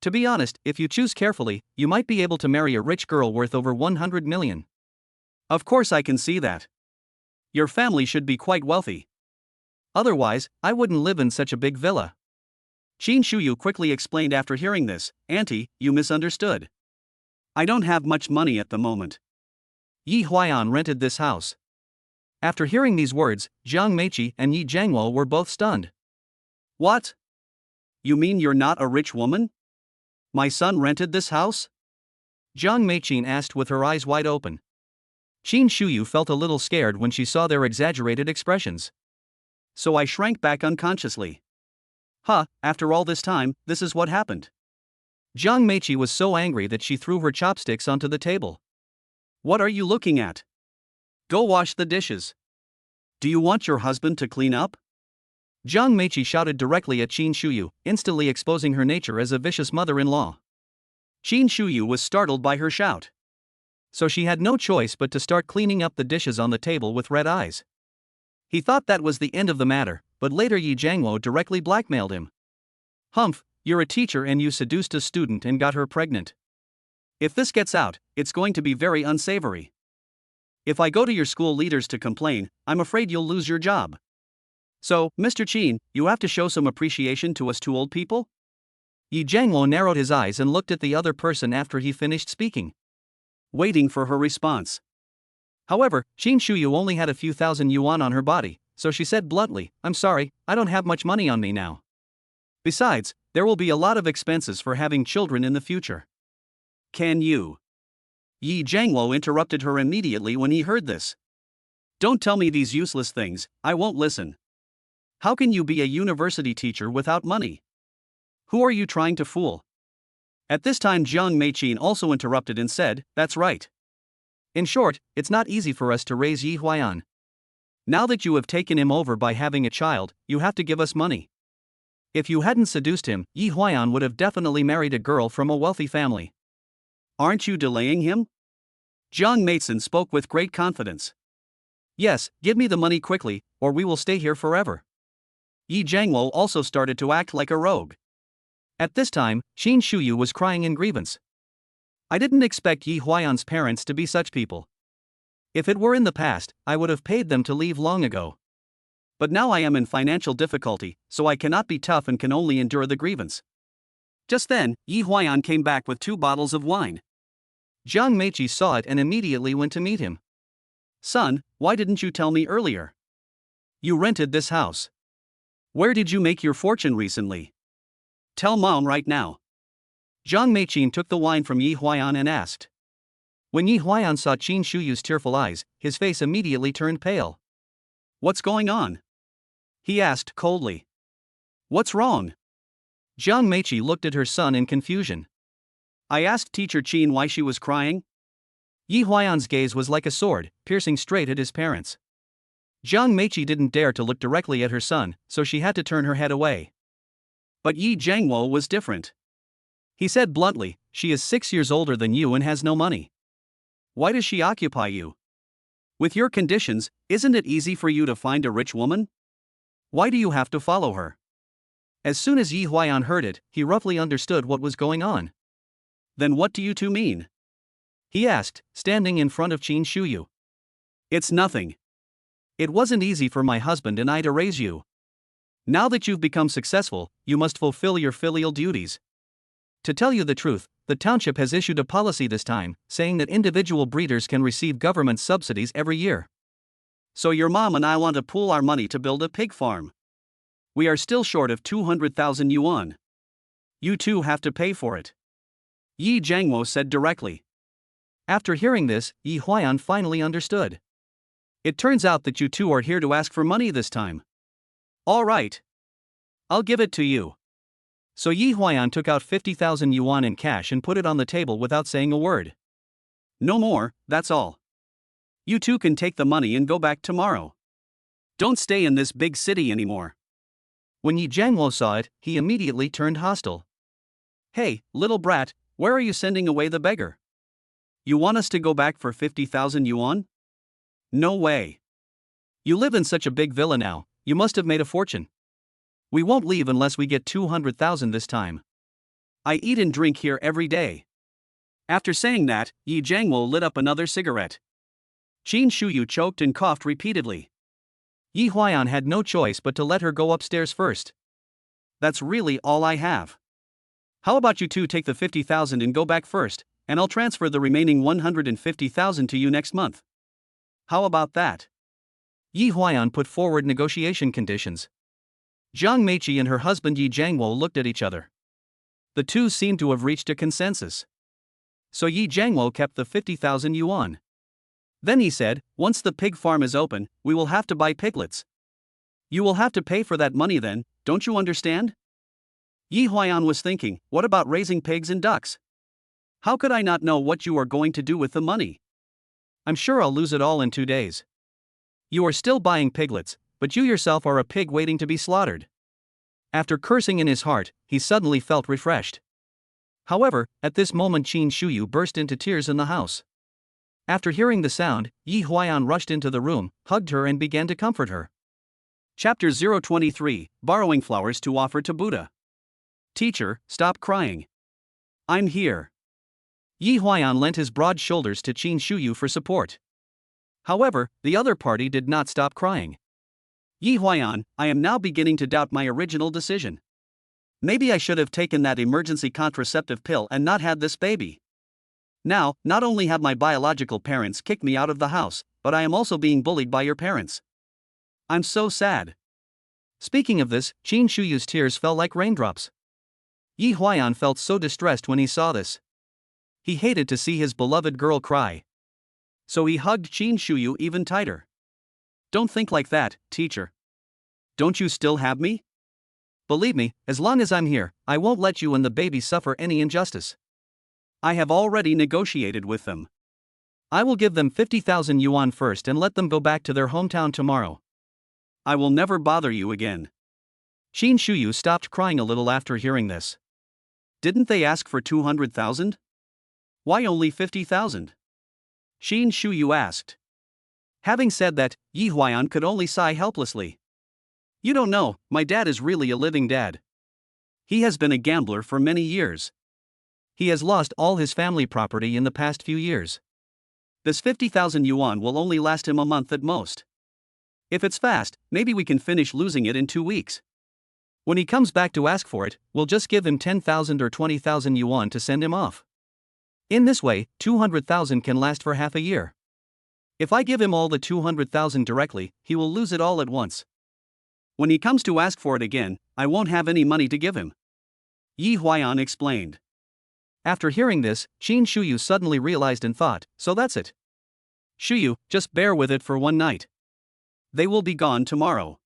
To be honest, if you choose carefully, you might be able to marry a rich girl worth over 100 million. Of course I can see that. Your family should be quite wealthy. Otherwise, I wouldn't live in such a big villa." Qin Shuyu quickly explained after hearing this, "Auntie, you misunderstood. I don't have much money at the moment. Yi Huaiyan rented this house." After hearing these words, Jiang Meiqi and Yi Jiangwo were both stunned. "What? You mean you're not a rich woman? My son rented this house?" Jiang Meiqi asked with her eyes wide open. Qin Shuyu felt a little scared when she saw their exaggerated expressions. So I shrank back unconsciously. After all this time, this is what happened. Jiang Meiqi was so angry that she threw her chopsticks onto the table. "What are you looking at? Go wash the dishes. Do you want your husband to clean up?" Jiang Meiqi shouted directly at Qin Shuyu, instantly exposing her nature as a vicious mother-in-law. Qin Shuyu was startled by her shout. So she had no choice but to start cleaning up the dishes on the table with red eyes. He thought that was the end of the matter, but later Yi Jiangwo directly blackmailed him. "Humph, you're a teacher and you seduced a student and got her pregnant. If this gets out, it's going to be very unsavory. If I go to your school leaders to complain, I'm afraid you'll lose your job. So, Mr. Qin, you have to show some appreciation to us two old people?" Yi Jiangwo narrowed his eyes and looked at the other person after he finished speaking, waiting for her response. However, Qin Shuyu only had a few thousand yuan on her body, so she said bluntly, "I'm sorry, I don't have much money on me now. Besides, there will be a lot of expenses for having children in the future." "Can you?" Yi Jiangwo interrupted her immediately when he heard this. "Don't tell me these useless things, I won't listen. How can you be a university teacher without money? Who are you trying to fool?" At this time Jiang Meichin also interrupted and said, "That's right. In short, it's not easy for us to raise Yi Huayan. Now that you have taken him over by having a child, you have to give us money. If you hadn't seduced him, Yi Huayan would have definitely married a girl from a wealthy family. Aren't you delaying him?" Jiang Meichin spoke with great confidence. "Yes, give me the money quickly, or we will stay here forever." Yi Jiangwo also started to act like a rogue. At this time, Qin Shuyu was crying in grievance. "I didn't expect Yi Huayan's parents to be such people. If it were in the past, I would have paid them to leave long ago. But now I am in financial difficulty, so I cannot be tough and can only endure the grievance." Just then, Yi Huayan came back with 2 bottles of wine. Jiang Meichin saw it and immediately went to meet him. "Son, why didn't you tell me earlier? You rented this house. Where did you make your fortune recently? Tell mom right now." Jiang Meichin took the wine from Yi Huayan and asked. When Yi Huayan saw Qin Shuyu's tearful eyes, his face immediately turned pale. "What's going on?" he asked coldly. "What's wrong?" Jiang Meichin looked at her son in confusion. "I asked teacher Qin why she was crying." Yi Huayan's gaze was like a sword, piercing straight at his parents. Jiang Meichin didn't dare to look directly at her son, so she had to turn her head away. But Yi Jiangwo was different. He said bluntly, "She is 6 years older than you and has no money. Why does she occupy you? With your conditions, isn't it easy for you to find a rich woman? Why do you have to follow her?" As soon as Yi Huayan heard it, he roughly understood what was going on. "Then what do you two mean?" he asked, standing in front of Qin Shuyu. "It's nothing. It wasn't easy for my husband and I to raise you. Now that you've become successful, you must fulfill your filial duties. To tell you the truth, the township has issued a policy this time, saying that individual breeders can receive government subsidies every year. So your mom and I want to pool our money to build a pig farm. We are still short of 200,000 yuan. You two have to pay for it," Yi Jiangwo said directly. After hearing this, Yi Huayan finally understood. "It turns out that you two are here to ask for money this time. All right. I'll give it to you." So Yi Huayan took out 50,000 yuan in cash and put it on the table without saying a word. "No more, that's all. You two can take the money and go back tomorrow. Don't stay in this big city anymore." When Yi Jiangwo saw it, he immediately turned hostile. "Hey, little brat, where are you sending away the beggar? You want us to go back for 50,000 yuan? No way. You live in such a big villa now, you must have made a fortune. We won't leave unless we get 200,000 this time. I eat and drink here every day." After saying that, Yi Jiangwo lit up another cigarette. Qin Shuyu choked and coughed repeatedly. Yi Huayan had no choice but to let her go upstairs first. "That's really all I have. How about you two take the 50,000 and go back first, and I'll transfer the remaining 150,000 to you next month. How about that?" Yi Huayan put forward negotiation conditions. Jiang Meichin and her husband Yi Jiangwo looked at each other. The two seemed to have reached a consensus. So Yi Jiangwo kept the 50,000 yuan. Then he said, "Once the pig farm is open, we will have to buy piglets. You will have to pay for that money then, don't you understand?" Yi Huayan was thinking, what about raising pigs and ducks? How could I not know what you are going to do with the money? I'm sure I'll lose it all in 2 days. You are still buying piglets, but you yourself are a pig waiting to be slaughtered. After cursing in his heart, he suddenly felt refreshed. However, at this moment Qin Shuyu burst into tears in the house. After hearing the sound, Yi Huayan rushed into the room, hugged her and began to comfort her. Chapter 023, Borrowing Flowers to Offer to Buddha. "Teacher, stop crying. I'm here." Yi Huayan lent his broad shoulders to Qin Shuyu for support. However, the other party did not stop crying. "Yi Huayan, I am now beginning to doubt my original decision. Maybe I should have taken that emergency contraceptive pill and not had this baby. Now, not only have my biological parents kicked me out of the house, but I am also being bullied by your parents. I'm so sad." Speaking of this, Qin Shuyu's tears fell like raindrops. Yi Huayan felt so distressed when he saw this. He hated to see his beloved girl cry. So he hugged Qin Shuyu even tighter. "Don't think like that, teacher. Don't you still have me? Believe me, as long as I'm here, I won't let you and the baby suffer any injustice. I have already negotiated with them. I will give them 50,000 yuan first and let them go back to their hometown tomorrow. I will never bother you again. Qin Shuyu stopped crying a little after hearing this. Didn't they ask for 200,000? Why only 50,000? Qin Shuyu asked. Having said that, Yi Huayan could only sigh helplessly. You don't know, my dad is really a living dad. He has been a gambler for many years. He has lost all his family property in the past few years. This 50,000 yuan will only last him a month at most. If it's fast, maybe we can finish losing it in 2 weeks. When he comes back to ask for it, we'll just give him 10,000 or 20,000 yuan to send him off. In this way, 200,000 can last for half a year. If I give him all the 200,000 directly, he will lose it all at once. When he comes to ask for it again, I won't have any money to give him. Yi Huayan explained. After hearing this, Qin Shuyu suddenly realized and thought, so that's it. Shuyu, just bear with it for one night. They will be gone tomorrow.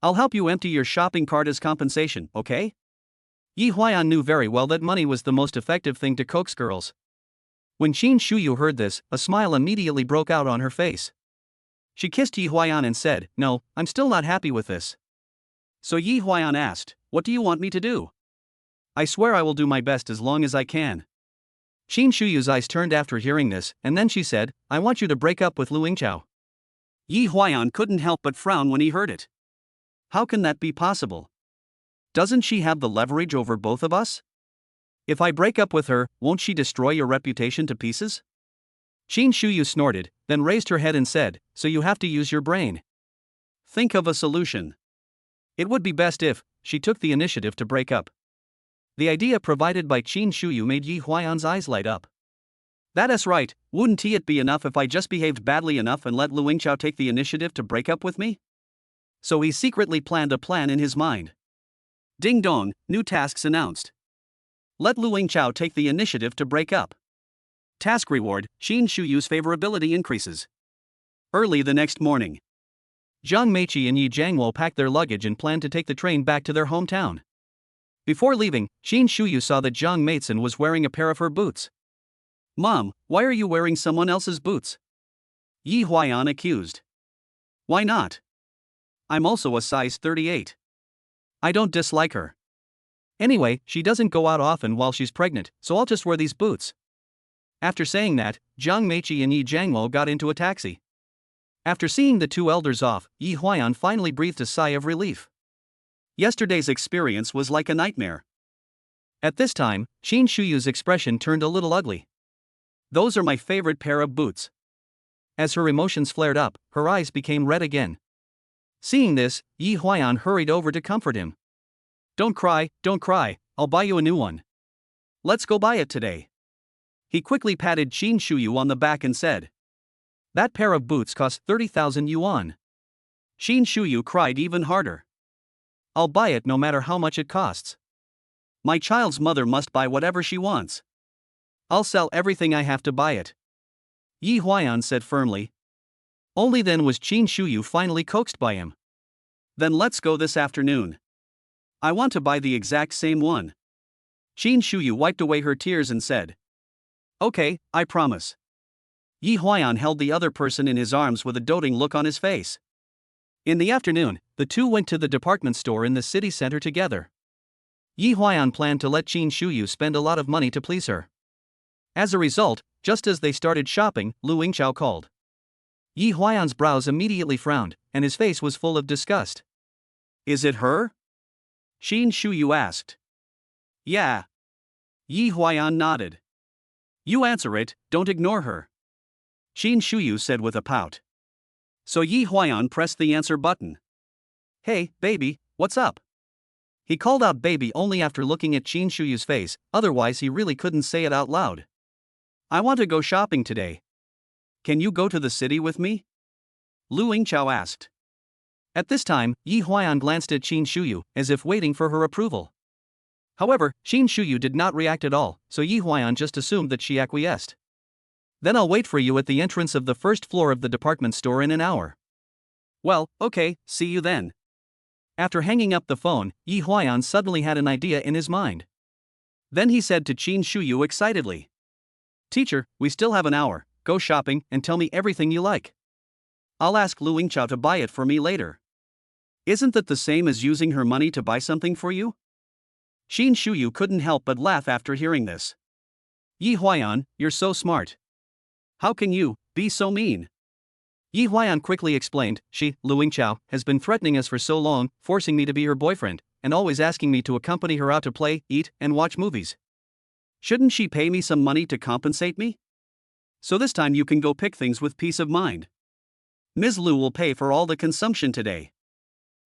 I'll help you empty your shopping cart as compensation, okay? Yi Huayan knew very well that money was the most effective thing to coax girls. When Qin Shuyu heard this, a smile immediately broke out on her face. She kissed Yi Huayan and said, No, I'm still not happy with this. So Yi Huayan asked, What do you want me to do? I swear I will do my best as long as I can. Qin Shuyu's eyes turned after hearing this, and then she said, I want you to break up with Lu Yingqiao. Yi Huayan couldn't help but frown when he heard it. How can that be possible? Doesn't she have the leverage over both of us? If I break up with her, won't she destroy your reputation to pieces? Qin Shuyu snorted, then raised her head and said, So you have to use your brain. Think of a solution. It would be best if she took the initiative to break up. The idea provided by Qin Shuyu made Yi Huayan's eyes light up. That's right, wouldn't it be enough if I just behaved badly enough and let Lu Yingqiao take the initiative to break up with me? So he secretly planned a plan in his mind. Ding dong, new tasks announced. Let Lu Yingqiao take the initiative to break up. Task reward, Qin Shuyu's favorability increases. Early the next morning, Zhang Meiqi and Yi Jiangwo packed their luggage and planned to take the train back to their hometown. Before leaving, Qin Shuyu saw that Zhang Meiqi was wearing a pair of her boots. Mom, why are you wearing someone else's boots? Yi Huayan accused. Why not? I'm also a size 38. I don't dislike her. Anyway, she doesn't go out often while she's pregnant, so I'll just wear these boots. After saying that, Zhang Meiqi and Yi Jiangwo got into a taxi. After seeing the two elders off, Yi Huayan finally breathed a sigh of relief. Yesterday's experience was like a nightmare. At this time, Qin Shuyu's expression turned a little ugly. Those are my favorite pair of boots. As her emotions flared up, her eyes became red again. Seeing this, Yi Huayan hurried over to comfort him. Don't cry, I'll buy you a new one. Let's go buy it today. He quickly patted Qin Shuyu on the back and said. That pair of boots cost 30,000 yuan. Qin Shuyu cried even harder. I'll buy it no matter how much it costs. My child's mother must buy whatever she wants. I'll sell everything I have to buy it. Yi Huayan said firmly. Only then was Qin Shuyu finally coaxed by him. Then let's go this afternoon. I want to buy the exact same one. Qin Shuyu wiped away her tears and said. Okay, I promise. Yi Huayan held the other person in his arms with a doting look on his face. In the afternoon, the two went to the department store in the city center together. Yi Huayan planned to let Qin Shuyu spend a lot of money to please her. As a result, just as they started shopping, Lu Yingqiao called. Yi Huayan's brows immediately frowned, and his face was full of disgust. Is it her? Qin Shuyu asked. Yeah. Yi Huayan nodded. You answer it, don't ignore her. Qin Shuyu said with a pout. So Yi Huayan pressed the answer button. Hey, baby, what's up? He called out baby only after looking at Qin Shuyu's face, otherwise he really couldn't say it out loud. I want to go shopping today. Can you go to the city with me? Lu Yingqiao asked. At this time, Yi Huayan glanced at Qin Shuyu, as if waiting for her approval. However, Qin Shuyu did not react at all, so Yi Huayan just assumed that she acquiesced. Then I'll wait for you at the entrance of the first floor of the department store in an hour. Well, okay, see you then. After hanging up the phone, Yi Huayan suddenly had an idea in his mind. Then he said to Qin Shuyu excitedly. Teacher, we still have an hour, go shopping and tell me everything you like. I'll ask Lu Yingqiao to buy it for me later. Isn't that the same as using her money to buy something for you? Qin Shuyu couldn't help but laugh after hearing this. Yi Huayan, you're so smart. How can you be so mean? Yi Huayan quickly explained, Lu Yingqiao, has been threatening us for so long, forcing me to be her boyfriend, and always asking me to accompany her out to play, eat, and watch movies. Shouldn't she pay me some money to compensate me? So this time you can go pick things with peace of mind. Ms. Lu will pay for all the consumption today.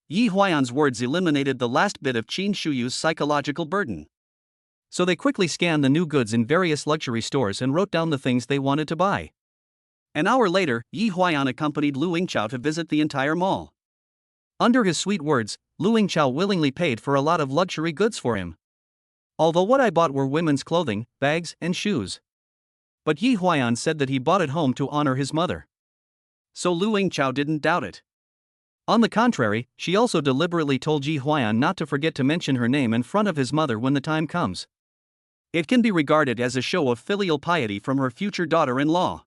Yi Huayan's words eliminated the last bit of Qin Shuyu's psychological burden. So they quickly scanned the new goods in various luxury stores and wrote down the things they wanted to buy. An hour later, Yi Huayan accompanied Lu Yingqiao to visit the entire mall. Under his sweet words, Lu Yingqiao willingly paid for a lot of luxury goods for him. Although what I bought were women's clothing, bags, and shoes. But Yi Huayan said that he bought it home to honor his mother. So Lu Yingqiao didn't doubt it. On the contrary, she also deliberately told Yi Huayan not to forget to mention her name in front of his mother when the time comes. It can be regarded as a show of filial piety from her future daughter-in-law.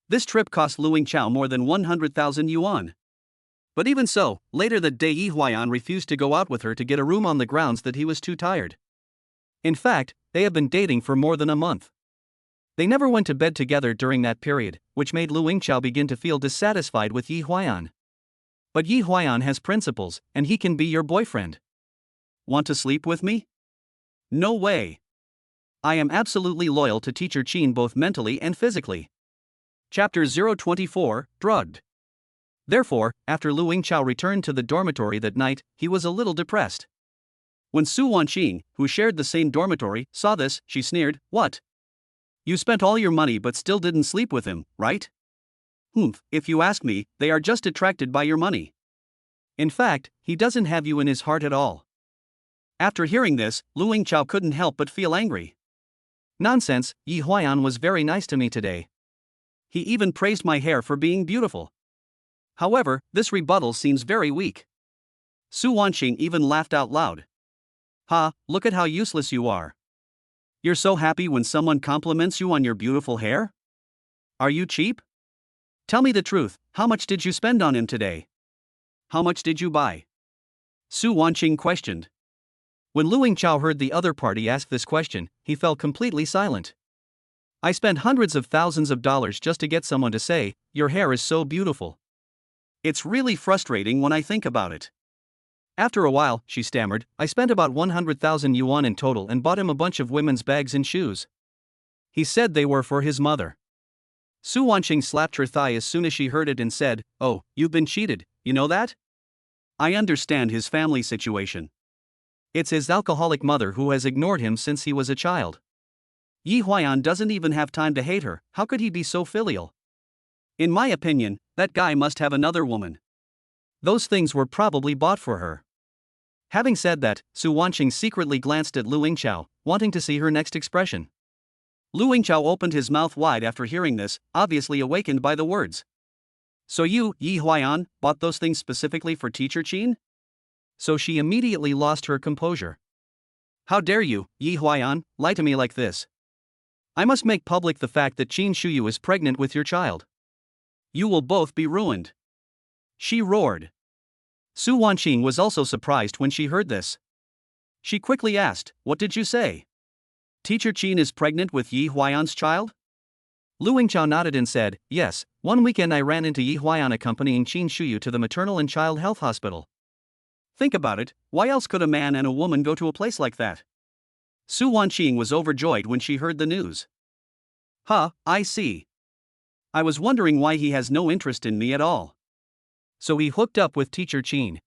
This trip cost Lu Yingqiao more than 100,000 yuan. But even so, later that day Yi Huayan refused to go out with her to get a room on the grounds that he was too tired. In fact, they have been dating for more than a month. They never went to bed together during that period, which made Lu Yingqiao begin to feel dissatisfied with Yi Huayan. But Yi Huayan has principles, and he can be your boyfriend. Want to sleep with me? No way. I am absolutely loyal to Teacher Qin both mentally and physically. Chapter 024, Drugged. Therefore, after Lu Yingqiao returned to the dormitory that night, he was a little depressed. When Su Wanqing, who shared the same dormitory, saw this, she sneered, What? You spent all your money but still didn't sleep with him, right? If you ask me, they are just attracted by your money. In fact, he doesn't have you in his heart at all. After hearing this, Lu Yingqiao couldn't help but feel angry. Nonsense, Yi Huayan was very nice to me today. He even praised my hair for being beautiful. However, this rebuttal seems very weak. Su Wanqing even laughed out loud. Ha, look at how useless you are. You're so happy when someone compliments you on your beautiful hair? Are you cheap? Tell me the truth, how much did you spend on him today? How much did you buy? Su Wanqing questioned. When Lu Yingqiao heard the other party ask this question, he fell completely silent. I spent hundreds of thousands of dollars just to get someone to say, your hair is so beautiful. It's really frustrating when I think about it. After a while, she stammered, I spent about 100,000 yuan in total and bought him a bunch of women's bags and shoes. He said they were for his mother. Su Wanqing slapped her thigh as soon as she heard it and said, Oh, you've been cheated, you know that? I understand his family situation. It's his alcoholic mother who has ignored him since he was a child. Yi Huayan doesn't even have time to hate her, how could he be so filial? In my opinion, that guy must have another woman. Those things were probably bought for her. Having said that, Su Wanqing secretly glanced at Lu Yingqiao, wanting to see her next expression. Lu Yingqiao opened his mouth wide after hearing this, obviously awakened by the words. So you, Yi Huayan, bought those things specifically for Teacher Qin? So she immediately lost her composure. How dare you, Yi Huayan, lie to me like this? I must make public the fact that Qin Shuyu is pregnant with your child. You will both be ruined. She roared. Su Wanqing was also surprised when she heard this. She quickly asked, What did you say? Teacher Qin is pregnant with Yi Huayan's child? Lu Yingqiao nodded and said, Yes, one weekend I ran into Yi Huayan accompanying Qin Shuyu to the maternal and child health hospital. Think about it, why else could a man and a woman go to a place like that? Su Wanqing was overjoyed when she heard the news. I see. I was wondering why he has no interest in me at all. So he hooked up with Teacher Qin.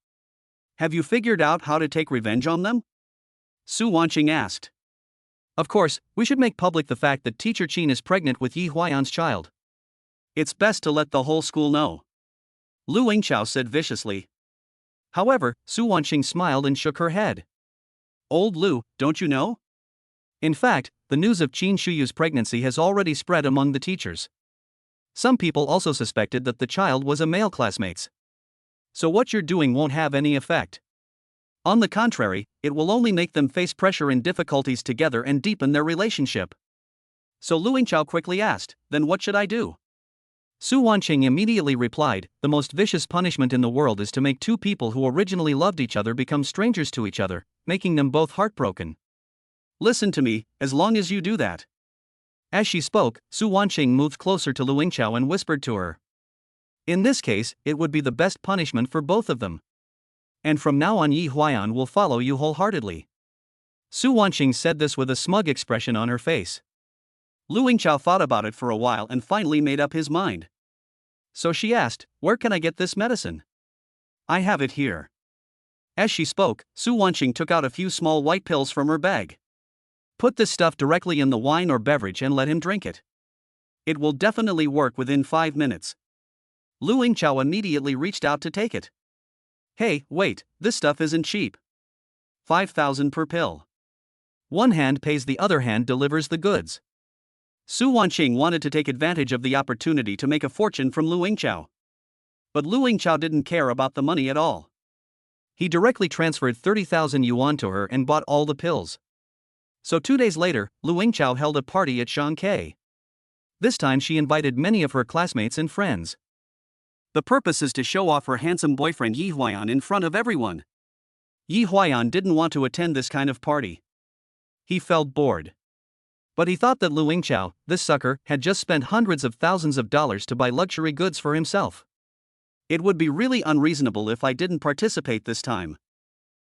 Have you figured out how to take revenge on them? Su Wanqing asked. Of course, we should make public the fact that Teacher Qin is pregnant with Yi Huayan's child. It's best to let the whole school know. Lu Yingqiao said viciously. However, Su Wanqing smiled and shook her head. Old Lu, don't you know? In fact, the news of Qin Shuyu's pregnancy has already spread among the teachers. Some people also suspected that the child was a male classmate's. So what you're doing won't have any effect. On the contrary, it will only make them face pressure and difficulties together and deepen their relationship. So Lu Yingqiao quickly asked, then what should I do? Su Wanqing immediately replied, the most vicious punishment in the world is to make two people who originally loved each other become strangers to each other, making them both heartbroken. Listen to me, as long as you do that. As she spoke, Su Wanqing moved closer to Lu Yingqiao and whispered to her. In this case, it would be the best punishment for both of them. And from now on Yi Huaiyan will follow you wholeheartedly. Su Wanqing said this with a smug expression on her face. Lu Yingqiao thought about it for a while and finally made up his mind. So she asked, where can I get this medicine? I have it here. As she spoke, Su Wanqing took out a few small white pills from her bag. Put this stuff directly in the wine or beverage and let him drink it. It will definitely work within 5 minutes. Lu Yingqiao immediately reached out to take it. Hey, wait, this stuff isn't cheap. 5,000 per pill. One hand pays, the other hand delivers the goods. Su Wanqing wanted to take advantage of the opportunity to make a fortune from Lu Yingqiao. But Lu Yingqiao didn't care about the money at all. He directly transferred 30,000 yuan to her and bought all the pills. So 2 days later, Lu Yingqiao held a party at Shanghai. This time she invited many of her classmates and friends. The purpose is to show off her handsome boyfriend Yi Huaiyan in front of everyone. Yi Huaiyan didn't want to attend this kind of party. He felt bored. But he thought that Lu Yingqiao, this sucker, had just spent hundreds of thousands of dollars to buy luxury goods for himself. It would be really unreasonable if I didn't participate this time.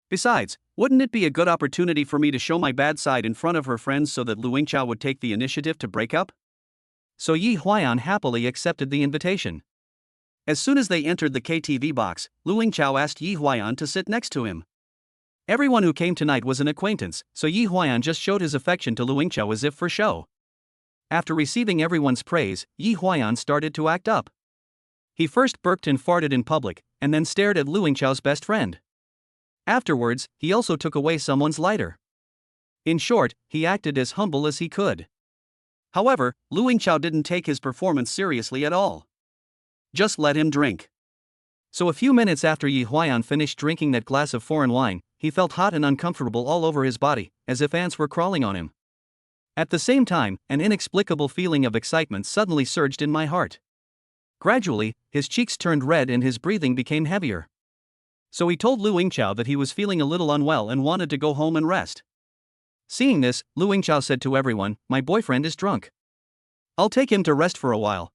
Besides, wouldn't it be a good opportunity for me to show my bad side in front of her friends so that Lu Yingqiao would take the initiative to break up? So Yi Huaiyan happily accepted the invitation. As soon as they entered the KTV box, Lu Yingqiao asked Yi Huaiyan to sit next to him. Everyone who came tonight was an acquaintance, so Yi Huaiyan just showed his affection to Lu Yingqiao as if for show. After receiving everyone's praise, Yi Huaiyan started to act up. He first burped and farted in public, and then stared at Lu Yingqiao's best friend. Afterwards, he also took away someone's lighter. In short, he acted as humble as he could. However, Lu Yingqiao didn't take his performance seriously at all. Just let him drink. So a few minutes after Yi Huaiyan finished drinking that glass of foreign wine, he felt hot and uncomfortable all over his body, as if ants were crawling on him. At the same time, an inexplicable feeling of excitement suddenly surged in my heart. Gradually, his cheeks turned red and his breathing became heavier. So he told Lu Yingqiao that he was feeling a little unwell and wanted to go home and rest. Seeing this, Lu Yingqiao said to everyone, my boyfriend is drunk. I'll take him to rest for a while.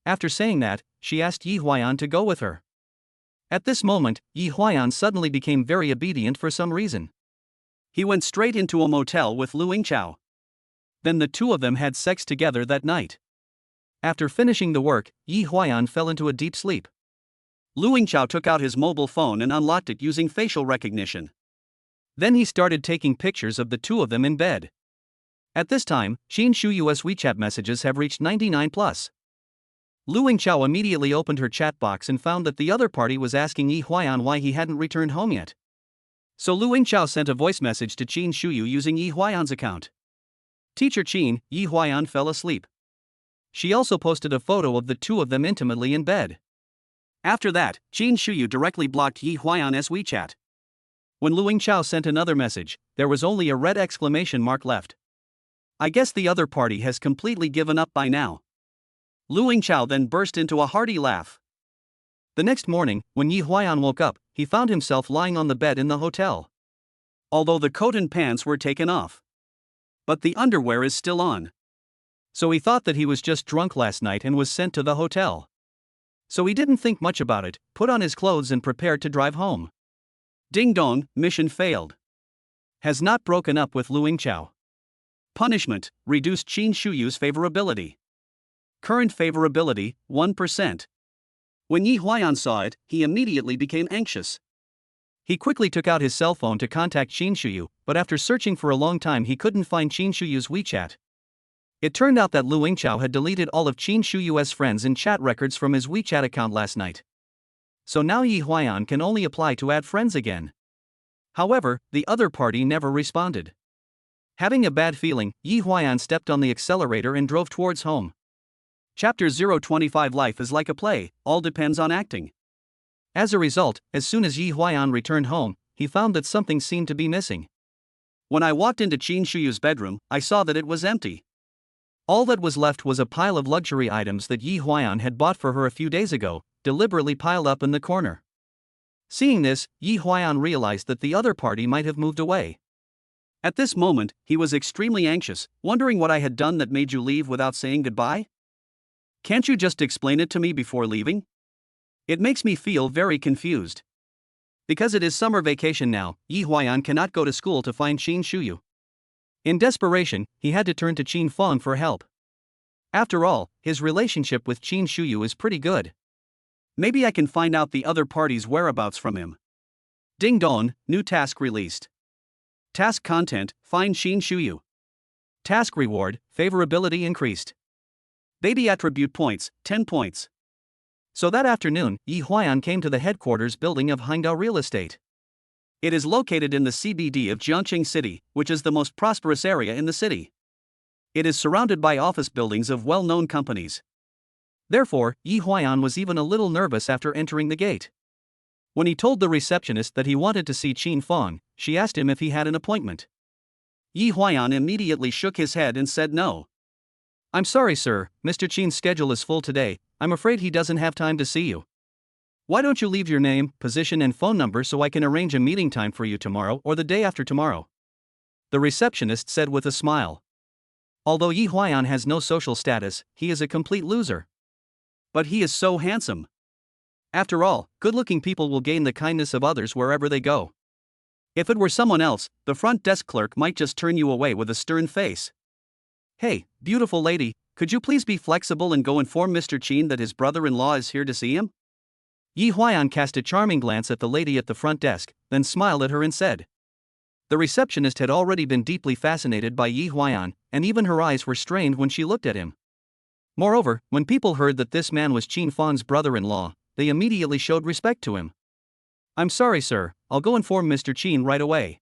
After saying that, she asked Yi Huaiyan to go with her. At this moment, Yi Huaiyan suddenly became very obedient for some reason. He went straight into a motel with Lu Yingqiao. Then the two of them had sex together that night. After finishing the work, Yi Huaiyan fell into a deep sleep. Lu Yingqiao took out his mobile phone and unlocked it using facial recognition. Then he started taking pictures of the two of them in bed. At this time, Qin Shuyu's WeChat messages have reached 99+. Lu Yingqiao immediately opened her chat box and found that the other party was asking Yi Huaiyan why he hadn't returned home yet. So Lu Yingqiao sent a voice message to Qin Shuyu using Yi Huaiyan's account. Teacher Qin, Yi Huaiyan fell asleep. She also posted a photo of the two of them intimately in bed. After that, Qin Shuyu directly blocked Yi Huaiyan's WeChat. When Lu Yingqiao sent another message, there was only a red exclamation mark left. I guess the other party has completely given up by now. Lu Yingqiao then burst into a hearty laugh. The next morning, when Yi Huaiyan woke up, he found himself lying on the bed in the hotel. Although the coat and pants were taken off. But the underwear is still on. So he thought that he was just drunk last night and was sent to the hotel. So he didn't think much about it, put on his clothes and prepared to drive home. Ding dong, mission failed. Has not broken up with Lu Yingqiao. Punishment, reduced Qin Shuyu's favorability. Current favorability, 1%. When Yi Huaiyan saw it, he immediately became anxious. He quickly took out his cell phone to contact Qin Shuyu, but after searching for a long time he couldn't find Qin Shuyu's WeChat. It turned out that Lu Yingqiao had deleted all of Qin Shuyu's friends and chat records from his WeChat account last night. So now Yi Huaiyan can only apply to add friends again. However, the other party never responded. Having a bad feeling, Yi Huaiyan stepped on the accelerator and drove towards home. Chapter 025 Life is like a play, all depends on acting. As a result, as soon as Yi Huaiyan returned home, he found that something seemed to be missing. When I walked into Qin Shuyu's bedroom, I saw that it was empty. All that was left was a pile of luxury items that Yi Huayan had bought for her a few days ago, deliberately piled up in the corner. Seeing this, Yi Huayan realized that the other party might have moved away. At this moment, he was extremely anxious, wondering what I had done that made you leave without saying goodbye? Can't you just explain it to me before leaving? It makes me feel very confused. Because it is summer vacation now, Yi Huayan cannot go to school to find Qin Shuyu. In desperation, he had to turn to Qin Feng for help. After all, his relationship with Qin Shuyu is pretty good. Maybe I can find out the other party's whereabouts from him. Ding dong, new task released. Task content, find Qin Shuyu. Task reward, favorability increased. Baby attribute points, 10 points. So that afternoon, Yi Huayan came to the headquarters building of Hangdao Real Estate. It is located in the CBD of Jiangqing City, which is the most prosperous area in the city. It is surrounded by office buildings of well-known companies. Therefore, Yi Huayan was even a little nervous after entering the gate. When he told the receptionist that he wanted to see Qin Feng, she asked him if he had an appointment. Yi Huayan immediately shook his head and said no. I'm sorry, sir, Mr. Qin's schedule is full today. I'm afraid he doesn't have time to see you. Why don't you leave your name, position and phone number so I can arrange a meeting time for you tomorrow or the day after tomorrow? The receptionist said with a smile. Although Yi Huayan has no social status, he is a complete loser. But he is so handsome. After all, good-looking people will gain the kindness of others wherever they go. If it were someone else, the front desk clerk might just turn you away with a stern face. Hey, beautiful lady, could you please be flexible and go inform Mr. Qin that his brother-in-law is here to see him? Yi Huayan cast a charming glance at the lady at the front desk, then smiled at her and said. The receptionist had already been deeply fascinated by Yi Huayan, and even her eyes were strained when she looked at him. Moreover, when people heard that this man was Qin Feng's brother-in-law, they immediately showed respect to him. I'm sorry, sir, I'll go inform Mr. Qin right away.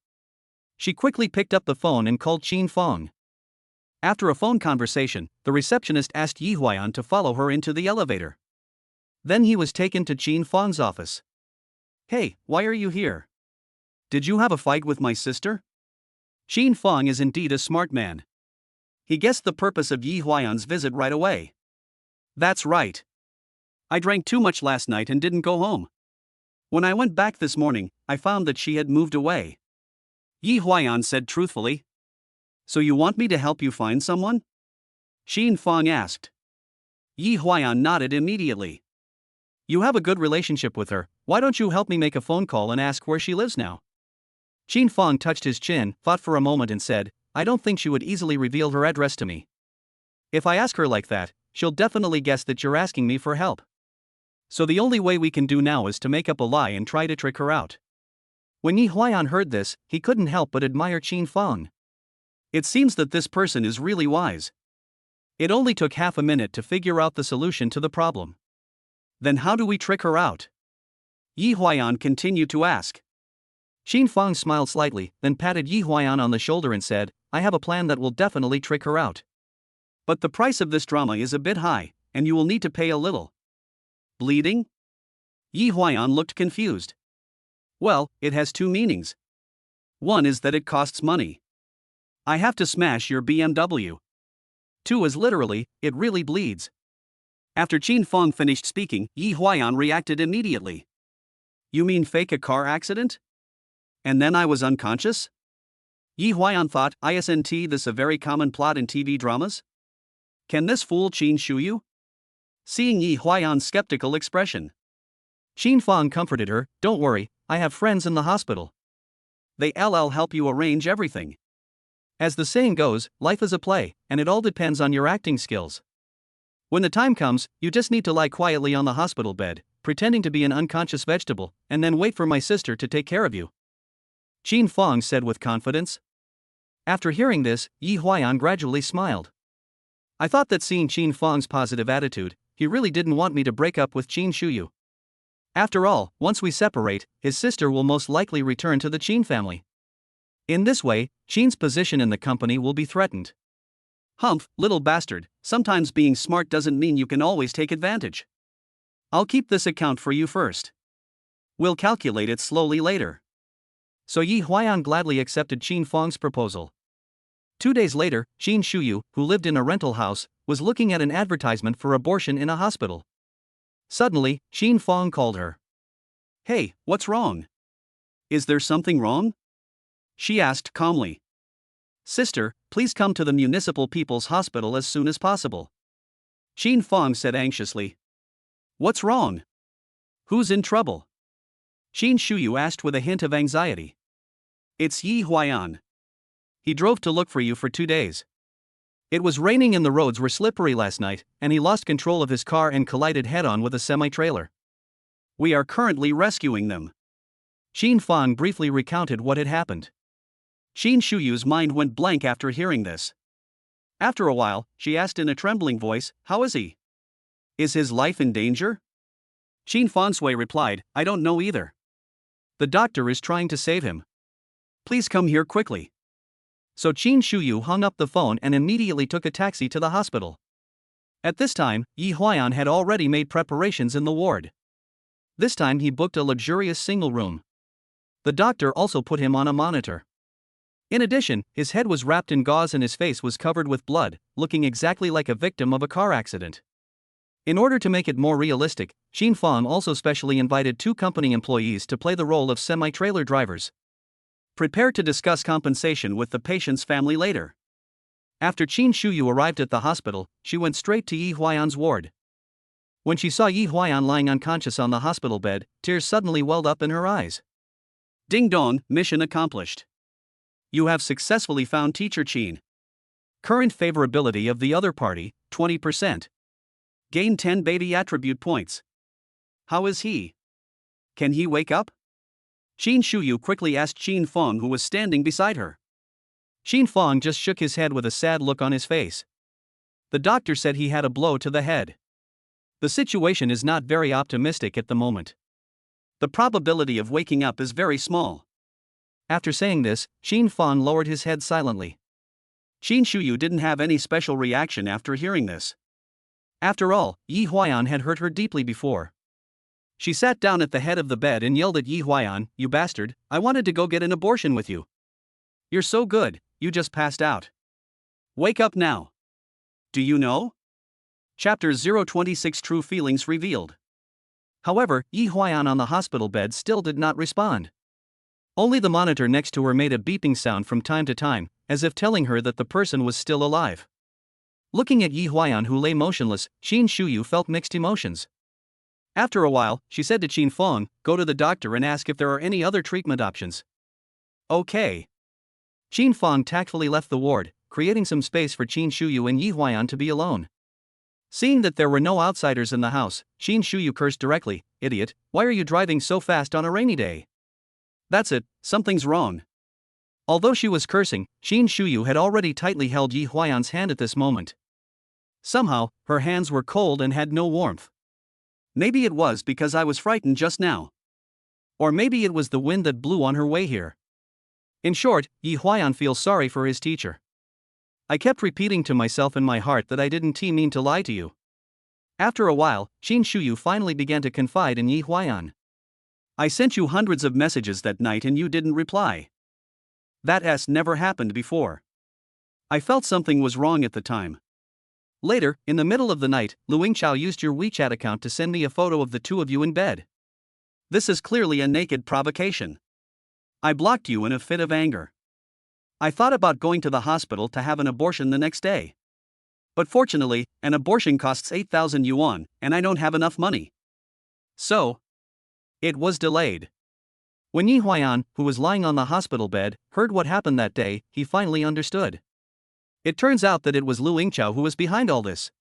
She quickly picked up the phone and called Qin Feng. After a phone conversation, the receptionist asked Yi Huayan to follow her into the elevator. Then he was taken to Qin Feng's office. Hey, why are you here? Did you have a fight with my sister? Qin Feng is indeed a smart man. He guessed the purpose of Yi Huayan's visit right away. That's right. I drank too much last night and didn't go home. When I went back this morning, I found that she had moved away. Yi Huayan said truthfully. So you want me to help you find someone? Qin Feng asked. Yi Huayan nodded immediately. You have a good relationship with her, why don't you help me make a phone call and ask where she lives now? Qin Feng touched his chin, thought for a moment and said, I don't think she would easily reveal her address to me. If I ask her like that, she'll definitely guess that you're asking me for help. So the only way we can do now is to make up a lie and try to trick her out. When Yi Huayan heard this, he couldn't help but admire Qin Feng. It seems that this person is really wise. It only took half a minute to figure out the solution to the problem. Then how do we trick her out? Yi Huayan continued to ask. Qin Feng smiled slightly, then patted Yi Huayan on the shoulder and said, I have a plan that will definitely trick her out. But the price of this drama is a bit high, and you will need to pay a little. Bleeding? Yi Huayan looked confused. Well, it has two meanings. One is that it costs money. I have to smash your BMW. Two is literally, it really bleeds. After Qin Feng finished speaking, Yi Huayan reacted immediately. You mean fake a car accident? And then I was unconscious? Yi Huayan thought, isn't this a very common plot in TV dramas? Can this fool Qin Shuyu? Seeing Yi Huayan's skeptical expression, Qin Feng comforted her, don't worry, I have friends in the hospital. They'll help you arrange everything. As the saying goes, life is a play, and it all depends on your acting skills. When the time comes, you just need to lie quietly on the hospital bed, pretending to be an unconscious vegetable, and then wait for my sister to take care of you. Qin Feng said with confidence. After hearing this, Yi Huayan gradually smiled. I thought that seeing Qin Feng's positive attitude, he really didn't want me to break up with Qin Shuyu. After all, once we separate, his sister will most likely return to the Qin family. In this way, Qin's position in the company will be threatened. Humph, little bastard, sometimes being smart doesn't mean you can always take advantage. I'll keep this account for you first. We'll calculate it slowly later. So Yi Huayan gladly accepted Qin Feng's proposal. 2 days later, Shin Shuyu, who lived in a rental house, was looking at an advertisement for abortion in a hospital. Suddenly, Shin Fong called her. "Hey, what's wrong? Is there something wrong?" she asked calmly. "Sister, please come to the Municipal People's Hospital as soon as possible," Shin Fong said anxiously. "What's wrong? Who's in trouble?" Shin Shuyu asked with a hint of anxiety. "It's Yi Huayan. He drove to look for you for 2 days. It was raining and the roads were slippery last night, and he lost control of his car and collided head-on with a semi-trailer. We are currently rescuing them." Shin Fong briefly recounted what had happened. Shin Shuyu's mind went blank after hearing this. After a while, she asked in a trembling voice, "How is he? Is his life in danger?" Shin Fonsui replied, "I don't know either. The doctor is trying to save him. Please come here quickly." So Shin Shuyu hung up the phone and immediately took a taxi to the hospital. At this time, Yi Huayan had already made preparations in the ward. This time he booked a luxurious single room. The doctor also put him on a monitor. In addition, his head was wrapped in gauze and his face was covered with blood, looking exactly like a victim of a car accident. In order to make it more realistic, Shin Fong also specially invited 2 company employees to play the role of semi-trailer drivers. Prepare to discuss compensation with the patient's family later. After Shin Shuyu arrived at the hospital, she went straight to Yi Huayan's ward. When she saw Yi Huayan lying unconscious on the hospital bed, tears suddenly welled up in her eyes. "Ding dong, mission accomplished. You have successfully found Teacher Chin. Current favorability of the other party, 20%. Gain 10 baby attribute points. How is he? Can he wake up?" Shin Shuyu quickly asked Shin Fong, who was standing beside her. Shin Fong just shook his head with a sad look on his face. The doctor said he had a blow to the head. The situation is not very optimistic at the moment. The probability of waking up is very small. After saying this, Shin Fong lowered his head silently. Shin Shuyu didn't have any special reaction after hearing this. After all, Yi Huayan had hurt her deeply before. She sat down at the head of the bed and yelled at Yi Huayan, "You bastard, I wanted to go get an abortion with you. You're so good, you just passed out. Wake up now. Do you know?" Chapter 026 True Feelings Revealed. However, Yi Huayan on the hospital bed still did not respond. Only the monitor next to her made a beeping sound from time to time, as if telling her that the person was still alive. Looking at Yi Huayan, who lay motionless, Shin Shuyu felt mixed emotions. After a while, she said to Shin Fong, "Go to the doctor and ask if there are any other treatment options." "Okay." Shin Fong tactfully left the ward, creating some space for Shin Shuyu and Yi Huayan to be alone. Seeing that there were no outsiders in the house, Shin Shuyu cursed directly, "Idiot, why are you driving so fast on a rainy day? That's it, something's wrong." Although she was cursing, Shin Shuyu had already tightly held Yi Huayan's hand at this moment. Somehow, her hands were cold and had no warmth. Maybe it was because I was frightened just now. Or maybe it was the wind that blew on her way here. In short, Yi Huayan feels sorry for his teacher. I kept repeating to myself in my heart that I didn't mean to lie to you. After a while, Shin Shuyu finally began to confide in Yi Huayan. "I sent you hundreds of messages that night and you didn't reply. That has never happened before. I felt something was wrong at the time. Later, in the middle of the night, Lu Yingqiao used your WeChat account to send me a photo of the 2 of you in bed. This is clearly a naked provocation. I blocked you in a fit of anger. I thought about going to the hospital to have an abortion the next day. But fortunately, an abortion costs 8,000 yuan, and I don't have enough money. So, it was delayed." When Yi Huayan, who was lying on the hospital bed, heard what happened that day, he finally understood. It turns out that it was Lu Yingqiao who was behind all this.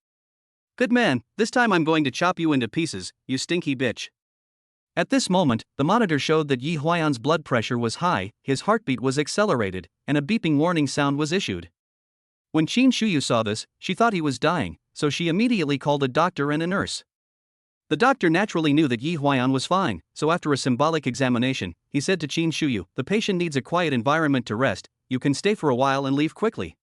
"Good man, this time I'm going to chop you into pieces, you stinky bitch." At this moment, the monitor showed that Yi Huayan's blood pressure was high, his heartbeat was accelerated, and a beeping warning sound was issued. When Shin Shuyu saw this, she thought he was dying, so she immediately called a doctor and a nurse. The doctor naturally knew that Yi Huayan was fine, so after a symbolic examination, he said to Shin Shuyu, "The patient needs a quiet environment to rest, you can stay for a while and leave quickly."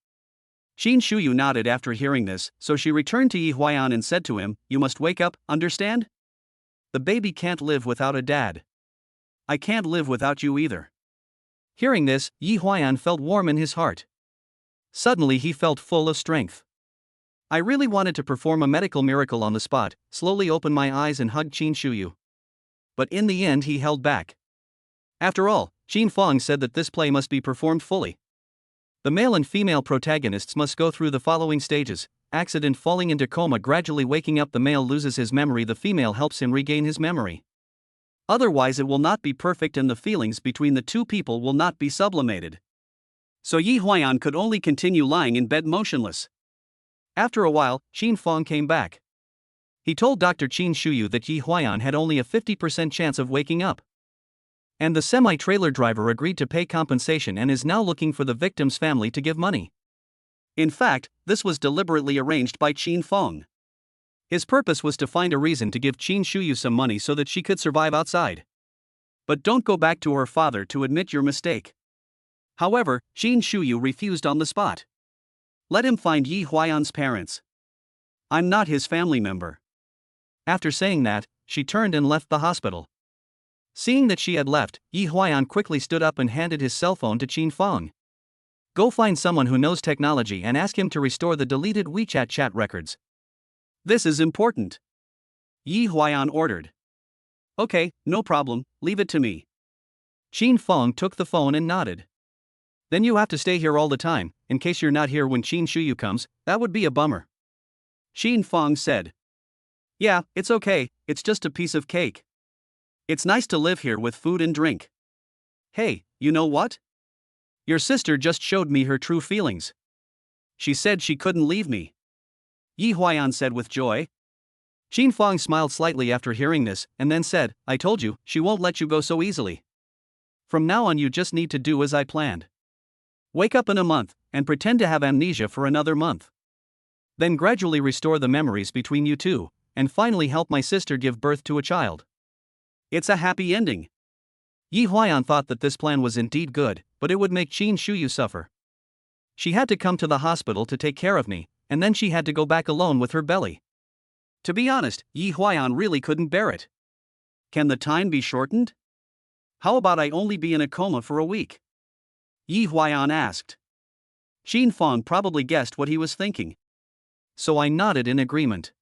Shin Shuyu nodded after hearing this, so she returned to Yi Huayan and said to him, "You must wake up, understand? The baby can't live without a dad. I can't live without you either." Hearing this, Yi Huayan felt warm in his heart. Suddenly he felt full of strength. I really wanted to perform a medical miracle on the spot, slowly open my eyes and hug Qin Shuyu. But in the end he held back. After all, Qin Fong said that this play must be performed fully. The male and female protagonists must go through the following stages: accident, falling into coma, gradually waking up, the male loses his memory, the female helps him regain his memory. Otherwise it will not be perfect and the feelings between the two people will not be sublimated. So Yi Huayan could only continue lying in bed motionless. After a while, Qin Fong came back. He told Dr. Qin Shuyu that Yi Huayan had only a 50% chance of waking up. And the semi-trailer driver agreed to pay compensation and is now looking for the victim's family to give money. In fact, this was deliberately arranged by Qin Fong. His purpose was to find a reason to give Qin Shuyu some money so that she could survive outside. But don't go back to her father to admit your mistake. However, Qin Shuyu refused on the spot. Let him find Yi Huayan's parents. I'm not his family member. After saying that, she turned and left the hospital. Seeing that she had left, Yi Huayan quickly stood up and handed his cell phone to Qin Fong. Go find someone who knows technology and ask him to restore the deleted WeChat chat records. This is important. Yi Huayan ordered. Okay, no problem, leave it to me. Qin Fong took the phone and nodded. Then you have to stay here all the time, in case you're not here when Qin Shuyu comes, that would be a bummer. Qin Fong said. Yeah, it's okay, it's just a piece of cake. It's nice to live here with food and drink. Hey, you know what? Your sister just showed me her true feelings. She said she couldn't leave me. Yi Huayan said with joy. Qin Fong smiled slightly after hearing this, and then said, I told you, she won't let you go so easily. From now on you just need to do as I planned. Wake up in a month, and pretend to have amnesia for another month. Then gradually restore the memories between you two, and finally help my sister give birth to a child. It's a happy ending. Yi Huayan thought that this plan was indeed good, but it would make Qin Shuyu suffer. She had to come to the hospital to take care of me, and then she had to go back alone with her belly. To be honest, Yi Huayan really couldn't bear it. Can the time be shortened? How about I only be in a coma for a week? Yi Huayan asked. Qin Fong probably guessed what he was thinking. So I nodded in agreement.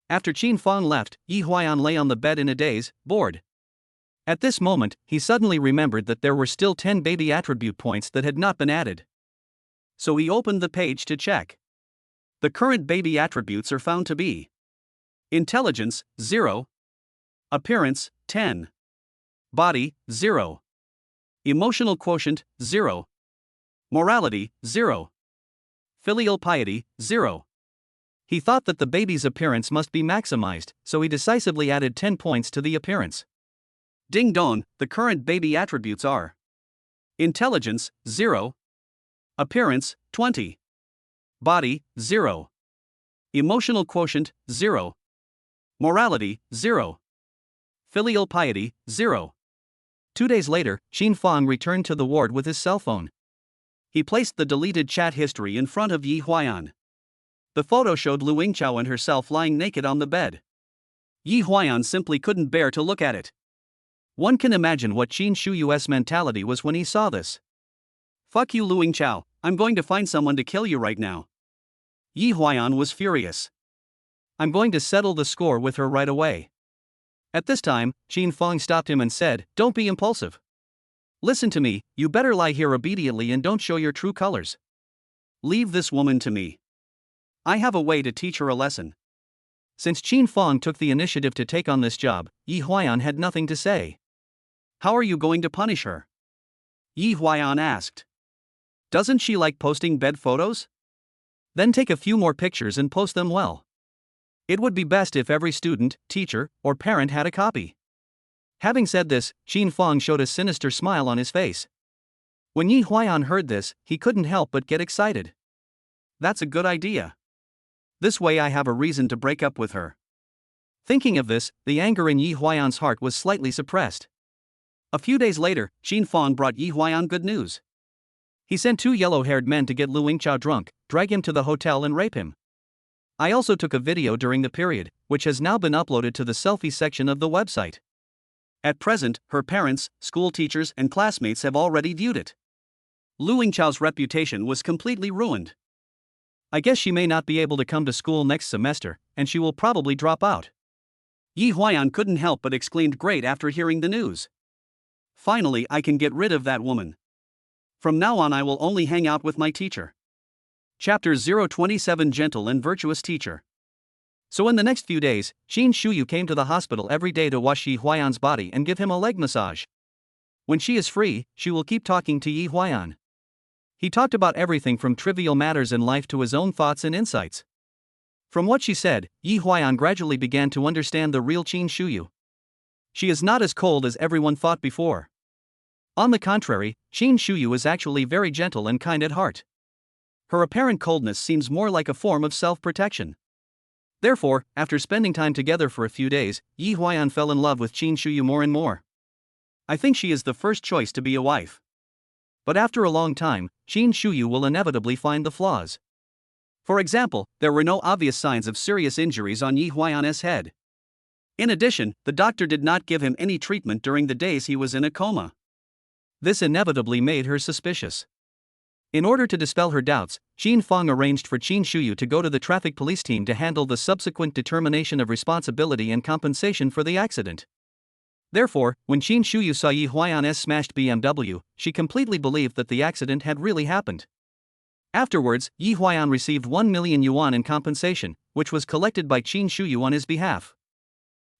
After Qin Fong left, Yi Huayan lay on the bed in a daze, bored. At this moment, he suddenly remembered that there were still 10 baby attribute points that had not been added. So he opened the page to check. The current baby attributes are found to be intelligence, 0. Appearance, 10. Body, 0. Emotional quotient, 0. Morality, 0. Filial piety, 0. He thought that the baby's appearance must be maximized, so he decisively added 10 points to the appearance. Ding dong, the current baby attributes are intelligence, 0. Appearance, 20. Body, 0. Emotional quotient, 0. Morality, 0. Filial piety, 0. 2 days later, Qin Fong returned to the ward with his cell phone. He placed the deleted chat history in front of Yi Huayan. The photo showed Lu Yingqiao and herself lying naked on the bed. Yi Huayan simply couldn't bear to look at it. One can imagine what Qin Shuyu's mentality was when he saw this. Fuck you, Lu Yingqiao, I'm going to find someone to kill you right now. Yi Huayan was furious. I'm going to settle the score with her right away. At this time, Qin Fong stopped him and said, Don't be impulsive. Listen to me, you better lie here obediently and don't show your true colors. Leave this woman to me. I have a way to teach her a lesson. Since Qin Fong took the initiative to take on this job, Yi Huayan had nothing to say. How are you going to punish her? Yi Huayan asked. Doesn't she like posting bed photos? Then take a few more pictures and post them well. It would be best if every student, teacher, or parent had a copy. Having said this, Qin Fong showed a sinister smile on his face. When Yi Huayan heard this, he couldn't help but get excited. That's a good idea. This way I have a reason to break up with her. Thinking of this, the anger in Yi Huayan's heart was slightly suppressed. A few days later, Qin Fong brought Yi Huayan good news. He sent 2 yellow-haired men to get Lu Yingqiao drunk, drag him to the hotel and rape him. I also took a video during the period, which has now been uploaded to the selfie section of the website. At present, her parents, school teachers and classmates have already viewed it. Lu Yingchao's reputation was completely ruined. I guess she may not be able to come to school next semester, and she will probably drop out. Yi Huayan couldn't help but exclaimed great after hearing the news. Finally, I can get rid of that woman. From now on, I will only hang out with my teacher. Chapter 027 Gentle and Virtuous Teacher. So in the next few days, Qin Shuyu came to the hospital every day to wash Yi Huayan's body and give him a leg massage. When she is free, she will keep talking to Yi Huayan. He talked about everything from trivial matters in life to his own thoughts and insights. From what she said, Yi Huayan gradually began to understand the real Qin Shuyu. She is not as cold as everyone thought before. On the contrary, Qin Shuyu is actually very gentle and kind at heart. Her apparent coldness seems more like a form of self-protection. Therefore, after spending time together for a few days, Yi Huayan fell in love with Qin Shuyu more and more. I think she is the first choice to be a wife. But after a long time, Qin Shuyu will inevitably find the flaws. For example, there were no obvious signs of serious injuries on Yi Huayan's head. In addition, the doctor did not give him any treatment during the days he was in a coma. This inevitably made her suspicious. In order to dispel her doubts, Qin Feng arranged for Qin Shuyu to go to the traffic police team to handle the subsequent determination of responsibility and compensation for the accident. Therefore, when Qin Shuyu saw Yi Huayan's smashed BMW, she completely believed that the accident had really happened. Afterwards, Yi Huayan received 1 million yuan in compensation, which was collected by Qin Shuyu on his behalf.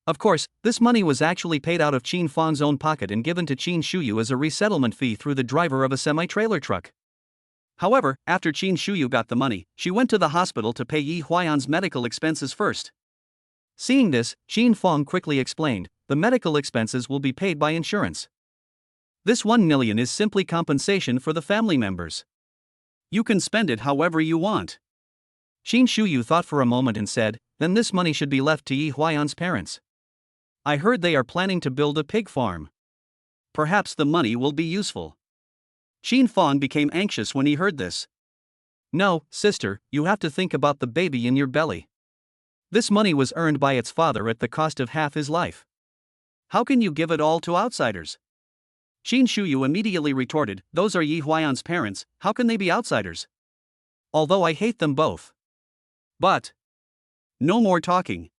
Of course, this money was actually paid out of Qin Feng's own pocket and given to Qin Shuyu as a resettlement fee through the driver of a semi-trailer truck. However, after Qin Shuyu got the money, she went to the hospital to pay Yi Huayan's medical expenses first. Seeing this, Qin Feng quickly explained, the medical expenses will be paid by insurance. This 1 million is simply compensation for the family members. You can spend it however you want. Qin Shuyu thought for a moment and said, then this money should be left to Yi Huayan's parents. I heard they are planning to build a pig farm. Perhaps the money will be useful. Qin Feng became anxious when he heard this. No, sister, you have to think about the baby in your belly. This money was earned by its father at the cost of half his life. How can you give it all to outsiders? Qin Shuyu immediately retorted, those are Yi Huayan's parents, how can they be outsiders? Although I hate them both. But no more talking.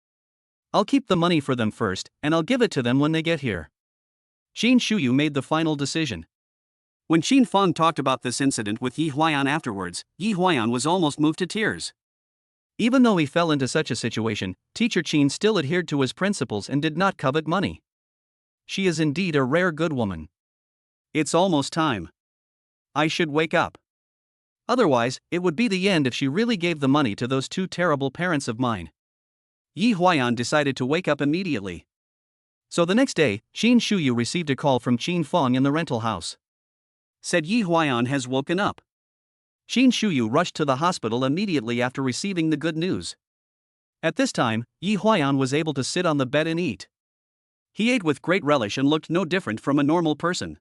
I'll keep the money for them first, and I'll give it to them when they get here. Qin Shuyu made the final decision. When Qin Feng talked about this incident with Yi Huayan afterwards, Yi Huayan was almost moved to tears. Even though he fell into such a situation, teacher Qin still adhered to his principles and did not covet money. She is indeed a rare good woman. It's almost time. I should wake up. Otherwise, it would be the end if she really gave the money to those two terrible parents of mine. Yi Huayan decided to wake up immediately. So the next day, Qin Shuyu received a call from Qin Feng in the rental house. Said Yi Huayan has woken up. Qin Shuyu rushed to the hospital immediately after receiving the good news. At this time, Yi Huayan was able to sit on the bed and eat. He ate with great relish and looked no different from a normal person.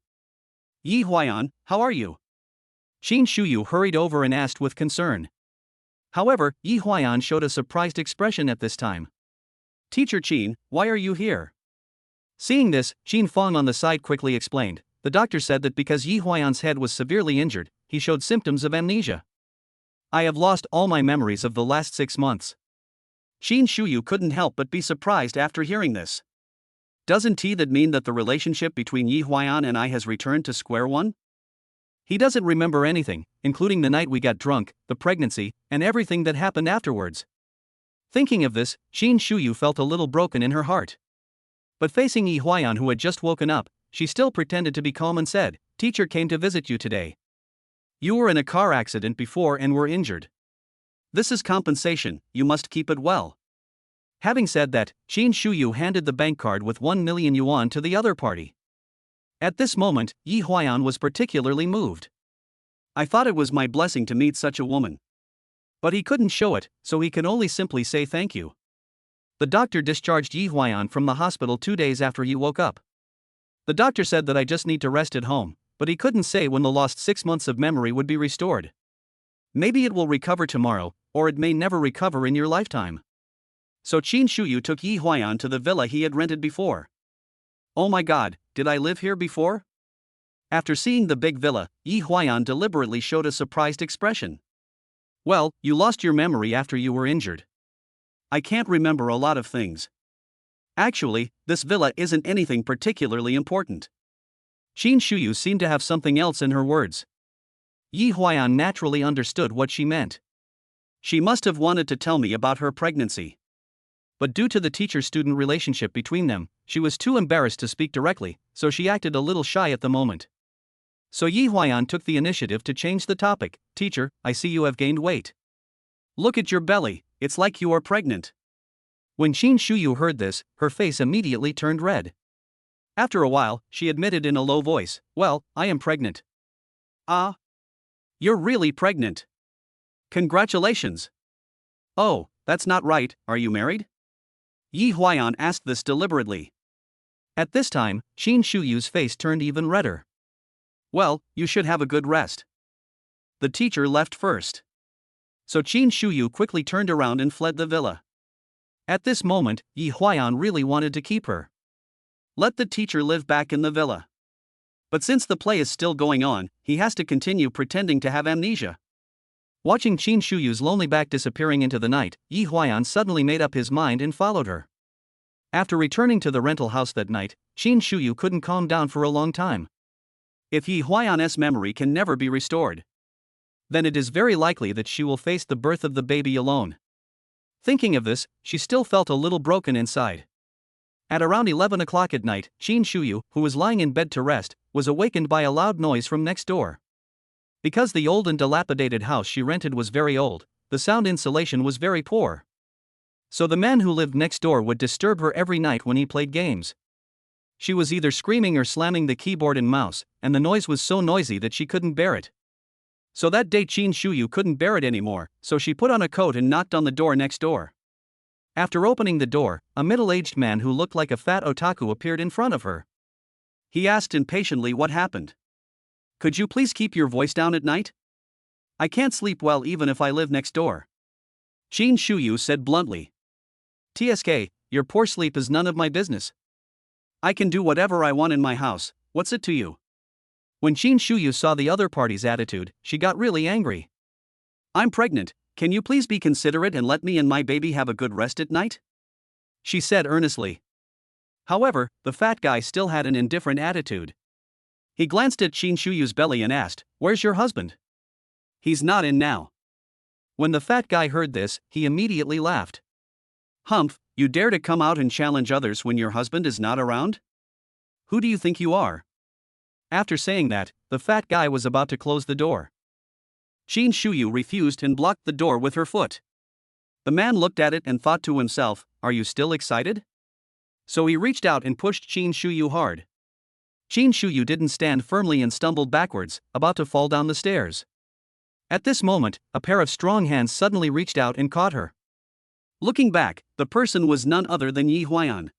Yi Huayan, how are you? Qin Shuyu hurried over and asked with concern. However, Yi Huayan showed a surprised expression at this time. Teacher Qin, why are you here? Seeing this, Qin Feng on the side quickly explained. The doctor said that because Yi Huayan's head was severely injured, he showed symptoms of amnesia. I have lost all my memories of the last 6 months. Qin Shuyu couldn't help but be surprised after hearing this. Doesn't that mean that the relationship between Yi Huayan and I has returned to square one? He doesn't remember anything, including the night we got drunk, the pregnancy, and everything that happened afterwards. Thinking of this, Qin Shuyu felt a little broken in her heart. But facing Yi Huayan, who had just woken up, she still pretended to be calm and said, Teacher came to visit you today. You were in a car accident before and were injured. This is compensation, you must keep it well. Having said that, Qin Shuyu handed the bank card with 1 million yuan to the other party. At this moment, Yi Huayan was particularly moved. I thought it was my blessing to meet such a woman. But he couldn't show it, so he can only simply say thank you. The doctor discharged Yi Huayan from the hospital 2 days after he woke up. The doctor said that I just need to rest at home, but he couldn't say when the lost 6 months of memory would be restored. Maybe it will recover tomorrow, or it may never recover in your lifetime. So Qin Shuyu took Yi Huayan to the villa he had rented before. Oh my god, did I live here before? After seeing the big villa, Yi Huayan deliberately showed a surprised expression. Well, you lost your memory after you were injured. I can't remember a lot of things. Actually, this villa isn't anything particularly important. Qin Shuyu seemed to have something else in her words. Yi Huayan naturally understood what she meant. She must have wanted to tell me about her pregnancy. But due to the teacher-student relationship between them, she was too embarrassed to speak directly, so she acted a little shy at the moment. So Yi Huayan took the initiative to change the topic. Teacher, I see you have gained weight. Look at your belly, it's like you are pregnant. When Qin Shuyu heard this, her face immediately turned red. After a while, she admitted in a low voice, well, I am pregnant. Ah? You're really pregnant. Congratulations. Oh, that's not right, are you married? Yi Huayan asked this deliberately. At this time, Qin Shuyu's face turned even redder. Well, you should have a good rest. The teacher left first. So Qin Shuyu quickly turned around and fled the villa. At this moment, Yi Huayan really wanted to keep her. Let the teacher live back in the villa. But since the play is still going on, he has to continue pretending to have amnesia. Watching Qin Shuyu's lonely back disappearing into the night, Yi Huayan suddenly made up his mind and followed her. After returning to the rental house that night, Qin Shuyu couldn't calm down for a long time. If Yi Huayan's memory can never be restored, then it is very likely that she will face the birth of the baby alone. Thinking of this, she still felt a little broken inside. At around 11 o'clock at night, Qin Shuyu, who was lying in bed to rest, was awakened by a loud noise from next door. Because the old and dilapidated house she rented was very old, the sound insulation was very poor. So the man who lived next door would disturb her every night when he played games. She was either screaming or slamming the keyboard and mouse, and the noise was so noisy that she couldn't bear it. So that day Qin Shuyu couldn't bear it anymore, so she put on a coat and knocked on the door next door. After opening the door, a middle-aged man who looked like a fat otaku appeared in front of her. He asked impatiently what happened. Could you please keep your voice down at night? I can't sleep well even if I live next door. Qin Shuyu said bluntly. TSK, your poor sleep is none of my business. I can do whatever I want in my house, what's it to you? When Qin Shuyu saw the other party's attitude, she got really angry. I'm pregnant, can you please be considerate and let me and my baby have a good rest at night? She said earnestly. However, the fat guy still had an indifferent attitude. He glanced at Qin Shuyu's belly and asked, Where's your husband? He's not in now. When the fat guy heard this, he immediately laughed. Humph, you dare to come out and challenge others when your husband is not around? Who do you think you are? After saying that, the fat guy was about to close the door. Qin Shuyu refused and blocked the door with her foot. The man looked at it and thought to himself, Are you still excited? So he reached out and pushed Qin Shuyu hard. Qin Shuyu didn't stand firmly and stumbled backwards, about to fall down the stairs. At this moment, a pair of strong hands suddenly reached out and caught her. Looking back, the person was none other than Yi Huayan.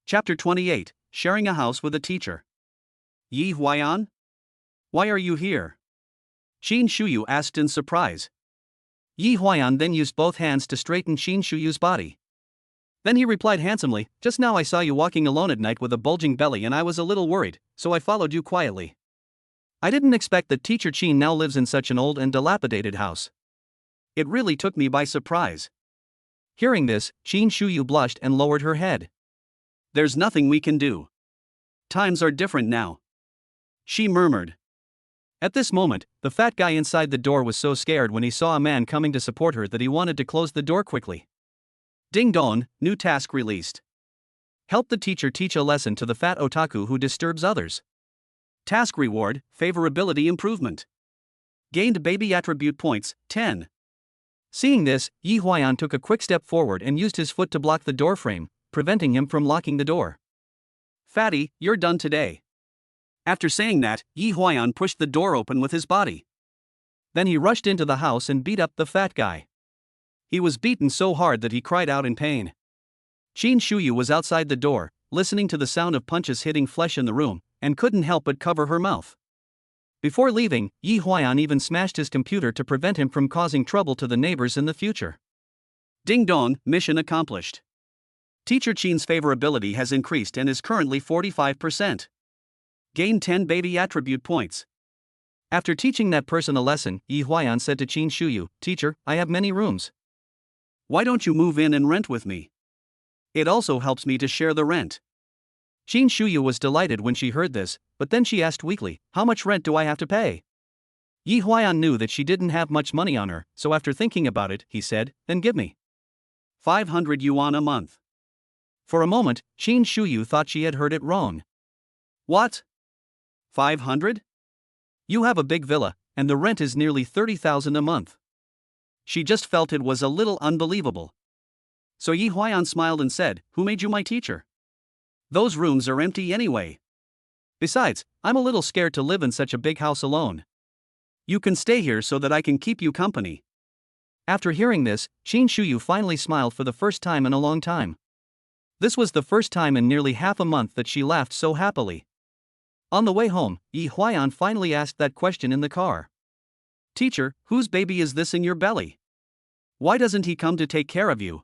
Chapter 28, Sharing a House with a Teacher. Yi Huayan? Why are you here? Qin Shuyu asked in surprise. Yi Huayan then used both hands to straighten Qin Shuyu's body. Then he replied handsomely, Just now I saw you walking alone at night with a bulging belly and I was a little worried, so I followed you quietly. I didn't expect that Teacher Qin now lives in such an old and dilapidated house. It really took me by surprise. Hearing this, Qin Shuyu blushed and lowered her head. There's nothing we can do. Times are different now. She murmured. At this moment, the fat guy inside the door was so scared when he saw a man coming to support her that he wanted to close the door quickly. Ding dong, new task released. Help the teacher teach a lesson to the fat otaku who disturbs others. Task reward, favorability improvement. Gained baby attribute points, 10. Seeing this, Yi Huayan took a quick step forward and used his foot to block the door frame, preventing him from locking the door. Fatty, you're done today. After saying that, Yi Huayan pushed the door open with his body. Then he rushed into the house and beat up the fat guy. He was beaten so hard that he cried out in pain. Qin Shuyu was outside the door, listening to the sound of punches hitting flesh in the room, and couldn't help but cover her mouth. Before leaving, Yi Huayan even smashed his computer to prevent him from causing trouble to the neighbors in the future. Ding dong, mission accomplished. Teacher Qin's favorability has increased and is currently 45%. Gain 10 baby attribute points. After teaching that person a lesson, Yi Huayan said to Qin Shuyu, "Teacher, I have many rooms. Why don't you move in and rent with me? It also helps me to share the rent." Qin Shuyu was delighted when she heard this, but then she asked weakly, "How much rent do I have to pay?" Yi Huayan knew that she didn't have much money on her, so after thinking about it, he said, "Then give me 500 yuan a month." For a moment, Qin Shuyu thought she had heard it wrong. "What? 500? You have a big villa, and the rent is nearly 30,000 a month." She just felt it was a little unbelievable. So Yi Huayan smiled and said, "Who made you my teacher? Those rooms are empty anyway. Besides, I'm a little scared to live in such a big house alone. You can stay here so that I can keep you company." After hearing this, Qin Shuyu finally smiled for the first time in a long time. This was the first time in nearly half a month that she laughed so happily. On the way home, Yi Huayan finally asked that question in the car. "Teacher, whose baby is this in your belly? Why doesn't he come to take care of you?"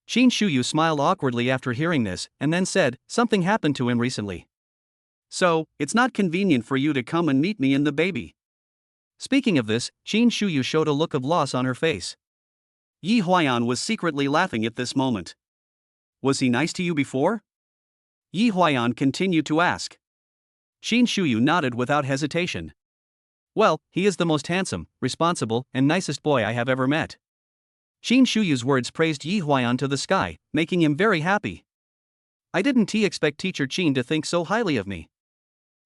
Qin Shuyu smiled awkwardly after hearing this, and then said, "Something happened to him recently. So, it's not convenient for you to come and meet me and the baby." Speaking of this, Qin Shuyu showed a look of loss on her face. Yi Huayan was secretly laughing at this moment. "Was he nice to you before?" Yi Huayan continued to ask. Qin Shuyu nodded without hesitation. "Well, he is the most handsome, responsible, and nicest boy I have ever met." Qin Shuyu's words praised Yi Huayan to the sky, making him very happy. "I didn't expect Teacher Qin to think so highly of me."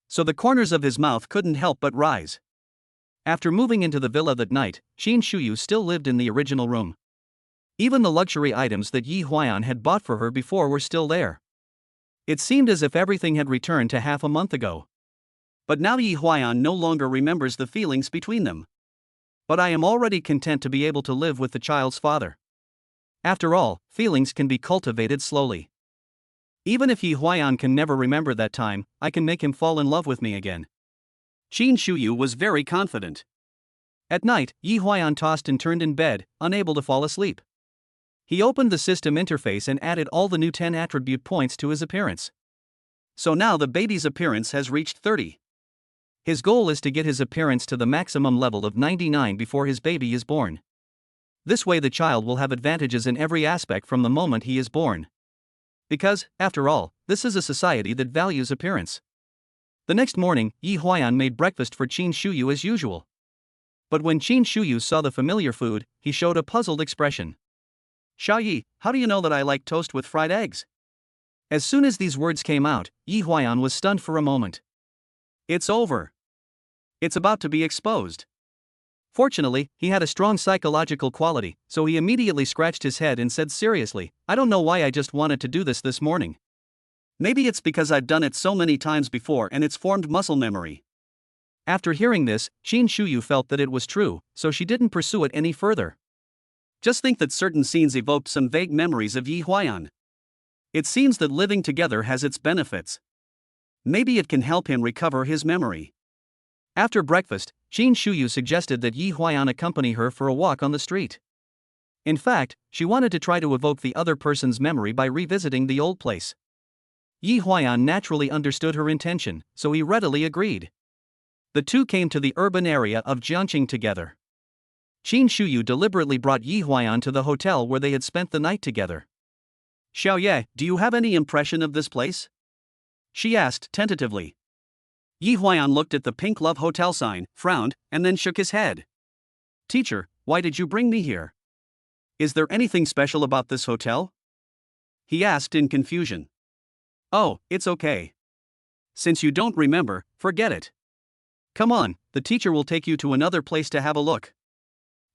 So the corners of his mouth couldn't help but rise. After moving into the villa that night, Qin Shuyu still lived in the original room. Even the luxury items that Yi Huayan had bought for her before were still there. It seemed as if everything had returned to half a month ago. But now Yi Huayan no longer remembers the feelings between them. "But I am already content to be able to live with the child's father. After all, feelings can be cultivated slowly. Even if Yi Huayan can never remember that time, I can make him fall in love with me again." Qin Shuyu was very confident. At night, Yi Huayan tossed and turned in bed, unable to fall asleep. He opened the system interface and added all the new 10 attribute points to his appearance. So now the baby's appearance has reached 30. His goal is to get his appearance to the maximum level of 99 before his baby is born. This way the child will have advantages in every aspect from the moment he is born. Because, after all, this is a society that values appearance. The next morning, Yi Huayan made breakfast for Qin Shuyu as usual. But when Qin Shuyu saw the familiar food, he showed a puzzled expression. "Xia Yi, how do you know that I like toast with fried eggs?" As soon as these words came out, Yi Huayan was stunned for a moment. It's over. It's about to be exposed. Fortunately, he had a strong psychological quality, so he immediately scratched his head and said seriously, "I don't know why I just wanted to do this morning. Maybe it's because I've done it so many times before and it's formed muscle memory." After hearing this, Qin Shuyu felt that it was true, so she didn't pursue it any further. Just think that certain scenes evoked some vague memories of Yi Huayan. It seems that living together has its benefits. Maybe it can help him recover his memory. After breakfast, Qin Shuyu suggested that Yi Huayan accompany her for a walk on the street. In fact, she wanted to try to evoke the other person's memory by revisiting the old place. Yi Huayan naturally understood her intention, so he readily agreed. The two came to the urban area of Jiangqing together. Qin Shuyu deliberately brought Yi Huayan to the hotel where they had spent the night together. "Xiaoye, do you have any impression of this place?" she asked tentatively. Yi Huayan looked at the pink love hotel sign, frowned, and then shook his head. "Teacher, why did you bring me here? Is there anything special about this hotel?" he asked in confusion. "Oh, it's okay. Since you don't remember, forget it. Come on, the teacher will take you to another place to have a look."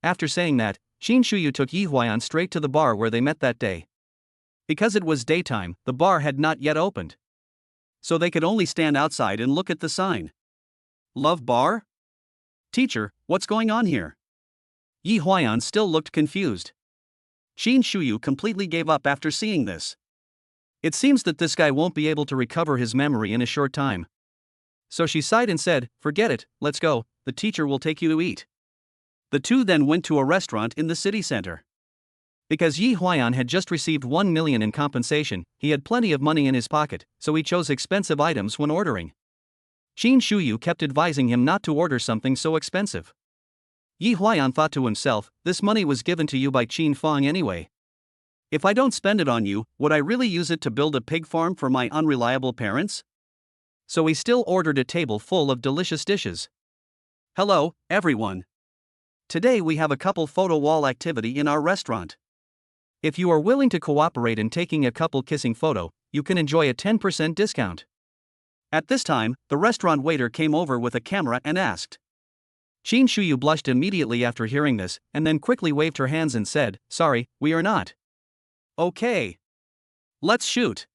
After saying that, Qin Shuyu took Yi Huayan straight to the bar where they met that day. Because it was daytime, the bar had not yet opened. So they could only stand outside and look at the sign. "Love bar? Teacher, what's going on here?" Yi Huayan still looked confused. Qin Shuyu completely gave up after seeing this. It seems that this guy won't be able to recover his memory in a short time. So she sighed and said, "Forget it, let's go, the teacher will take you to eat." The two then went to a restaurant in the city center. Because Yi Huayan had just received 1 million in compensation, he had plenty of money in his pocket, so he chose expensive items when ordering. Qin Shuyu kept advising him not to order something so expensive. Yi Huayan thought to himself, this money was given to you by Qin Fang anyway. If I don't spend it on you, would I really use it to build a pig farm for my unreliable parents? So he still ordered a table full of delicious dishes. Hello, everyone. Today we have a couple photo wall activity in our restaurant. If you are willing to cooperate in taking a couple kissing photo, you can enjoy a 10% discount. At this time, the restaurant waiter came over with a camera and asked. Qin Shuyu blushed immediately after hearing this, and then quickly waved her hands and said, sorry, we are not. Okay. Let's shoot.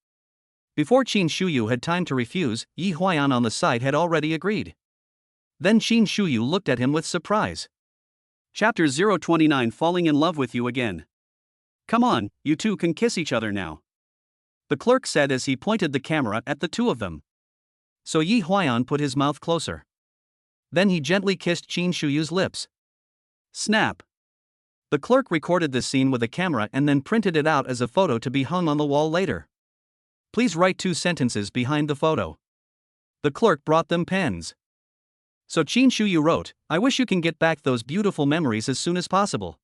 Before Qin Shuyu had time to refuse, Yi Huayan on the side had already agreed. Then Qin Shuyu looked at him with surprise. Chapter 029 Falling in Love with You Again. Come on, you two can kiss each other now. The clerk said as he pointed the camera at the two of them. So Yi Huayan put his mouth closer. Then he gently kissed Qin Shuyu's lips. Snap. The clerk recorded this scene with a camera and then printed it out as a photo to be hung on the wall later. Please write 2 sentences behind the photo. The clerk brought them pens. So Qin Shuyu wrote, I wish you can get back those beautiful memories as soon as possible.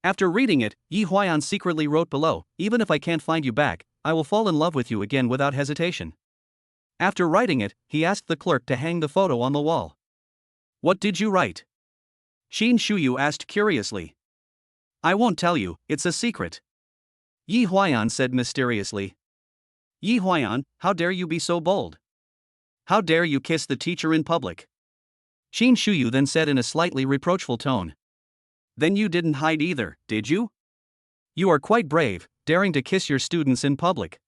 After reading it, Yi Huayan secretly wrote below, even if I can't find you back, I will fall in love with you again without hesitation. After writing it, he asked the clerk to hang the photo on the wall. What did you write? Qin Shuyu asked curiously. I won't tell you, it's a secret. Yi Huayan said mysteriously. Yi Huayan, how dare you be so bold? How dare you kiss the teacher in public? Qin Shuyu then said in a slightly reproachful tone. Then you didn't hide either, did you? You are quite brave, daring to kiss your students in public.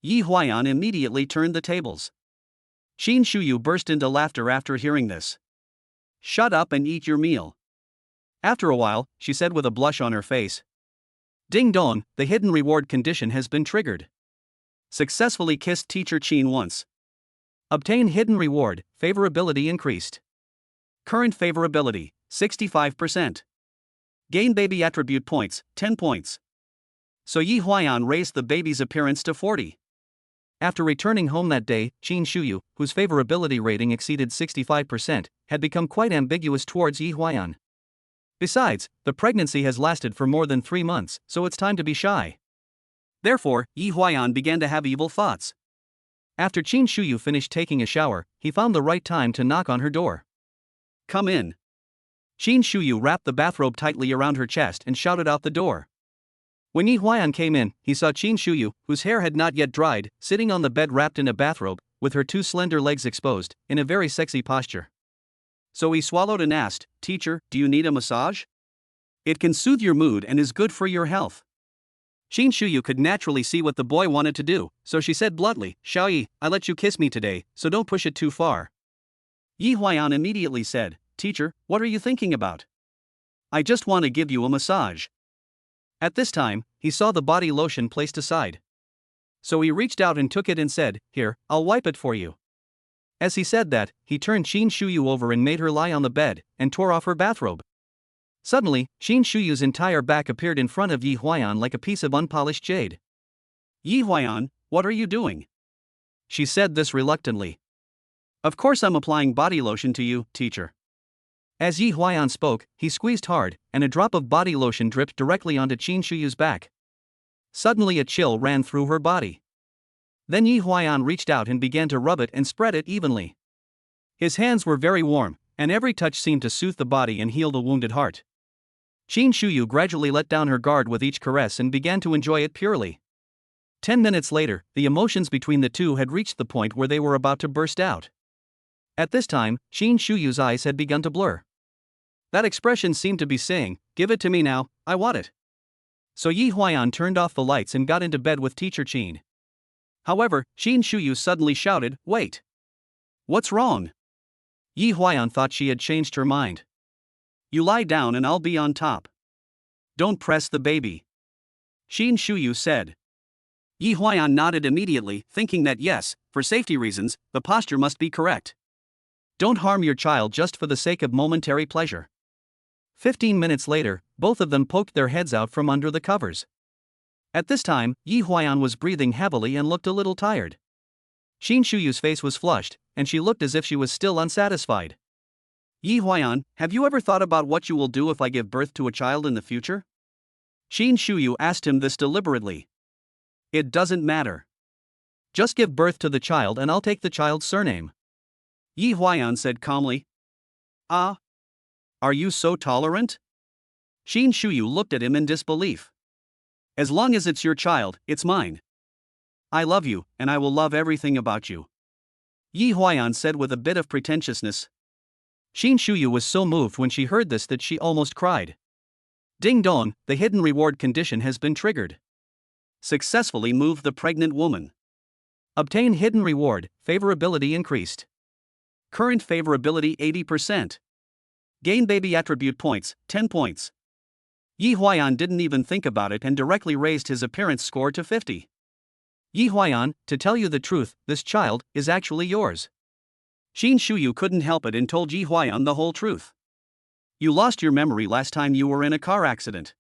Yi Huayan immediately turned the tables. Qin Shuyu burst into laughter after hearing this. Shut up and eat your meal. After a while, she said with a blush on her face. Ding dong, the hidden reward condition has been triggered. Successfully kissed teacher Qin once. Obtain hidden reward, favorability increased. Current favorability, 65%. Gain baby attribute points, 10 points. So Yi Huayan raised the baby's appearance to 40. After returning home that day, Qin Shuyu, whose favorability rating exceeded 65%, had become quite ambiguous towards Yi Huayan. Besides, the pregnancy has lasted for more than 3 months, so it's time to be shy. Therefore, Yi Huayan began to have evil thoughts. After Qin Shuyu finished taking a shower, he found the right time to knock on her door. Come in. Qin Shuyu wrapped the bathrobe tightly around her chest and shouted out the door. When Yi Huayan came in, he saw Qin Shuyu, whose hair had not yet dried, sitting on the bed wrapped in a bathrobe, with her 2 slender legs exposed, in a very sexy posture. So he swallowed and asked, Teacher, do you need a massage? It can soothe your mood and is good for your health. Qin Shuyu could naturally see what the boy wanted to do, so she said bluntly, Xiaoyi, I let you kiss me today, so don't push it too far. Yi Huayan immediately said, Teacher, what are you thinking about? I just want to give you a massage. At this time, he saw the body lotion placed aside. So he reached out and took it and said, Here, I'll wipe it for you. As he said that, he turned Qin Shuyu over and made her lie on the bed, and tore off her bathrobe. Suddenly, Qin Shuyu's entire back appeared in front of Yi Huayan like a piece of unpolished jade. Yi Huayan, what are you doing? She said this reluctantly. Of course I'm applying body lotion to you, teacher. As Yi Huayan spoke, he squeezed hard, and a drop of body lotion dripped directly onto Qin Shuyu's back. Suddenly a chill ran through her body. Then Yi Huayan reached out and began to rub it and spread it evenly. His hands were very warm, and every touch seemed to soothe the body and heal the wounded heart. Qin Shuyu gradually let down her guard with each caress and began to enjoy it purely. 10 minutes later, the emotions between the two had reached the point where they were about to burst out. At this time, Qin Shuyu's eyes had begun to blur. That expression seemed to be saying, Give it to me now, I want it. So Yi Huayan turned off the lights and got into bed with teacher Qin. However, Qin Shuyu suddenly shouted, Wait! What's wrong? Yi Huayan thought she had changed her mind. You lie down and I'll be on top. Don't press the baby. Qin Shuyu said. Yi Huayan nodded immediately, thinking that yes, for safety reasons, the posture must be correct. Don't harm your child just for the sake of momentary pleasure. 15 minutes later, both of them poked their heads out from under the covers. At this time, Yi Huayan was breathing heavily and looked a little tired. Qin Shuyu's face was flushed, and she looked as if she was still unsatisfied. Yi Huayan, have you ever thought about what you will do if I give birth to a child in the future? Qin Shuyu asked him this deliberately. It doesn't matter. Just give birth to the child and I'll take the child's surname. Yi Huayan said calmly. Ah? Are you so tolerant? Qin Shuyu looked at him in disbelief. As long as it's your child, it's mine. I love you, and I will love everything about you. Yi Huayan said with a bit of pretentiousness. Qin Shuyu was so moved when she heard this that she almost cried. Ding dong, the hidden reward condition has been triggered. Successfully move the pregnant woman. Obtain hidden reward, favorability increased. Current favorability 80%. Gain baby attribute points, 10 points. Yi Huayan didn't even think about it and directly raised his appearance score to 50. Yi Huayan, to tell you the truth, this child is actually yours. Qin Shuyu couldn't help it and told Yi Huayan the whole truth. You lost your memory last time you were in a car accident.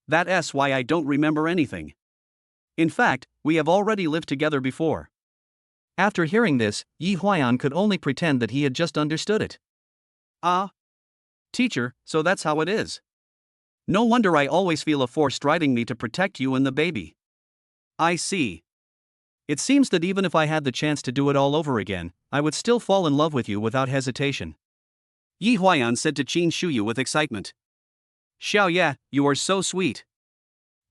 That's why I don't remember anything. In fact, we have already lived together before. After hearing this, Yi Huayan could only pretend that he had just understood it. Ah? Teacher, so that's how it is. No wonder I always feel a force driving me to protect you and the baby. I see. It seems that even if I had the chance to do it all over again, I would still fall in love with you without hesitation. Yi Huayan said to Qin Shuyu with excitement. Xiao ya, you are so sweet.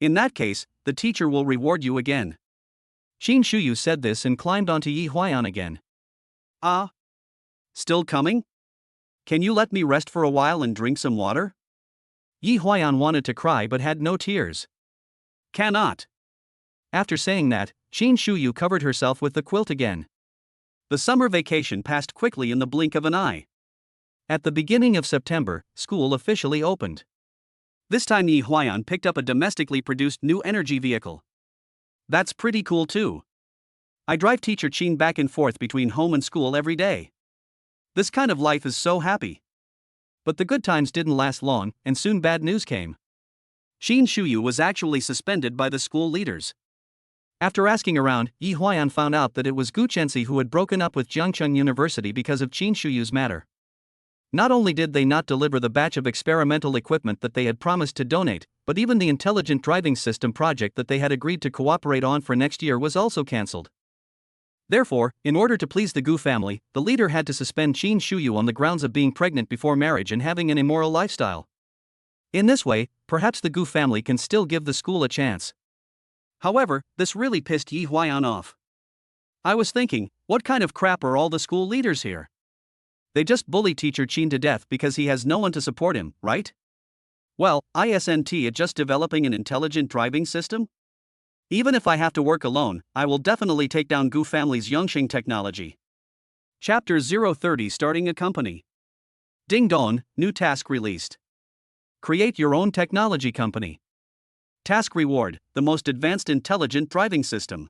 In that case, the teacher will reward you again. Qin Shuyu said this and climbed onto Yi Huayan again. Ah? Still coming? Can you let me rest for a while and drink some water? Yi Huayan wanted to cry but had no tears. Cannot. After saying that, Qin Shuyu covered herself with the quilt again. The summer vacation passed quickly in the blink of an eye. At the beginning of September, school officially opened. This time Yi Huayan picked up a domestically produced new energy vehicle. That's pretty cool too. I drive teacher Qin back and forth between home and school every day. This kind of life is so happy. But the good times didn't last long, and soon bad news came. Qin Shuyu was actually suspended by the school leaders. After asking around, Yi Huayan found out that it was Gu Chenxi who had broken up with Jiangcheng University because of Qin Shuyu's matter. Not only did they not deliver the batch of experimental equipment that they had promised to donate, but even the intelligent driving system project that they had agreed to cooperate on for next year was also cancelled. Therefore, in order to please the Gu family, the leader had to suspend Qin Shuyu on the grounds of being pregnant before marriage and having an immoral lifestyle. In this way, perhaps the Gu family can still give the school a chance. However, this really pissed Yi Huayan off. I was thinking, what kind of crap are all the school leaders here? They just bully teacher Qin to death because he has no one to support him, right? Well, isn't it just developing an intelligent driving system? Even if I have to work alone, I will definitely take down Gu family's Yongxing technology. Chapter 030 Starting a Company. Ding dong, new task released. Create your own technology company. Task reward, the most advanced intelligent driving system.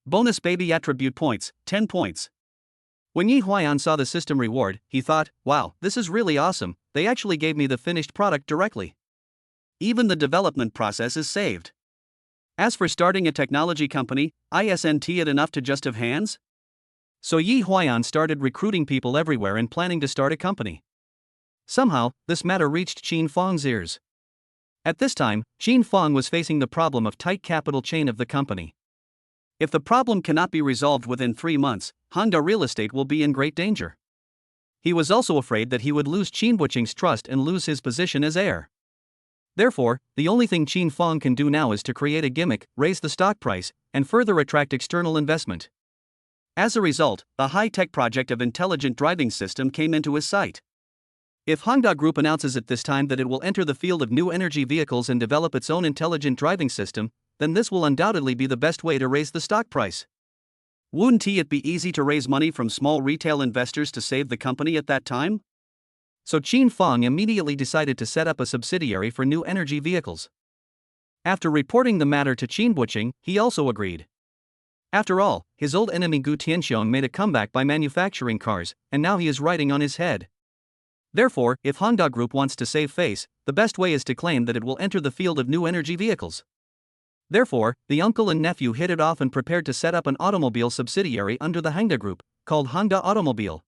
Bonus baby attribute points, 10 points. When Yi Huayan saw the system reward, he thought, wow, this is really awesome, they actually gave me the finished product directly. Even the development process is saved. As for starting a technology company, isn't it enough to just have hands? So Yi Huayan started recruiting people everywhere and planning to start a company. Somehow, this matter reached Qin Feng's ears. At this time, Qin Feng was facing the problem of tight capital chain of the company. If the problem cannot be resolved within 3 months, Honda Real Estate will be in great danger. He was also afraid that he would lose Qin Buqing's trust and lose his position as heir. Therefore, the only thing Qin Feng can do now is to create a gimmick, raise the stock price, and further attract external investment. As a result, a high-tech project of intelligent driving system came into his sight. If Honda Group announces at this time that it will enter the field of new energy vehicles and develop its own intelligent driving system, then this will undoubtedly be the best way to raise the stock price. Wouldn't it be easy to raise money from small retail investors to save the company at that time? So Qin Feng immediately decided to set up a subsidiary for new energy vehicles. After reporting the matter to Qin Buqing, he also agreed. After all, his old enemy Gu Tianxiong made a comeback by manufacturing cars, and now he is riding on his head. Therefore, if Honda Group wants to save face, the best way is to claim that it will enter the field of new energy vehicles. Therefore, the uncle and nephew hit it off and prepared to set up an automobile subsidiary under the Honda Group, called Honda Automobile.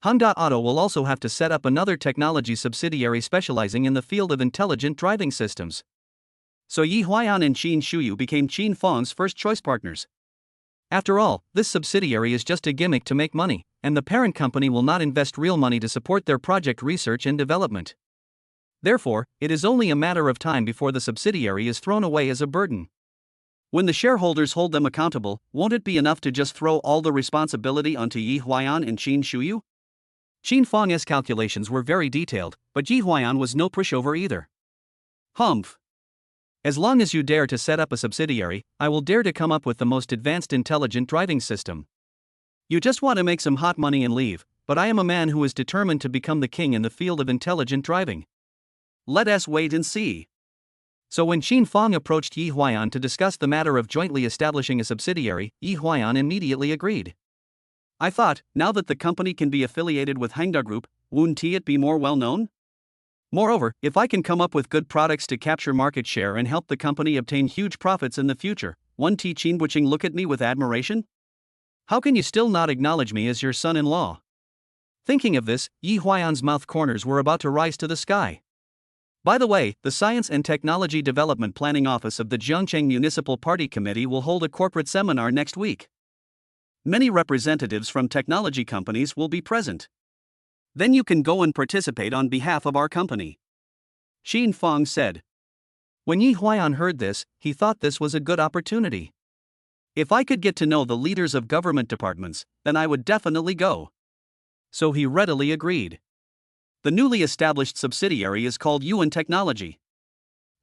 Honda Auto will also have to set up another technology subsidiary specializing in the field of intelligent driving systems. So Yi Huayan and Qin Shuyu became Qin Feng's first choice partners. After all, this subsidiary is just a gimmick to make money, and the parent company will not invest real money to support their project research and development. Therefore, it is only a matter of time before the subsidiary is thrown away as a burden. When the shareholders hold them accountable, won't it be enough to just throw all the responsibility onto Yi Huayan and Qin Shuyu? Qin Feng's calculations were very detailed, but Yi Huayan was no pushover either. Humph. As long as you dare to set up a subsidiary, I will dare to come up with the most advanced intelligent driving system. You just want to make some hot money and leave, but I am a man who is determined to become the king in the field of intelligent driving. Let us wait and see. So when Qin Feng approached Yi Huayan to discuss the matter of jointly establishing a subsidiary, Yi Huayan immediately agreed. I thought, now that the company can be affiliated with Hengda Group, wouldn't it be more well known? Moreover, if I can come up with good products to capture market share and help the company obtain huge profits in the future, won't Qin Buqing look at me with admiration? How can you still not acknowledge me as your son-in-law? Thinking of this, Yi Huayan's mouth corners were about to rise to the sky. By the way, the Science and Technology Development Planning Office of the Jiangcheng Municipal Party Committee will hold a corporate seminar next week. Many representatives from technology companies will be present. Then you can go and participate on behalf of our company. Qin Feng said. When Yi Huayan heard this, he thought this was a good opportunity. If I could get to know the leaders of government departments, then I would definitely go. So he readily agreed. The newly established subsidiary is called Yuan Technology.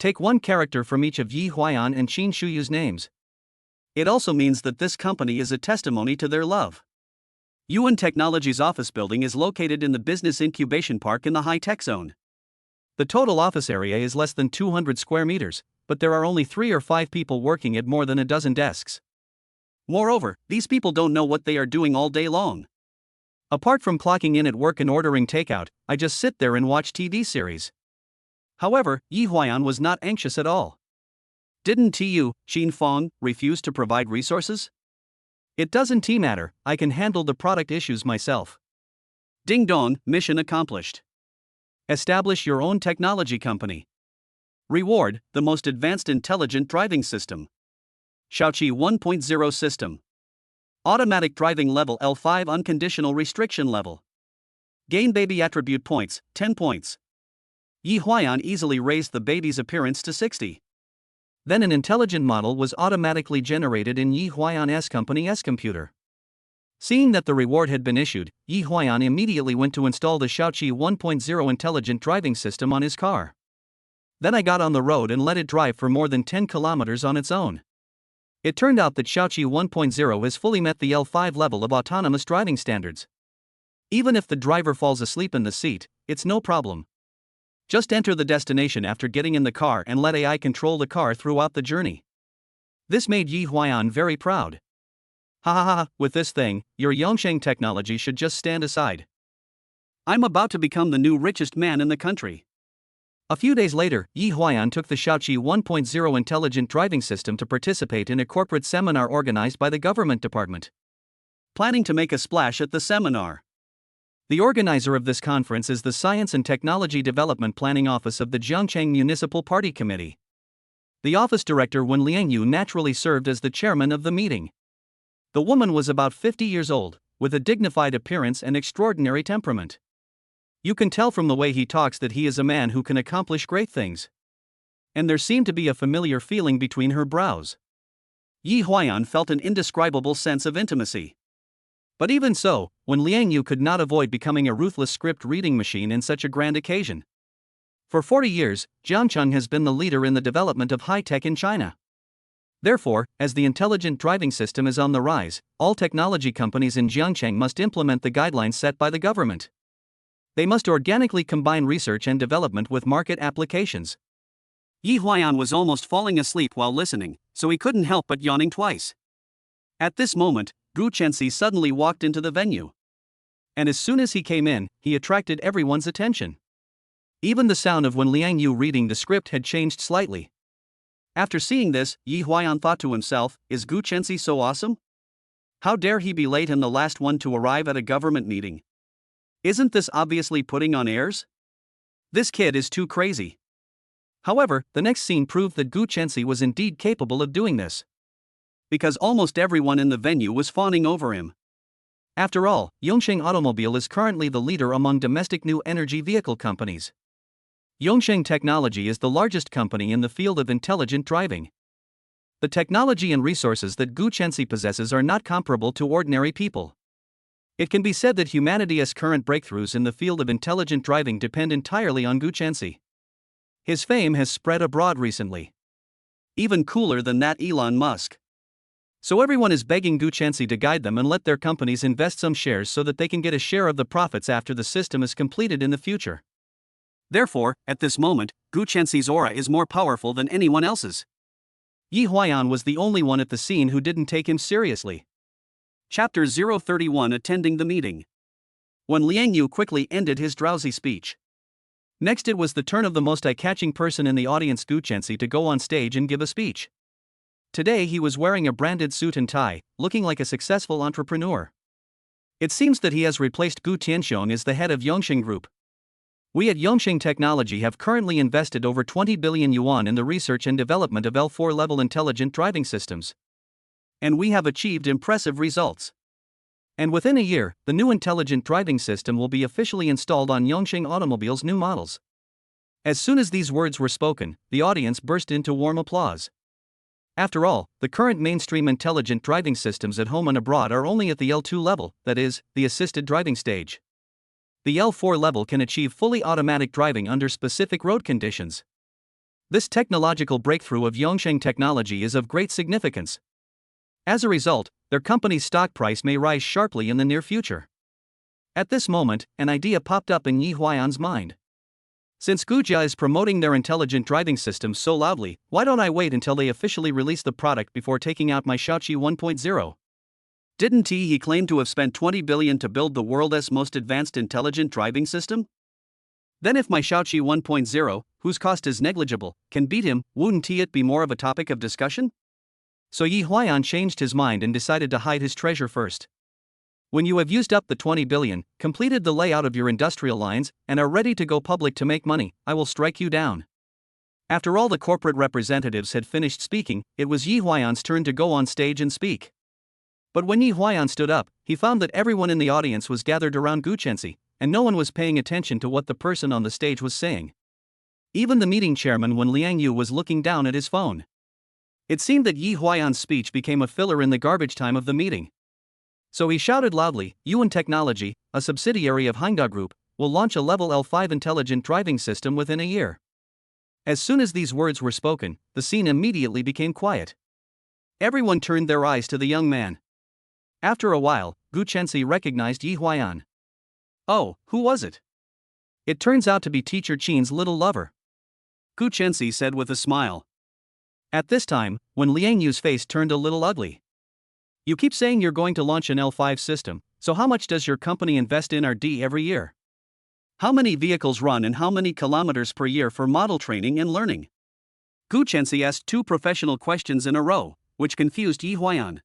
Take one character from each of Yi Huayan and Qin Shuyu's names. It also means that this company is a testimony to their love. Yuan Technology's office building is located in the Business Incubation Park in the high-tech zone. The total office area is less than 200 square meters, but there are only 3 or 5 people working at more than a dozen desks. Moreover, these people don't know what they are doing all day long. Apart from clocking in at work and ordering takeout, I just sit there and watch TV series. However, Yi Huayan was not anxious at all. Didn't you, Qin Feng, refuse to provide resources? It doesn't matter, I can handle the product issues myself. Ding dong, mission accomplished. Establish your own technology company. Reward, the most advanced intelligent driving system. Shaoqi 1.0 system. Automatic driving level L5 unconditional restriction level. Gain baby attribute points, 10 points. Yi Huayan easily raised the baby's appearance to 60. Then an intelligent model was automatically generated in Yi Huayan's company's computer. Seeing that the reward had been issued, Yi Huayan immediately went to install the Shaoqi 1.0 intelligent driving system on his car. Then I got on the road and let it drive for more than 10 kilometers on its own. It turned out that Shaoqi 1.0 has fully met the L5 level of autonomous driving standards. Even if the driver falls asleep in the seat, it's no problem. Just enter the destination after getting in the car and let AI control the car throughout the journey. This made Yi Huayan very proud. Ha ha ha, with this thing, your Yongsheng technology should just stand aside. I'm about to become the new richest man in the country. A few days later, Yi Huayan took the Shaoqi 1.0 intelligent driving system to participate in a corporate seminar organized by the government department. Planning to make a splash at the seminar. The organizer of this conference is the Science and Technology Development Planning Office of the Jiangcheng Municipal Party Committee. The office director Wen Liangyu naturally served as the chairman of the meeting. The woman was about 50 years old, with a dignified appearance and extraordinary temperament. You can tell from the way he talks that he is a man who can accomplish great things. And there seemed to be a familiar feeling between her brows. Yi Huayan felt an indescribable sense of intimacy. But even so, Wen Liangyu could not avoid becoming a ruthless script reading machine in such a grand occasion. For 40 years, Jiangcheng has been the leader in the development of high-tech in China. Therefore, as the intelligent driving system is on the rise, all technology companies in Jiangcheng must implement the guidelines set by the government. They must organically combine research and development with market applications. Yi Huayan was almost falling asleep while listening, so he couldn't help but yawning twice. At this moment, Gu Chenxi suddenly walked into the venue. And as soon as he came in, he attracted everyone's attention. Even the sound of Wen Liangyu reading the script had changed slightly. After seeing this, Yi Huayan thought to himself, is Gu Chenxi so awesome? How dare he be late and the last one to arrive at a government meeting? Isn't this obviously putting on airs? This kid is too crazy. However, the next scene proved that Gu Chenxi was indeed capable of doing this. Because almost everyone in the venue was fawning over him. After all, Yongsheng Automobile is currently the leader among domestic new energy vehicle companies. Yongsheng Technology is the largest company in the field of intelligent driving. The technology and resources that Gu Chenxi possesses are not comparable to ordinary people. It can be said that humanity's current breakthroughs in the field of intelligent driving depend entirely on Gu Chenxi. His fame has spread abroad recently. Even cooler than that, Elon Musk. So everyone is begging Gu Chenxi to guide them and let their companies invest some shares so that they can get a share of the profits after the system is completed in the future. Therefore, at this moment, Gu Chenxi's aura is more powerful than anyone else's. Yi Huayan was the only one at the scene who didn't take him seriously. Chapter 031 Attending the Meeting. When Liang Yu quickly ended his drowsy speech. Next it was the turn of the most eye-catching person in the audience, Gu Chenxi, to go on stage and give a speech. Today he was wearing a branded suit and tie, looking like a successful entrepreneur. It seems that he has replaced Gu Tianxiong as the head of Yongsheng Group. We at Yongsheng Technology have currently invested over 20 billion yuan in the research and development of L4 level intelligent driving systems. And we have achieved impressive results. And within a year, the new intelligent driving system will be officially installed on Yongsheng Automobile's new models. As soon as these words were spoken, the audience burst into warm applause. After all, the current mainstream intelligent driving systems at home and abroad are only at the L2 level, that is, the assisted driving stage. The L4 level can achieve fully automatic driving under specific road conditions. This technological breakthrough of Yongsheng Technology is of great significance. As a result, their company's stock price may rise sharply in the near future. At this moment, an idea popped up in Yi Huayan's mind. Since Gujia is promoting their intelligent driving system so loudly, why don't I wait until they officially release the product before taking out my Shaoqi 1.0? Didn't he claim to have spent 20 billion to build the world's most advanced intelligent driving system? Then if my Shaoqi 1.0, whose cost is negligible, can beat him, wouldn't it be more of a topic of discussion? So Yi Huayan changed his mind and decided to hide his treasure first. When you have used up the 20 billion, completed the layout of your industrial lines, and are ready to go public to make money, I will strike you down. After all the corporate representatives had finished speaking, it was Yi Huayan's turn to go on stage and speak. But when Yi Huayan stood up, he found that everyone in the audience was gathered around Gu Chenxi, and no one was paying attention to what the person on the stage was saying. Even the meeting chairman, when Liang Yu, was looking down at his phone. It seemed that Yi Huayan's speech became a filler in the garbage time of the meeting. So he shouted loudly, Yuan Technology, a subsidiary of Hyundai Group, will launch a level L5 intelligent driving system within a year. As soon as these words were spoken, the scene immediately became quiet. Everyone turned their eyes to the young man. After a while, Gu Chenxi recognized Yi Huayan. Oh, who was it? It turns out to be Teacher Qin's little lover. Gu Chenxi said with a smile. At this time, when Liang Yu's face turned a little ugly. You keep saying you're going to launch an L5 system, so how much does your company invest in R&D every year? How many vehicles run and how many kilometers per year for model training and learning? Gu Chenxi asked two professional questions in a row, which confused Yi Huayan.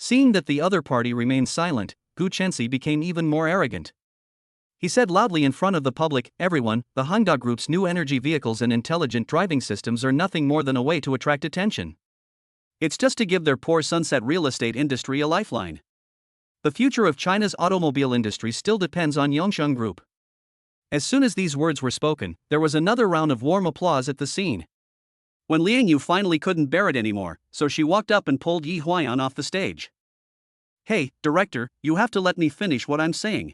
Seeing that the other party remained silent, Gu Chenxi became even more arrogant. He said loudly in front of the public, everyone, the Hyundai Group's new energy vehicles and intelligent driving systems are nothing more than a way to attract attention. It's just to give their poor sunset real estate industry a lifeline. The future of China's automobile industry still depends on Yongsheng Group. As soon as these words were spoken, there was another round of warm applause at the scene. When Liang Yu finally couldn't bear it anymore, so she walked up and pulled Yi Huayan off the stage. Hey, director, you have to let me finish what I'm saying.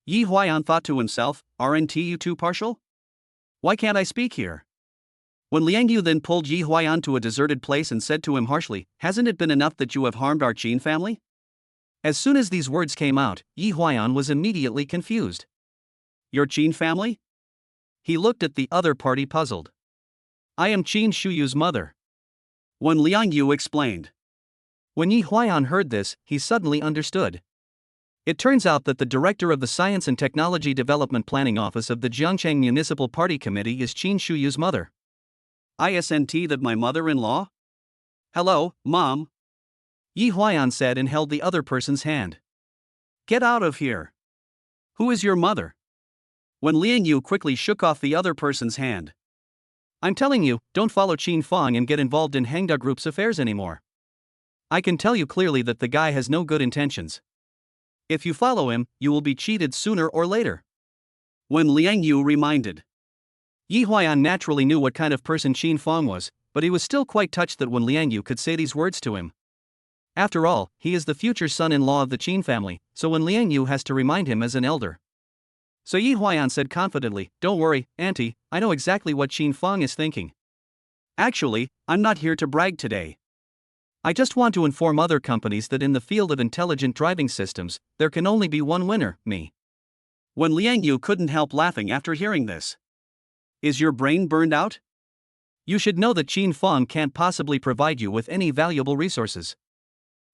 Yi Huayan thought to himself, aren't you too partial? Why can't I speak here? When Liang Yu then pulled Yi Huayan to a deserted place and said to him harshly, hasn't it been enough that you have harmed our Qin family? As soon as these words came out, Yi Huayan was immediately confused. Your Qin family? He looked at the other party puzzled. I am Qin Shuyu's mother. When Liang Yu explained. When Yi Huayan heard this, he suddenly understood. It turns out that the director of the Science and Technology Development Planning Office of the Jiangcheng Municipal Party Committee is Qin Shuyu's mother. Isn't that my mother-in-law? Hello, Mom. Yi Huaiyan said and held the other person's hand. Get out of here. Who is your mother? When Liang Yu quickly shook off the other person's hand. I'm telling you, don't follow Qin Fang and get involved in Hangda Group's affairs anymore. I can tell you clearly that the guy has no good intentions. If you follow him, you will be cheated sooner or later. When Liang Yu reminded. Yi Huaiyan naturally knew what kind of person Qin Fang was, but he was still quite touched that when Liang Yu could say these words to him. After all, he is the future son-in-law of the Qin family, so when Liang Yu has to remind him as an elder. So Yi Huaiyan said confidently, don't worry, auntie, I know exactly what Qin Fang is thinking. Actually, I'm not here to brag today. I just want to inform other companies that in the field of intelligent driving systems, there can only be one winner, me. When Liang Yu couldn't help laughing after hearing this. Is your brain burned out? You should know that Qin Fang can't possibly provide you with any valuable resources.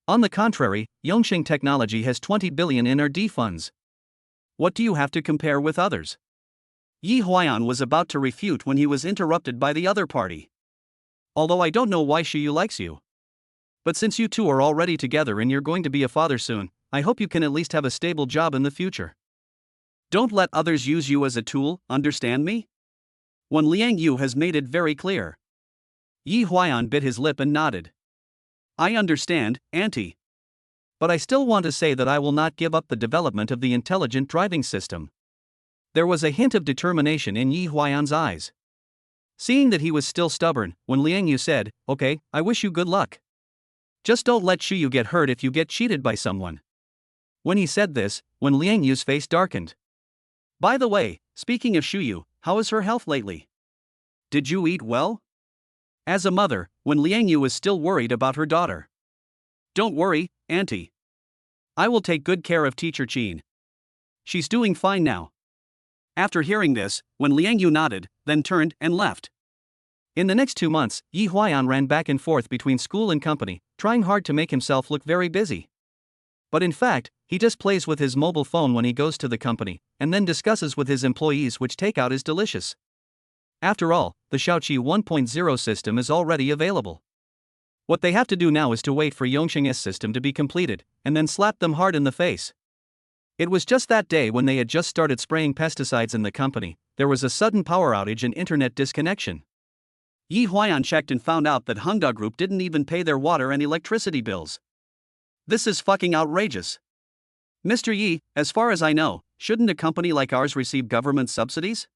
On the contrary, Yongxing Technology has 20 billion in R&D funds. What do you have to compare with others? Yi Huaiyan was about to refute when he was interrupted by the other party. Although I don't know why Shiyu likes you. But since you two are already together and you're going to be a father soon, I hope you can at least have a stable job in the future. Don't let others use you as a tool, understand me? When Liang Yu has made it very clear. Yi Huaiyan bit his lip and nodded. I understand, auntie. But I still want to say that I will not give up the development of the intelligent driving system. There was a hint of determination in Yi Huaiyan's eyes. Seeing that he was still stubborn, when Liang Yu said, okay, I wish you good luck. Just don't let Shiyu get hurt if you get cheated by someone. When he said this, when Liang Yu's face darkened. By the way, speaking of Shiyu, how is her health lately? Did you eat well? As a mother, when Liang Yu was still worried about her daughter. Don't worry, auntie. I will take good care of teacher Qin. She's doing fine now. After hearing this, when Liang Yu nodded, then turned and left. In the next 2 months, Yi Huaiyan ran back and forth between school and company, trying hard to make himself look very busy. But in fact, he just plays with his mobile phone when he goes to the company, and then discusses with his employees which takeout is delicious. After all, the Shaoqi 1.0 system is already available. What they have to do now is to wait for Yongxing's system to be completed, and then slap them hard in the face. It was just that day when they had just started spraying pesticides in the company, there was a sudden power outage and internet disconnection. Yi Huaiyan checked and found out that Hangda Group didn't even pay their water and electricity bills. This is fucking outrageous. Mr. Yi, as far as I know, shouldn't a company like ours receive government subsidies?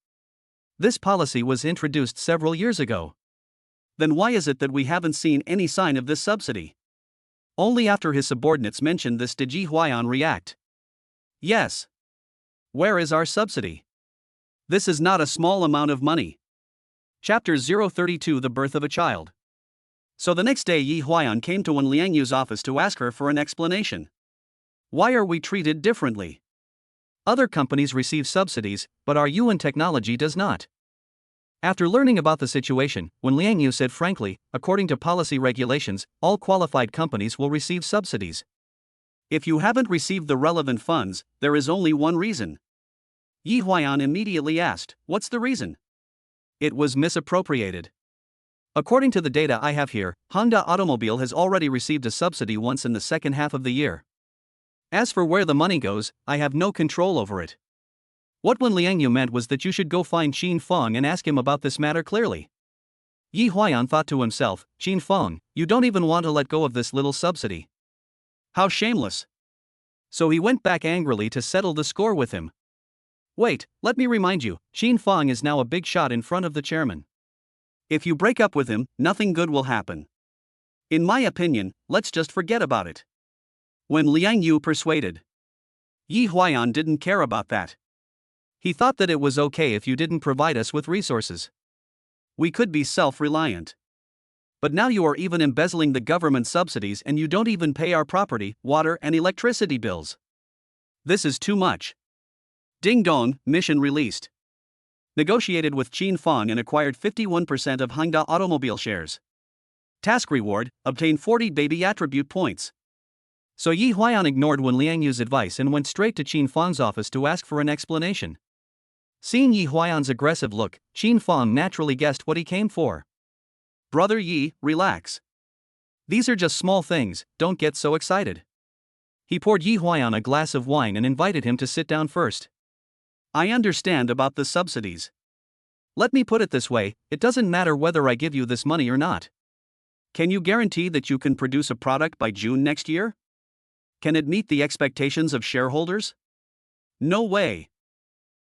This policy was introduced several years ago. Then why is it that we haven't seen any sign of this subsidy? Only after his subordinates mentioned this did Yi Huaiyan react. Yes. Where is our subsidy? This is not a small amount of money. Chapter 032 The Birth of a Child. So the next day Yi Huaiyan came to Wen Liang Yu's office to ask her for an explanation. Why are we treated differently? Other companies receive subsidies, but our Yuan Technology does not. After learning about the situation, Wen Liang Yu said frankly, according to policy regulations, all qualified companies will receive subsidies. If you haven't received the relevant funds, there is only one reason. Yi Huaiyan immediately asked, what's the reason? It was misappropriated. According to the data I have here, Honda Automobile has already received a subsidy once in the second half of the year. As for where the money goes, I have no control over it. What Wen Liang Yu meant was that you should go find Qin Fang and ask him about this matter clearly. Yi Huaiyan thought to himself, Qin Fang, you don't even want to let go of this little subsidy. How shameless. So he went back angrily to settle the score with him. Wait, let me remind you, Qin Fang is now a big shot in front of the chairman. If you break up with him, nothing good will happen. In my opinion, let's just forget about it. When Liang Yu persuaded. Yi Huaiyan didn't care about that. He thought that it was okay if you didn't provide us with resources. We could be self-reliant. But now you are even embezzling the government subsidies and you don't even pay our property, water and electricity bills. This is too much. Ding dong, mission released. Negotiated with Qin Fang and acquired 51% of Hangda Automobile shares. Task reward, obtain 40 baby attribute points. So Yi Huaiyan ignored Wen Liang Yu's advice and went straight to Qin Fang's office to ask for an explanation. Seeing Yi Huaiyan's aggressive look, Qin Fang naturally guessed what he came for. Brother Yi, relax. These are just small things, don't get so excited. He poured Yi Huayan a glass of wine and invited him to sit down first. I understand about the subsidies. Let me put it this way, it doesn't matter whether I give you this money or not. Can you guarantee that you can produce a product by June next year? Can it meet the expectations of shareholders? No way.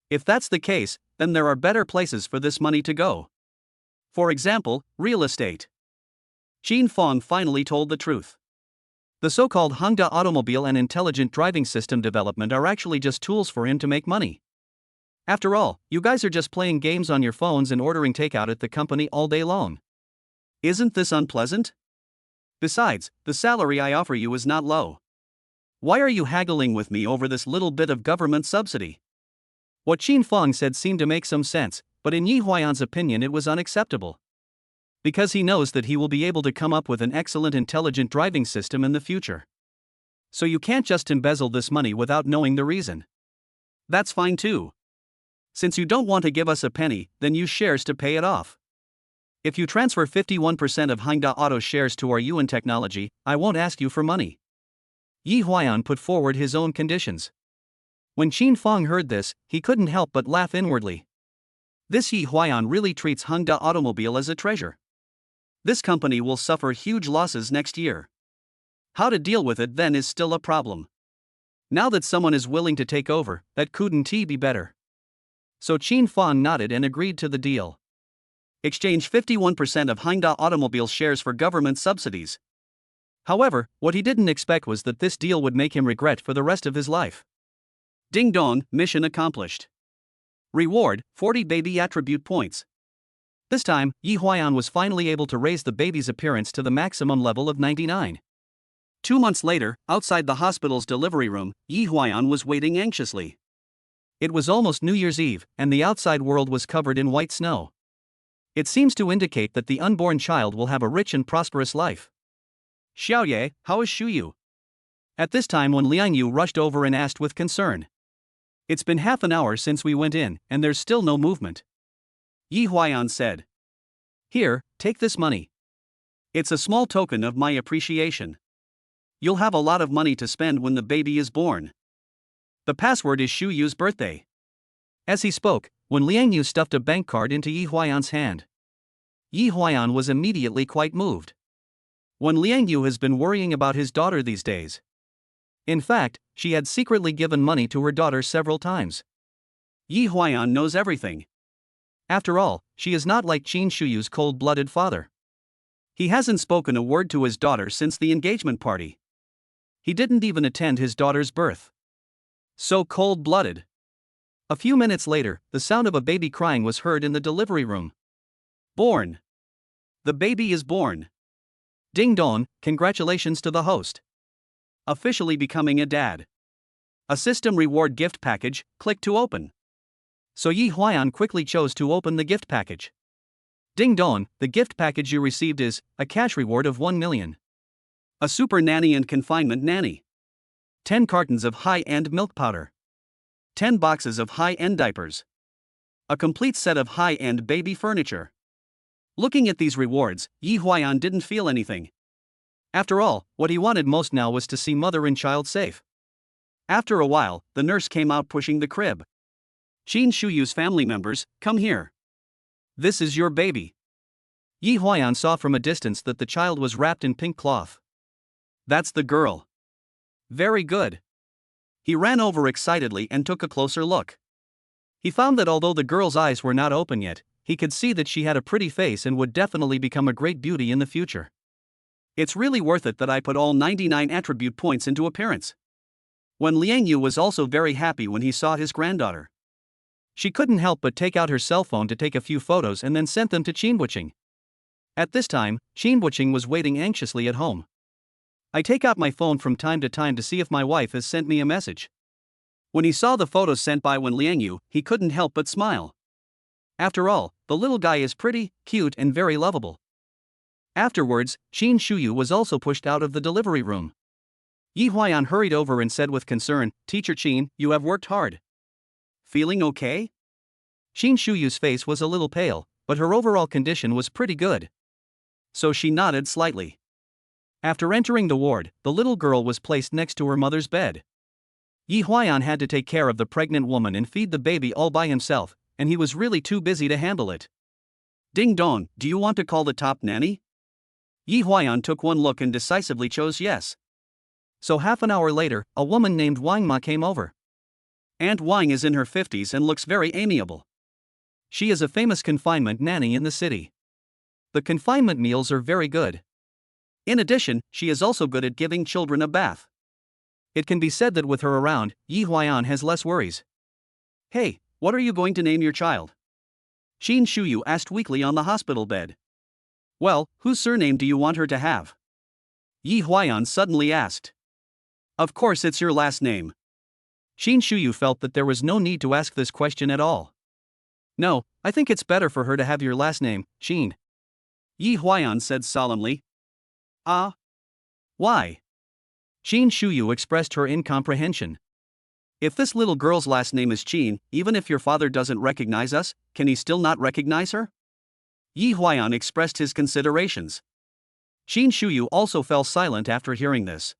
If that's the case, then there are better places for this money to go. For example, real estate. Qin Fong finally told the truth. The so-called Hongda automobile and intelligent driving system development are actually just tools for him to make money. After all, you guys are just playing games on your phones and ordering takeout at the company all day long. Isn't this unpleasant? Besides, the salary I offer you is not low. Why are you haggling with me over this little bit of government subsidy? What Qin Fong said seemed to make some sense, but in Yi Huayan's opinion it was unacceptable. Because he knows that he will be able to come up with an excellent intelligent driving system in the future. So you can't just embezzle this money without knowing the reason. That's fine too. Since you don't want to give us a penny, then use shares to pay it off. If you transfer 51% of Hongda Auto shares to our Yuan Technology, I won't ask you for money. Yi Huayan put forward his own conditions. When Qin Fong heard this, he couldn't help but laugh inwardly. This Yi Huayan really treats Hongda Automobile as a treasure. This company will suffer huge losses next year. How to deal with it then is still a problem. Now that someone is willing to take over, that couldn't be better. So Qin Fong nodded and agreed to the deal. Exchange 51% of Hongda Automobile shares for government subsidies. However, what he didn't expect was that this deal would make him regret for the rest of his life. Ding dong, mission accomplished. Reward, 40 baby attribute points. This time, Yi Huayan was finally able to raise the baby's appearance to the maximum level of 99. 2 months later, outside the hospital's delivery room, Yi Huayan was waiting anxiously. It was almost New Year's Eve, and the outside world was covered in white snow. It seems to indicate that the unborn child will have a rich and prosperous life. Xiaoye, how is Shuyu? At this time when Liang Yu rushed over and asked with concern. It's been half an hour since we went in, and there's still no movement. Yi Huayan said. Here, take this money. It's a small token of my appreciation. You'll have a lot of money to spend when the baby is born. The password is Shu Yu's birthday. As he spoke, when Liang Yu stuffed a bank card into Yi Huayan's hand, Yi Huayan was immediately quite moved. When Liang Yu has been worrying about his daughter these days. In fact, she had secretly given money to her daughter several times. Yi Huayan knows everything. After all, she is not like Qin Shuyu's cold-blooded father. He hasn't spoken a word to his daughter since the engagement party. He didn't even attend his daughter's birth. So cold-blooded. A few minutes later, the sound of a baby crying was heard in the delivery room. Born. The baby is born. Ding dong, congratulations to the host. Officially becoming a dad. A system reward gift package, click to open. So Yi Huayan quickly chose to open the gift package. Ding dong, the gift package you received is a cash reward of 1 million. A super nanny and confinement nanny. 10 cartons of high-end milk powder. 10 boxes of high-end diapers. A complete set of high-end baby furniture. Looking at these rewards, Yi Huayan didn't feel anything. After all, what he wanted most now was to see mother and child safe. After a while, the nurse came out pushing the crib. Qin Shuyu's family members, come here. This is your baby. Yi Huayan saw from a distance that the child was wrapped in pink cloth. That's the girl. Very good. He ran over excitedly and took a closer look. He found that although the girl's eyes were not open yet, he could see that she had a pretty face and would definitely become a great beauty in the future. It's really worth it that I put all 99 attribute points into appearance. When Liang Yu was also very happy when he saw his granddaughter. She couldn't help but take out her cell phone to take a few photos and then sent them to Qin Buqing. At this time, Qin Buqing was waiting anxiously at home. I take out my phone from time to time to see if my wife has sent me a message. When he saw the photos sent by Liang Yu, he couldn't help but smile. After all, the little guy is pretty, cute and very lovable. Afterwards, Qin Shuyu was also pushed out of the delivery room. Yi Huayan hurried over and said with concern, Teacher Qin, you have worked hard. Feeling okay? Qin Shuyu's face was a little pale, but her overall condition was pretty good. So she nodded slightly. After entering the ward, the little girl was placed next to her mother's bed. Yi Huayan had to take care of the pregnant woman and feed the baby all by himself, and he was really too busy to handle it. Ding dong, do you want to call the top nanny? Yi Huayan took one look and decisively chose yes. So half an hour later, a woman named Wang Ma came over. Aunt Wang is in her 50s and looks very amiable. She is a famous confinement nanny in the city. The confinement meals are very good. In addition, she is also good at giving children a bath. It can be said that with her around, Yi Huayan has less worries. Hey, what are you going to name your child? Qin Shuyu asked weakly on the hospital bed. Well, whose surname do you want her to have? Yi Huayan suddenly asked. Of course it's your last name. Qin Shuyu felt that there was no need to ask this question at all. No, I think it's better for her to have your last name, Qin. Yi Huayan said solemnly. Ah? Why? Qin Shuyu expressed her incomprehension. If this little girl's last name is Qin, even if your father doesn't recognize us, can he still not recognize her? Yi Huayan expressed his considerations. Qin Shuyu also fell silent after hearing this.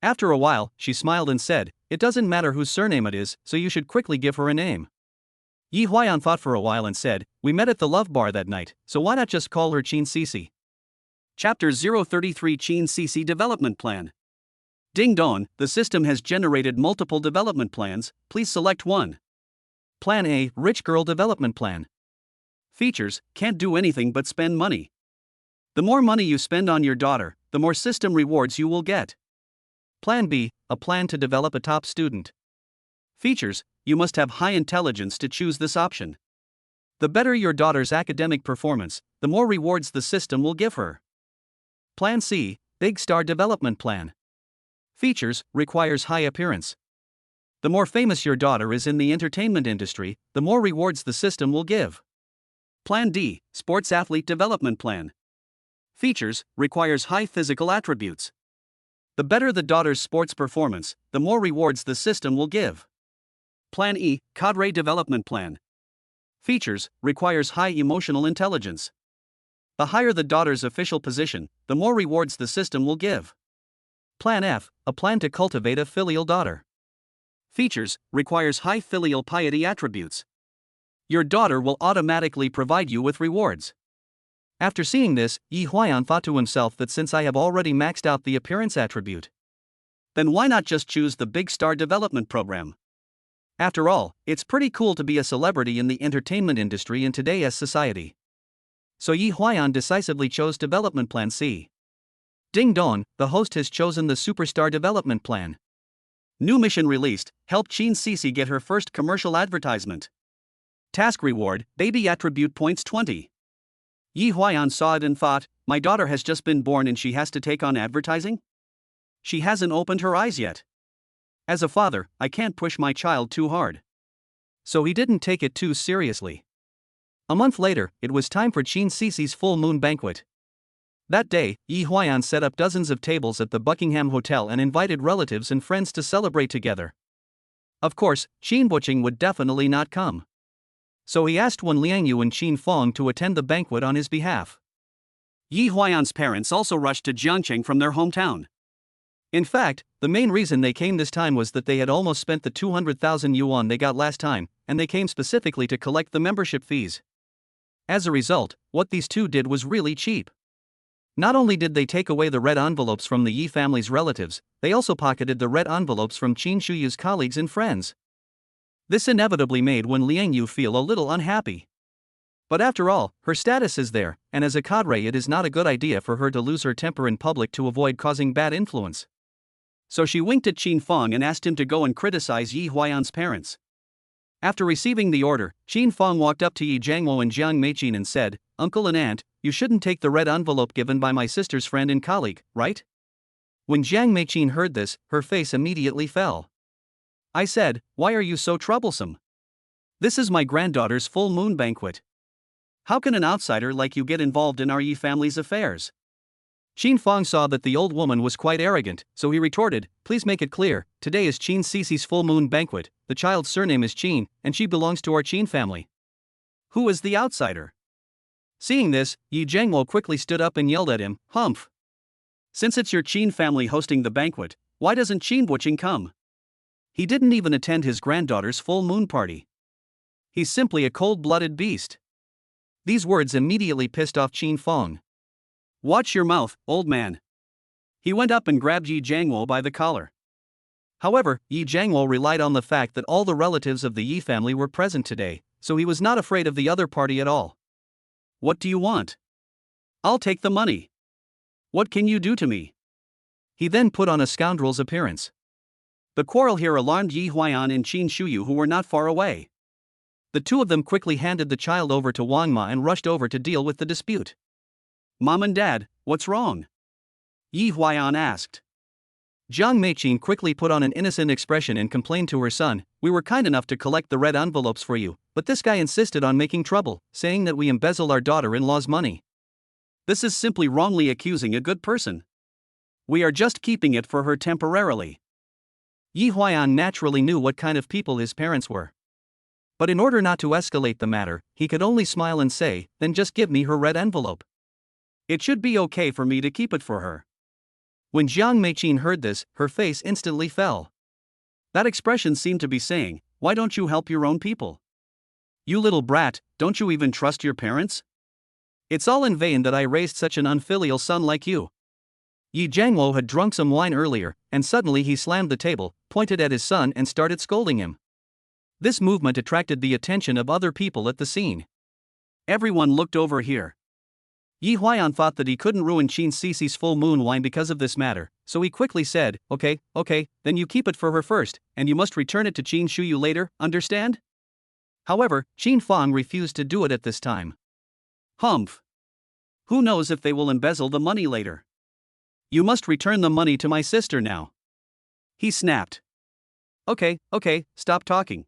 After a while, she smiled and said, It doesn't matter whose surname it is, so you should quickly give her a name. Yi Huayan thought for a while and said, We met at the love bar that night, so why not just call her Qin Cici? Chapter 033 Qin Cici Development Plan. Ding dong, the system has generated multiple development plans, please select one. Plan A, Rich Girl Development Plan. Features, can't do anything but spend money. The more money you spend on your daughter, the more system rewards you will get. Plan B, a plan to develop a top student. Features, you must have high intelligence to choose this option. The better your daughter's academic performance, the more rewards the system will give her. Plan C, Big Star Development Plan. Features, requires high appearance. The more famous your daughter is in the entertainment industry, the more rewards the system will give. Plan D, Sports Athlete Development Plan. Features, requires high physical attributes. The better the daughter's sports performance, the more rewards the system will give. Plan E, Cadre Development Plan. Features, requires high emotional intelligence. The higher the daughter's official position, the more rewards the system will give. Plan F, a plan to cultivate a filial daughter. Features, requires high filial piety attributes. Your daughter will automatically provide you with rewards. After seeing this, Yi Huayan thought to himself that since I have already maxed out the appearance attribute, then why not just choose the Big Star Development Program? After all, it's pretty cool to be a celebrity in the entertainment industry in today's society. So Yi Huayan decisively chose Development Plan C. Ding dong, the host has chosen the Superstar Development Plan. New mission released, help Qin Cici get her first commercial advertisement. Task reward, baby attribute points 20. Yi Huayan saw it and thought, my daughter has just been born and she has to take on advertising? She hasn't opened her eyes yet. As a father, I can't push my child too hard. So he didn't take it too seriously. A month later, it was time for Qin Cici's full moon banquet. That day, Yi Huayan set up dozens of tables at the Buckingham Hotel and invited relatives and friends to celebrate together. Of course, Qin Buqing would definitely not come. So he asked Wen Liangyu and Qin Feng to attend the banquet on his behalf. Yi Huayan's parents also rushed to Jiangcheng from their hometown. In fact, the main reason they came this time was that they had almost spent the 200,000 yuan they got last time, and they came specifically to collect the membership fees. As a result, what these two did was really cheap. Not only did they take away the red envelopes from the Yi family's relatives, they also pocketed the red envelopes from Qin Shuyu's colleagues and friends. This inevitably made Wen Liangyu feel a little unhappy. But after all, her status is there, and as a cadre it is not a good idea for her to lose her temper in public to avoid causing bad influence. So she winked at Qin Feng and asked him to go and criticize Yi Huayan's parents. After receiving the order, Qin Feng walked up to Yi Jiangwo and Jiang Meichin and said, Uncle and Aunt, you shouldn't take the red envelope given by my sister's friend and colleague, right? When Jiang Meichin heard this, her face immediately fell. I said, why are you so troublesome? This is my granddaughter's full moon banquet. How can an outsider like you get involved in our Yi family's affairs? Qin Feng saw that the old woman was quite arrogant, so he retorted, please make it clear, today is Qin Cici's full moon banquet, the child's surname is Qin, and she belongs to our Qin family. Who is the outsider? Seeing this, Yi Jiangwo quickly stood up and yelled at him, Humph! Since it's your Qin family hosting the banquet, why doesn't Qin Buqing come? He didn't even attend his granddaughter's full moon party. He's simply a cold-blooded beast. These words immediately pissed off Qin Feng. Watch your mouth, old man. He went up and grabbed Yi Jiangwo by the collar. However, Yi Jiangwo relied on the fact that all the relatives of the Yi family were present today, so he was not afraid of the other party at all. What do you want? I'll take the money. What can you do to me? He then put on a scoundrel's appearance. The quarrel here alarmed Yi Huaiyan and Qin Shuyu, who were not far away. The two of them quickly handed the child over to Wang Ma and rushed over to deal with the dispute. Mom and Dad, what's wrong? Yi Huaiyan asked. Jiang Meiqin quickly put on an innocent expression and complained to her son, "We were kind enough to collect the red envelopes for you, but this guy insisted on making trouble, saying that we embezzle our daughter-in-law's money. This is simply wrongly accusing a good person. We are just keeping it for her temporarily." Yi Huaiyan naturally knew what kind of people his parents were. But in order not to escalate the matter, he could only smile and say, "Then just give me her red envelope. It should be okay for me to keep it for her." When Jiang Meiqin heard this, her face instantly fell. That expression seemed to be saying, "Why don't you help your own people? You little brat, don't you even trust your parents? It's all in vain that I raised such an unfilial son like you." Yi Jiangwo had drunk some wine earlier, and suddenly he slammed the table, pointed at his son and started scolding him. This movement attracted the attention of other people at the scene. Everyone looked over here. Yi Huaiyan thought that he couldn't ruin Qin Sisi's full moon wine because of this matter, so he quickly said, okay, then you keep it for her first, and you must return it to Qin Shuyu later, understand?" However, Qin Feng refused to do it at this time. Humph. Who knows if they will embezzle the money later? You must return the money to my sister now. He snapped. Okay, stop talking.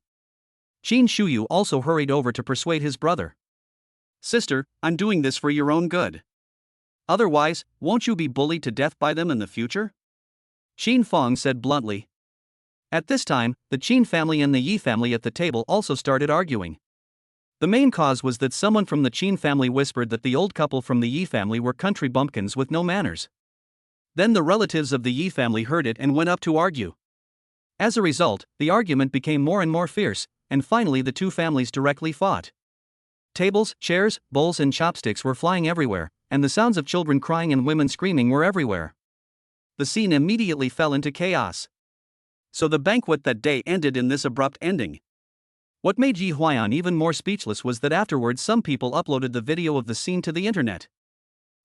Qin Shuyu also hurried over to persuade his brother. "Sister, I'm doing this for your own good. Otherwise, won't you be bullied to death by them in the future?" Qin Feng said bluntly. At this time, the Qin family and the Yi family at the table also started arguing. The main cause was that someone from the Qin family whispered that the old couple from the Yi family were country bumpkins with no manners. Then the relatives of the Yi family heard it and went up to argue. As a result, the argument became more and more fierce, and finally the two families directly fought. Tables, chairs, bowls and chopsticks were flying everywhere, and the sounds of children crying and women screaming were everywhere. The scene immediately fell into chaos. So the banquet that day ended in this abrupt ending. What made Yi Huaiyan even more speechless was that afterwards some people uploaded the video of the scene to the internet.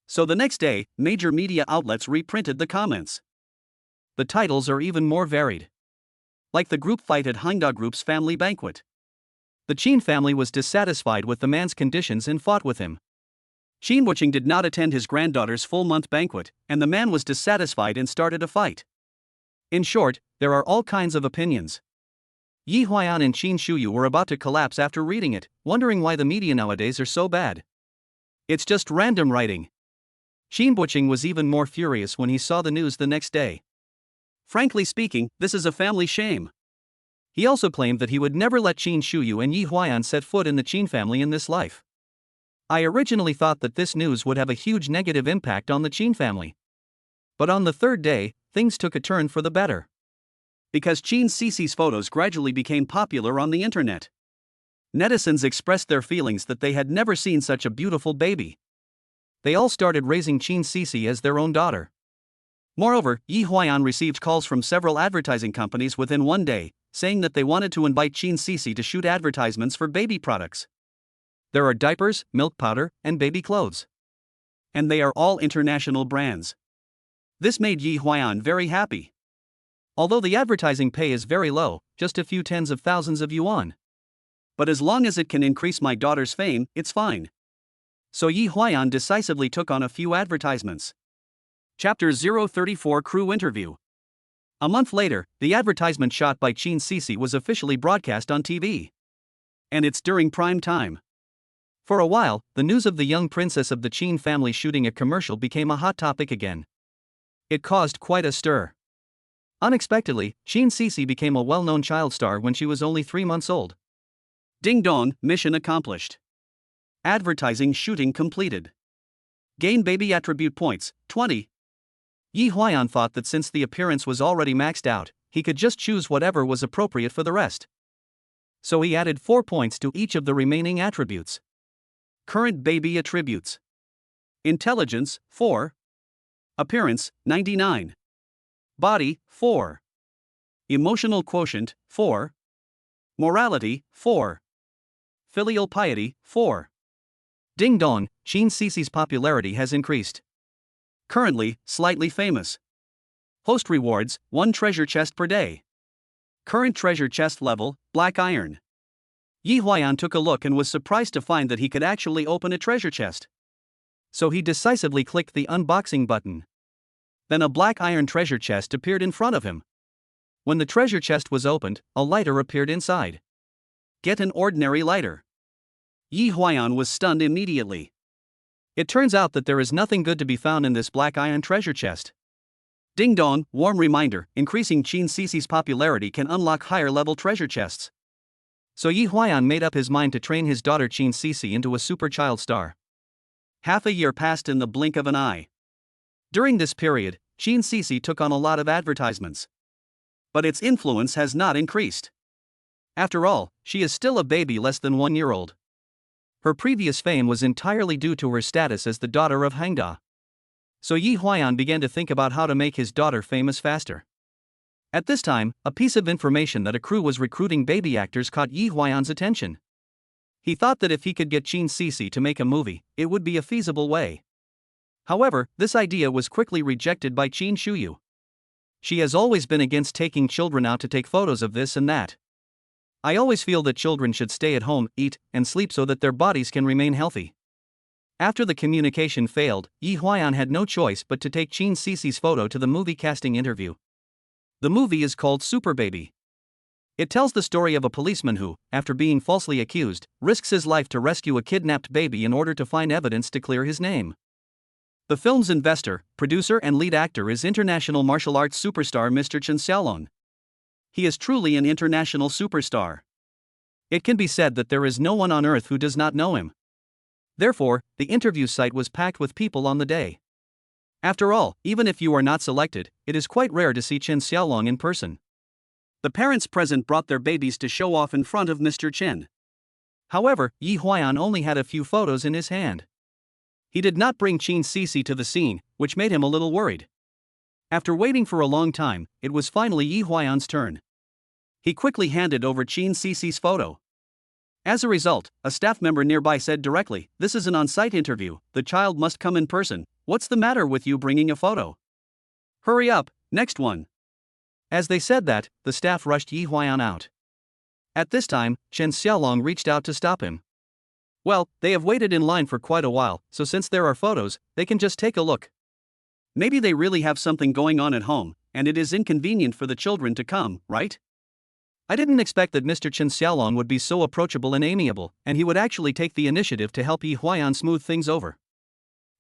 So the next day, major media outlets reprinted the comments. The titles are even more varied. Like the group fight at Hangda Group's family banquet. The Qin family was dissatisfied with the man's conditions and fought with him. Qin Buqing did not attend his granddaughter's full-month banquet, and the man was dissatisfied and started a fight. In short, there are all kinds of opinions. Yi Huaiyan and Qin Shuyu were about to collapse after reading it, wondering why the media nowadays are so bad. It's just random writing. Qin Buqing was even more furious when he saw the news the next day. Frankly speaking, this is a family shame. He also claimed that he would never let Qin Shuyu and Yi Huaiyan set foot in the Qin family in this life. I originally thought that this news would have a huge negative impact on the Qin family. But on the third day, things took a turn for the better. Because Qin Sisi's photos gradually became popular on the internet. Netizens expressed their feelings that they had never seen such a beautiful baby. They all started raising Qin Sisi as their own daughter. Moreover, Yi Huaiyan received calls from several advertising companies within one day, saying that they wanted to invite Qin Sisi to shoot advertisements for baby products. There are diapers, milk powder, and baby clothes. And they are all international brands. This made Yi Huaiyan very happy. Although the advertising pay is very low, just a few tens of thousands of yuan. But as long as it can increase my daughter's fame, it's fine. So Yi Huaiyan decisively took on a few advertisements. Chapter 034 Crew Interview. A month later, the advertisement shot by Qin Sisi was officially broadcast on TV. And it's during prime time. For a while, the news of the young princess of the Qin family shooting a commercial became a hot topic again. It caused quite a stir. Unexpectedly, Qin Sisi became a well-known child star when she was only 3 months old. Ding dong, mission accomplished. Advertising shooting completed. Gain baby attribute points, 20. Yi Huayan thought that since the appearance was already maxed out, he could just choose whatever was appropriate for the rest. So he added 4 points to each of the remaining attributes. Current baby attributes: intelligence, 4. Appearance, 99. Body, 4. Emotional quotient, 4. Morality, 4. Filial piety, 4. Ding dong, Qin Cici's popularity has increased. Currently, slightly famous. Host rewards, 1 treasure chest per day. Current treasure chest level, black iron. Yi Huayan took a look and was surprised to find that he could actually open a treasure chest. So he decisively clicked the unboxing button. Then a black iron treasure chest appeared in front of him. When the treasure chest was opened, a lighter appeared inside. Get an ordinary lighter. Yi Huayan was stunned immediately. It turns out that there is nothing good to be found in this black iron treasure chest. Ding dong, warm reminder, increasing Qin Cici's popularity can unlock higher level treasure chests. So Yi Huayan made up his mind to train his daughter Qin Cici into a super child star. Half a year passed in the blink of an eye. During this period, Qin Cici took on a lot of advertisements. But its influence has not increased. After all, she is still a baby less than 1 year old. Her previous fame was entirely due to her status as the daughter of Hangda. So Yi Huayan began to think about how to make his daughter famous faster. At this time, a piece of information that a crew was recruiting baby actors caught Yi Huayan's attention. He thought that if he could get Qin Cici to make a movie, it would be a feasible way. However, this idea was quickly rejected by Qin Shuyu. She has always been against taking children out to take photos of this and that. I always feel that children should stay at home, eat, and sleep so that their bodies can remain healthy. After the communication failed, Yi Huayan had no choice but to take Qin Cici's photo to the movie casting interview. The movie is called Super Baby. It tells the story of a policeman who, after being falsely accused, risks his life to rescue a kidnapped baby in order to find evidence to clear his name. The film's investor, producer and lead actor is international martial arts superstar Mr. Chen Xiaolong. He is truly an international superstar. It can be said that there is no one on earth who does not know him. Therefore, the interview site was packed with people on the day. After all, even if you are not selected, it is quite rare to see Chen Xiaolong in person. The parents present brought their babies to show off in front of Mr. Chen. However, Yi Huayan only had a few photos in his hand. He did not bring Qin Cici to the scene, which made him a little worried. After waiting for a long time, it was finally Yi Huayan's turn. He quickly handed over Qin Cici's photo. As a result, a staff member nearby said directly, "This is an on-site interview, the child must come in person. What's the matter with you bringing a photo? Hurry up, next one." As they said that, the staff rushed Yi Huayan out. At this time, Chen Xiaolong reached out to stop him. Well, they have waited in line for quite a while, so since there are photos, they can just take a look. Maybe they really have something going on at home, and it is inconvenient for the children to come, right? I didn't expect that Mr. Chen Xiaolong would be so approachable and amiable, and he would actually take the initiative to help Yi Huayan smooth things over.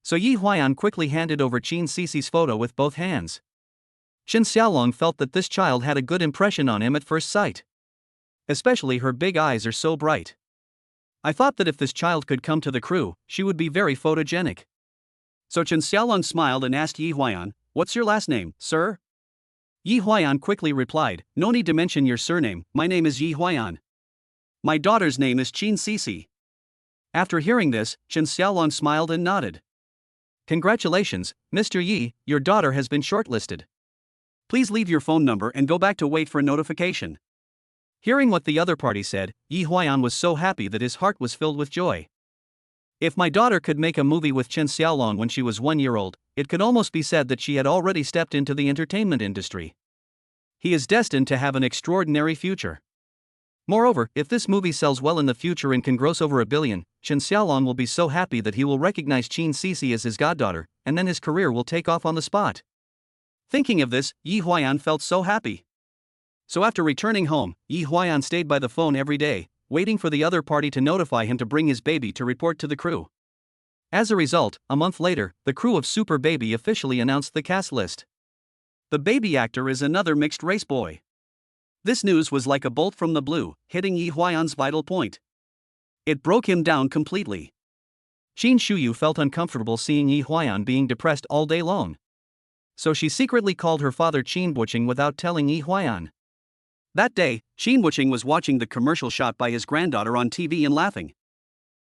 So Yi Huayan quickly handed over Qin Cici's photo with both hands. Chen Xiaolong felt that this child had a good impression on him at first sight. Especially her big eyes are so bright. I thought that if this child could come to the crew, she would be very photogenic. So Chen Xiaolong smiled and asked Yi Huayan, "What's your last name, sir?" Yi Huayan quickly replied, "No need to mention your surname, my name is Yi Huayan. My daughter's name is Qin Cici." After hearing this, Chen Xiaolong smiled and nodded. "Congratulations, Mr. Yi, your daughter has been shortlisted. Please leave your phone number and go back to wait for a notification." Hearing what the other party said, Yi Huayan was so happy that his heart was filled with joy. If my daughter could make a movie with Chen Xiaolong when she was 1 year old, it could almost be said that she had already stepped into the entertainment industry. He is destined to have an extraordinary future. Moreover, if this movie sells well in the future and can gross over $1 billion, Chen Xiaolong will be so happy that he will recognize Qin Cici as his goddaughter, and then his career will take off on the spot. Thinking of this, Yi Huayan felt so happy. So after returning home, Yi Huayan stayed by the phone every day, waiting for the other party to notify him to bring his baby to report to the crew. As a result, a month later, the crew of Super Baby officially announced the cast list. The baby actor is another mixed-race boy. This news was like a bolt from the blue, hitting Yi Huayan's vital point. It broke him down completely. Qin Shuyu felt uncomfortable seeing Yi Huayan being depressed all day long. So she secretly called her father Qin Buqing without telling Yi Huayan. That day, Qin Buqing was watching the commercial shot by his granddaughter on TV and laughing.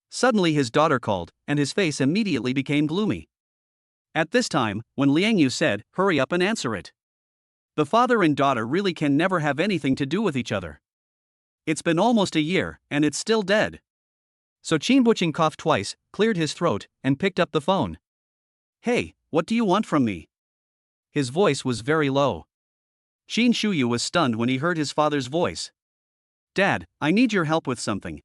Suddenly his daughter called, and his face immediately became gloomy. At this time, when Liang Yu said, "Hurry up and answer it." The father and daughter really can never have anything to do with each other. It's been almost a year, and it's still dead. So Qin Buqing coughed twice, cleared his throat, and picked up the phone. "Hey, what do you want from me?" His voice was very low. Qin Shuyu was stunned when he heard his father's voice. "Dad, I need your help with something."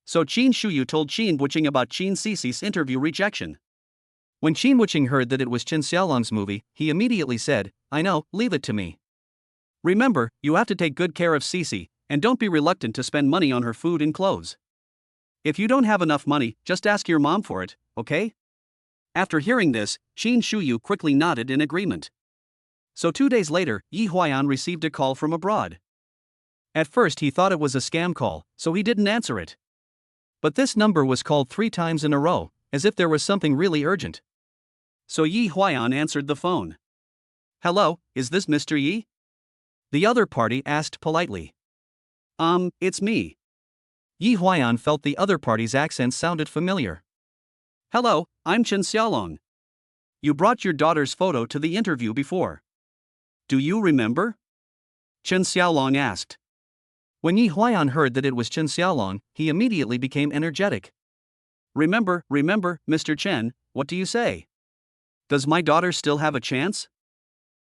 So Qin Shuyu told Qin Buqing about Qin Sisi's interview rejection. When Qin Buqing heard that it was Chen Xiaolong's movie, he immediately said, "I know, leave it to me. Remember, you have to take good care of Sisi, and don't be reluctant to spend money on her food and clothes. If you don't have enough money, just ask your mom for it, okay?" After hearing this, Qin Shuyu quickly nodded in agreement. So 2 days later, Yi Huayan received a call from abroad. At first he thought it was a scam call, so he didn't answer it. But this number was called 3 times in a row, as if there was something really urgent. So Yi Huayan answered the phone. "Hello, is this Mr. Yi?" The other party asked politely. It's me." Yi Huayan felt the other party's accent sounded familiar. "Hello, I'm Chen Xiaolong. You brought your daughter's photo to the interview before. Do you remember?" Chen Xiaolong asked. When Yi Huayan heard that it was Chen Xiaolong, he immediately became energetic. Remember, Mr. Chen, what do you say? Does my daughter still have a chance?"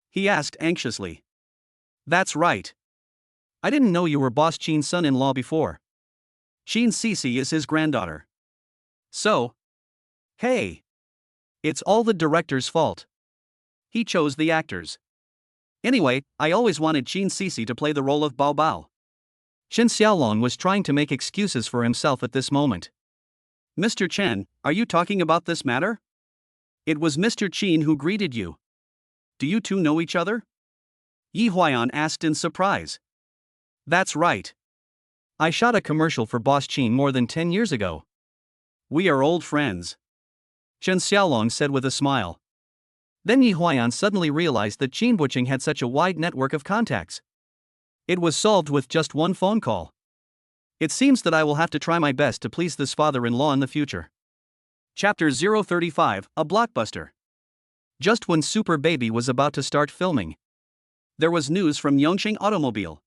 he asked anxiously. "That's right. I didn't know you were Boss Qin's son-in-law before. Qin Sisi is his granddaughter. So? Hey. It's all the director's fault. He chose the actors. Anyway, I always wanted Qin Sisi to play the role of Bao Bao." Chen Xiaolong was trying to make excuses for himself at this moment. "Mr. Chen, are you talking about this matter? It was Mr. Qin who greeted you. Do you two know each other?" Yi Huayan asked in surprise. "That's right. I shot a commercial for Boss Qin more than 10 years ago. We are old friends," Chen Xiaolong said with a smile. Then Yi Huayan suddenly realized that Qin Buqing had such a wide network of contacts. It was solved with just one phone call. It seems that I will have to try my best to please this father-in-law in the future. Chapter 035, A Blockbuster. Just when Super Baby was about to start filming, there was news from Yongqing Automobile.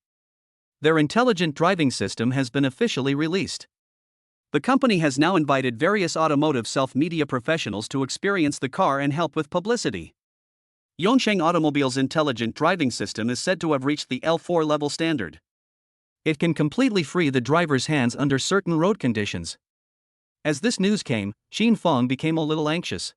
Their intelligent driving system has been officially released. The company has now invited various automotive self-media professionals to experience the car and help with publicity. Yongqing Automobile's intelligent driving system is said to have reached the L4 level standard. It can completely free the driver's hands under certain road conditions. As this news came, Qin Feng became a little anxious.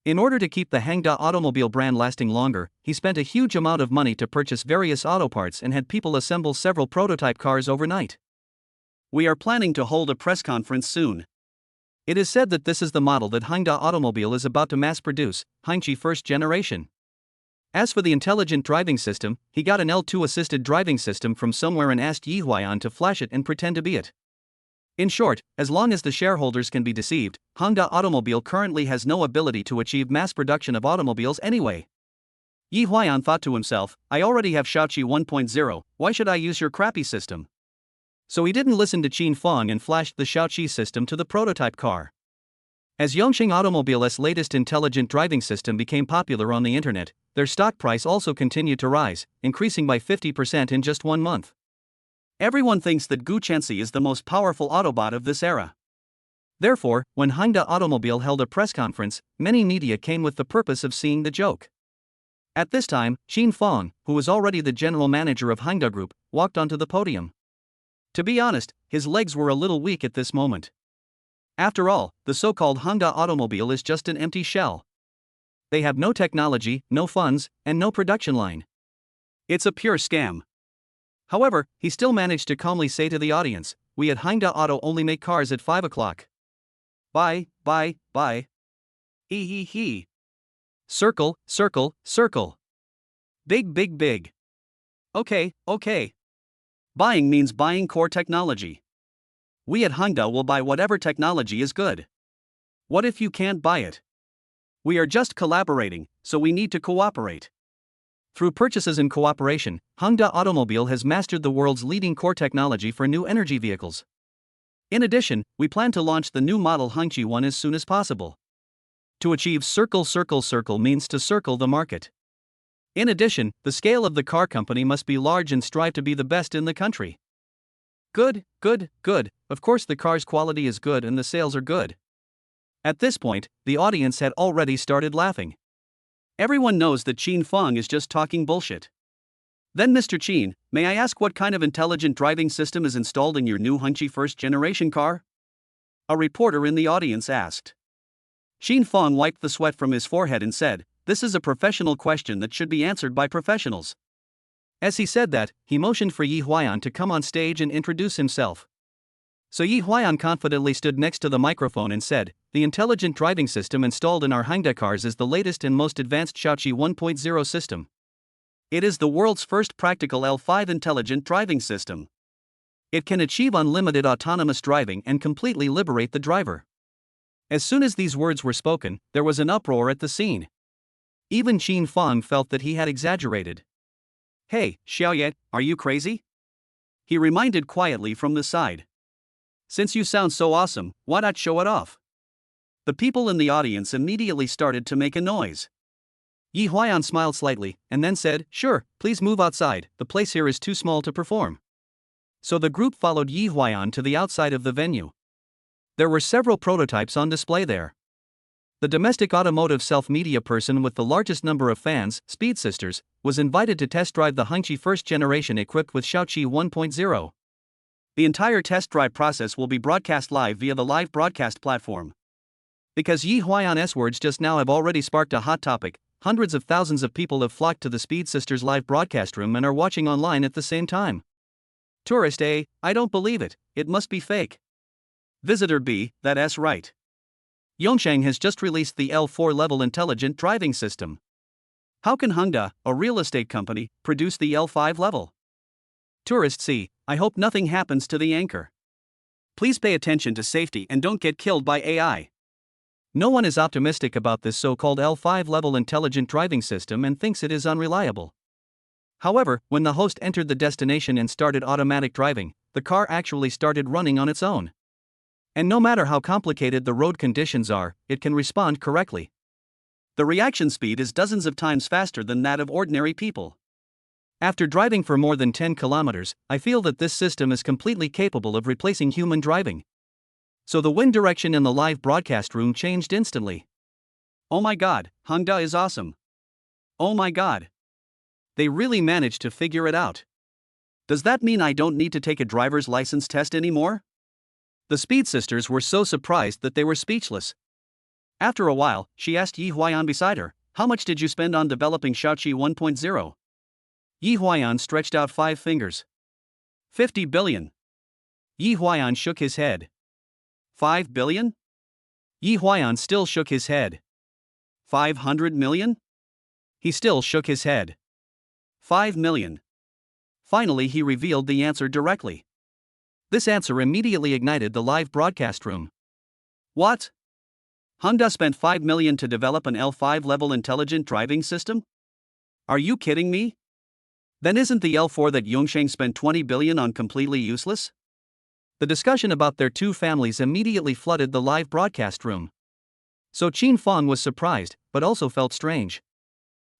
In order to keep the Hangda automobile brand lasting longer, he spent a huge amount of money to purchase various auto parts and had people assemble several prototype cars overnight. "We are planning to hold a press conference soon. It is said that this is the model that Hangda Automobile is about to mass produce, Hangqi first generation." As for the intelligent driving system, he got an L2 assisted driving system from somewhere and asked Yi Huayan to flash it and pretend to be it. In short, as long as the shareholders can be deceived, Hangda Automobile currently has no ability to achieve mass production of automobiles anyway. Yi Huayan thought to himself, "I already have Shaoqi 1.0, why should I use your crappy system?" So he didn't listen to Qin Feng and flashed the Shaoqi system to the prototype car. As Yongqing Automobile's latest intelligent driving system became popular on the internet, their stock price also continued to rise, increasing by 50% in just 1 month. Everyone thinks that Gu Chensi is the most powerful Autobot of this era. Therefore, when Hangda Automobile held a press conference, many media came with the purpose of seeing the joke. At this time, Qin Feng, who was already the general manager of Hangda Group, walked onto the podium. To be honest, his legs were a little weak at this moment. After all, the so-called Hangda Automobile is just an empty shell. They have no technology, no funds, and no production line. It's a pure scam. However, he still managed to calmly say to the audience, "We at Hangda Auto only make cars at 5 o'clock. Bye. He. Circle. Big. Okay. Buying means buying core technology. We at Hangda will buy whatever technology is good. What if you can't buy it? We are just collaborating, so we need to cooperate. Through purchases and cooperation, Honda Automobile has mastered the world's leading core technology for new energy vehicles. In addition, we plan to launch the new model Hongqi 1 as soon as possible. To achieve circle means to circle the market. In addition, the scale of the car company must be large and strive to be the best in the country. Good. Of course the car's quality is good and the sales are good. At this point, the audience had already started laughing. Everyone knows that Qin Feng is just talking bullshit. Then Mr. Qin, may I ask what kind of intelligent driving system is installed in your new Hongqi first generation car? A reporter in the audience asked. Qin Feng wiped the sweat from his forehead and said, "This is a professional question that should be answered by professionals." As he said that, he motioned for Yi Huayan to come on stage and introduce himself. So Yi Huayan confidently stood next to the microphone and said, "The intelligent driving system installed in our Honda cars is the latest and most advanced Shaoqi 1.0 system. It is the world's first practical L5 intelligent driving system. It can achieve unlimited autonomous driving and completely liberate the driver." As soon as these words were spoken, there was an uproar at the scene. Even Qin Feng felt that he had exaggerated. "Hey, Xiaoye, are you crazy?" he reminded quietly from the side. "Since you sound so awesome, why not show it off?" The people in the audience immediately started to make a noise. Yi Huayan smiled slightly, and then said, "Sure, please move outside, the place here is too small to perform." So the group followed Yi Huayan to the outside of the venue. There were several prototypes on display there. The domestic automotive self-media person with the largest number of fans, Speed Sisters, was invited to test drive the Hongqi first generation equipped with Shaoqi 1.0. The entire test drive process will be broadcast live via the live broadcast platform. Because Yi Huayan's words just now have already sparked a hot topic, hundreds of thousands of people have flocked to the Speed Sisters live broadcast room and are watching online at the same time. Tourist A, I don't believe it, it must be fake. Visitor B, that's right. Yongsheng has just released the L4 level intelligent driving system. How can Honda, a real estate company, produce the L5 level? Tourist C, I hope nothing happens to the anchor. Please pay attention to safety and don't get killed by AI. No one is optimistic about this so-called L5 level intelligent driving system and thinks it is unreliable. However, when the host entered the destination and started automatic driving, the car actually started running on its own. And no matter how complicated the road conditions are, it can respond correctly. The reaction speed is dozens of times faster than that of ordinary people. After driving for more than 10 kilometers, I feel that this system is completely capable of replacing human driving. So the wind direction in the live broadcast room changed instantly. Oh my god, Honda is awesome. Oh my god. They really managed to figure it out. Does that mean I don't need to take a driver's license test anymore? The Speed Sisters were so surprised that they were speechless. After a while, she asked Yi Huayan beside her, "How much did you spend on developing Shaoqi 1.0? Yi Huayan stretched out 5 fingers. 50 billion. Yi Huayan shook his head. 5 billion? Yi Huayan still shook his head. 500 million? He still shook his head. 5 million. Finally he revealed the answer directly. This answer immediately ignited the live broadcast room. What? Honda spent 5 million to develop an L5 level intelligent driving system? Are you kidding me? Then isn't the L4 that Yongsheng spent 20 billion on completely useless? The discussion about their two families immediately flooded the live broadcast room. So Qin Feng was surprised, but also felt strange.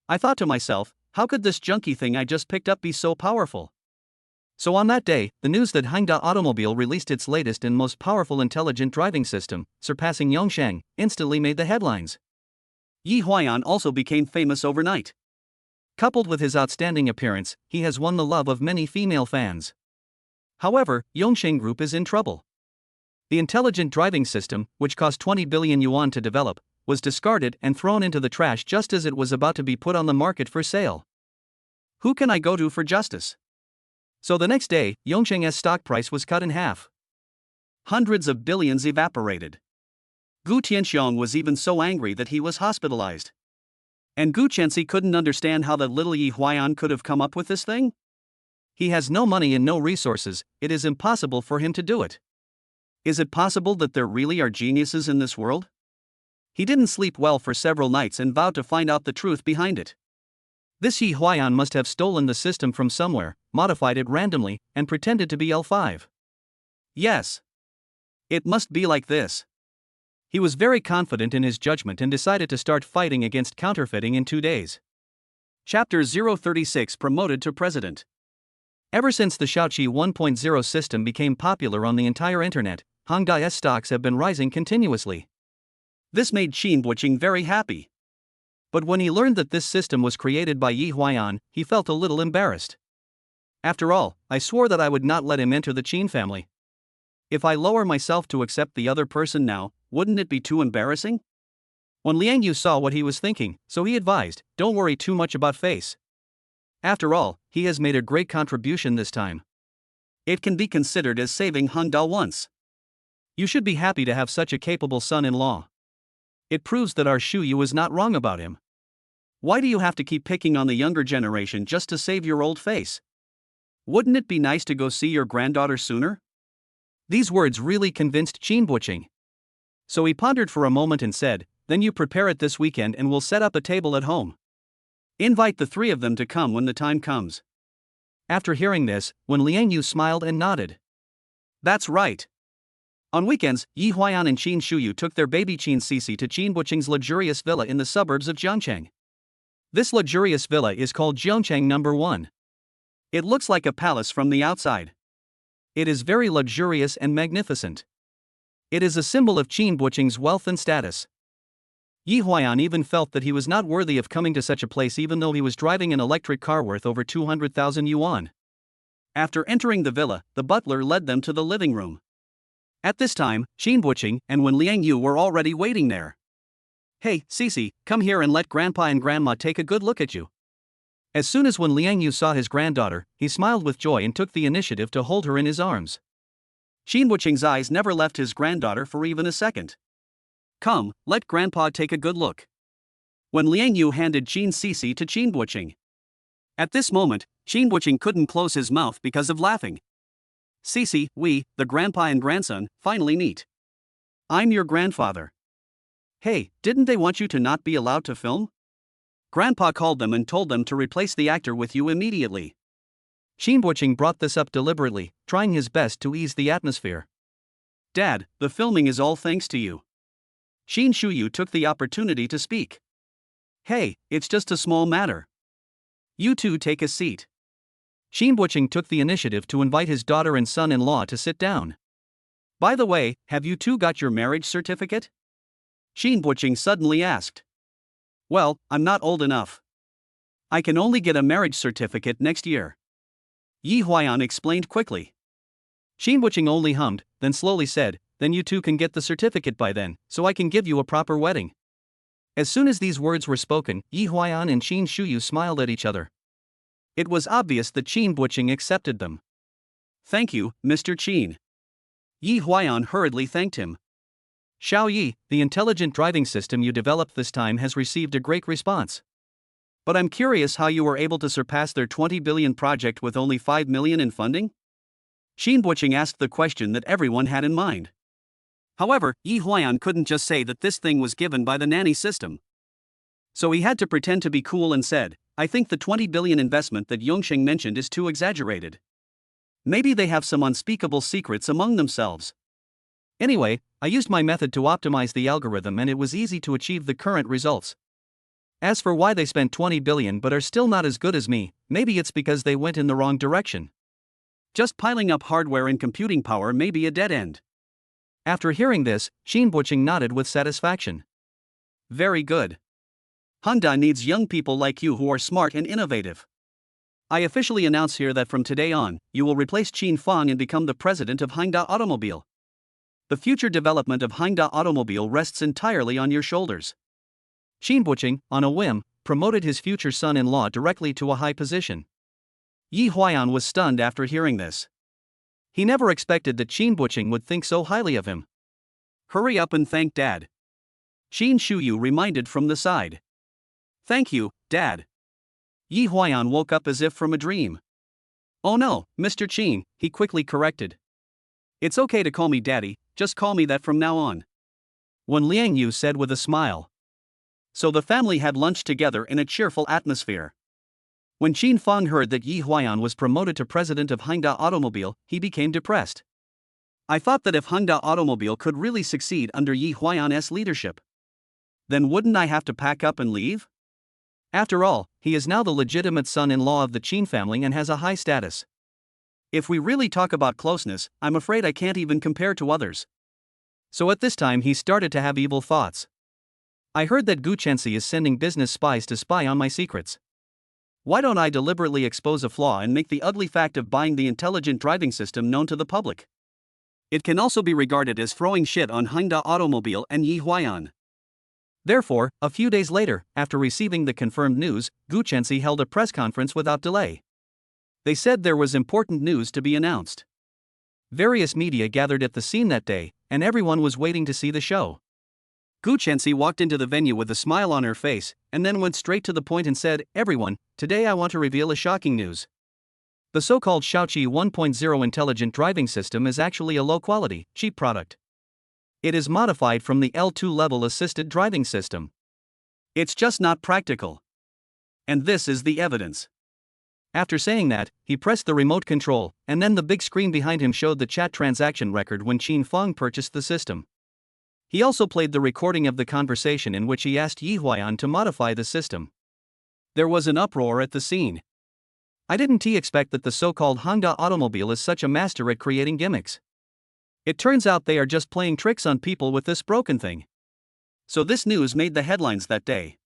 I thought to myself, how could this junky thing I just picked up be so powerful? So on that day, the news that Honda Automobile released its latest and most powerful intelligent driving system, surpassing Yongsheng, instantly made the headlines. Yi Huayan also became famous overnight. Coupled with his outstanding appearance, he has won the love of many female fans. However, Yongsheng Group is in trouble. The intelligent driving system, which cost 20 billion yuan to develop, was discarded and thrown into the trash just as it was about to be put on the market for sale. Who can I go to for justice? So the next day, Yongsheng's stock price was cut in half. Hundreds of billions evaporated. Gu Tianxiong was even so angry that he was hospitalized. And Gu Chenxi couldn't understand how the little Yi Huayan could have come up with this thing. He has no money and no resources, it is impossible for him to do it. Is it possible that there really are geniuses in this world? He didn't sleep well for several nights and vowed to find out the truth behind it. This Yi Huayan must have stolen the system from somewhere, modified it randomly, and pretended to be L5. Yes. It must be like this. He was very confident in his judgment and decided to start fighting against counterfeiting in 2 days. Chapter 036 Promoted to President. Ever since the Shaoqi 1.0 system became popular on the entire internet, Hongda's stocks have been rising continuously. This made Qin Buqing very happy. But when he learned that this system was created by Yi Huayan, he felt a little embarrassed. After all, I swore that I would not let him enter the Qin family. If I lower myself to accept the other person now, wouldn't it be too embarrassing? When Liang Yu saw what he was thinking, so he advised, don't worry too much about face. After all, he has made a great contribution this time. It can be considered as saving Hongda once. You should be happy to have such a capable son-in-law. It proves that our Shu Yu is not wrong about him. Why do you have to keep picking on the younger generation just to save your old face? Wouldn't it be nice to go see your granddaughter sooner? These words really convinced Qin Buqing. So he pondered for a moment and said, then you prepare it this weekend and we'll set up a table at home. Invite the 3 of them to come when the time comes. After hearing this, Wen Liangyu smiled and nodded. That's right. On weekends, Yi Huayan and Qin Shuyu took their baby Qin Sisi to Qin Buqing's luxurious villa in the suburbs of Jiangcheng. This luxurious villa is called Jiangcheng No. 1. It looks like a palace from the outside. It is very luxurious and magnificent. It is a symbol of Qin Buqing's wealth and status. Yi Huayan even felt that he was not worthy of coming to such a place even though he was driving an electric car worth over 200,000 yuan. After entering the villa, the butler led them to the living room. At this time, Qin Buqing and Wen Liangyu were already waiting there. Hey, Sisi, come here and let Grandpa and Grandma take a good look at you. As soon as Wen Liangyu saw his granddaughter, he smiled with joy and took the initiative to hold her in his arms. Qin Buqing's eyes never left his granddaughter for even a second. Come, let Grandpa take a good look. Wen Liangyu handed Qin Sisi to Qin Buqing. At this moment, Qin Buqing couldn't close his mouth because of laughing. Sisi, we, the grandpa and grandson, finally meet. I'm your grandfather. Hey, didn't they want you to not be allowed to film? Grandpa called them and told them to replace the actor with you immediately. Qin Buqing brought this up deliberately, trying his best to ease the atmosphere. Dad, the filming is all thanks to you. Qin Shuyu took the opportunity to speak. Hey, it's just a small matter. You two take a seat. Qin Buqing took the initiative to invite his daughter and son-in-law to sit down. By the way, have you two got your marriage certificate? Qin Buqing suddenly asked. Well, I'm not old enough. I can only get a marriage certificate next year. Yi Huayan explained quickly. Qin Buqing only hummed, then slowly said, then you two can get the certificate by then, so I can give you a proper wedding. As soon as these words were spoken, Yi Huayan and Qin Shuyu smiled at each other. It was obvious that Qin Buqing accepted them. Thank you, Mr. Qin. Yi Huayan hurriedly thanked him. Xiao Yi, the intelligent driving system you developed this time has received a great response. But I'm curious how you were able to surpass their 20 billion project with only 5 million in funding? Qin Buqing asked the question that everyone had in mind. However, Yi Huayan couldn't just say that this thing was given by the nanny system. So he had to pretend to be cool and said, I think the 20 billion investment that Yongsheng mentioned is too exaggerated. Maybe they have some unspeakable secrets among themselves. Anyway, I used my method to optimize the algorithm and it was easy to achieve the current results. As for why they spent 20 billion but are still not as good as me, maybe it's because they went in the wrong direction. Just piling up hardware and computing power may be a dead end. After hearing this, Qin Buqing nodded with satisfaction. Very good. Honda needs young people like you who are smart and innovative. I officially announce here that from today on, you will replace Qin Fang and become the president of Honda Automobile. The future development of Honda Automobile rests entirely on your shoulders. Qin Buqing, on a whim, promoted his future son-in-law directly to a high position. Yi Huayan was stunned after hearing this. He never expected that Qin Buqing would think so highly of him. Hurry up and thank Dad. Qin Shuyu reminded from the side. Thank you, Dad. Yi Huayan woke up as if from a dream. Oh no, Mr. Qin, he quickly corrected. It's okay to call me Daddy, just call me that from now on. Wen Liangyu said with a smile. So the family had lunch together in a cheerful atmosphere. When Qin Feng heard that Yi Huayan was promoted to president of Hangda Automobile, he became depressed. I thought that if Hangda Automobile could really succeed under Yi Huayan's leadership, then wouldn't I have to pack up and leave? After all, he is now the legitimate son-in-law of the Qin family and has a high status. If we really talk about closeness, I'm afraid I can't even compare to others. So at this time he started to have evil thoughts. I heard that Gu Chensi is sending business spies to spy on my secrets. Why don't I deliberately expose a flaw and make the ugly fact of buying the intelligent driving system known to the public? It can also be regarded as throwing shit on Hangda Automobile and Yi Huayan. Therefore, a few days later, after receiving the confirmed news, Gu Chensi held a press conference without delay. They said there was important news to be announced. Various media gathered at the scene that day, and everyone was waiting to see the show. Gu Chensi walked into the venue with a smile on her face, and then went straight to the point and said, "Everyone, today I want to reveal a shocking news. The so-called Shaoqi 1.0 intelligent driving system is actually a low-quality, cheap product. It is modified from the L2 level assisted driving system. It's just not practical. And this is the evidence." After saying that, he pressed the remote control, and then the big screen behind him showed the chat transaction record when Qin Feng purchased the system. He also played the recording of the conversation in which he asked Yi Huayan to modify the system. There was an uproar at the scene. I didn't expect that the so-called Hangda Automobile is such a master at creating gimmicks. It turns out they are just playing tricks on people with this broken thing. So this news made the headlines that day.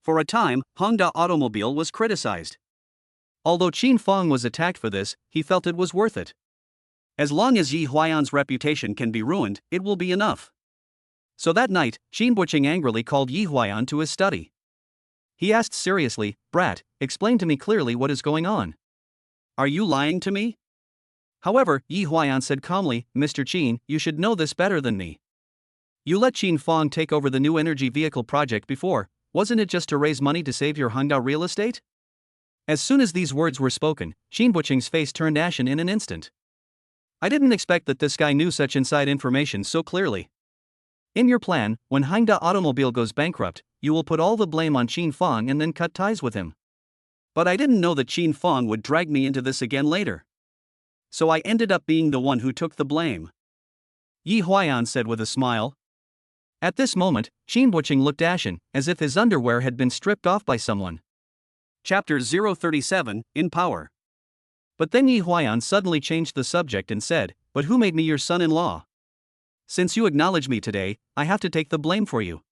For a time, Hangda Automobile was criticized. Although Qin Feng was attacked for this, he felt it was worth it. As long as Yi Huayan's reputation can be ruined, it will be enough. So that night, Qin Buqing angrily called Yi Huayan to his study. He asked seriously, "Brat, explain to me clearly what is going on. Are you lying to me?" However, Yi Huayan said calmly, "Mr. Qin, you should know this better than me. You let Qin Feng take over the new energy vehicle project before, wasn't it just to raise money to save your Hangda real estate?" As soon as these words were spoken, Qin Buqing's face turned ashen in an instant. I didn't expect that this guy knew such inside information so clearly. In your plan, when Hangda Automobile goes bankrupt, you will put all the blame on Qin Feng and then cut ties with him. But I didn't know that Qin Feng would drag me into this again later. So I ended up being the one who took the blame. Yi Huayan said with a smile. At this moment, Qin Buqing looked ashen, as if his underwear had been stripped off by someone. Chapter 037, In Power. But then Yi Huayan suddenly changed the subject and said, "But who made me your son-in-law? Since you acknowledge me today, I have to take the blame for you."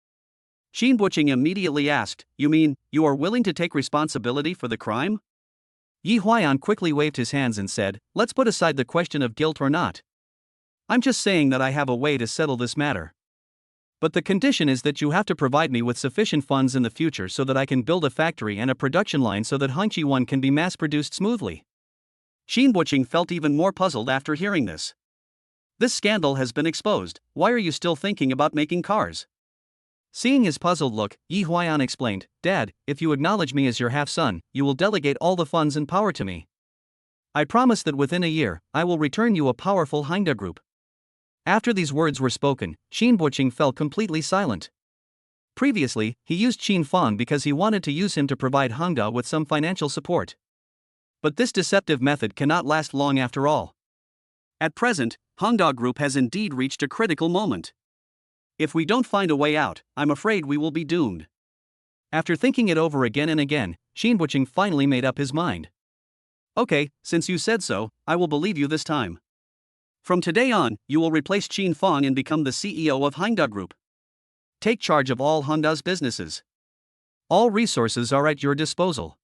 Qin Buqing immediately asked, "You mean, you are willing to take responsibility for the crime?" Yi Huayan quickly waved his hands and said, "Let's put aside the question of guilt or not. I'm just saying that I have a way to settle this matter. But the condition is that you have to provide me with sufficient funds in the future so that I can build a factory and a production line so that Hangqi 1 can be mass-produced smoothly." Qin Buqing felt even more puzzled after hearing this. This scandal has been exposed, why are you still thinking about making cars? Seeing his puzzled look, Yi Huayan explained, "Dad, if you acknowledge me as your half-son, you will delegate all the funds and power to me. I promise that within a year, I will return you a powerful Hangda group." After these words were spoken, Qin Buqing fell completely silent. Previously, he used Qin Feng because he wanted to use him to provide Hangda with some financial support. But this deceptive method cannot last long after all. At present, Hangda Group has indeed reached a critical moment. If we don't find a way out, I'm afraid we will be doomed. After thinking it over again and again, Qin Buqing finally made up his mind. "Okay, since you said so, I will believe you this time. From today on, you will replace Qin Feng and become the CEO of Hangda Group. Take charge of all Hangda's businesses. All resources are at your disposal."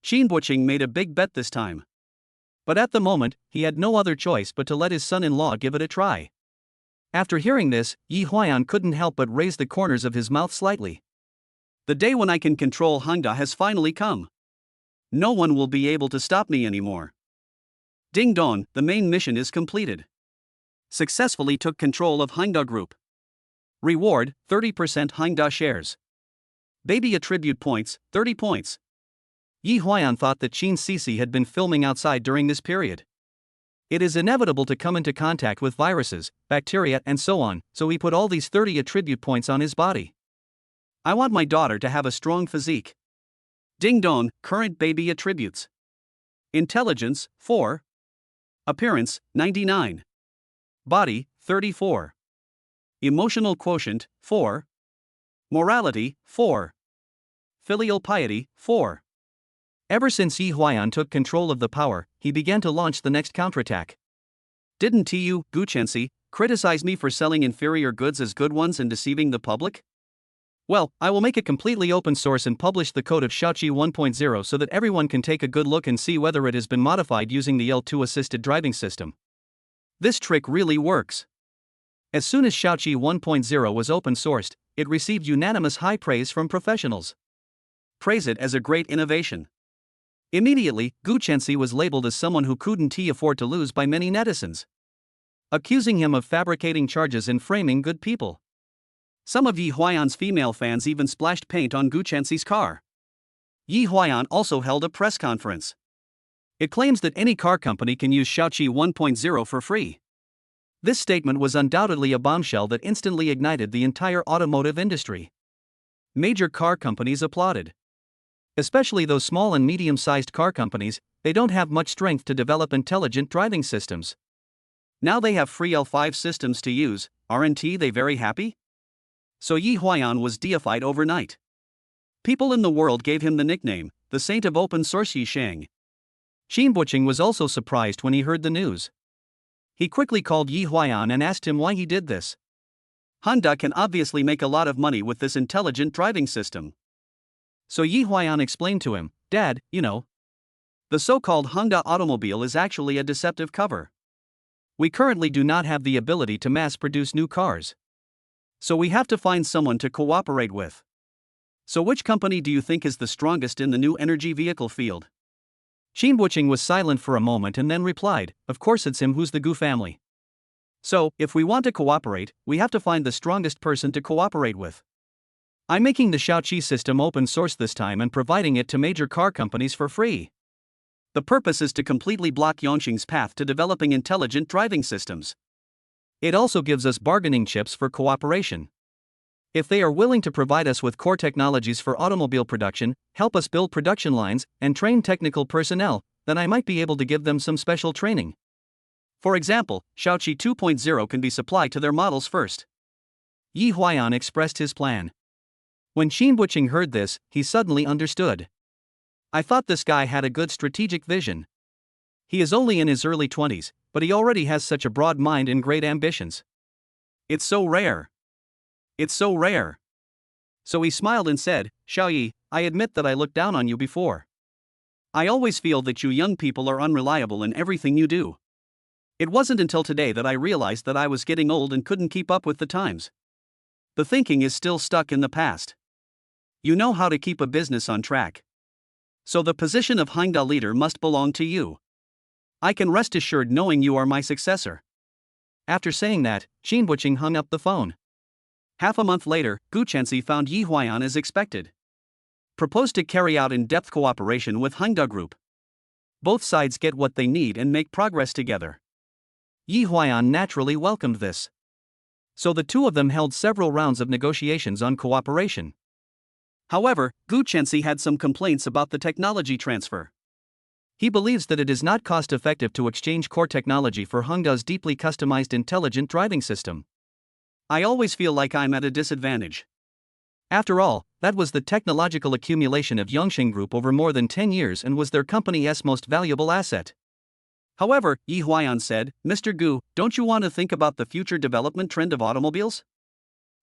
Qin Buqing made a big bet this time. But at the moment, he had no other choice but to let his son-in-law give it a try. After hearing this, Yi Huayan couldn't help but raise the corners of his mouth slightly. The day when I can control Hangda has finally come. No one will be able to stop me anymore. Ding dong, the main mission is completed. Successfully took control of Hangda Group. Reward, 30% Hangda shares. Baby attribute points, 30 points. Yi Huayan thought that Qin Sisi had been filming outside during this period. It is inevitable to come into contact with viruses, bacteria, and so on, so he put all these 30 attribute points on his body. I want my daughter to have a strong physique. Ding dong, current baby attributes. Intelligence, 4. Appearance, 99. Body, 34. Emotional quotient, 4. Morality, 4. Filial piety, 4. Ever since Yi Huayan took control of the power, he began to launch the next counterattack. Didn't Tu Guchensi criticize me for selling inferior goods as good ones and deceiving the public? Well, I will make it completely open source and publish the code of Shaoqi 1.0 so that everyone can take a good look and see whether it has been modified using the L2 assisted driving system. This trick really works. As soon as Shaoqi 1.0 was open sourced, it received unanimous high praise from professionals. Praise it as a great innovation. Immediately, Guchensi was labeled as someone who couldn't afford to lose by many netizens, accusing him of fabricating charges and framing good people. Some of Yi Huayan's female fans even splashed paint on Guchensi's car. Yi Huayan also held a press conference. It claims that any car company can use Shaoqi 1.0 for free. This statement was undoubtedly a bombshell that instantly ignited the entire automotive industry. Major car companies applauded. Especially those small and medium-sized car companies, they don't have much strength to develop intelligent driving systems. Now they have free L5 systems to use, aren't they very happy? So Yi Huayan was deified overnight. People in the world gave him the nickname, the Saint of Open Source Yi Sheng. Qin Buqing was also surprised when he heard the news. He quickly called Yi Huayan and asked him why he did this. Honda can obviously make a lot of money with this intelligent driving system. So Yi Huayan explained to him, Dad, the so-called Honda automobile is actually a deceptive cover. We currently do not have the ability to mass-produce new cars. So we have to find someone to cooperate with. So which company do you think is the strongest in the new energy vehicle field? Qin Buqing was silent for a moment and then replied, of course it's him who's the Gu family. So, if we want to cooperate, we have to find the strongest person to cooperate with. I'm making the Shaoqi system open source this time and providing it to major car companies for free. The purpose is to completely block Yongqing's path to developing intelligent driving systems. It also gives us bargaining chips for cooperation. If they are willing to provide us with core technologies for automobile production, help us build production lines, and train technical personnel, then I might be able to give them some special training. For example, Shaoqi 2.0 can be supplied to their models first. Yi Huayan expressed his plan. When Qin Buqing heard this, he suddenly understood. I thought this guy had a good strategic vision. He is only in his early 20s, but he already has such a broad mind and great ambitions. It's so rare. It's so rare. So he smiled and said, Xiaoyi, I admit that I looked down on you before. I always feel that you young people are unreliable in everything you do. It wasn't until today that I realized that I was getting old and couldn't keep up with the times. The thinking is still stuck in the past. You know how to keep a business on track. So the position of Honda leader must belong to you. I can rest assured knowing you are my successor. After saying that, Qin Buqing hung up the phone. Half a month later, Guchensi found Yi Huayan as expected. Proposed to carry out in-depth cooperation with Honda Group. Both sides get what they need and make progress together. Yi Huayan naturally welcomed this. So the two of them held several rounds of negotiations on cooperation. However, Guchensi had some complaints about the technology transfer. He believes that it is not cost-effective to exchange core technology for Honda's deeply customized intelligent driving system. I always feel like I'm at a disadvantage. After all, that was the technological accumulation of Yongqing Group over more than 10 years and was their company's most valuable asset. However, Yi Huayan said, Mr. Gu, don't you want to think about the future development trend of automobiles?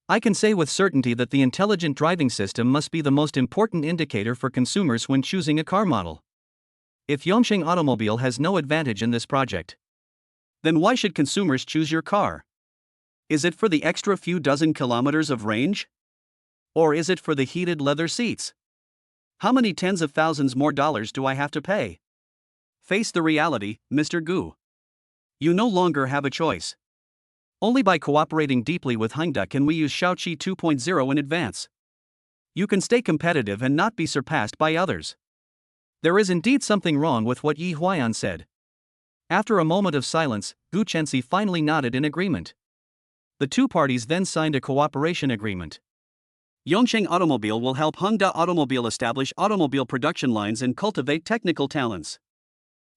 I can say with certainty that the intelligent driving system must be the most important indicator for consumers when choosing a car model. If Yongqing Automobile has no advantage in this project, then why should consumers choose your car? Is it for the extra few dozen kilometers of range? Or is it for the heated leather seats? How many tens of thousands more dollars do I have to pay? Face the reality, Mr. Gu. You no longer have a choice. Only by cooperating deeply with Honda can we use Shaoqi 2.0 in advance. You can stay competitive and not be surpassed by others. There is indeed something wrong with what Yi Huayan said. After a moment of silence, Gu Chenxi finally nodded in agreement. The two parties then signed a cooperation agreement. Yongsheng Automobile will help Hongda Automobile establish automobile production lines and cultivate technical talents.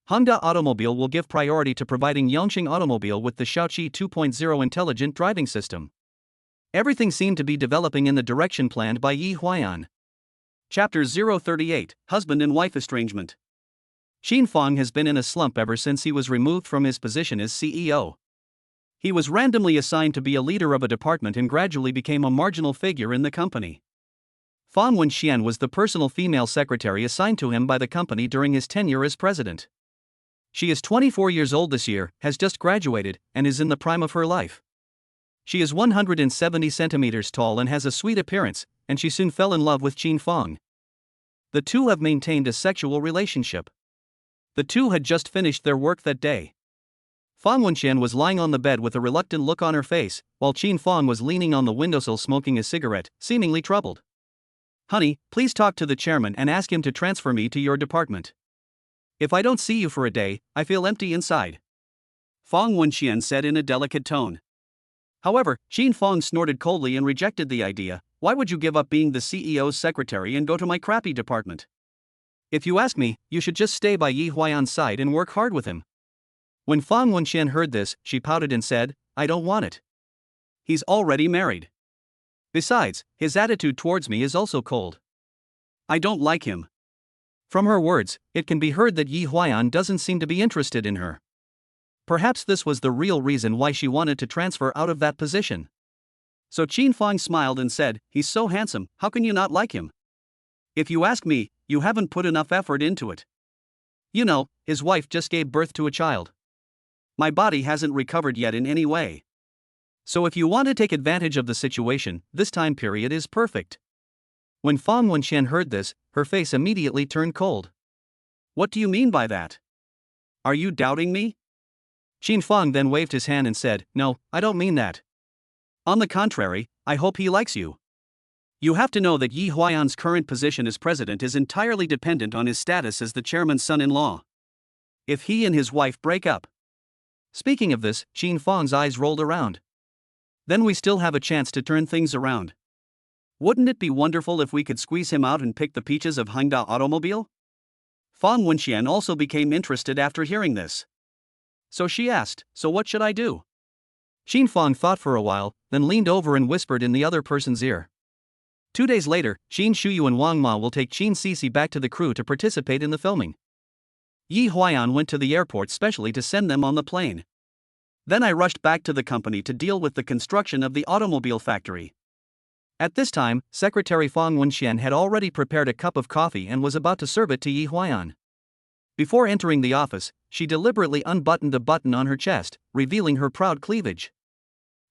Hongda Automobile will give priority to providing Yongsheng Automobile with the Shaoqi 2.0 intelligent driving system. Everything seemed to be developing in the direction planned by Yi Huayan. Chapter 038, Husband and Wife Estrangement. Xin Fang has been in a slump ever since he was removed from his position as CEO. He was randomly assigned to be a leader of a department and gradually became a marginal figure in the company. Fang Wenxian was the personal female secretary assigned to him by the company during his tenure as president. She is 24 years old this year, has just graduated, and is in the prime of her life. She is 170 centimeters tall and has a sweet appearance, and she soon fell in love with Qin Fang. The two have maintained a sexual relationship. The two had just finished their work that day. Fang Wenxian was lying on the bed with a reluctant look on her face, while Qin Fang was leaning on the windowsill smoking a cigarette, seemingly troubled. "Honey, please talk to the chairman and ask him to transfer me to your department. If I don't see you for a day, I feel empty inside," Fang Wenxian said in a delicate tone. However, Qin Fang snorted coldly and rejected the idea. "Why would you give up being the CEO's secretary and go to my crappy department? If you ask me, you should just stay by Yi Huayan's side and work hard with him." When Fang Wenxian heard this, she pouted and said, "I don't want it. He's already married. Besides, his attitude towards me is also cold. I don't like him." From her words, it can be heard that Yi Huayan doesn't seem to be interested in her. Perhaps this was the real reason why she wanted to transfer out of that position. So Qin Fang smiled and said, "He's so handsome, how can you not like him? If you ask me, you haven't put enough effort into it. You know, his wife just gave birth to a child. My body hasn't recovered yet in any way. So if you want to take advantage of the situation, this time period is perfect." When Fang Wenxian heard this, her face immediately turned cold. "What do you mean by that? Are you doubting me?" Qin Fang then waved his hand and said, "No, I don't mean that. On the contrary, I hope he likes you. You have to know that Yi Huayan's current position as president is entirely dependent on his status as the chairman's son-in-law. If he and his wife break up..." Speaking of this, Qin Fang's eyes rolled around. "Then we still have a chance to turn things around. Wouldn't it be wonderful if we could squeeze him out and pick the peaches of Hongda Automobile?" Fang Wenxian also became interested after hearing this. So she asked, "So what should I do?" Qin Fang thought for a while, then leaned over and whispered in the other person's ear. 2 days later, Qin Shuyu and Wang Ma will take Qin Sisi back to the crew to participate in the filming. Yi Huayan went to the airport specially to send them on the plane. Then I rushed back to the company to deal with the construction of the automobile factory. At this time, Secretary Fang Wenxian had already prepared a cup of coffee and was about to serve it to Yi Huayan. Before entering the office, she deliberately unbuttoned a button on her chest, revealing her proud cleavage.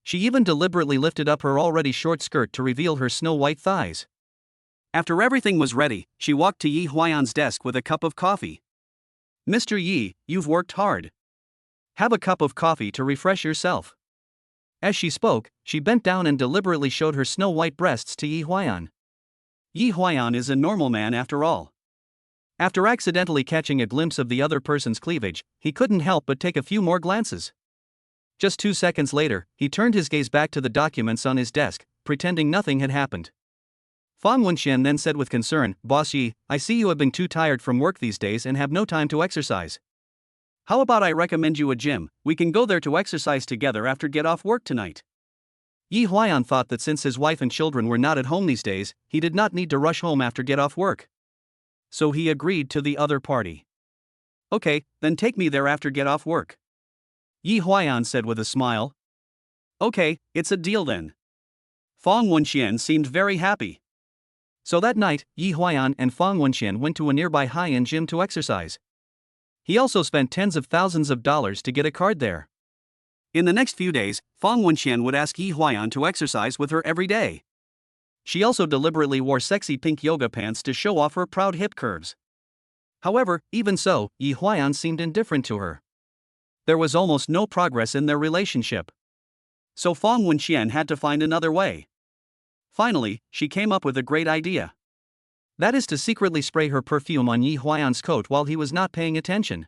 She even deliberately lifted up her already short skirt to reveal her snow-white thighs. After everything was ready, she walked to Yi Huayan's desk with a cup of coffee. "Mr. Yi, you've worked hard. Have a cup of coffee to refresh yourself." As she spoke, she bent down and deliberately showed her snow-white breasts to Yi Huayan. Yi Huayan is a normal man after all. After accidentally catching a glimpse of the other person's cleavage, he couldn't help but take a few more glances. Just 2 seconds later, he turned his gaze back to the documents on his desk, pretending nothing had happened. Fang Wenxian then said with concern, "Boss Yi, I see you have been too tired from work these days and have no time to exercise. How about I recommend you a gym? We can go there to exercise together after get off work tonight." Yi Huayan thought that since his wife and children were not at home these days, he did not need to rush home after get off work. So he agreed to the other party. "Okay, then take me there after get off work," Yi Huayan said with a smile. "Okay, it's a deal then." Fang Wenxian seemed very happy. So that night, Yi Huayan and Fang Wenxian went to a nearby high-end gym to exercise. He also spent tens of thousands of dollars to get a card there. In the next few days, Fang Wenxian would ask Yi Huayan to exercise with her every day. She also deliberately wore sexy pink yoga pants to show off her proud hip curves. However, even so, Yi Huayan seemed indifferent to her. There was almost no progress in their relationship. So Fang Wenxian had to find another way. Finally, she came up with a great idea. That is to secretly spray her perfume on Yi Huayan's coat while he was not paying attention.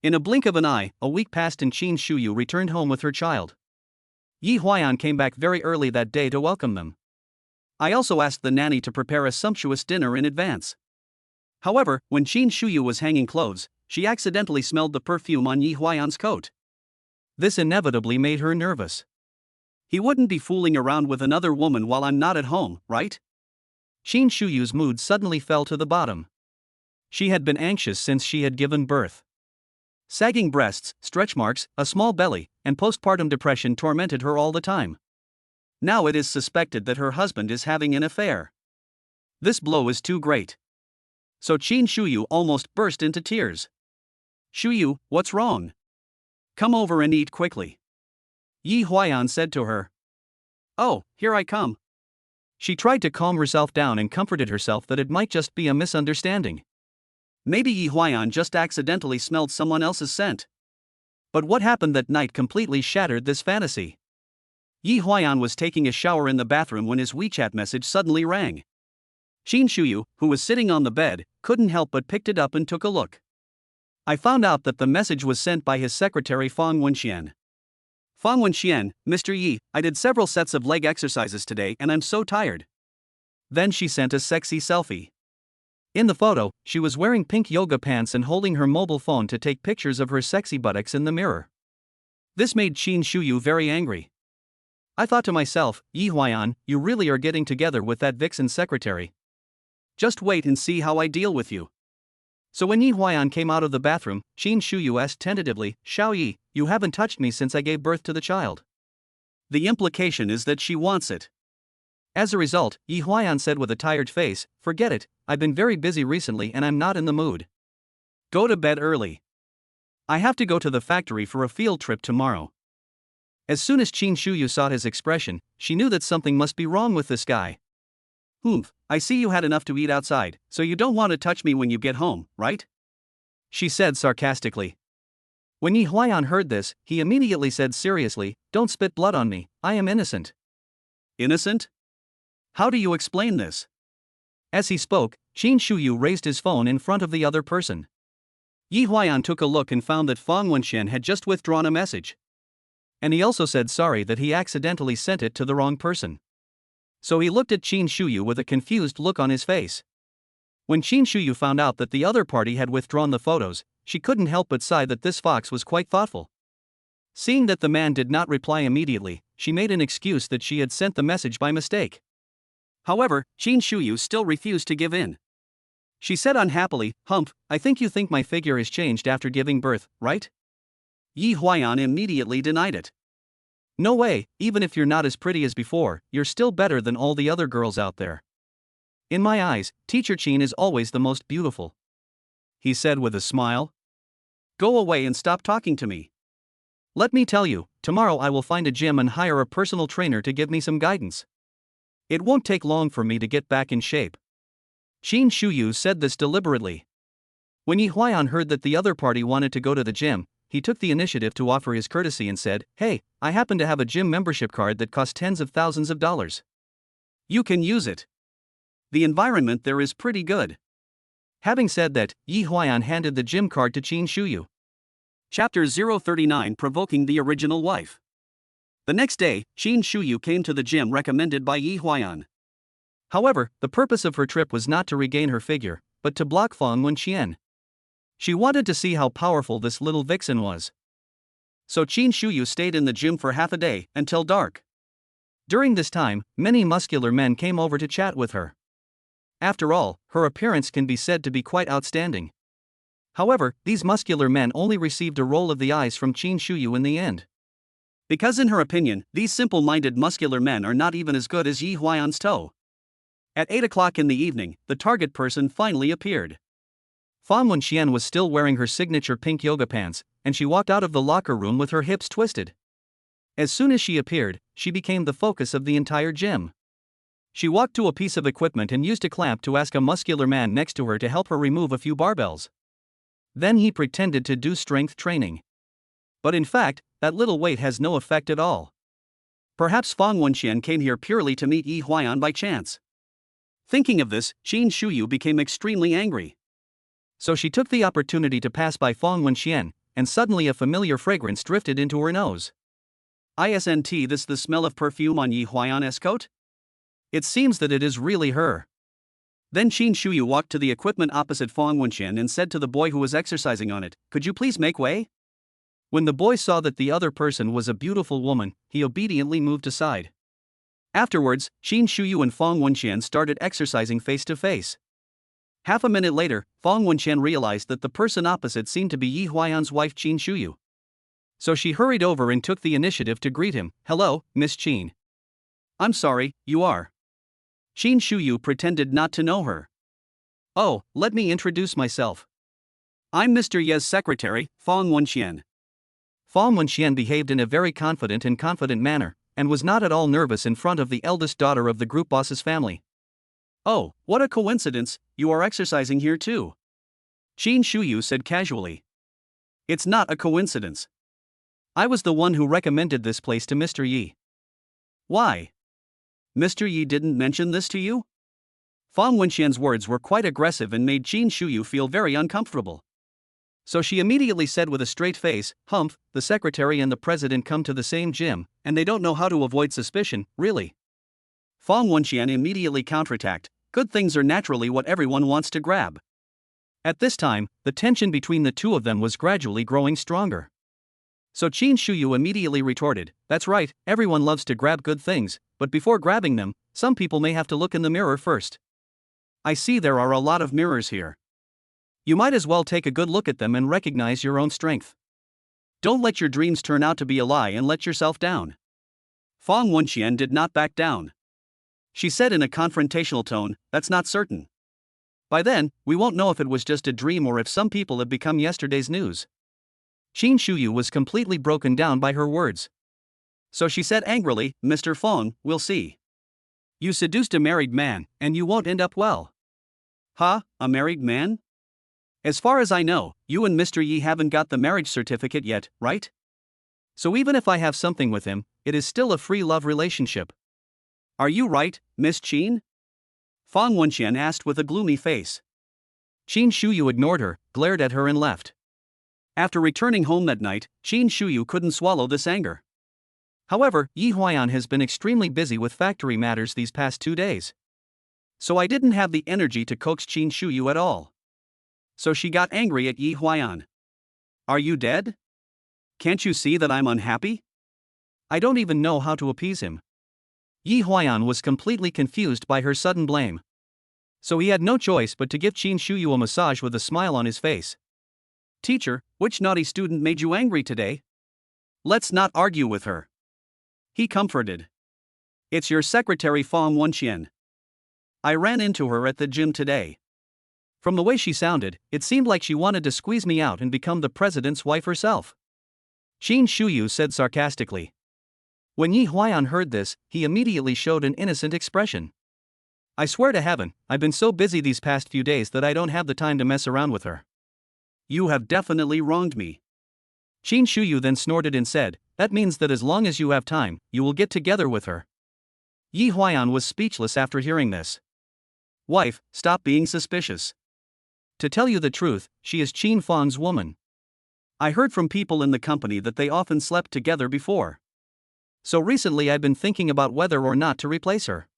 In a blink of an eye, a week passed and Qin Shuyu returned home with her child. Yi Huayan came back very early that day to welcome them. I also asked the nanny to prepare a sumptuous dinner in advance. However, when Qin Shuyu was hanging clothes, she accidentally smelled the perfume on Yi Huayan's coat. This inevitably made her nervous. He wouldn't be fooling around with another woman while I'm not at home, right? Qin Shuyu's mood suddenly fell to the bottom. She had been anxious since she had given birth. Sagging breasts, stretch marks, a small belly, and postpartum depression tormented her all the time. Now it is suspected that her husband is having an affair. This blow is too great. So Qin Shuyu almost burst into tears. Shuyu, what's wrong? Come over and eat quickly. Yi Huayan said to her. Oh, here I come. She tried to calm herself down and comforted herself that it might just be a misunderstanding. Maybe Yi Huayan just accidentally smelled someone else's scent. But what happened that night completely shattered this fantasy. Yi Huayan was taking a shower in the bathroom when his WeChat message suddenly rang. Qin Shuyu, who was sitting on the bed, couldn't help but picked it up and took a look. I found out that the message was sent by his secretary Fang Wenxian. Fang Wenxian, Mr. Yi, I did several sets of leg exercises today and I'm so tired. Then she sent a sexy selfie. In the photo, she was wearing pink yoga pants and holding her mobile phone to take pictures of her sexy buttocks in the mirror. This made Qin Shuyu very angry. I thought to myself, Yi Huayan, you really are getting together with that vixen secretary. Just wait and see how I deal with you. So when Yi Huayan came out of the bathroom, Qin Shuyu asked tentatively, Xiao Yi, you haven't touched me since I gave birth to the child. The implication is that she wants it. As a result, Yi Huayan said with a tired face, forget it, I've been very busy recently and I'm not in the mood. Go to bed early. I have to go to the factory for a field trip tomorrow. As soon as Qin Shuyu saw his expression, she knew that something must be wrong with this guy. Humph, I see you had enough to eat outside, so you don't want to touch me when you get home, right? She said sarcastically. When Yi Huayan heard this, he immediately said seriously, don't spit blood on me, I am innocent. Innocent? How do you explain this? As he spoke, Qin Shuyu raised his phone in front of the other person. Yi Huayan took a look and found that Fang Wenxian had just withdrawn a message. And he also said sorry that he accidentally sent it to the wrong person. So he looked at Qin Shuyu with a confused look on his face. When Qin Shuyu found out that the other party had withdrawn the photos, she couldn't help but sigh that this fox was quite thoughtful. Seeing that the man did not reply immediately, she made an excuse that she had sent the message by mistake. However, Qin Shuyu still refused to give in. She said unhappily, Humph, I think you think my figure has changed after giving birth, right? Yi Huayan immediately denied it. No way, even if you're not as pretty as before, you're still better than all the other girls out there. In my eyes, Teacher Qin is always the most beautiful. He said with a smile. Go away and stop talking to me. Let me tell you, tomorrow I will find a gym and hire a personal trainer to give me some guidance. It won't take long for me to get back in shape. Qin Shuyu said this deliberately. When Yi Huayan heard that the other party wanted to go to the gym, he took the initiative to offer his courtesy and said, hey, I happen to have a gym membership card that costs tens of thousands of dollars. You can use it. The environment there is pretty good. Having said that, Yi Huayan handed the gym card to Qin Shuyu. Chapter 039 Provoking the Original Wife. The next day, Qin Shuyu came to the gym recommended by Yi Huayan. However, the purpose of her trip was not to regain her figure, but to block Fang Wenxian. She wanted to see how powerful this little vixen was. So Qin Shuyu stayed in the gym for half a day, until dark. During this time, many muscular men came over to chat with her. After all, her appearance can be said to be quite outstanding. However, these muscular men only received a roll of the eyes from Qin Shuyu in the end. Because in her opinion, these simple-minded muscular men are not even as good as Yi Huayan's toe. At 8 o'clock in the evening, the target person finally appeared. Fang Wenxian was still wearing her signature pink yoga pants, and she walked out of the locker room with her hips twisted. As soon as she appeared, she became the focus of the entire gym. She walked to a piece of equipment and used a clamp to ask a muscular man next to her to help her remove a few barbells. Then he pretended to do strength training. But in fact, that little weight has no effect at all. Perhaps Fang Wenxian came here purely to meet Yi Huayan by chance. Thinking of this, Qin Shuyu became extremely angry. So she took the opportunity to pass by Fang Wenxian, and suddenly a familiar fragrance drifted into her nose. Isn't this the smell of perfume on Yi Huayan's coat? It seems that it is really her. Then Qin Shuyu walked to the equipment opposite Fang Wenxian and said to the boy who was exercising on it, "Could you please make way?" When the boy saw that the other person was a beautiful woman, he obediently moved aside. Afterwards, Qin Shuyu and Fang Wenxian started exercising face to face. Half a minute later, Fang Wenxian realized that the person opposite seemed to be Yi Huayan's wife Qin Shuyu. So she hurried over and took the initiative to greet him. "Hello, Miss Qin." "I'm sorry, you are?" Qin Shuyu pretended not to know her. "Oh, let me introduce myself. I'm Mr. Ye's secretary, Fang Wenxian." Fang Wenxian behaved in a very confident manner, and was not at all nervous in front of the eldest daughter of the group boss's family. "Oh, what a coincidence, you are exercising here too," Qin Shuyu said casually. "It's not a coincidence. I was the one who recommended this place to Mr. Yi." "Why? Mr. Yi didn't mention this to you?" Fang Wenxian's words were quite aggressive and made Qin Shuyu feel very uncomfortable. So she immediately said with a straight face, "Humph, the secretary and the president come to the same gym, and they don't know how to avoid suspicion, really." Fang Wenxian immediately counterattacked, "Good things are naturally what everyone wants to grab." At this time, the tension between the two of them was gradually growing stronger. So Qin Shuyu immediately retorted, "That's right, everyone loves to grab good things, but before grabbing them, some people may have to look in the mirror first. I see there are a lot of mirrors here. You might as well take a good look at them and recognize your own strength. Don't let your dreams turn out to be a lie and let yourself down." Fang Wenxian did not back down. She said in a confrontational tone, "That's not certain. By then, we won't know if it was just a dream or if some people have become yesterday's news." Qin Shuyu was completely broken down by her words. So she said angrily, "Mr. Fang, we'll see. You seduced a married man, and you won't end up well." "Huh, a married man? As far as I know, you and Mr. Yi haven't got the marriage certificate yet, right? So even if I have something with him, it is still a free love relationship. Are you right, Miss Qin?" Fang Wenxian asked with a gloomy face. Qin Shuyu ignored her, glared at her and left. After returning home that night, Qin Shuyu couldn't swallow this anger. However, Yi Huayan has been extremely busy with factory matters these past 2 days. So I didn't have the energy to coax Qin Shuyu at all. So she got angry at Yi Huayan. "Are you dead? Can't you see that I'm unhappy?" I don't even know how to appease him. Yi Huayan was completely confused by her sudden blame. So he had no choice but to give Qin Shuyu a massage with a smile on his face. "Teacher, which naughty student made you angry today? Let's not argue with her," he comforted. "It's your secretary Fang Wenxian. I ran into her at the gym today. From the way she sounded, it seemed like she wanted to squeeze me out and become the president's wife herself," Qin Shuyu said sarcastically. When Yi Huayan heard this, he immediately showed an innocent expression. "I swear to heaven, I've been so busy these past few days that I don't have the time to mess around with her." "You have definitely wronged me." Qin Shuyu then snorted and said, "That means that as long as you have time, you will get together with her." Yi Huayan was speechless after hearing this. "Wife, stop being suspicious. To tell you the truth, she is Qin Fang's woman. I heard from people in the company that they often slept together before. So recently I've been thinking about whether or not to replace her.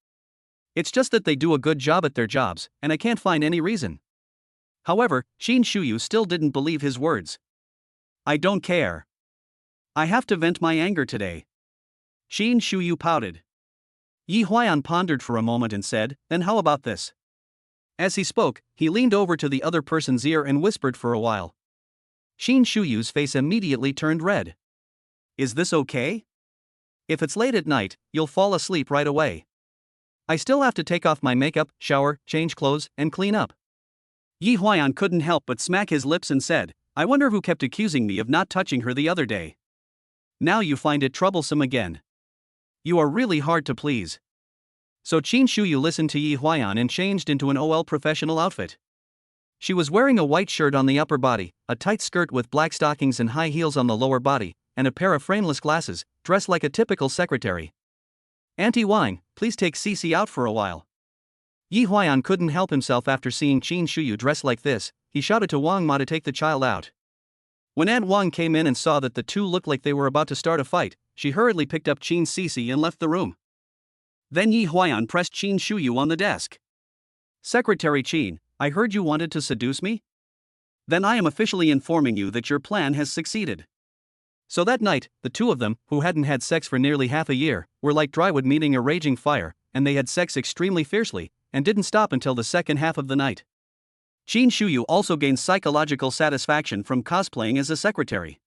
It's just that they do a good job at their jobs, and I can't find any reason." However, Qin Shuyu still didn't believe his words. "I don't care. I have to vent my anger today." Qin Shuyu pouted. Yi Huayan pondered for a moment and said, "Then how about this?" As he spoke, he leaned over to the other person's ear and whispered for a while. Qin Shuyu's face immediately turned red. "Is this okay? If it's late at night, you'll fall asleep right away. I still have to take off my makeup, shower, change clothes, and clean up." Yi Huayan couldn't help but smack his lips and said, "I wonder who kept accusing me of not touching her the other day. Now you find it troublesome again. You are really hard to please." So Qin Shuyu listened to Yi Huayan and changed into an OL professional outfit. She was wearing a white shirt on the upper body, a tight skirt with black stockings and high heels on the lower body, and a pair of frameless glasses, dressed like a typical secretary. "Auntie Wine, please take Cece out for a while." Yi Huayan couldn't help himself after seeing Qin Shuyu dressed like this. He shouted to Wang Ma to take the child out. When Aunt Wang came in and saw that the two looked like they were about to start a fight, she hurriedly picked up Qin Sisi and left the room. Then Yi Huayan pressed Qin Shuyu on the desk. Secretary Qin, I heard you wanted to seduce me? Then I am officially informing you that your plan has succeeded. So that night, the two of them, who hadn't had sex for nearly half a year, were like drywood meeting a raging fire, and they had sex extremely fiercely, and didn't stop until the second half of the night. Qin Shuyu also gained psychological satisfaction from cosplaying as a secretary.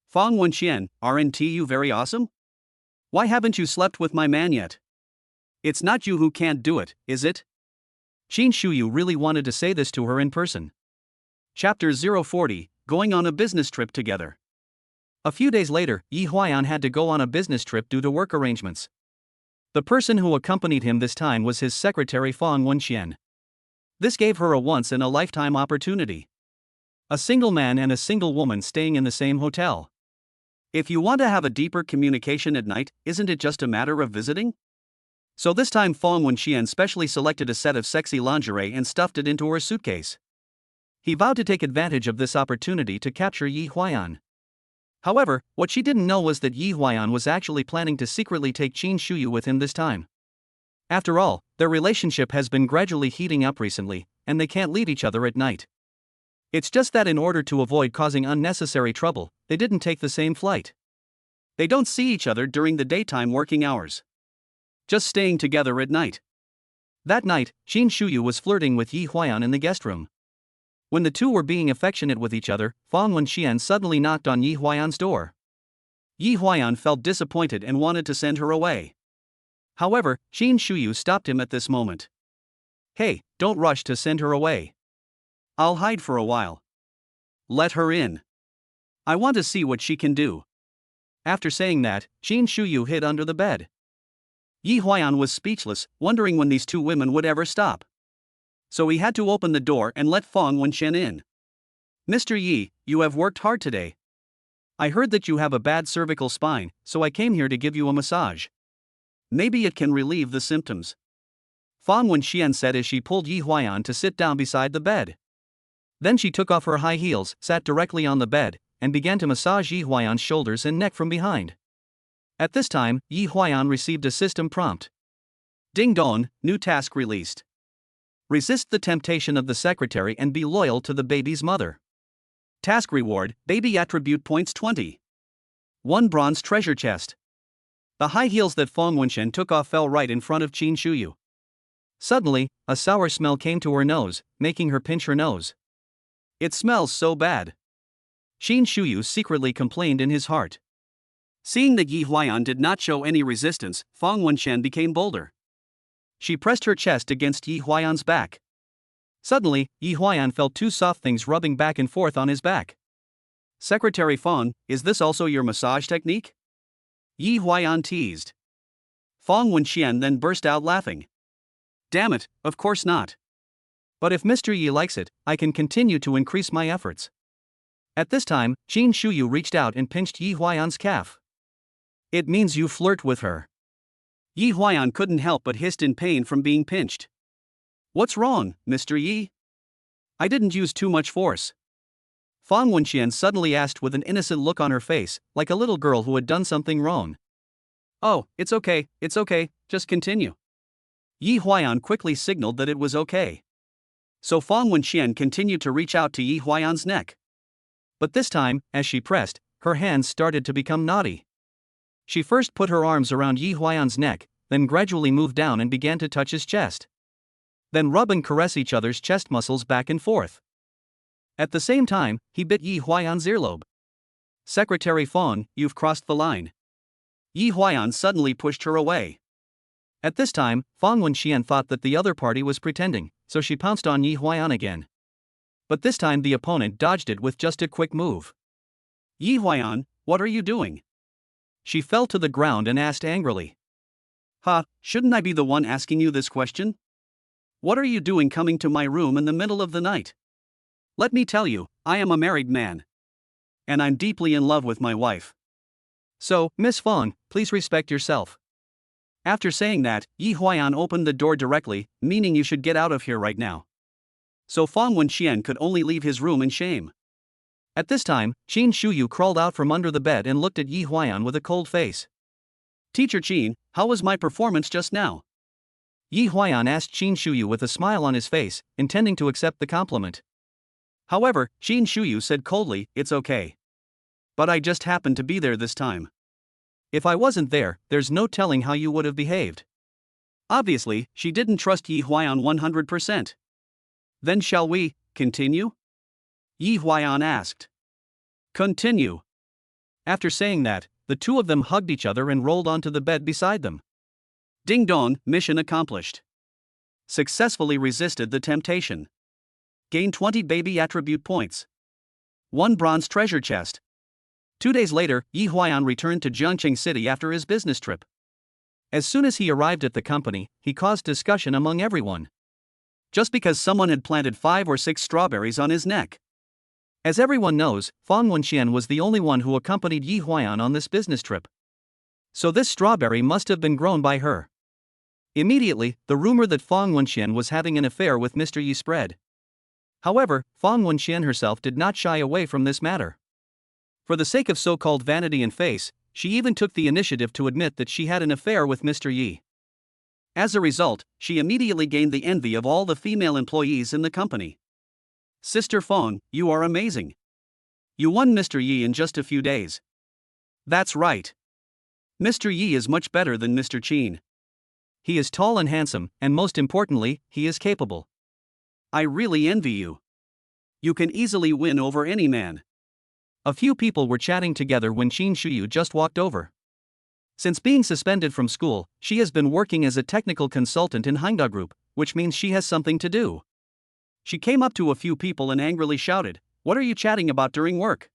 Fang Wenxian, aren't you very awesome? Why haven't you slept with my man yet? It's not you who can't do it, is it? Qin Shuyu really wanted to say this to her in person. Chapter 040, Going on a business trip together. A few days later, Yi Huayan had to go on a business trip due to work arrangements. The person who accompanied him this time was his secretary Fang Wenxian. This gave her a once-in-a-lifetime opportunity. A single man and a single woman staying in the same hotel. If you want to have a deeper communication at night, isn't it just a matter of visiting? So this time Fang Wenxian specially selected a set of sexy lingerie and stuffed it into her suitcase. He vowed to take advantage of this opportunity to capture Yi Huayan. However, what she didn't know was that Yi Huayan was actually planning to secretly take Qin Shuyu with him this time. After all, their relationship has been gradually heating up recently, and they can't leave each other at night. It's just that in order to avoid causing unnecessary trouble, they didn't take the same flight. They don't see each other during the daytime working hours. Just staying together at night. That night, Qin Shuyu was flirting with Yi Huayan in the guest room. When the two were being affectionate with each other, Fang Wenxian suddenly knocked on Yi Huayan's door. Yi Huayan felt disappointed and wanted to send her away. However, Qin Shuyu stopped him at this moment. Hey, don't rush to send her away. I'll hide for a while. Let her in. I want to see what she can do. After saying that, Qin Shuyu hid under the bed. Yi Huayan was speechless, wondering when these two women would ever stop. So he had to open the door and let Fang Wenxian in. Mr. Yi, you have worked hard today. I heard that you have a bad cervical spine, so I came here to give you a massage. Maybe it can relieve the symptoms. Fang Wenxian said as she pulled Yi Huayan to sit down beside the bed. Then she took off her high heels, sat directly on the bed, and began to massage Yi Huayan's shoulders and neck from behind. At this time, Yi Huayan received a system prompt. Ding dong, new task released. Resist the temptation of the secretary and be loyal to the baby's mother. Task reward, baby attribute points 20. 1 bronze treasure chest. The high heels that Fang Wenxian took off fell right in front of Qin Shuyu. Suddenly, a sour smell came to her nose, making her pinch her nose. It smells so bad. Qin Shuyu secretly complained in his heart. Seeing that Yi Huayan did not show any resistance, Fang Wenxian became bolder. She pressed her chest against Yi Huayan's back. Suddenly, Yi Huayan felt two soft things rubbing back and forth on his back. Secretary Fang, is this also your massage technique? Yi Huayan teased. Fang Wenxian then burst out laughing. Damn it, of course not. But if Mr. Yi likes it, I can continue to increase my efforts. At this time, Qin Shuyu reached out and pinched Yi Huayan's calf. It means you flirt with her. Yi Huayan couldn't help but hissed in pain from being pinched. What's wrong, Mr. Yi? I didn't use too much force. Fang Wenxian suddenly asked with an innocent look on her face, like a little girl who had done something wrong. Oh, it's okay, just continue. Yi Huayan quickly signaled that it was okay. So Fang Wenxian continued to reach out to Yi Huayan's neck. But this time, as she pressed, her hands started to become naughty. She first put her arms around Yi Huayan's neck, then gradually moved down and began to touch his chest. Then rub and caress each other's chest muscles back and forth. At the same time, he bit Yi Huayan's earlobe. Secretary Fang, you've crossed the line. Yi Huayan suddenly pushed her away. At this time, Fang Wenxian thought that the other party was pretending, so she pounced on Yi Huayan again. But this time the opponent dodged it with just a quick move. Yi Huayan, what are you doing? She fell to the ground and asked angrily. Shouldn't I be the one asking you this question? What are you doing coming to my room in the middle of the night? Let me tell you, I am a married man. And I'm deeply in love with my wife. So, Miss Fang, please respect yourself. After saying that, Yi Huayan opened the door directly, meaning you should get out of here right now. So Fang Wenxian could only leave his room in shame. At this time, Qin Shuyu crawled out from under the bed and looked at Yi Huayan with a cold face. Teacher Qin, how was my performance just now? Yi Huayan asked Qin Shuyu with a smile on his face, intending to accept the compliment. However, Qin Shuyu said coldly, it's okay. But I just happened to be there this time. If I wasn't there, there's no telling how you would have behaved. Obviously, she didn't trust Yi Huayan 100%. Then shall we continue? Yi Huayan asked. Continue. After saying that, the two of them hugged each other and rolled onto the bed beside them. Ding dong, mission accomplished. Successfully resisted the temptation. Gain 20 baby attribute points. 1 bronze treasure chest. 2 days later, Yi Huayan returned to Jiangqing City after his business trip. As soon as he arrived at the company, he caused discussion among everyone. Just because someone had planted 5 or 6 strawberries on his neck. As everyone knows, Fang Wenxian was the only one who accompanied Yi Huayan on this business trip. So this strawberry must have been grown by her. Immediately, the rumor that Fang Wenxian was having an affair with Mr. Yi spread. However, Fang Wenxian herself did not shy away from this matter. For the sake of so-called vanity and face, she even took the initiative to admit that she had an affair with Mr. Yi. As a result, she immediately gained the envy of all the female employees in the company. Sister Fang, you are amazing. You won Mr. Yi in just a few days. That's right. Mr. Yi is much better than Mr. Qin. He is tall and handsome, and most importantly, he is capable. I really envy you. You can easily win over any man. A few people were chatting together when Qin Shuyu just walked over. Since being suspended from school, she has been working as a technical consultant in Hangda Group, which means she has something to do. She came up to a few people and angrily shouted, "What are you chatting about during work?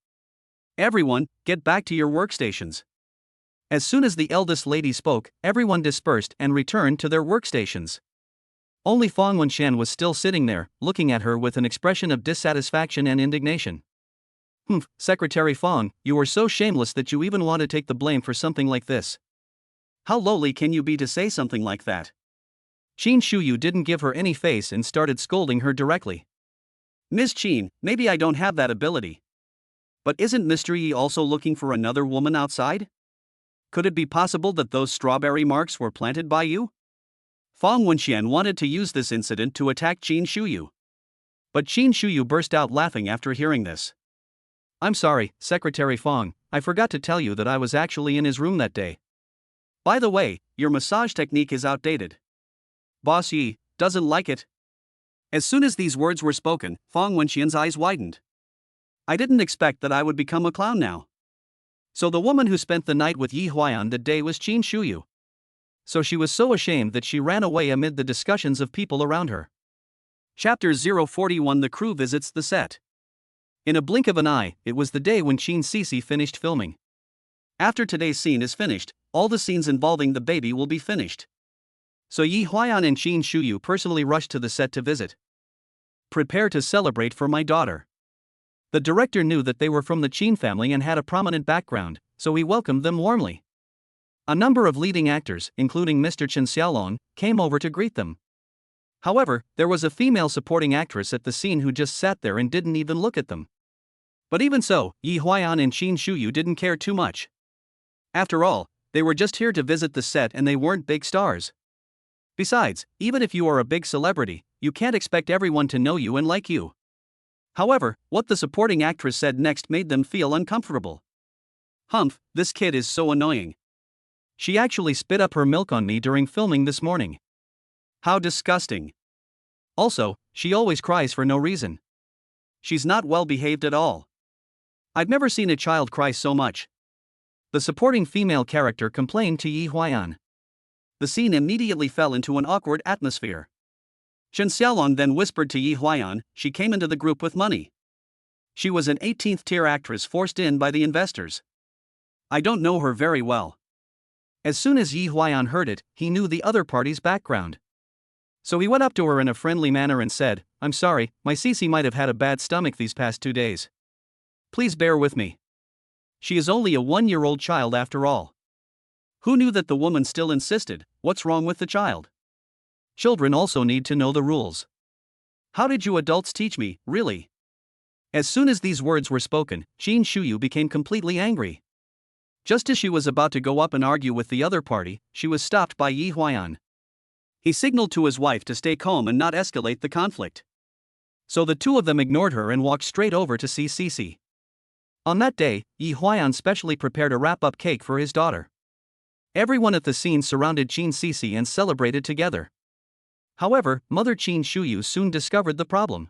Everyone, get back to your workstations." As soon as the eldest lady spoke, everyone dispersed and returned to their workstations. Only Fang Wenxian was still sitting there, looking at her with an expression of dissatisfaction and indignation. Secretary Fang, you are so shameless that you even want to take the blame for something like this. How lowly can you be to say something like that? Qin Shuyu didn't give her any face and started scolding her directly. Ms. Qin, maybe I don't have that ability. But isn't Mr. Yi also looking for another woman outside? Could it be possible that those strawberry marks were planted by you? Fang Wenxian wanted to use this incident to attack Qin Shuyu. But Qin Shuyu burst out laughing after hearing this. I'm sorry, Secretary Fang, I forgot to tell you that I was actually in his room that day. By the way, your massage technique is outdated. Boss Yi doesn't like it. As soon as these words were spoken, Fang Wenxian's eyes widened. I didn't expect that I would become a clown now. So the woman who spent the night with Yi Huayan that day was Qin Shuyu. So she was so ashamed that she ran away amid the discussions of people around her. Chapter 041 The crew visits the set. In a blink of an eye, it was the day when Qin Sisi finished filming. After today's scene is finished, all the scenes involving the baby will be finished. So Yi Huayan and Qin Shuyu personally rushed to the set to visit. Prepare to celebrate for my daughter. The director knew that they were from the Qin family and had a prominent background, so he welcomed them warmly. A number of leading actors, including Mr. Chen Xiaolong, came over to greet them. However, there was a female supporting actress at the scene who just sat there and didn't even look at them. But even so, Yi Huayan and Qin Shuyu didn't care too much. After all, they were just here to visit the set and they weren't big stars. Besides, even if you are a big celebrity, you can't expect everyone to know you and like you. However, what the supporting actress said next made them feel uncomfortable. Humph, this kid is so annoying. She actually spit up her milk on me during filming this morning. How disgusting. Also, she always cries for no reason. She's not well behaved at all. I've never seen a child cry so much. The supporting female character complained to Yi Huayan. The scene immediately fell into an awkward atmosphere. Chen Xiaolong then whispered to Yi Huayan, she came into the group with money. She was an 18th tier actress forced in by the investors. I don't know her very well. As soon as Yi Huayan heard it, he knew the other party's background. So he went up to her in a friendly manner and said, I'm sorry, my Sisi might have had a bad stomach these past 2 days. Please bear with me. She is only a 1-year-old child after all. Who knew that the woman still insisted, what's wrong with the child? Children also need to know the rules. How did you adults teach me, really? As soon as these words were spoken, Jin Shuyu became completely angry. Just as she was about to go up and argue with the other party, she was stopped by Yi Huayan. He signaled to his wife to stay calm and not escalate the conflict. So the two of them ignored her and walked straight over to see Cici. On that day, Yi Huayan specially prepared a wrap-up cake for his daughter. Everyone at the scene surrounded Qin Cici and celebrated together. However, Mother Qin Shuyu soon discovered the problem.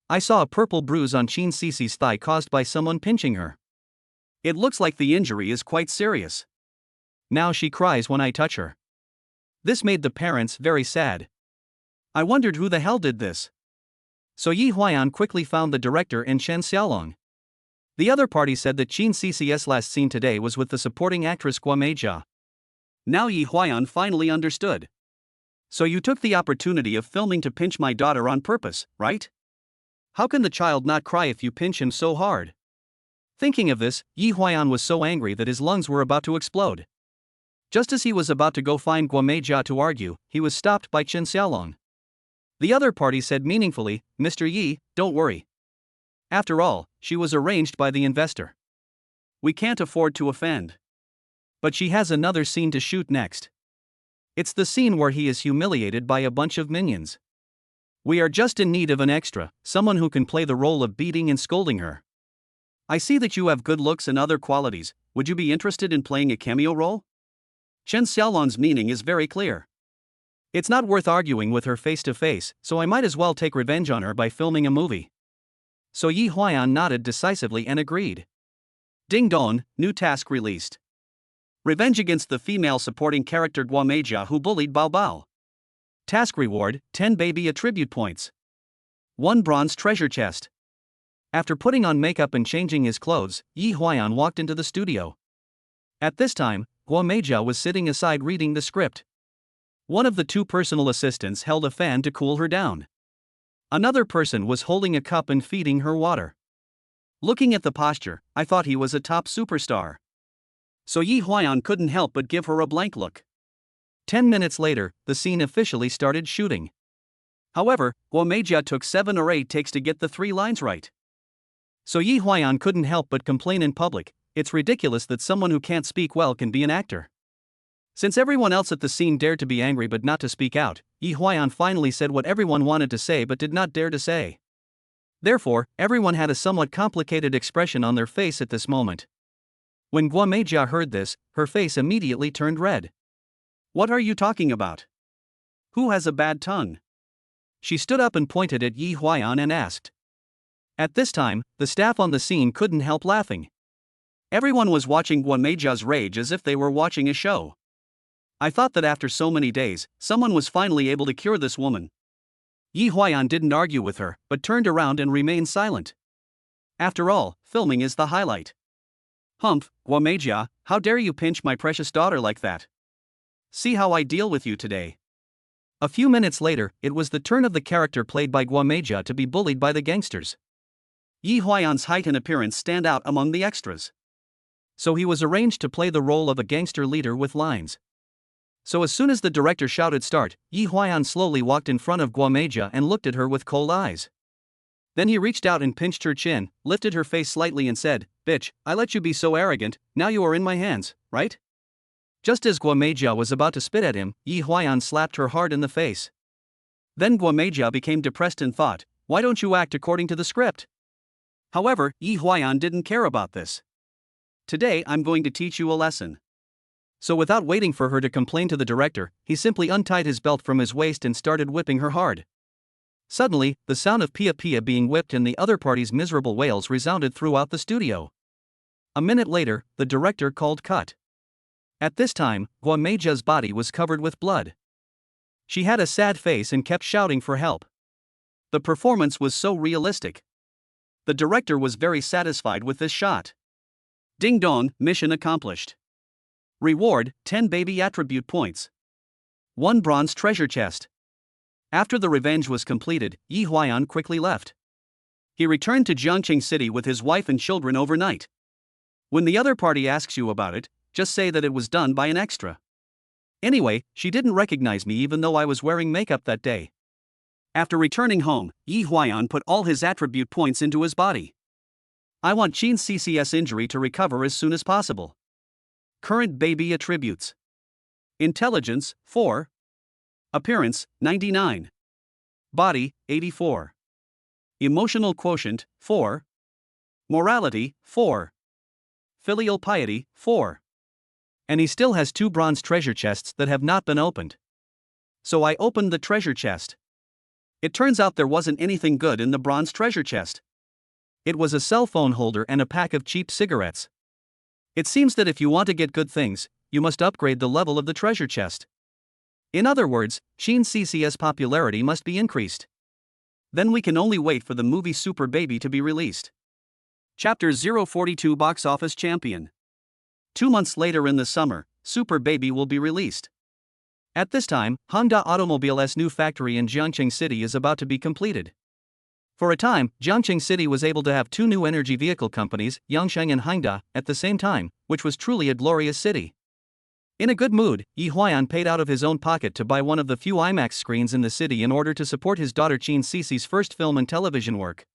I saw a purple bruise on Qin Cici's thigh caused by someone pinching her. It looks like the injury is quite serious. Now she cries when I touch her. This made the parents very sad. I wondered who the hell did this. So Yi Huayan quickly found the director and Chen Xiaolong. The other party said that Qin Cici's last scene today was with the supporting actress Guo Meijia. Now Yi Huayan finally understood. So you took the opportunity of filming to pinch my daughter on purpose, right? How can the child not cry if you pinch him so hard? Thinking of this, Yi Huayan was so angry that his lungs were about to explode. Just as he was about to go find Guo Meijia to argue, he was stopped by Chen Xiaolong. The other party said meaningfully, "Mr. Yi, don't worry. After all, she was arranged by the investor. We can't afford to offend. But she has another scene to shoot next. It's the scene where he is humiliated by a bunch of minions. We are just in need of an extra, someone who can play the role of beating and scolding her. I see that you have good looks and other qualities. Would you be interested in playing a cameo role?" Chen Xiaolong's meaning is very clear. It's not worth arguing with her face to face, so I might as well take revenge on her by filming a movie. So Yi Huayan nodded decisively and agreed. Ding dong, new task released. Revenge against the female supporting character Guo Meijia who bullied Bao Bao. Task reward, 10 baby attribute points. 1 bronze treasure chest. After putting on makeup and changing his clothes, Yi Huayan walked into the studio. At this time, Guo Meijia was sitting aside reading the script. One of the two personal assistants held a fan to cool her down. Another person was holding a cup and feeding her water. Looking at the posture, I thought he was a top superstar. So Yi Huayan couldn't help but give her a blank look. 10 minutes later, the scene officially started shooting. However, Guo Meijia took 7 or 8 takes to get the 3 lines right. So Yi Huayan couldn't help but complain in public, "It's ridiculous that someone who can't speak well can be an actor." Since everyone else at the scene dared to be angry but not to speak out, Yi Huayan finally said what everyone wanted to say but did not dare to say. Therefore, everyone had a somewhat complicated expression on their face at this moment. When Guo Meijia heard this, her face immediately turned red. "What are you talking about? Who has a bad tongue?" She stood up and pointed at Yi Huayan and asked. At this time, the staff on the scene couldn't help laughing. Everyone was watching Guo Meijia's rage as if they were watching a show. I thought that after so many days, someone was finally able to cure this woman. Yi Huayan didn't argue with her, but turned around and remained silent. After all, filming is the highlight. "Humph, Guo Meijia, how dare you pinch my precious daughter like that? See how I deal with you today." A few minutes later, it was the turn of the character played by Guo Meijia to be bullied by the gangsters. Yi Huayan's height and appearance stand out among the extras. So he was arranged to play the role of a gangster leader with lines. So as soon as the director shouted start, Yi Huayan slowly walked in front of Guo Meijia and looked at her with cold eyes. Then he reached out and pinched her chin, lifted her face slightly and said, "Bitch, I let you be so arrogant, now you are in my hands, right?" Just as Guo Meijia was about to spit at him, Yi Huayan slapped her hard in the face. Then Guo Meijia became depressed and thought, "Why don't you act according to the script?" However, Yi Huayan didn't care about this. "Today I'm going to teach you a lesson." So without waiting for her to complain to the director, he simply untied his belt from his waist and started whipping her hard. Suddenly, the sound of Pia Pia being whipped and the other party's miserable wails resounded throughout the studio. A minute later, the director called cut. At this time, Guo Meijia's body was covered with blood. She had a sad face and kept shouting for help. The performance was so realistic. The director was very satisfied with this shot. Ding dong, mission accomplished. Reward, 10 baby attribute points. 1 bronze treasure chest. After the revenge was completed, Yi Huayan quickly left. He returned to Jiangqing City with his wife and children overnight. When the other party asks you about it, just say that it was done by an extra. Anyway, she didn't recognize me even though I was wearing makeup that day. After returning home, Yi Huayan put all his attribute points into his body. I want Qin Cc's injury to recover as soon as possible. Current baby attributes: Intelligence, 4. Appearance, 99. Body, 84. Emotional quotient, 4. Morality, 4. Filial piety, 4. And he still has 2 bronze treasure chests that have not been opened. So I opened the treasure chest. It turns out there wasn't anything good in the bronze treasure chest. It was a cell phone holder and a pack of cheap cigarettes. It seems that if you want to get good things, you must upgrade the level of the treasure chest. In other words, Qin Cc's popularity must be increased. Then we can only wait for the movie Super Baby to be released. Chapter 042 Box Office Champion. 2 months later in the summer, Super Baby will be released. At this time, Honda Automobile's new factory in Jiangcheng City is about to be completed. For a time, Jiangcheng City was able to have 2 new energy vehicle companies, Yangsheng and Honda, at the same time, which was truly a glorious city. In a good mood, Yi Huayan paid out of his own pocket to buy one of the few IMAX screens in the city in order to support his daughter Qin Cc's first film and television work,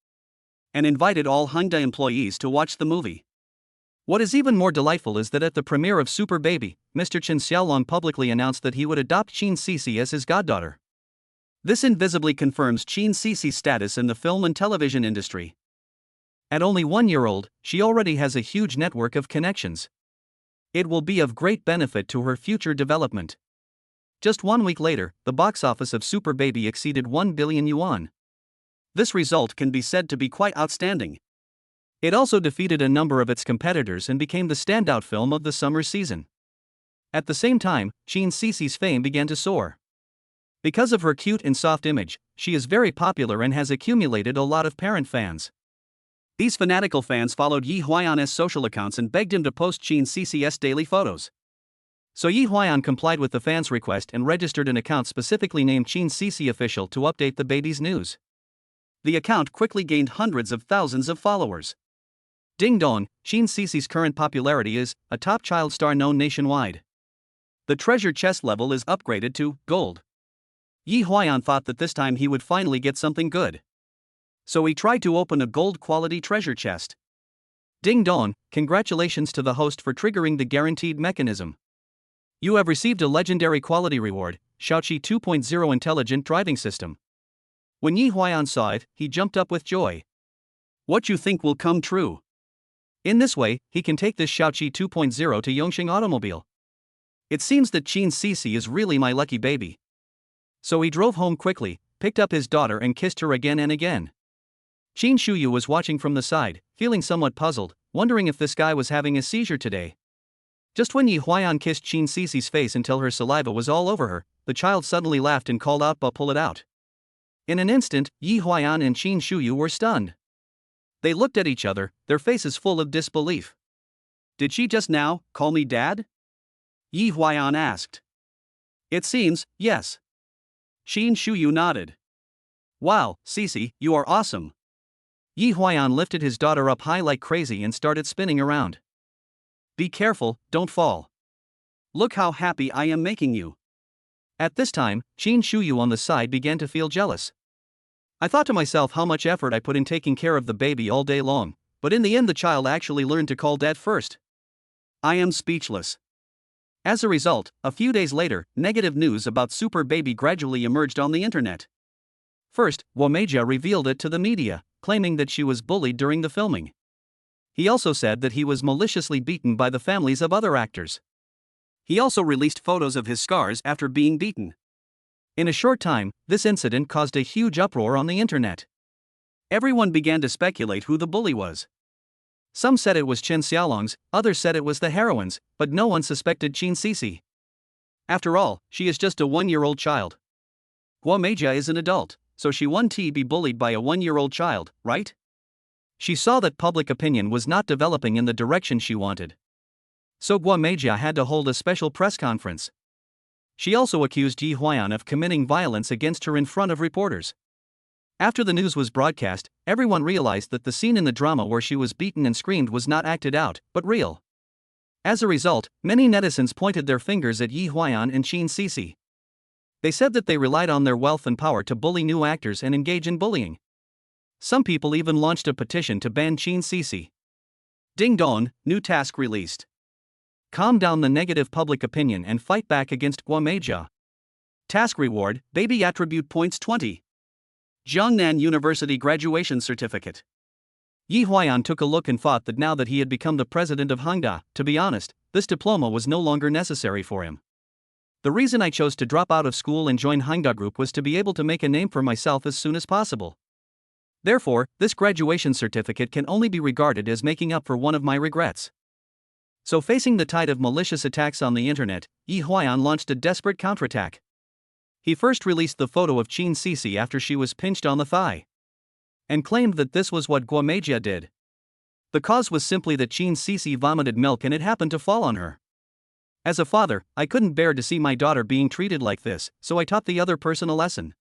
and invited all Honda employees to watch the movie. What is even more delightful is that at the premiere of Super Baby, Mr. Chen Xiaolong publicly announced that he would adopt Qin Cc as his goddaughter. This invisibly confirms Qin Cc's status in the film and television industry. At only 1 year old, she already has a huge network of connections. It will be of great benefit to her future development. Just 1 week later, the box office of Super Baby exceeded 1 billion yuan. This result can be said to be quite outstanding. It also defeated a number of its competitors and became the standout film of the summer season. At the same time, Qin Cc's fame began to soar. Because of her cute and soft image, she is very popular and has accumulated a lot of parent fans. These fanatical fans followed Yi Huayan's social accounts and begged him to post Qin Cc's daily photos. So Yi Huayan complied with the fans' request and registered an account specifically named Qin Cc Official to update the baby's news. The account quickly gained hundreds of thousands of followers. Ding dong, Qin Cc's current popularity is a top child star known nationwide. The treasure chest level is upgraded to gold. Yi Huayan thought that this time he would finally get something good. So he tried to open a gold quality treasure chest. Ding dong, congratulations to the host for triggering the guaranteed mechanism. You have received a legendary quality reward, Shaoqi 2.0 Intelligent Driving System. When Yi Huayan saw it, he jumped up with joy. What you think will come true? In this way, he can take this Shaoqi 2.0 to Yongxing Automobile. It seems that Qin Cc is really my lucky baby. So he drove home quickly, picked up his daughter and kissed her again and again. Qin Shuyu was watching from the side, feeling somewhat puzzled, wondering if this guy was having a seizure today. Just when Yi Huayan kissed Qin Cc's face until her saliva was all over her, the child suddenly laughed and called out, "Pull it out." In an instant, Yi Huayan and Qin Shuyu were stunned. They looked at each other, their faces full of disbelief. Did she just now call me dad? Yi Huayan asked. It seems, yes. Qin Shuyu nodded. Wow, Cc, you are awesome. Yi Huayan lifted his daughter up high like crazy and started spinning around. Be careful, don't fall. Look how happy I am making you. At this time, Qin Shuyu on the side began to feel jealous. I thought to myself how much effort I put in taking care of the baby all day long, but in the end the child actually learned to call dad first. I am speechless. As a result, a few days later, negative news about Super Baby gradually emerged on the internet. First, Womeja revealed it to the media, claiming that she was bullied during the filming. He also said that he was maliciously beaten by the families of other actors. He also released photos of his scars after being beaten. In a short time, this incident caused a huge uproar on the internet. Everyone began to speculate who the bully was. Some said it was Chen Xiaolong's, others said it was the heroine's, but no one suspected Qin Cc. After all, she is just a 1-year-old child. Womeja is an adult, so she won't be bullied by a 1-year-old child, right? She saw that public opinion was not developing in the direction she wanted. So Womeja had to hold a special press conference. She also accused Yi Huayan of committing violence against her in front of reporters. After the news was broadcast, everyone realized that the scene in the drama where she was beaten and screamed was not acted out, but real. As a result, many netizens pointed their fingers at Yi Huayan and Qin Cc. They said that they relied on their wealth and power to bully new actors and engage in bullying. Some people even launched a petition to ban Chin Sisi. Ding dong, new task released. Calm down the negative public opinion and fight back against Guameja. Task reward, baby attribute points 20. Jiangnan University graduation certificate. Yi Huaiyan took a look and thought that now that he had become the president of Hangda, to be honest, this diploma was no longer necessary for him. The reason I chose to drop out of school and join Hangda Group was to be able to make a name for myself as soon as possible. Therefore, this graduation certificate can only be regarded as making up for one of my regrets. So facing the tide of malicious attacks on the internet, Yi Huaiyan launched a desperate counterattack. He first released the photo of Chin Sisi after she was pinched on the thigh, and claimed that this was what Guameja did. The cause was simply that Chin Sisi vomited milk and it happened to fall on her. As a father, I couldn't bear to see my daughter being treated like this, so I taught the other person a lesson.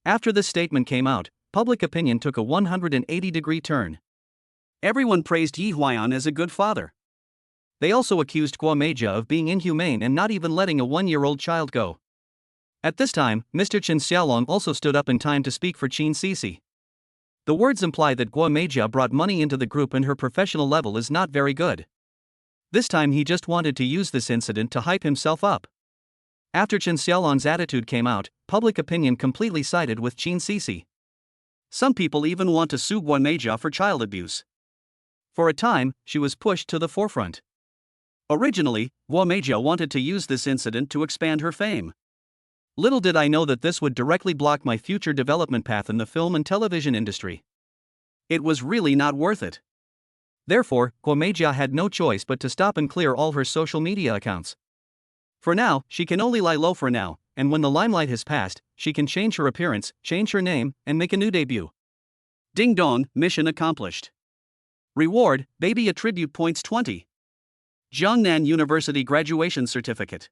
After this statement came out, public opinion took a 180-degree turn. Everyone praised Yi Huaiyan as a good father. They also accused Guameja of being inhumane and not even letting a 1-year-old child go. At this time, Mr. Chen Xiaolong also stood up in time to speak for Chin Sisi. The words imply that Guameja brought money into the group and her professional level is not very good. This time he just wanted to use this incident to hype himself up. After Chen Xiaolong's attitude came out, public opinion completely sided with Chin Sisi. Some people even want to sue Guameja for child abuse. For a time, she was pushed to the forefront. Originally, Guameja wanted to use this incident to expand her fame. Little did I know that this would directly block my future development path in the film and television industry. It was really not worth it. Therefore, Guameja had no choice but to stop and clear all her social media accounts. For now, she can only lie low for now, and when the limelight has passed, she can change her appearance, change her name, and make a new debut. Ding dong, mission accomplished. Reward, baby attribute points 20. Jiangnan University graduation certificate.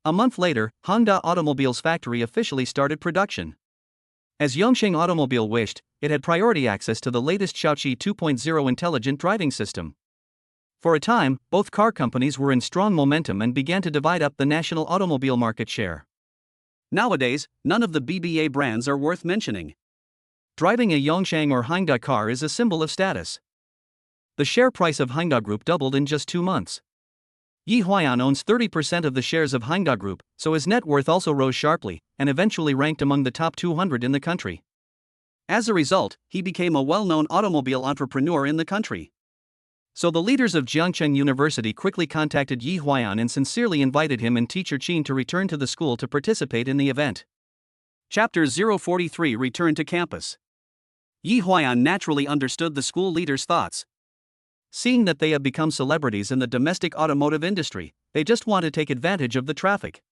A month later, Hangda Automobile's factory officially started production. As Yongsheng Automobile wished, it had priority access to the latest Shaoqi 2.0 intelligent driving system. For a time, both car companies were in strong momentum and began to divide up the national automobile market share. Nowadays, none of the BBA brands are worth mentioning. Driving a Yongsheng or Hangda car is a symbol of status. The share price of Hangda Group doubled in just 2 months. Yi Huaiyan owns 30% of the shares of Hangda Group, so his net worth also rose sharply, and eventually ranked among the top 200 in the country. As a result, he became a well-known automobile entrepreneur in the country. So the leaders of Jiangcheng University quickly contacted Yi Huaiyan and sincerely invited him and teacher Qin to return to the school to participate in the event. Chapter 043 Return to Campus. Yi Huaiyan naturally understood the school leaders' thoughts. Seeing that they have become celebrities in the domestic automotive industry, they just want to take advantage of the traffic.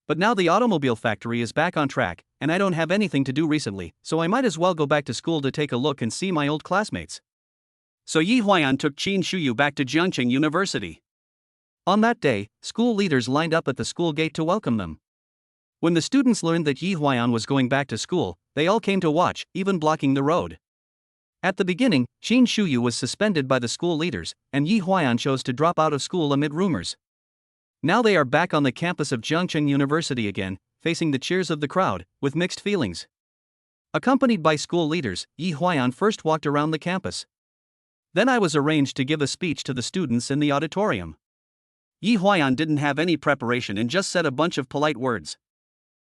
But now the automobile factory is back on track, and I don't have anything to do recently, so I might as well go back to school to take a look and see my old classmates. So Yi Huaiyan took Qin Shuyu back to Jiangcheng University. On that day, school leaders lined up at the school gate to welcome them. When the students learned that Yi Huaiyan was going back to school, they all came to watch, even blocking the road. At the beginning, Qin Shuyu was suspended by the school leaders, and Yi Huaiyan chose to drop out of school amid rumors. Now they are back on the campus of Jiangcheng University again, facing the cheers of the crowd, with mixed feelings. Accompanied by school leaders, Yi Huaiyan first walked around the campus. Then I was arranged to give a speech to the students in the auditorium. Yi Huaiyan didn't have any preparation and just said a bunch of polite words.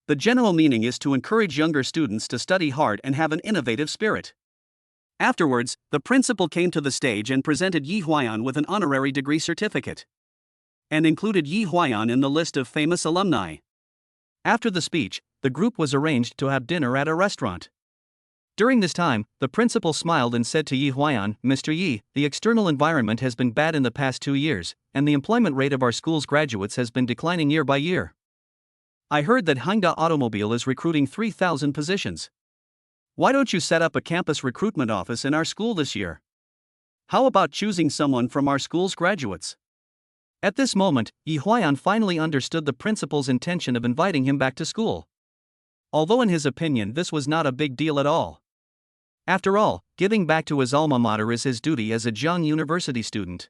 The general meaning is to encourage younger students to study hard and have an innovative spirit. Afterwards, the principal came to the stage and presented Yi Huaiyan with an honorary degree certificate, and included Yi Huaiyan in the list of famous alumni. After the speech, the group was arranged to have dinner at a restaurant. During this time, the principal smiled and said to Yi Huaiyan, "Mr. Yi, the external environment has been bad in the past 2 years, and the employment rate of our school's graduates has been declining year by year. I heard that Hangda Automobile is recruiting 3,000 positions. Why don't you set up a campus recruitment office in our school this year? How about choosing someone from our school's graduates?" At this moment, Yi Huaiyan finally understood the principal's intention of inviting him back to school. Although in his opinion this was not a big deal at all. After all, giving back to his alma mater is his duty as a Jiang University student.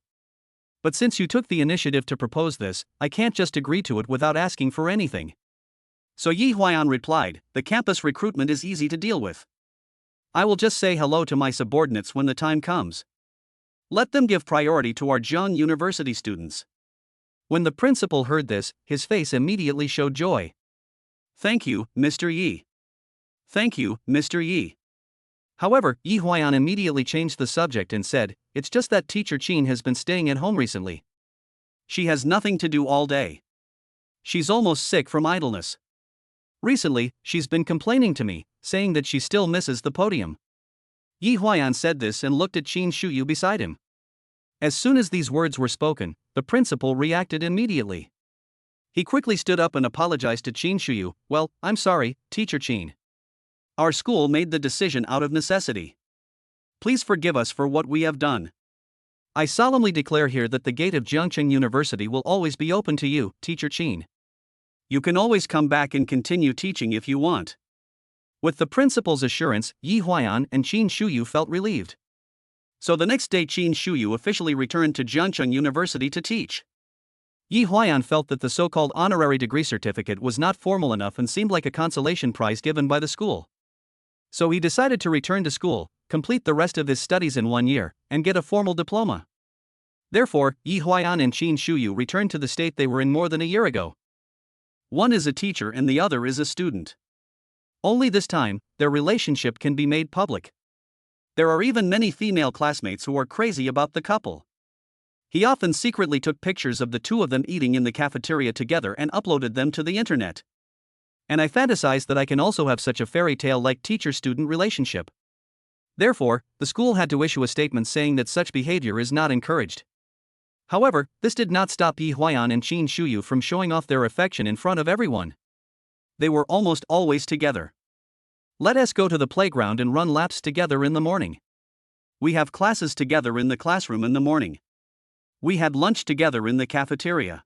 But since you took the initiative to propose this, I can't just agree to it without asking for anything. So Yi Huaiyan replied, "The campus recruitment is easy to deal with. I will just say hello to my subordinates when the time comes. Let them give priority to our Zhejiang University students." When the principal heard this, his face immediately showed joy. "Thank you, Mr. Yi. Thank you, Mr. Yi." However, Yi Huaiyan immediately changed the subject and said, "It's just that teacher Qin has been staying at home recently. She has nothing to do all day. She's almost sick from idleness. Recently, she's been complaining to me, saying that she still misses the podium." Yi Huaiyan said this and looked at Qin Shuyu beside him. As soon as these words were spoken, the principal reacted immediately. He quickly stood up and apologized to Qin Shuyu. "Well, I'm sorry, Teacher Qin. Our school made the decision out of necessity. Please forgive us for what we have done. I solemnly declare here that the gate of Jiangcheng University will always be open to you, Teacher Qin. You can always come back and continue teaching if you want." With the principal's assurance, Yi Huaiyan and Qin Shuyu felt relieved. So the next day Qin Shuyu officially returned to Jiangcheng University to teach. Yi Huaiyan felt that the so-called honorary degree certificate was not formal enough and seemed like a consolation prize given by the school. So he decided to return to school, complete the rest of his studies in 1 year, and get a formal diploma. Therefore, Yi Huaiyan and Qin Shuyu returned to the state they were in more than a year ago. One is a teacher and the other is a student. Only this time, their relationship can be made public. There are even many female classmates who are crazy about the couple. He often secretly took pictures of the two of them eating in the cafeteria together and uploaded them to the internet. And I fantasized that I can also have such a fairy tale-like teacher-student relationship. Therefore, the school had to issue a statement saying that such behavior is not encouraged. However, this did not stop Yi Huaiyan and Qin Shuyu from showing off their affection in front of everyone. They were almost always together. "Let us go to the playground and run laps together in the morning. We have classes together in the classroom in the morning. We had lunch together in the cafeteria.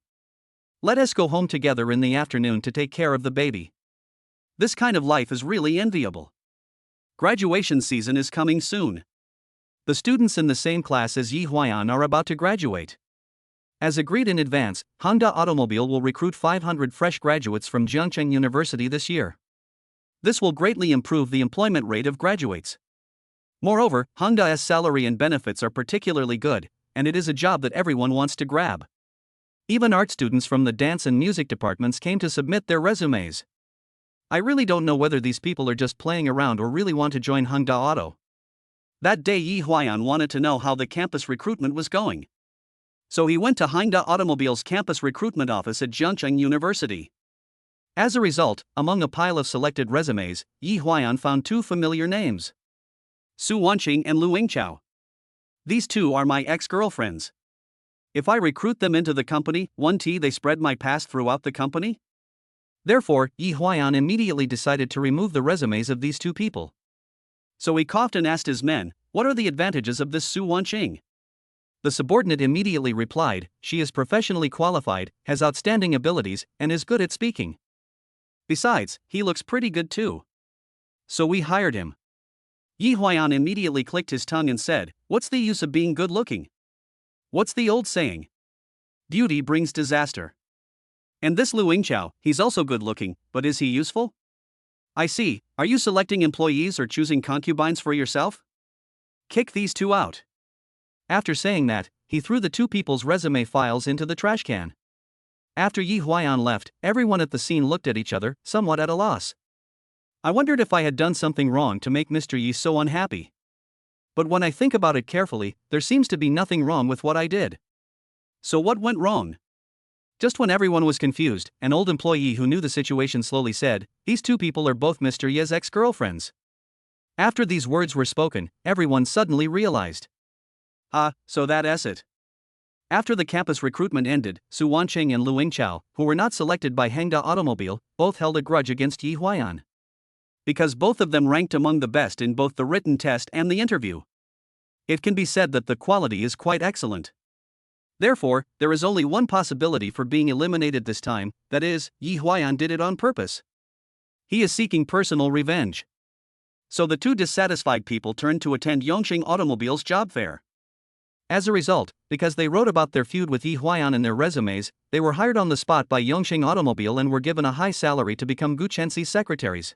Let us go home together in the afternoon to take care of the baby." This kind of life is really enviable. Graduation season is coming soon. The students in the same class as Yi Huaiyan are about to graduate. As agreed in advance, Hongda Automobile will recruit 500 fresh graduates from Jiangcheng University this year. This will greatly improve the employment rate of graduates. Moreover, Hongda's salary and benefits are particularly good, and it is a job that everyone wants to grab. Even art students from the dance and music departments came to submit their resumes. I really don't know whether these people are just playing around or really want to join Hongda Auto. That day Yi Huaiyan wanted to know how the campus recruitment was going. So he went to Hongda Automobile's campus recruitment office at Jiangcheng University. As a result, among a pile of selected resumes, Yi Huaiyan found two familiar names: Su Wanqing and Lu Yingqiao. These two are my ex-girlfriends. If I recruit them into the company, they spread my past throughout the company? Therefore, Yi Huaiyan immediately decided to remove the resumes of these two people. So he coughed and asked his men, "What are the advantages of this Su Wanqing?" The subordinate immediately replied, "She is professionally qualified, has outstanding abilities, and is good at speaking. Besides, he looks pretty good too. So we hired him." Yi Huaiyan immediately clicked his tongue and said, "What's the use of being good looking? What's the old saying? Beauty brings disaster. And this Lu Yingqiao, he's also good looking, but is he useful? I see, are you selecting employees or choosing concubines for yourself? Kick these two out." After saying that, he threw the two people's resume files into the trash can. After Yi Huaiyan left, everyone at the scene looked at each other, somewhat at a loss. I wondered if I had done something wrong to make Mr. Yi so unhappy. But when I think about it carefully, there seems to be nothing wrong with what I did. So what went wrong? Just when everyone was confused, an old employee who knew the situation slowly said, "These two people are both Mr. Yi's ex-girlfriends." After these words were spoken, everyone suddenly realized. So that's it. After the campus recruitment ended, Su Wanqing and Lu Yingqiao, who were not selected by Hongda Automobile, both held a grudge against Yi Huaiyan. Because both of them ranked among the best in both the written test and the interview. It can be said that the quality is quite excellent. Therefore, there is only one possibility for being eliminated this time, that is, Yi Huaiyan did it on purpose. He is seeking personal revenge. So the two dissatisfied people turned to attend Yongqing Automobile's job fair. As a result, because they wrote about their feud with Yi Huaiyan in their resumes, they were hired on the spot by Yongsheng Automobile and were given a high salary to become Gu Chenxi's secretaries.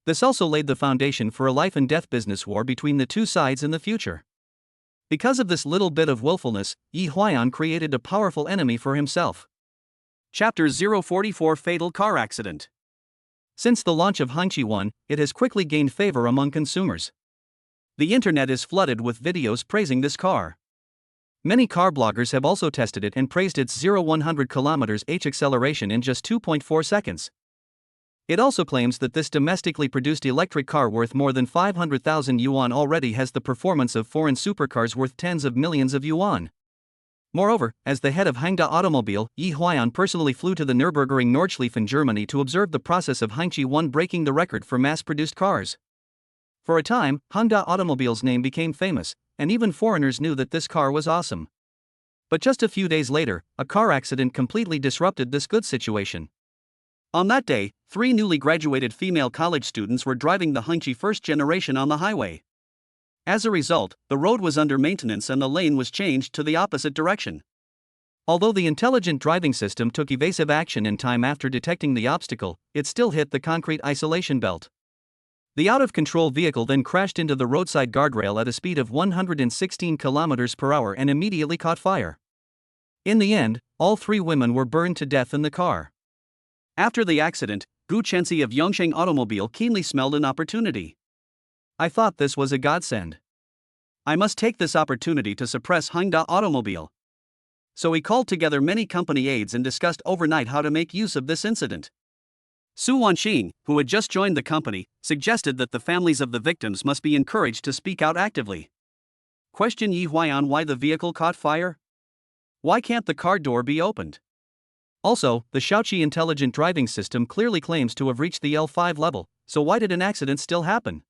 This also laid the foundation for a life and death business war between the two sides in the future. Because of this little bit of willfulness, Yi Huaiyan created a powerful enemy for himself. Chapter 044 Fatal Car Accident. Since the launch of Hongqi 1, it has quickly gained favor among consumers. The internet is flooded with videos praising this car. Many car bloggers have also tested it and praised its 0-100 km/h acceleration in just 2.4 seconds. It also claims that this domestically produced electric car worth more than 500,000 yuan already has the performance of foreign supercars worth tens of millions of yuan. Moreover, as the head of Hongda Automobile, Yi Huaiyan personally flew to the Nürburgring Nordschleife in Germany to observe the process of Hongqi 1 breaking the record for mass-produced cars. For a time, Hongda Automobile's name became famous, and even foreigners knew that this car was awesome. But just a few days later, a car accident completely disrupted this good situation. On that day, 3 newly graduated female college students were driving the Hongqi first generation on the highway. As a result, the road was under maintenance and the lane was changed to the opposite direction. Although the intelligent driving system took evasive action in time after detecting the obstacle, it still hit the concrete isolation belt. The out-of-control vehicle then crashed into the roadside guardrail at a speed of 116 km/h and immediately caught fire. In the end, all 3 women were burned to death in the car. After the accident, Gu Chenxi of Yongsheng Automobile keenly smelled an opportunity. I thought this was a godsend. I must take this opportunity to suppress Hongda Automobile. So he called together many company aides and discussed overnight how to make use of this incident. Su Wanxing, who had just joined the company, suggested that the families of the victims must be encouraged to speak out actively. Question Yi Huaiyan why the vehicle caught fire? Why can't the car door be opened? Also, the Shaoqi intelligent driving system clearly claims to have reached the L5 level, so why did an accident still happen?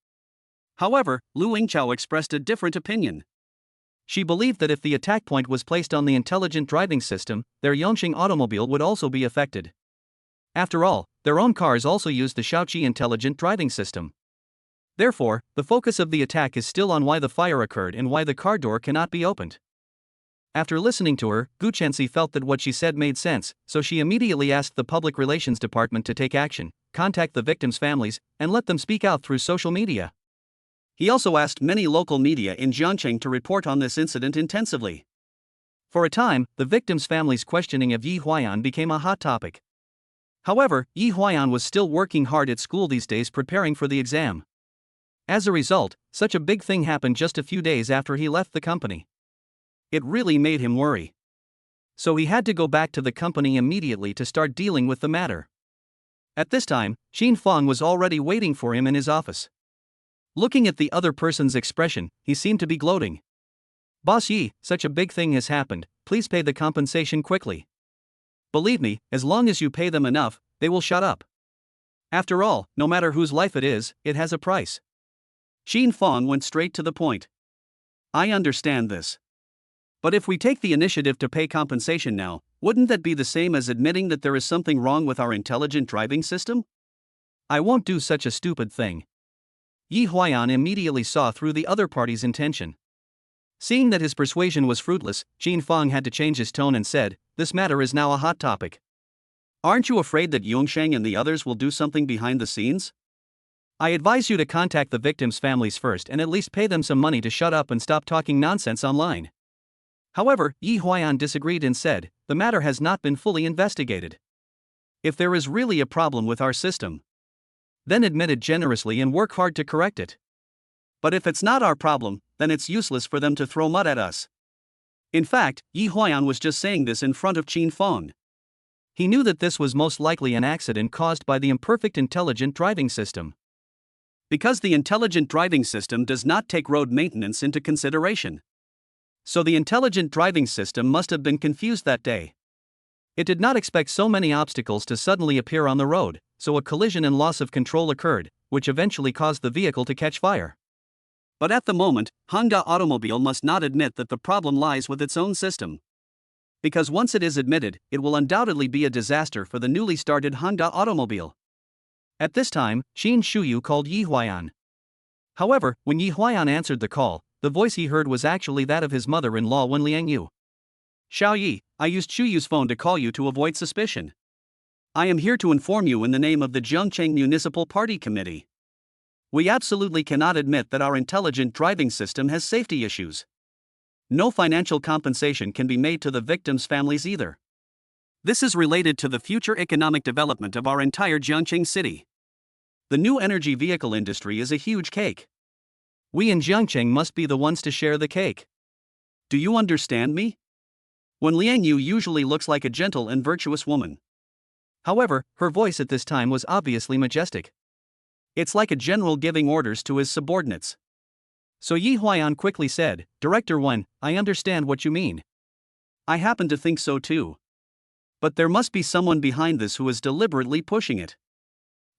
However, Lu Yingqiao expressed a different opinion. She believed that if the attack point was placed on the intelligent driving system, their Yongsheng Automobile would also be affected. After all, their own cars also use the Shaoqi intelligent driving system. Therefore, the focus of the attack is still on why the fire occurred and why the car door cannot be opened. After listening to her, Gu Chenxi felt that what she said made sense, so she immediately asked the Public Relations Department to take action, contact the victims' families, and let them speak out through social media. He also asked many local media in Jiangcheng to report on this incident intensively. For a time, the victims' families' questioning of Yi Huaiyan became a hot topic. However, Yi Huaiyan was still working hard at school these days preparing for the exam. As a result, such a big thing happened just a few days after he left the company. It really made him worry. So he had to go back to the company immediately to start dealing with the matter. At this time, Xin Feng was already waiting for him in his office. Looking at the other person's expression, he seemed to be gloating. Boss Yi, such a big thing has happened, please pay the compensation quickly. Believe me, as long as you pay them enough, they will shut up. After all, no matter whose life it is, it has a price. Xin Feng went straight to the point. I understand this. But if we take the initiative to pay compensation now, wouldn't that be the same as admitting that there is something wrong with our intelligent driving system? I won't do such a stupid thing. Yi Huaiyan immediately saw through the other party's intention. Seeing that his persuasion was fruitless, Xin Feng had to change his tone and said, "This matter is now a hot topic. Aren't you afraid that Yongsheng and the others will do something behind the scenes? I advise you to contact the victims' families first and at least pay them some money to shut up and stop talking nonsense online." However, Yi Huaiyan disagreed and said, the matter has not been fully investigated. If there is really a problem with our system, then admit it generously and work hard to correct it. But if it's not our problem, then it's useless for them to throw mud at us. In fact, Yi Huaiyan was just saying this in front of Xin Feng. He knew that this was most likely an accident caused by the imperfect intelligent driving system. Because the intelligent driving system does not take road maintenance into consideration. So the intelligent driving system must have been confused that day. It did not expect so many obstacles to suddenly appear on the road, so a collision and loss of control occurred, which eventually caused the vehicle to catch fire. But at the moment, Hongda Automobile must not admit that the problem lies with its own system. Because once it is admitted, it will undoubtedly be a disaster for the newly started Hongda Automobile. At this time, Xin Shuyu called Yi Huaiyan. However, when Yi Huaiyan answered the call, the voice he heard was actually that of his mother-in-law Wen Liangyu. Xiao Yi, I used Chuyu's phone to call you to avoid suspicion. I am here to inform you in the name of the Jiangcheng Municipal Party Committee. We absolutely cannot admit that our intelligent driving system has safety issues. No financial compensation can be made to the victims' families either. This is related to the future economic development of our entire Jiangcheng city. The new energy vehicle industry is a huge cake. We in Jiangcheng must be the ones to share the cake. Do you understand me? When Liang Yu usually looks like a gentle and virtuous woman. However, her voice at this time was obviously majestic. It's like a general giving orders to his subordinates. So Yi Huayan quickly said, Director Wen, I understand what you mean. I happen to think so too. But there must be someone behind this who is deliberately pushing it.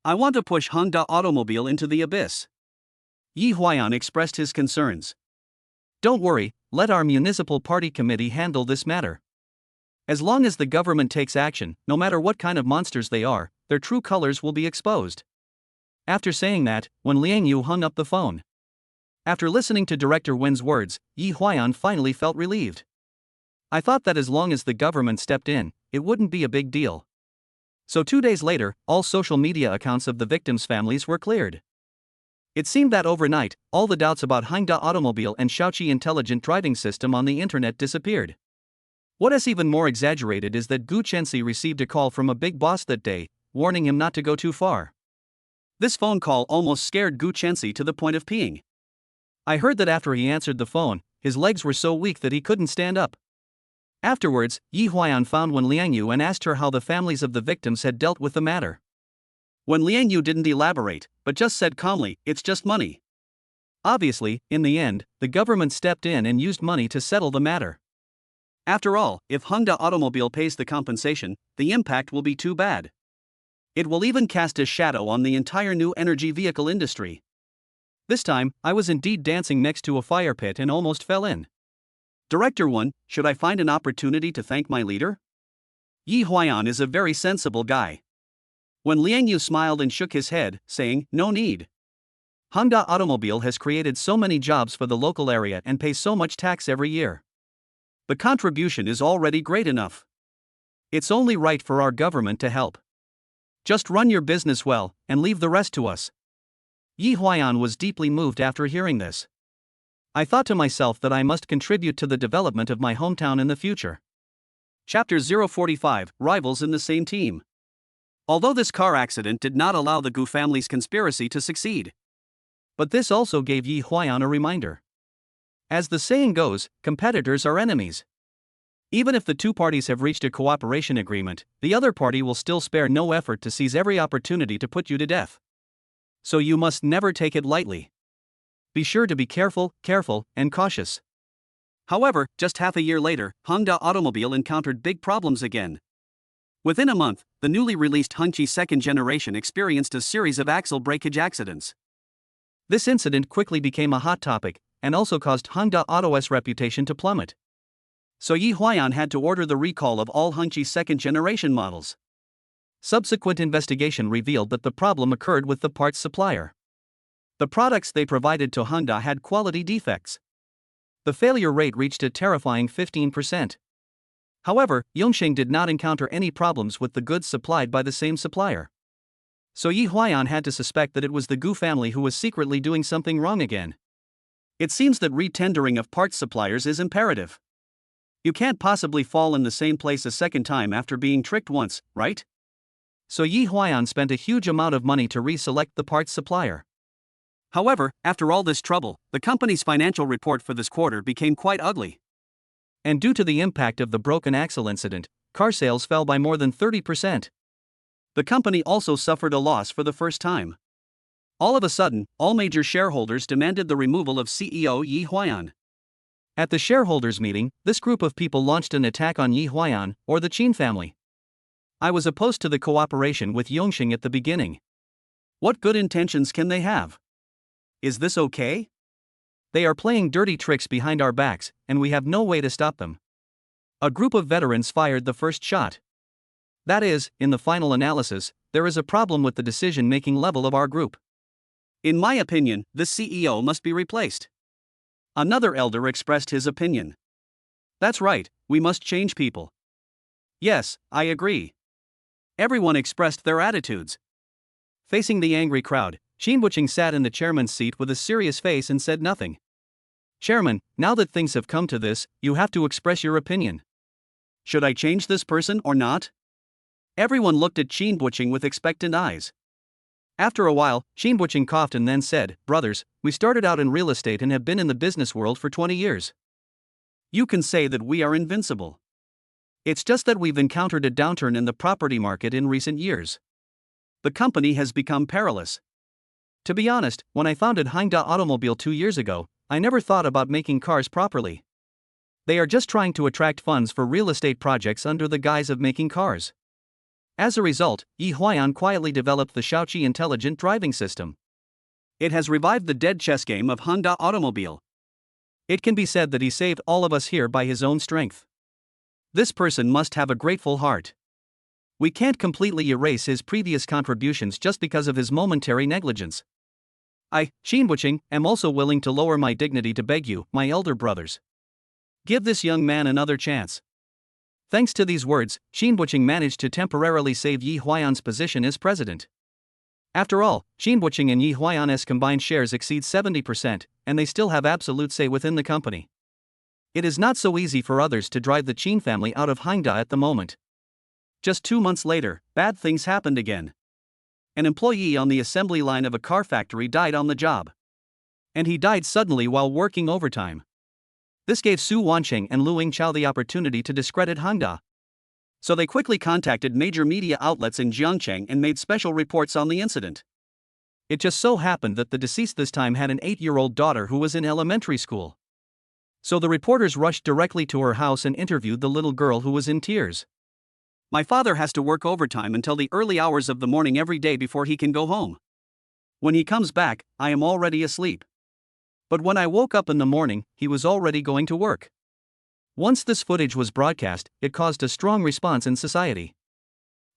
I want to push Honda Automobile into the abyss. Yi Huayan expressed his concerns. Don't worry, let our municipal party committee handle this matter. As long as the government takes action, no matter what kind of monsters they are, their true colors will be exposed. After saying that, when Liang Yu hung up the phone. After listening to Director Wen's words, Yi Huayan finally felt relieved. I thought that as long as the government stepped in, it wouldn't be a big deal. So 2 days later, all social media accounts of the victims' families were cleared. It seemed that overnight, all the doubts about Honda Automobile and Shaoqi intelligent driving system on the internet disappeared. What is even more exaggerated is that Gu Chenxi received a call from a big boss that day, warning him not to go too far. This phone call almost scared Gu Chenxi to the point of peeing. I heard that after he answered the phone, his legs were so weak that he couldn't stand up. Afterwards, Yi Huayan found Wen Liang Yu and asked her how the families of the victims had dealt with the matter. When Liang Yu didn't elaborate, but just said calmly, it's just money. Obviously, in the end, the government stepped in and used money to settle the matter. After all, if Honda Automobile pays the compensation, the impact will be too bad. It will even cast a shadow on the entire new energy vehicle industry. This time, I was indeed dancing next to a fire pit and almost fell in. Director 1, should I find an opportunity to thank my leader? Yi Huayan is a very sensible guy. When Liang Yu smiled and shook his head, saying, no need. Honda Automobile has created so many jobs for the local area and pays so much tax every year. The contribution is already great enough. It's only right for our government to help. Just run your business well, and leave the rest to us. Yi Huayan was deeply moved after hearing this. I thought to myself that I must contribute to the development of my hometown in the future. Chapter 045, Rivals in the Same Team. Although this car accident did not allow the Gu family's conspiracy to succeed. But this also gave Yi Huayan a reminder. As the saying goes, competitors are enemies. Even if the two parties have reached a cooperation agreement, the other party will still spare no effort to seize every opportunity to put you to death. So you must never take it lightly. Be sure to be careful, and cautious. However, just half a year later, Honda Automobile encountered big problems again. Within a month, the newly released Hongqi second generation experienced a series of axle breakage accidents. This incident quickly became a hot topic, and also caused Honda Auto's reputation to plummet. So Yi Huayan had to order the recall of all Hongqi second generation models. Subsequent investigation revealed that the problem occurred with the parts supplier. The products they provided to Honda had quality defects. The failure rate reached a terrifying 15%. However, Yongxing did not encounter any problems with the goods supplied by the same supplier. So Yi Huayan had to suspect that it was the Gu family who was secretly doing something wrong again. It seems that re-tendering of parts suppliers is imperative. You can't possibly fall in the same place a second time after being tricked once, right? So Yi Huayan spent a huge amount of money to reselect the parts supplier. However, after all this trouble, the company's financial report for this quarter became quite ugly. And due to the impact of the broken axle incident, car sales fell by more than 30%. The company also suffered a loss for the first time. All of a sudden, all major shareholders demanded the removal of CEO Yi Huayan. At the shareholders' meeting, this group of people launched an attack on Yi Huayan, or the Qin family. I was opposed to the cooperation with Yongxing at the beginning. What good intentions can they have? Is this okay? They are playing dirty tricks behind our backs, and we have no way to stop them. A group of veterans fired the first shot. That is, in the final analysis, there is a problem with the decision-making level of our group. In my opinion, the CEO must be replaced. Another elder expressed his opinion. That's right, we must change people. Yes, I agree. Everyone expressed their attitudes. Facing the angry crowd, Shinbuching sat in the chairman's seat with a serious face and said nothing. Chairman, now that things have come to this, you have to express your opinion. Should I change this person or not? Everyone looked at Shinbuching with expectant eyes. After a while, Shinbuching coughed and then said, Brothers, we started out in real estate and have been in the business world for 20 years. You can say that we are invincible. It's just that we've encountered a downturn in the property market in recent years. The company has become perilous. To be honest, when I founded Hyundai Automobile 2 years ago, I never thought about making cars properly. They are just trying to attract funds for real estate projects under the guise of making cars. As a result, Yi Huaiyan quietly developed the Shaoqi intelligent driving system. It has revived the dead chess game of Hyundai Automobile. It can be said that he saved all of us here by his own strength. This person must have a grateful heart. We can't completely erase his previous contributions just because of his momentary negligence. I, Shinbuching, am also willing to lower my dignity to beg you, my elder brothers. Give this young man another chance. Thanks to these words, Shinbuching managed to temporarily save Yi Huaiyan's position as president. After all, Shinbuching and Yi Huaiyan's combined shares exceed 70%, and they still have absolute say within the company. It is not so easy for others to drive the Qin family out of Hyundai at the moment. Just 2 months later, bad things happened again. An employee on the assembly line of a car factory died on the job. And he died suddenly while working overtime. This gave Su Wancheng and Lu Yingqiao the opportunity to discredit Hyundai. So they quickly contacted major media outlets in Jiangcheng and made special reports on the incident. It just so happened that the deceased this time had an 8-year-old daughter who was in elementary school. So the reporters rushed directly to her house and interviewed the little girl who was in tears. My father has to work overtime until the early hours of the morning every day before he can go home. When he comes back, I am already asleep. But when I woke up in the morning, he was already going to work. Once this footage was broadcast, it caused a strong response in society.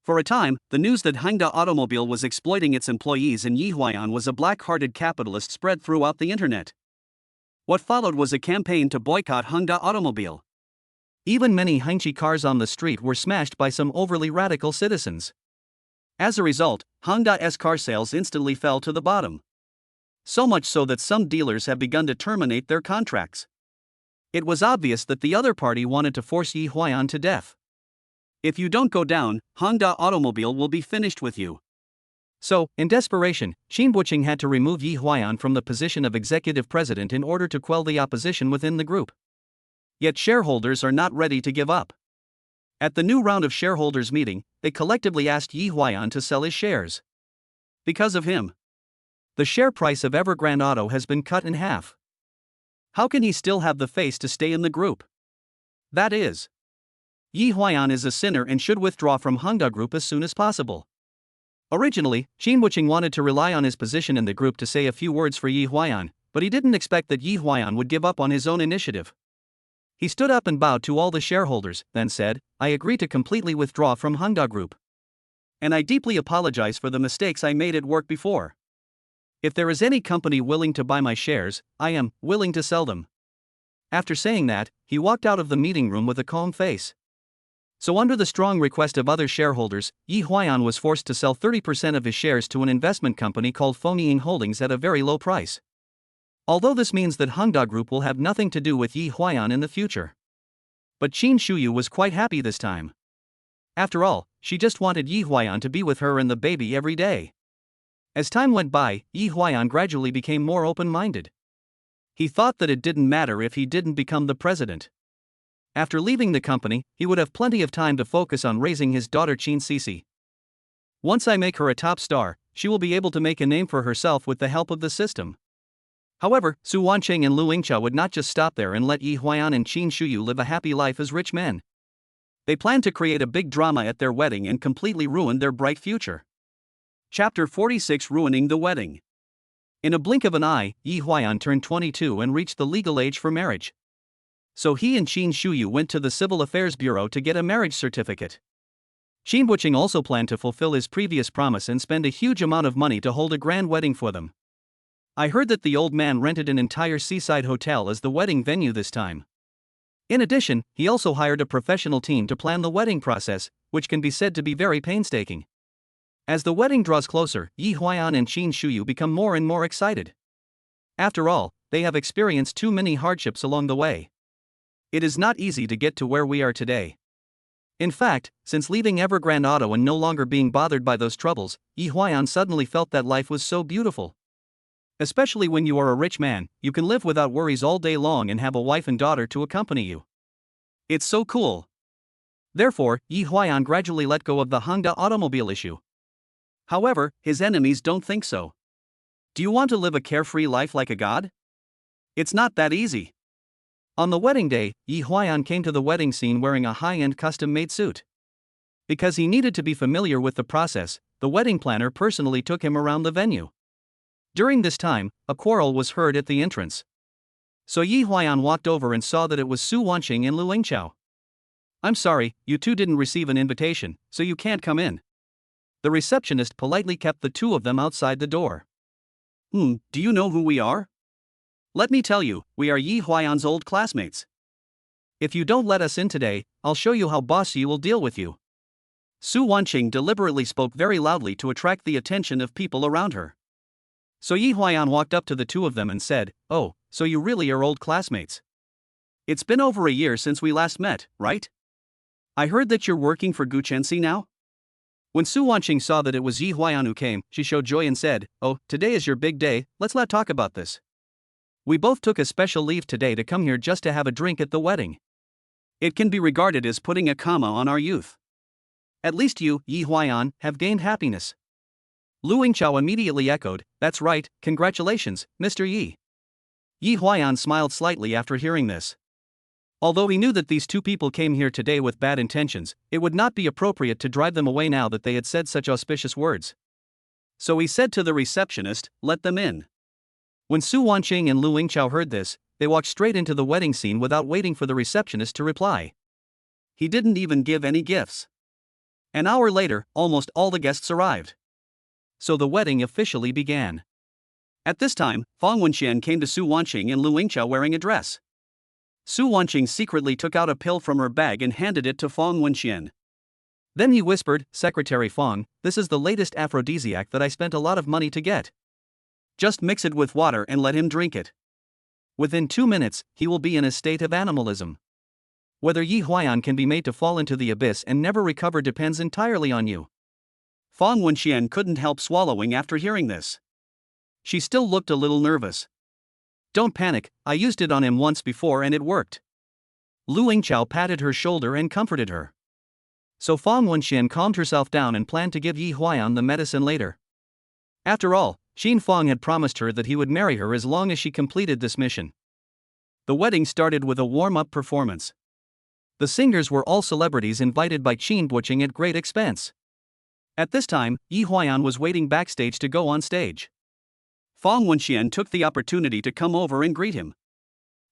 For a time, the news that Hyundai Automobile was exploiting its employees and Yi Huaiyan was a black-hearted capitalist spread throughout the internet. What followed was a campaign to boycott Hyundai Automobile. Even many Hengqi cars on the street were smashed by some overly radical citizens. As a result, Hyundai's car sales instantly fell to the bottom. So much so that some dealers have begun to terminate their contracts. It was obvious that the other party wanted to force Yi Huaiyan to death. If you don't go down, Hyundai Automobile will be finished with you. So, in desperation, Shinbuching had to remove Yi Huaiyan from the position of executive president in order to quell the opposition within the group. Yet shareholders are not ready to give up. At the new round of shareholders meeting, they collectively asked Yi Huaiyan to sell his shares. Because of him, the share price of Evergrande Auto has been cut in half. How can he still have the face to stay in the group? That is, Yi Huaiyan is a sinner and should withdraw from Hyundai Group as soon as possible. Originally, Shinbuching wanted to rely on his position in the group to say a few words for Yi Huaiyan, but he didn't expect that Yi Huaiyan would give up on his own initiative. He stood up and bowed to all the shareholders, then said, I agree to completely withdraw from Hyundai Group. And I deeply apologize for the mistakes I made at work before. If there is any company willing to buy my shares, I am willing to sell them. After saying that, he walked out of the meeting room with a calm face. So under the strong request of other shareholders, Yi Huaiyan was forced to sell 30% of his shares to an investment company called Fonying Holdings at a very low price. Although this means that Hyundai Group will have nothing to do with Yi Huaiyan in the future. But Qin Shuyu was quite happy this time. After all, she just wanted Yi Huaiyan to be with her and the baby every day. As time went by, Yi Huaiyan gradually became more open-minded. He thought that it didn't matter if he didn't become the president. After leaving the company, he would have plenty of time to focus on raising his daughter Qin Sisi. Once I make her a top star, she will be able to make a name for herself with the help of the system. However, Su Wancheng and Lu Yingqiao would not just stop there and let Yi Huaiyan and Qin Shuyu live a happy life as rich men. They planned to create a big drama at their wedding and completely ruin their bright future. Chapter 46: Ruining the Wedding. In a blink of an eye, Yi Huaiyan turned 22 and reached the legal age for marriage. So he and Qin Shuyu went to the Civil Affairs Bureau to get a marriage certificate. Shinbuching also planned to fulfill his previous promise and spend a huge amount of money to hold a grand wedding for them. I heard that the old man rented an entire seaside hotel as the wedding venue this time. In addition, he also hired a professional team to plan the wedding process, which can be said to be very painstaking. As the wedding draws closer, Yi Huayan and Qin Shuyu become more and more excited. After all, they have experienced too many hardships along the way. It is not easy to get to where we are today. In fact, since leaving Evergrande Auto and no longer being bothered by those troubles, Yi Huayan suddenly felt that life was so beautiful. Especially when you are a rich man, you can live without worries all day long and have a wife and daughter to accompany you. It's so cool. Therefore, Yi Huayan gradually let go of the Honda automobile issue. However, his enemies don't think so. Do you want to live a carefree life like a god? It's not that easy. On the wedding day, Yi Huayan came to the wedding scene wearing a high-end custom-made suit. Because he needed to be familiar with the process, the wedding planner personally took him around the venue. During this time, a quarrel was heard at the entrance. So Yi Huayan walked over and saw that it was Su Wanqing and Lu Yingqiao. "I'm sorry, you two didn't receive an invitation, so you can't come in." The receptionist politely kept the two of them outside the door. Do you know who we are? Let me tell you, we are Yi Huayan's old classmates. If you don't let us in today, I'll show you how Boss Yi will deal with you. Su Wanqing deliberately spoke very loudly to attract the attention of people around her. So Yi Huayan walked up to the two of them and said, "Oh, so you really are old classmates? It's been over a year since we last met, right? I heard that you're working for Guchensi now?" When Su Wanqing saw that it was Yi Huayan who came, she showed joy and said, "Oh, today is your big day, let's not talk about this. We both took a special leave today to come here just to have a drink at the wedding. It can be regarded as putting a comma on our youth. At least you, Yi Huayan, have gained happiness." Lu Yingqiao immediately echoed, "That's right, congratulations, Mr. Yi." Yi Huayan smiled slightly after hearing this. Although he knew that these two people came here today with bad intentions, it would not be appropriate to drive them away now that they had said such auspicious words. So he said to the receptionist, "Let them in." When Su Wanqing and Lu Yingqiao heard this, they walked straight into the wedding scene without waiting for the receptionist to reply. He didn't even give any gifts. An hour later, almost all the guests arrived. So the wedding officially began. At this time, Fang Wenxian came to Su Wanqing and Lu Yingqiao wearing a dress. Su Wanqing secretly took out a pill from her bag and handed it to Fang Wenxian. Then he whispered, "Secretary Fang, this is the latest aphrodisiac that I spent a lot of money to get. Just mix it with water and let him drink it. Within 2 minutes, he will be in a state of animalism. Whether Yi Huayan can be made to fall into the abyss and never recover depends entirely on you." Fang Wenxian couldn't help swallowing after hearing this. She still looked a little nervous. "Don't panic, I used it on him once before and it worked." Lu Yingqiao patted her shoulder and comforted her. So Fang Wenxian calmed herself down and planned to give Yi Huayan the medicine later. After all, Xin Fang had promised her that he would marry her as long as she completed this mission. The wedding started with a warm-up performance. The singers were all celebrities invited by Qin Buqing at great expense. At this time, Yi Huayan was waiting backstage to go on stage. Fang Wenxian took the opportunity to come over and greet him.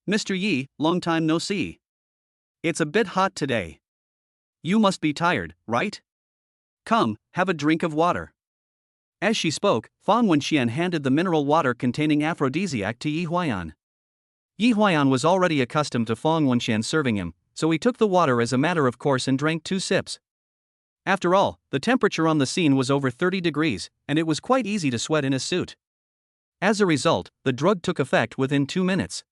"Mr. Yi, long time no see. It's a bit hot today. You must be tired, right? Come, have a drink of water." As she spoke, Fang Wenxian handed the mineral water containing aphrodisiac to Yi Huayan. Yi Huayan was already accustomed to Fang Wenxian serving him, so he took the water as a matter of course and drank 2 sips. After all, the temperature on the scene was over 30 degrees, and it was quite easy to sweat in his suit. As a result, the drug took effect within 2 minutes.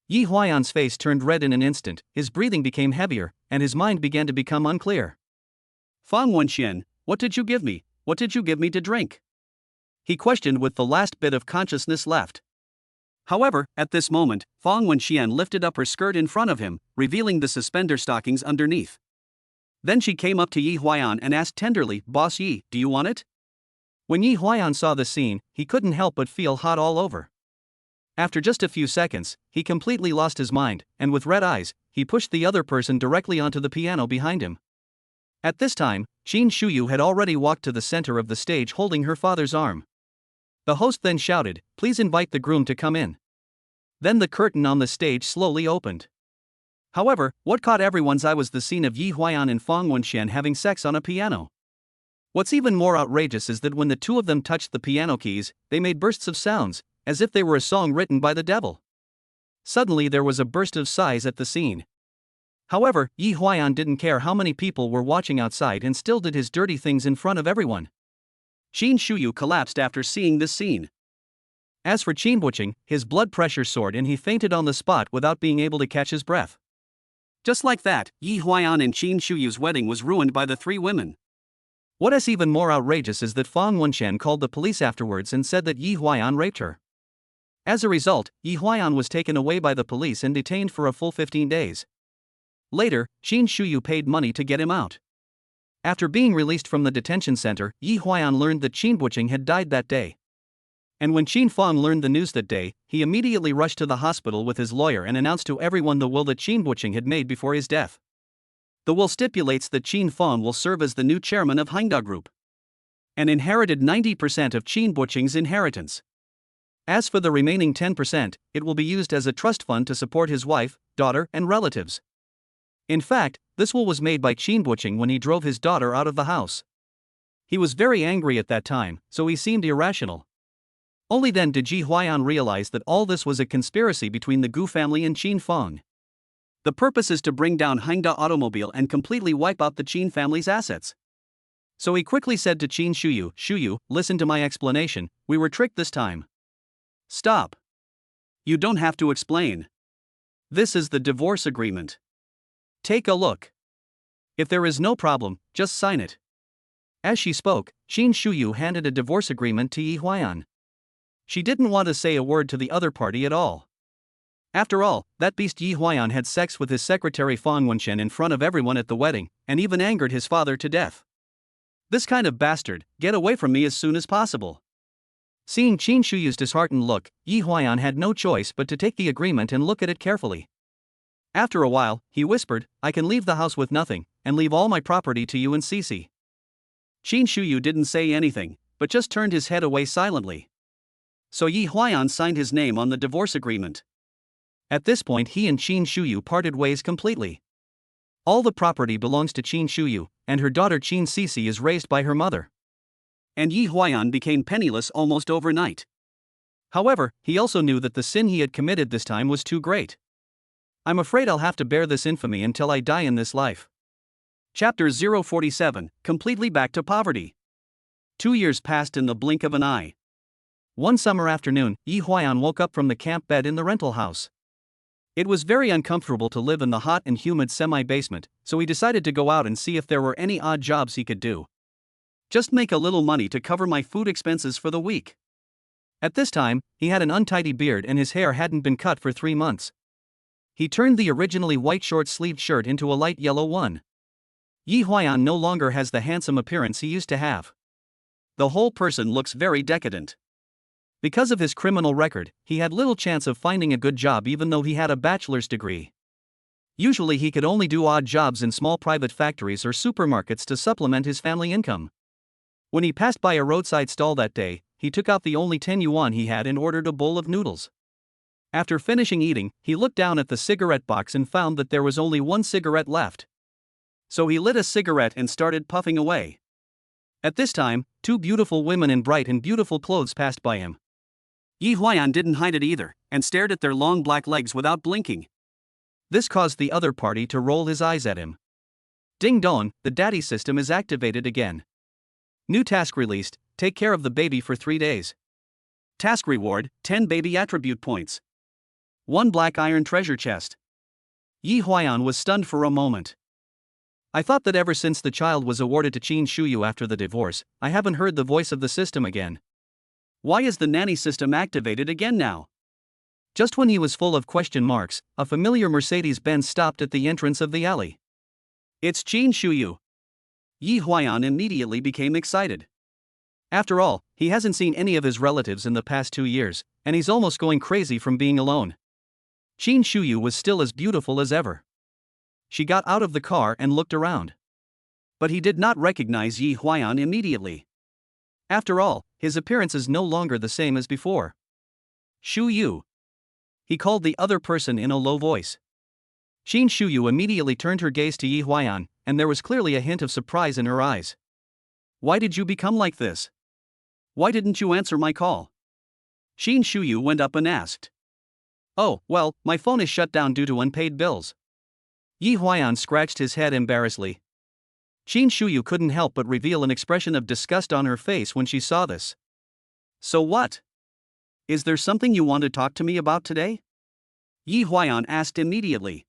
Yi Huayan's face turned red in an instant, his breathing became heavier, and his mind began to become unclear. "Fang Wenxian, what did you give me? What did you give me to drink?" he questioned with the last bit of consciousness left. However, at this moment, Fang Wenxian lifted up her skirt in front of him, revealing the suspender stockings underneath. Then she came up to Yi Huayan and asked tenderly, "Boss Yi, do you want it?" When Yi Huayan saw the scene, he couldn't help but feel hot all over. After just a few seconds, he completely lost his mind, and with red eyes, he pushed the other person directly onto the piano behind him. At this time, Qin Shuyu had already walked to the center of the stage holding her father's arm. The host then shouted, "Please invite the groom to come in." Then the curtain on the stage slowly opened. However, what caught everyone's eye was the scene of Yi Huayan and Fang Wenxian having sex on a piano. What's even more outrageous is that when the two of them touched the piano keys, they made bursts of sounds, as if they were a song written by the devil. Suddenly there was a burst of sighs at the scene. However, Yi Huayan didn't care how many people were watching outside and still did his dirty things in front of everyone. Qin Shuyu collapsed after seeing this scene. As for Qin Buqing, his blood pressure soared and he fainted on the spot without being able to catch his breath. Just like that, Yi Huayan and Qin Shuyu's wedding was ruined by the three women. What is even more outrageous is that Fang Wenquan called the police afterwards and said that Yi Huayan raped her. As a result, Yi Huayan was taken away by the police and detained for a full 15 days. Later, Qin Shuyu paid money to get him out. After being released from the detention center, Yi Huayan learned that Qin Buqing had died that day. And when Qin Fang learned the news that day, he immediately rushed to the hospital with his lawyer and announced to everyone the will that Qin Buqing had made before his death. The will stipulates that Qin Fang will serve as the new chairman of Hangda Group and inherited 90% of Qin Buqing's inheritance. As for the remaining 10%, it will be used as a trust fund to support his wife, daughter, and relatives. In fact, this will was made by Qin Buqing when he drove his daughter out of the house. He was very angry at that time, so he seemed irrational. Only then did Yi Huayan realize that all this was a conspiracy between the Gu family and Qin Fang. The purpose is to bring down Hangda Automobile and completely wipe out the Qin family's assets. So he quickly said to Qin Shuyu, "Shuyu, listen to my explanation, we were tricked this time." "Stop. You don't have to explain. This is the divorce agreement. Take a look. If there is no problem, just sign it." As she spoke, Qin Shuyu handed a divorce agreement to Yi Huayan. She didn't want to say a word to the other party at all. After all, that beast Yi Huayan had sex with his secretary Fang Wenquan in front of everyone at the wedding, and even angered his father to death. This kind of bastard, get away from me as soon as possible. Seeing Qin Shuyu's disheartened look, Yi Huayan had no choice but to take the agreement and look at it carefully. After a while, he whispered, "I can leave the house with nothing, and leave all my property to you and Cici." Qin Shuyu didn't say anything, but just turned his head away silently. So Yi Huayan signed his name on the divorce agreement. At this point he and Qin Shuyu parted ways completely. All the property belongs to Qin Shuyu, and her daughter Qin Cici is raised by her mother. And Yi Huayan became penniless almost overnight. However, he also knew that the sin he had committed this time was too great. "I'm afraid I'll have to bear this infamy until I die in this life." Chapter 047, completely back to poverty. 2 years passed in the blink of an eye. One summer afternoon, Yi Huayan woke up from the camp bed in the rental house. It was very uncomfortable to live in the hot and humid semi-basement, so he decided to go out and see if there were any odd jobs he could do. Just make a little money to cover my food expenses for the week. At this time, he had an untidy beard and his hair hadn't been cut for 3 months. He turned the originally white short-sleeved shirt into a light yellow one. Yi Huayan no longer has the handsome appearance he used to have. The whole person looks very decadent. Because of his criminal record, he had little chance of finding a good job even though he had a bachelor's degree. Usually he could only do odd jobs in small private factories or supermarkets to supplement his family income. When he passed by a roadside stall that day, he took out the only 10 yuan he had and ordered a bowl of noodles. After finishing eating, he looked down at the cigarette box and found that there was only one cigarette left. So he lit a cigarette and started puffing away. At this time, 2 beautiful women in bright and beautiful clothes passed by him. Yi Huayan didn't hide it either, and stared at their long black legs without blinking. This caused the other party to roll his eyes at him. Ding dong, the daddy system is activated again. New task released, take care of the baby for 3 days. Task reward, 10 baby attribute points. 1 black iron treasure chest. Yi Huayan was stunned for a moment. "I thought that ever since the child was awarded to Qin Shuyu after the divorce, I haven't heard the voice of the system again. Why is the nanny system activated again now?" Just when he was full of question marks, a familiar Mercedes-Benz stopped at the entrance of the alley. "It's Qin Shuyu." Yi Huayan immediately became excited. After all, he hasn't seen any of his relatives in the past 2 years, and he's almost going crazy from being alone. Qin Shuyu was still as beautiful as ever. She got out of the car and looked around. But he did not recognize Yi Huayan immediately. After all, his appearance is no longer the same as before. "Shuyu." He called the other person in a low voice. Qin Shuyu immediately turned her gaze to Yi Huayan, and there was clearly a hint of surprise in her eyes. "Why did you become like this? Why didn't you answer my call?" Qin Shuyu went up and asked. "Oh, well, my phone is shut down due to unpaid bills." Yi Huayan scratched his head embarrassedly. Qin Shuyu couldn't help but reveal an expression of disgust on her face when she saw this. So what? Is there something you want to talk to me about today? Yi Huayan asked immediately.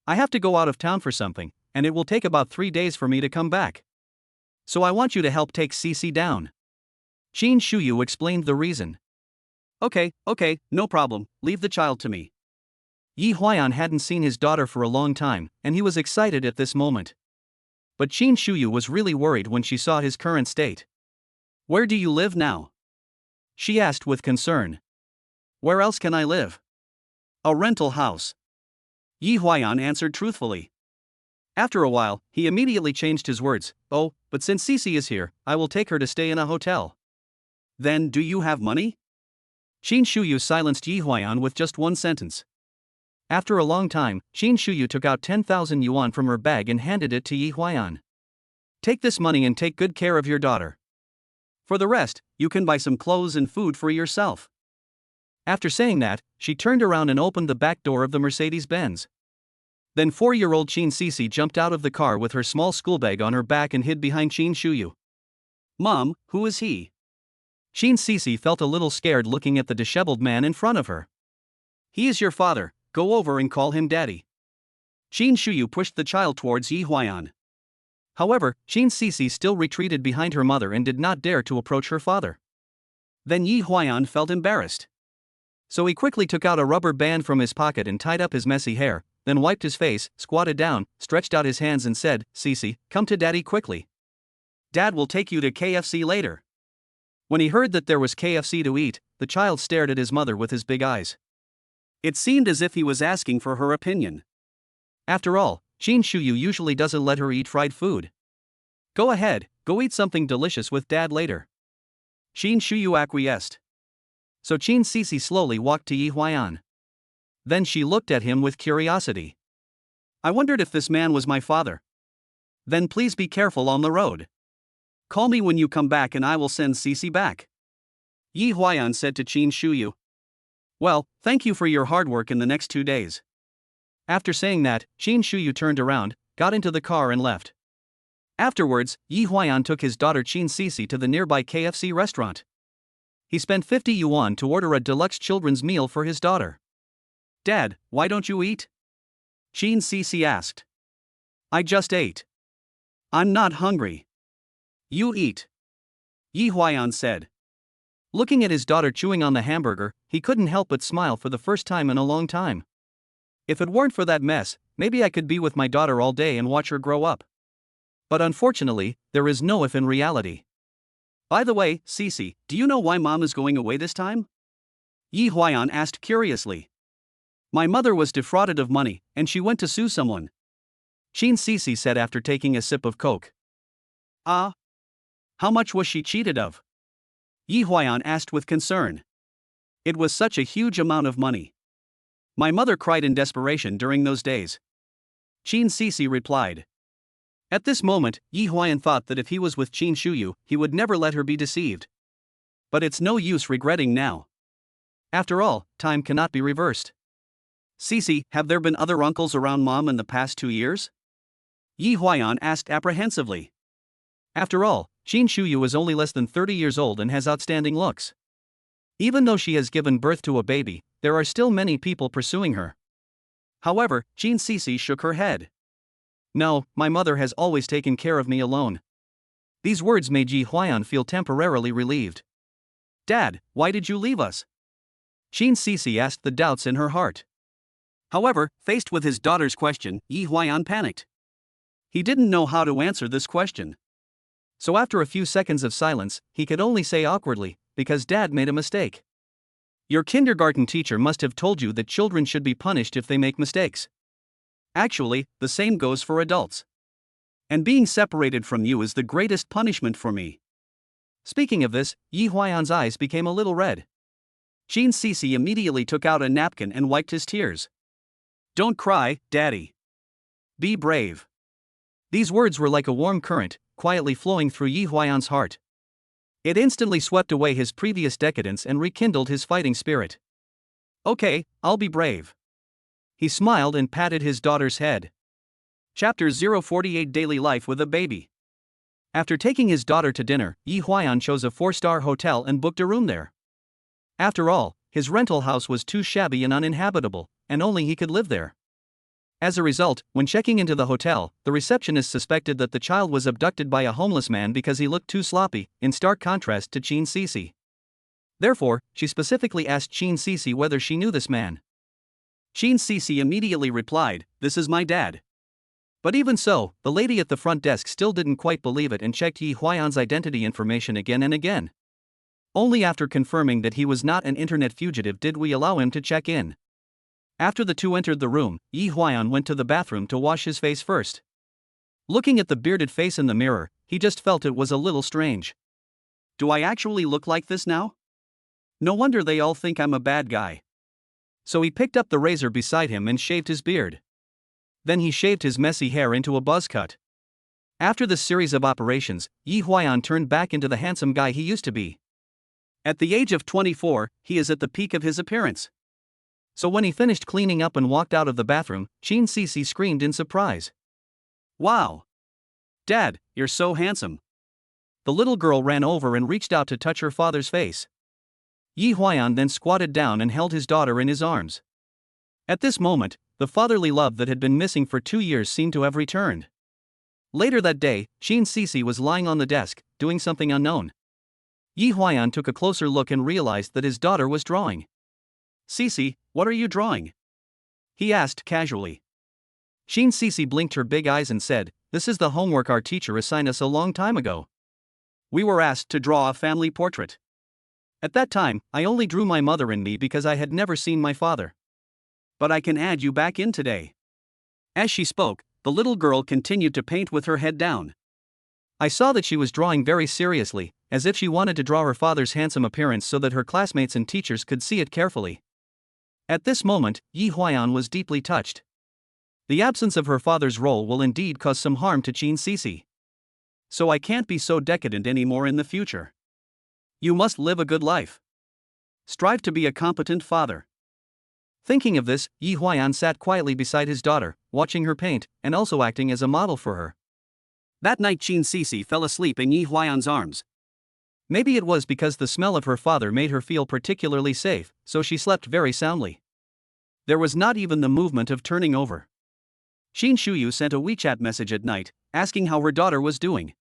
I have to go out of town for something, and it will take about 3 days for me to come back. So I want you to help take Cici down. Qin Shuyu explained the reason. Okay, no problem, leave the child to me. Yi Huayan hadn't seen his daughter for a long time, and he was excited at this moment. But Qin Shuyu was really worried when she saw his current state. Where do you live now? She asked with concern. Where else can I live? A rental house. Yi Huayan answered truthfully. After a while, he immediately changed his words. Oh, but since Cici is here, I will take her to stay in a hotel. Then do you have money? Qin Shuyu silenced Yi Huayan with just one sentence. After a long time, Qin Shuyu took out 10,000 yuan from her bag and handed it to Yi Huayan. Take this money and take good care of your daughter. For the rest, you can buy some clothes and food for yourself. After saying that, she turned around and opened the back door of the Mercedes-Benz. Then 4-year-old Qin Cici jumped out of the car with her small schoolbag on her back and hid behind Qin Shuyu. Mom, who is he? Qin Cici felt a little scared looking at the disheveled man in front of her. He is your father, go over and call him daddy. Qin Shuyu pushed the child towards Yi Huayan. However, Qin Cici still retreated behind her mother and did not dare to approach her father. Then Yi Huayan felt embarrassed. So he quickly took out a rubber band from his pocket and tied up his messy hair, then wiped his face, squatted down, stretched out his hands and said, Cici, come to daddy quickly. Dad will take you to KFC later. When he heard that there was KFC to eat, the child stared at his mother with his big eyes. It seemed as if he was asking for her opinion. After all, Qin Shuyu usually doesn't let her eat fried food. Go ahead, go eat something delicious with dad later. Qin Shuyu acquiesced. So Qin Cici slowly walked to Yi Huayan. Then she looked at him with curiosity. I wondered if this man was my father. Then please be careful on the road. Call me when you come back and I will send Cici back. Yi Huayan said to Qin Shuyu. Well, thank you for your hard work in the next 2 days. After saying that, Qin Shuyu turned around, got into the car and left. Afterwards, Yi Huayan took his daughter Qin Cici to the nearby KFC restaurant. He spent 50 yuan to order a deluxe children's meal for his daughter. Dad, why don't you eat? Qin Cici asked. I just ate. I'm not hungry. You eat. Yi Huayan said. Looking at his daughter chewing on the hamburger, he couldn't help but smile for the first time in a long time. If it weren't for that mess, maybe I could be with my daughter all day and watch her grow up. But unfortunately, there is no if in reality. By the way, Cici, do you know why mom is going away this time? Yi Huayan asked curiously. My mother was defrauded of money, and she went to sue someone. Qin Cici said after taking a sip of Coke. Ah? How much was she cheated of? Yi Huayan asked with concern. It was such a huge amount of money. My mother cried in desperation during those days. Qin Cici replied. At this moment, Yi Huayan thought that if he was with Qin Shuyu, he would never let her be deceived. But it's no use regretting now. After all, time cannot be reversed. Cici, have there been other uncles around mom in the past 2 years? Yi Huayan asked apprehensively. After all, Qin Shuyu is only less than 30 years old and has outstanding looks. Even though she has given birth to a baby, there are still many people pursuing her. However, Qin Cici shook her head. No, my mother has always taken care of me alone. These words made Yi Huayan feel temporarily relieved. Dad, why did you leave us? Qin Cici asked the doubts in her heart. However, faced with his daughter's question, Yi Huayan panicked. He didn't know how to answer this question. So after a few seconds of silence, he could only say awkwardly, because Dad made a mistake. Your kindergarten teacher must have told you that children should be punished if they make mistakes. Actually, the same goes for adults. And being separated from you is the greatest punishment for me. Speaking of this, Yi Huayan's eyes became a little red. Qin Cici immediately took out a napkin and wiped his tears. Don't cry, Daddy. Be brave. These words were like a warm current, quietly flowing through Yi Huayan's heart. It instantly swept away his previous decadence and rekindled his fighting spirit. Okay, I'll be brave. He smiled and patted his daughter's head. Chapter 048 Daily Life with a Baby. After taking his daughter to dinner, Yi Huayan chose a 4-star hotel and booked a room there. After all, his rental house was too shabby and uninhabitable, and only he could live there. As a result, when checking into the hotel, the receptionist suspected that the child was abducted by a homeless man because he looked too sloppy, in stark contrast to Qin Sisi. Therefore, she specifically asked Qin Sisi whether she knew this man. Qin Sisi immediately replied, "This is my dad." But even so, the lady at the front desk still didn't quite believe it and checked Yi Huayan's identity information again and again. Only after confirming that he was not an internet fugitive did we allow him to check in. After the two entered the room, Yi Huayan went to the bathroom to wash his face first. Looking at the bearded face in the mirror, he just felt it was a little strange. Do I actually look like this now? No wonder they all think I'm a bad guy. So he picked up the razor beside him and shaved his beard. Then he shaved his messy hair into a buzz cut. After this series of operations, Yi Huayan turned back into the handsome guy he used to be. At the age of 24, he is at the peak of his appearance. So when he finished cleaning up and walked out of the bathroom, Qin Sisi screamed in surprise. "Wow! Dad, you're so handsome." The little girl ran over and reached out to touch her father's face. Yi Huayan then squatted down and held his daughter in his arms. At this moment, the fatherly love that had been missing for 2 years seemed to have returned. Later that day, Qin Sisi was lying on the desk, doing something unknown. Yi Huayan took a closer look and realized that his daughter was drawing. "Sisi, what are you drawing?" he asked casually. Qin Sisi blinked her big eyes and said, "This is the homework our teacher assigned us a long time ago. We were asked to draw a family portrait. At that time, I only drew my mother and me because I had never seen my father. But I can add you back in today." As she spoke, the little girl continued to paint with her head down. I saw that she was drawing very seriously, as if she wanted to draw her father's handsome appearance so that her classmates and teachers could see it carefully. At this moment, Yi Huayan was deeply touched. The absence of her father's role will indeed cause some harm to Qin Sisi. So I can't be so decadent anymore in the future. You must live a good life. Strive to be a competent father. Thinking of this, Yi Huayan sat quietly beside his daughter, watching her paint, and also acting as a model for her. That night Qin Sisi fell asleep in Yi Huayan's arms. Maybe it was because the smell of her father made her feel particularly safe, so she slept very soundly. There was not even the movement of turning over. Qin Shuyu sent a WeChat message at night, asking how her daughter was doing.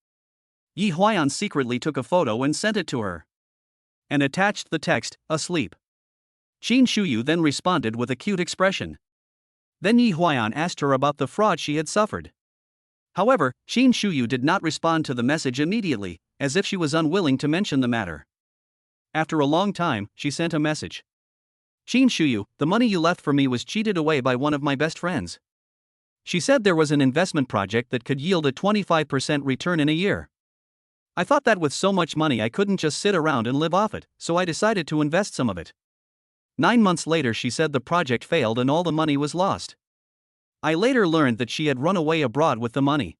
Yi Huayan secretly took a photo and sent it to her. And attached the text, "Asleep." Qin Shuyu then responded with a cute expression. Then Yi Huayan asked her about the fraud she had suffered. However, Qin Shuyu did not respond to the message immediately, as if she was unwilling to mention the matter. After a long time, she sent a message. "Qin Shuyu, the money you left for me was cheated away by one of my best friends. She said there was an investment project that could yield a 25% return in a year. I thought that with so much money I couldn't just sit around and live off it, so I decided to invest some of it. 9 months later she said the project failed and all the money was lost. I later learned that she had run away abroad with the money."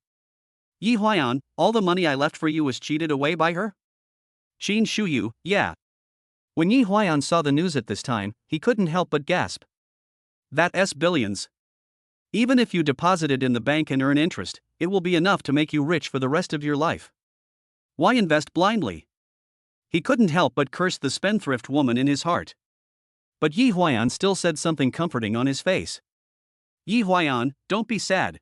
Yi Huayan, all the money I left for you was cheated away by her? Qin Shuyu, yeah. When Yi Huayan saw the news at this time, he couldn't help but gasp. That's billions. Even if you deposit it in the bank and earn interest, it will be enough to make you rich for the rest of your life. Why invest blindly? He couldn't help but curse the spendthrift woman in his heart. But Yi Huayan still said something comforting on his face. "Yi Huayan, don't be sad.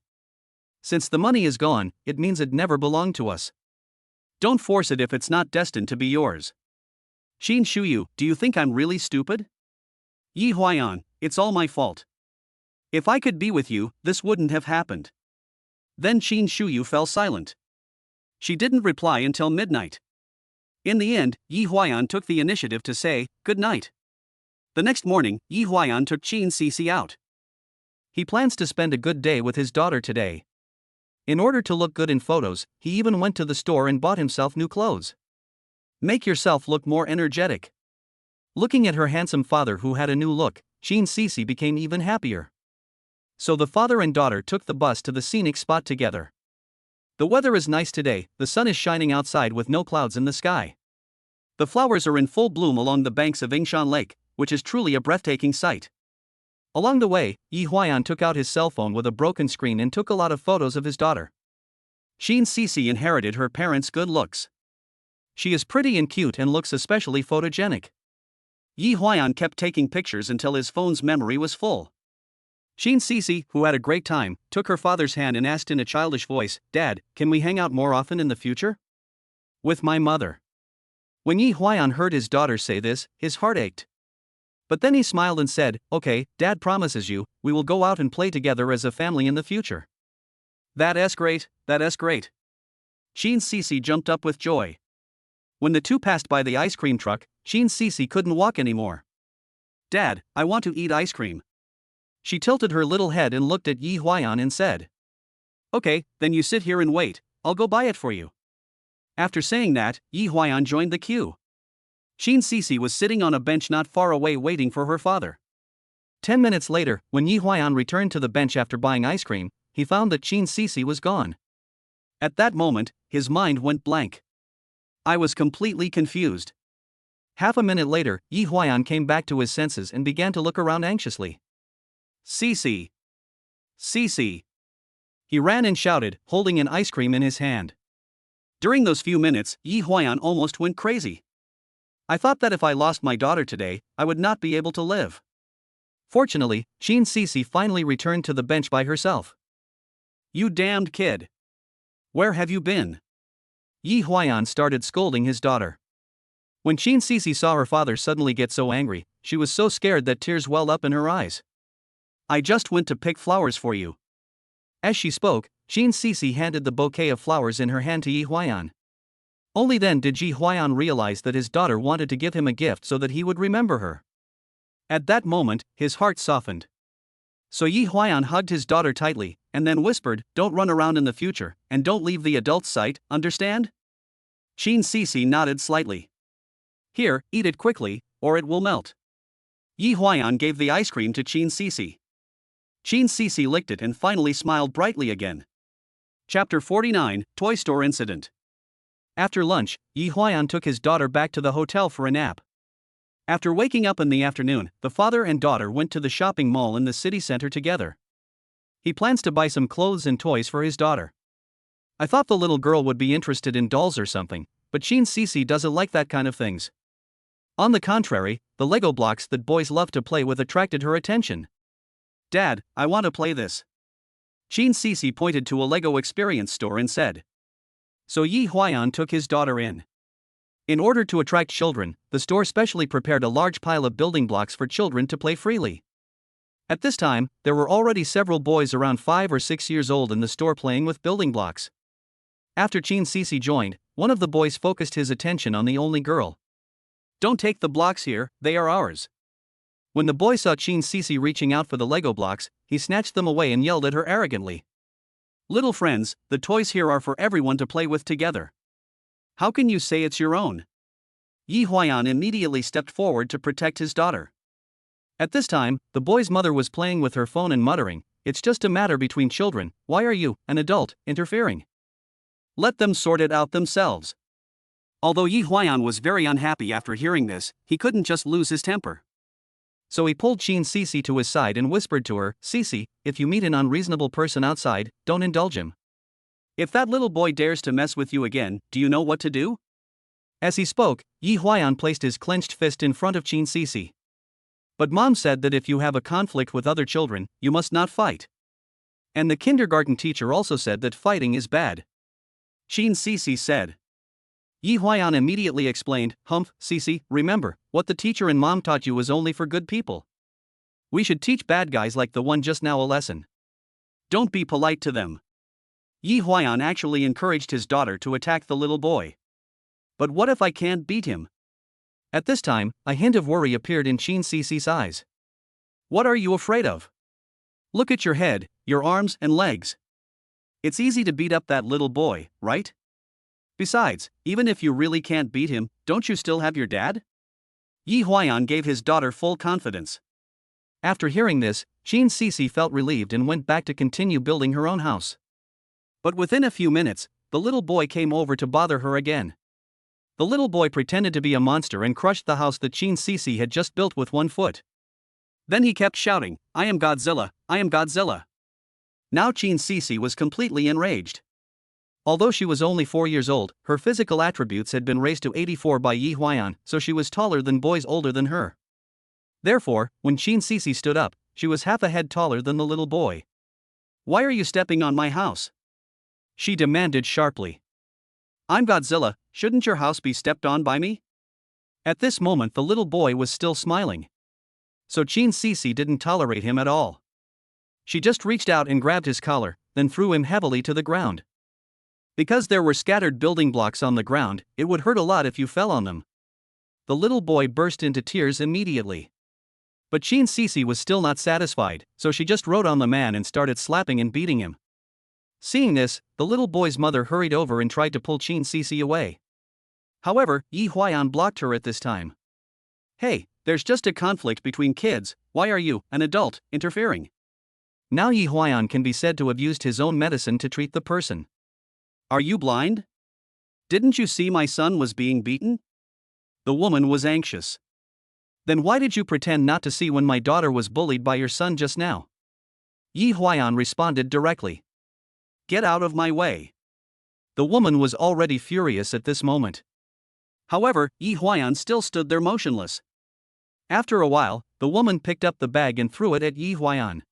Since the money is gone, it means it never belonged to us. Don't force it if it's not destined to be yours." Qin Shuyu, do you think I'm really stupid? Yi Huayan, it's all my fault. If I could be with you, this wouldn't have happened. Then Qin Shuyu fell silent. She didn't reply until midnight. In the end, Yi Huayan took the initiative to say, "Good night." The next morning, Yi Huayan took Qin Sisi out. He plans to spend a good day with his daughter today. In order to look good in photos, he even went to the store and bought himself new clothes. Make yourself look more energetic. Looking at her handsome father who had a new look, Qin Sisi became even happier. So the father and daughter took the bus to the scenic spot together. The weather is nice today, the sun is shining outside with no clouds in the sky. The flowers are in full bloom along the banks of Yingshan Lake, which is truly a breathtaking sight. Along the way, Yi Huayan took out his cell phone with a broken screen and took a lot of photos of his daughter. Xin Sisi inherited her parents' good looks. She is pretty and cute and looks especially photogenic. Yi Huayan kept taking pictures until his phone's memory was full. Xin Sisi, who had a great time, took her father's hand and asked in a childish voice, "Dad, can we hang out more often in the future?" "With my mother." When Yi Huayan heard his daughter say this, his heart ached. But then he smiled and said, "Okay, Dad promises you, we will go out and play together as a family in the future." That's great, that's great. Xin Sisi jumped up with joy. When the two passed by the ice cream truck, Xin Sisi couldn't walk anymore. "Dad, I want to eat ice cream." She tilted her little head and looked at Yi Huayan and said, "Okay, then you sit here and wait, I'll go buy it for you." After saying that, Yi Huayan joined the queue. Xin Sisi was sitting on a bench not far away waiting for her father. 10 minutes later, when Yi Huayan returned to the bench after buying ice cream, he found that Xin Sisi was gone. At that moment, his mind went blank. "I was completely confused." Half a minute later, Yi Huayan came back to his senses and began to look around anxiously. "Sisi! Sisi!" He ran and shouted, holding an ice cream in his hand. During those few minutes, Yi Huayan almost went crazy. "I thought that if I lost my daughter today, I would not be able to live." Fortunately, Xin Sisi finally returned to the bench by herself. "You damned kid! Where have you been?" Yi Huayan started scolding his daughter. When Xin Sisi saw her father suddenly get so angry, she was so scared that tears welled up in her eyes. "I just went to pick flowers for you." As she spoke, Xin Sisi handed the bouquet of flowers in her hand to Yi Huayan. Only then did Yi Huayan realize that his daughter wanted to give him a gift so that he would remember her. At that moment, his heart softened. So Yi Huayan hugged his daughter tightly, and then whispered, "Don't run around in the future, and don't leave the adults' sight, understand?" Xin Sisi nodded slightly. "Here, eat it quickly, or it will melt." Yi Huayan gave the ice cream to Xin Sisi. Xin Sisi licked it and finally smiled brightly again. Chapter 49, Toy Store Incident. After lunch, Yi Huayan took his daughter back to the hotel for a nap. After waking up in the afternoon, the father and daughter went to the shopping mall in the city center together. He plans to buy some clothes and toys for his daughter. I thought the little girl would be interested in dolls or something, but Xin Sisi doesn't like that kind of things. On the contrary, the Lego blocks that boys love to play with attracted her attention. "Dad, I want to play this." Xin Sisi pointed to a Lego experience store and said. So Yi Huayan took his daughter in. In order to attract children, the store specially prepared a large pile of building blocks for children to play freely. At this time, there were already several boys around 5 or 6 years old in the store playing with building blocks. After Xin Sisi joined, one of the boys focused his attention on the only girl. "Don't take the blocks here, they are ours." When the boy saw Xin Sisi reaching out for the Lego blocks, he snatched them away and yelled at her arrogantly. "Little friends, the toys here are for everyone to play with together. How can you say it's your own?" Yi Huayan immediately stepped forward to protect his daughter. At this time, the boy's mother was playing with her phone and muttering, "It's just a matter between children, why are you, an adult, interfering? Let them sort it out themselves." Although Yi Huayan was very unhappy after hearing this, he couldn't just lose his temper. So he pulled Xin Sisi to his side and whispered to her, "Sisi, if you meet an unreasonable person outside, don't indulge him. If that little boy dares to mess with you again, do you know what to do?" As he spoke, Yi Huayan placed his clenched fist in front of Xin Sisi. "But Mom said that if you have a conflict with other children, you must not fight. And the kindergarten teacher also said that fighting is bad." Xin Sisi said. Yi Huayan immediately explained, "Humph, Sisi, remember, what the teacher and Mom taught you was only for good people. We should teach bad guys like the one just now a lesson. Don't be polite to them." Yi Huayan actually encouraged his daughter to attack the little boy. "But what if I can't beat him?" At this time, a hint of worry appeared in Xin Sisi's eyes. "What are you afraid of? Look at your head, your arms and legs. It's easy to beat up that little boy, right? Besides, even if you really can't beat him, don't you still have your dad?" Yi Huayan gave his daughter full confidence. After hearing this, Xin Sisi felt relieved and went back to continue building her own house. But within a few minutes, the little boy came over to bother her again. The little boy pretended to be a monster and crushed the house that Xin Sisi had just built with one foot. Then he kept shouting, "I am Godzilla, I am Godzilla." Now Qin Sisi was completely enraged. Although she was only 4 years old, her physical attributes had been raised to 84 by Yi Huayan, so she was taller than boys older than her. Therefore, when Qin Sisi stood up, she was half a head taller than the little boy. "Why are you stepping on my house?" she demanded sharply. "I'm Godzilla, shouldn't your house be stepped on by me?" At this moment the little boy was still smiling. So Qin Sisi didn't tolerate him at all. She just reached out and grabbed his collar, then threw him heavily to the ground. Because there were scattered building blocks on the ground, it would hurt a lot if you fell on them. The little boy burst into tears immediately. But Qin Sisi was still not satisfied, so she just rode on the man and started slapping and beating him. Seeing this, the little boy's mother hurried over and tried to pull Qin Sisi away. However, Yi Huayan blocked her at this time. "Hey, there's just a conflict between kids, why are you, an adult, interfering?" Now Yi Huayan can be said to have used his own medicine to treat the person. "Are you blind? Didn't you see my son was being beaten?" The woman was anxious. "Then why did you pretend not to see when my daughter was bullied by your son just now?" Yi Huayan responded directly. "Get out of my way." The woman was already furious at this moment. However, Yi Huayan still stood there motionless. After a while, the woman picked up the bag and threw it at Yi Huayan.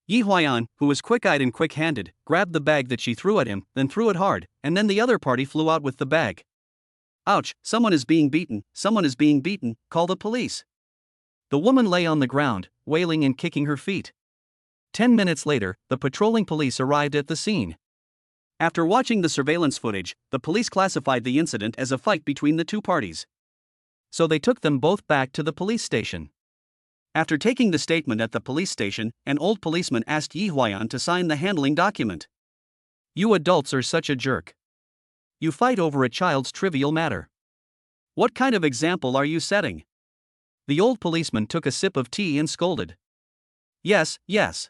Yi Huayan, who was quick-eyed and quick-handed, grabbed the bag that she threw at him, then threw it hard, and then the other party flew out with the bag. "Ouch, someone is being beaten, call the police." The woman lay on the ground, wailing and kicking her feet. 10 minutes later, the patrolling police arrived at the scene. After watching the surveillance footage, the police classified the incident as a fight between the two parties. So they took them both back to the police station. After taking the statement at the police station, an old policeman asked Yi Huayan to sign the handling document. "You adults are such a jerk. You fight over a child's trivial matter. What kind of example are you setting?" The old policeman took a sip of tea and scolded. "Yes, yes."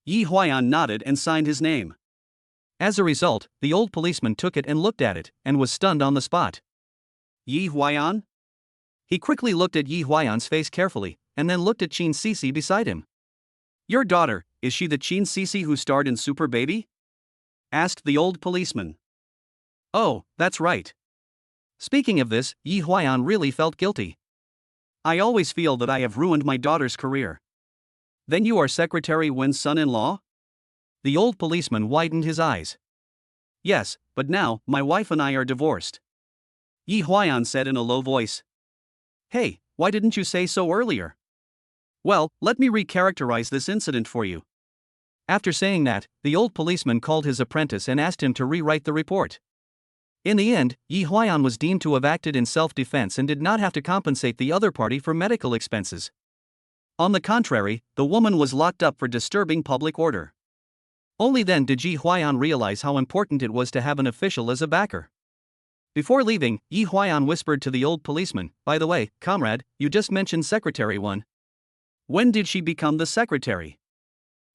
Yi Huayan nodded and signed his name. As a result, the old policeman took it and looked at it, and was stunned on the spot. "Yi Huayan?" He quickly looked at Yi Huayan's face carefully, and then looked at Qin Sisi beside him. "Your daughter, is she the Qin Sisi who starred in Super Baby?" asked the old policeman. "Oh, that's right." Speaking of this, Yi Huayan really felt guilty. "I always feel that I have ruined my daughter's career." "Then you are Secretary Wen's son-in-law?" The old policeman widened his eyes. "Yes, but now, my wife and I are divorced," Yi Huayan said in a low voice. "Hey, why didn't you say so earlier?" "Well, let me recharacterize this incident for you." After saying that, the old policeman called his apprentice and asked him to rewrite the report. In the end, Yi Huayan was deemed to have acted in self-defense and did not have to compensate the other party for medical expenses. On the contrary, the woman was locked up for disturbing public order. Only then did Yi Huayan realize how important it was to have an official as a backer. Before leaving, Yi Huayan whispered to the old policeman, "By the way, comrade, you just mentioned Secretary Wen. When did she become the secretary?"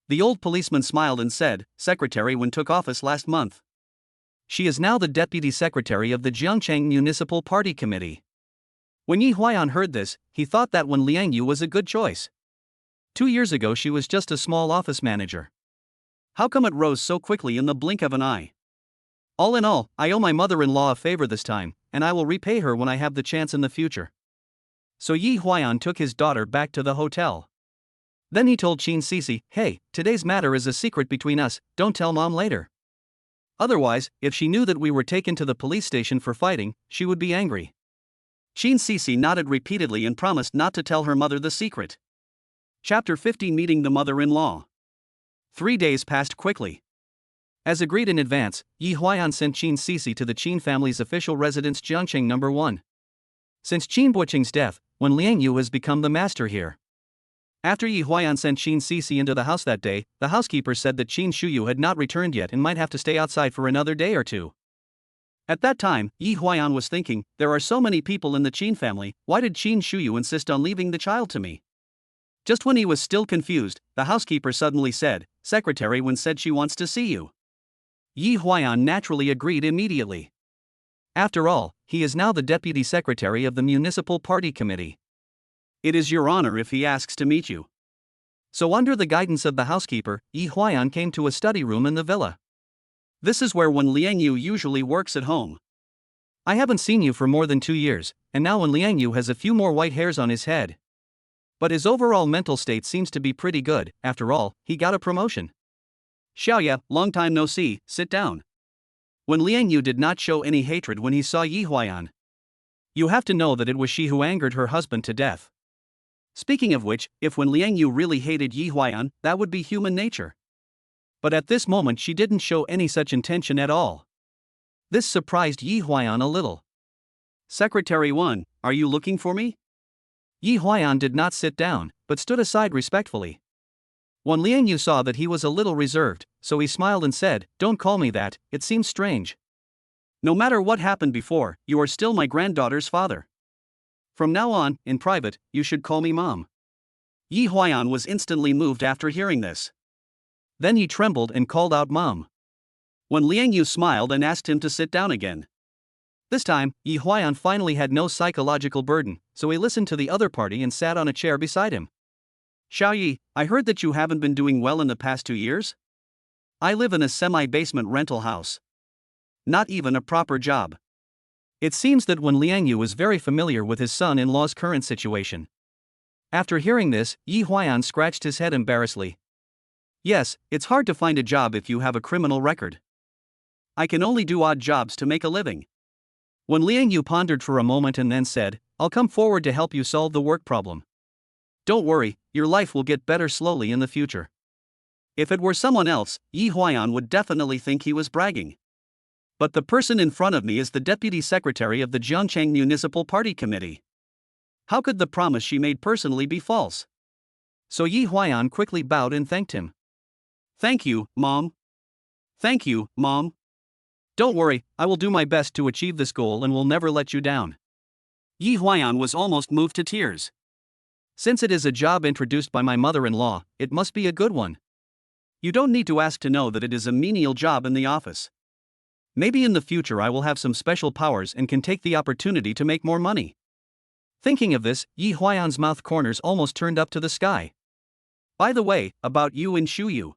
The old policeman smiled and said, "Secretary Wen took office last month. She is now the deputy secretary of the Jiangcheng Municipal Party Committee." When Yi Huayan heard this, he thought that Wen Liangyu was a good choice. 2 years ago she was just a small office manager. How come it rose so quickly in the blink of an eye? All in all, I owe my mother-in-law a favor this time, and I will repay her when I have the chance in the future. So Yi Huayan took his daughter back to the hotel. Then he told Qin Sisi, "Hey, today's matter is a secret between us, don't tell mom later. Otherwise, if she knew that we were taken to the police station for fighting, she would be angry." Qin Sisi nodded repeatedly and promised not to tell her mother the secret. Chapter 15: Meeting the Mother-in-Law. 3 days passed quickly. As agreed in advance, Yi Huayan sent Qin Sisi to the Qin family's official residence Jiangcheng No. 1. Since Qin Buqing's death, Wen Liangyu has become the master here. After Yi Huayan sent Qin Sisi into the house that day, the housekeeper said that Qin Shuyu had not returned yet and might have to stay outside for another day or two. At that time, Yi Huayan was thinking, there are so many people in the Qin family, why did Qin Shuyu insist on leaving the child to me? Just when he was still confused, the housekeeper suddenly said, "Secretary Wen said she wants to see you." Yi Huayan naturally agreed immediately. After all, he is now the deputy secretary of the Municipal Party Committee. It is your honor if he asks to meet you. So under the guidance of the housekeeper, Yi Huayan came to a study room in the villa. This is where Wen Liangyu usually works at home. I haven't seen you for more than 2 years, and now Wen Liangyu has a few more white hairs on his head. But his overall mental state seems to be pretty good. After all, he got a promotion. Xiaoya, long time no see, sit down. Wen Liangyu did not show any hatred when he saw Yi Huayan. You have to know that it was she who angered her husband to death. Speaking of which, if Wen Liangyu really hated Yi Huayan, that would be human nature. But at this moment she didn't show any such intention at all. This surprised Yi Huayan a little. Secretary 1, are you looking for me? Yi Huayan did not sit down, but stood aside respectfully. Wen Liangyu saw that he was a little reserved, so he smiled and said, "Don't call me that, it seems strange. No matter what happened before, you are still my granddaughter's father. From now on, in private, you should call me Mom." Yi Huayan was instantly moved after hearing this. Then he trembled and called out Mom. Wen Liangyu smiled and asked him to sit down again. This time, Yi Huayan finally had no psychological burden, so he listened to the other party and sat on a chair beside him. Xiao Yi, I heard that you haven't been doing well in the past 2 years? I live in a semi-basement rental house. Not even a proper job. It seems that Wen Liangyu was very familiar with his son-in-law's current situation. After hearing this, Yi Huayan scratched his head embarrassedly. Yes, it's hard to find a job if you have a criminal record. I can only do odd jobs to make a living. Wen Liangyu pondered for a moment and then said, I'll come forward to help you solve the work problem. Don't worry, your life will get better slowly in the future. If it were someone else, Yi Huayan would definitely think he was bragging. But the person in front of me is the deputy secretary of the Jiangcheng Municipal Party Committee. How could the promise she made personally be false? So Yi Huayan quickly bowed and thanked him. Thank you, Mom. Thank you, Mom. Don't worry, I will do my best to achieve this goal and will never let you down. Yi Huayan was almost moved to tears. Since it is a job introduced by my mother-in-law, it must be a good one. You don't need to ask to know that it is a menial job in the office. Maybe in the future I will have some special powers and can take the opportunity to make more money. Thinking of this, Yi Huayan's mouth corners almost turned up to the sky. By the way, about you and Shuyu.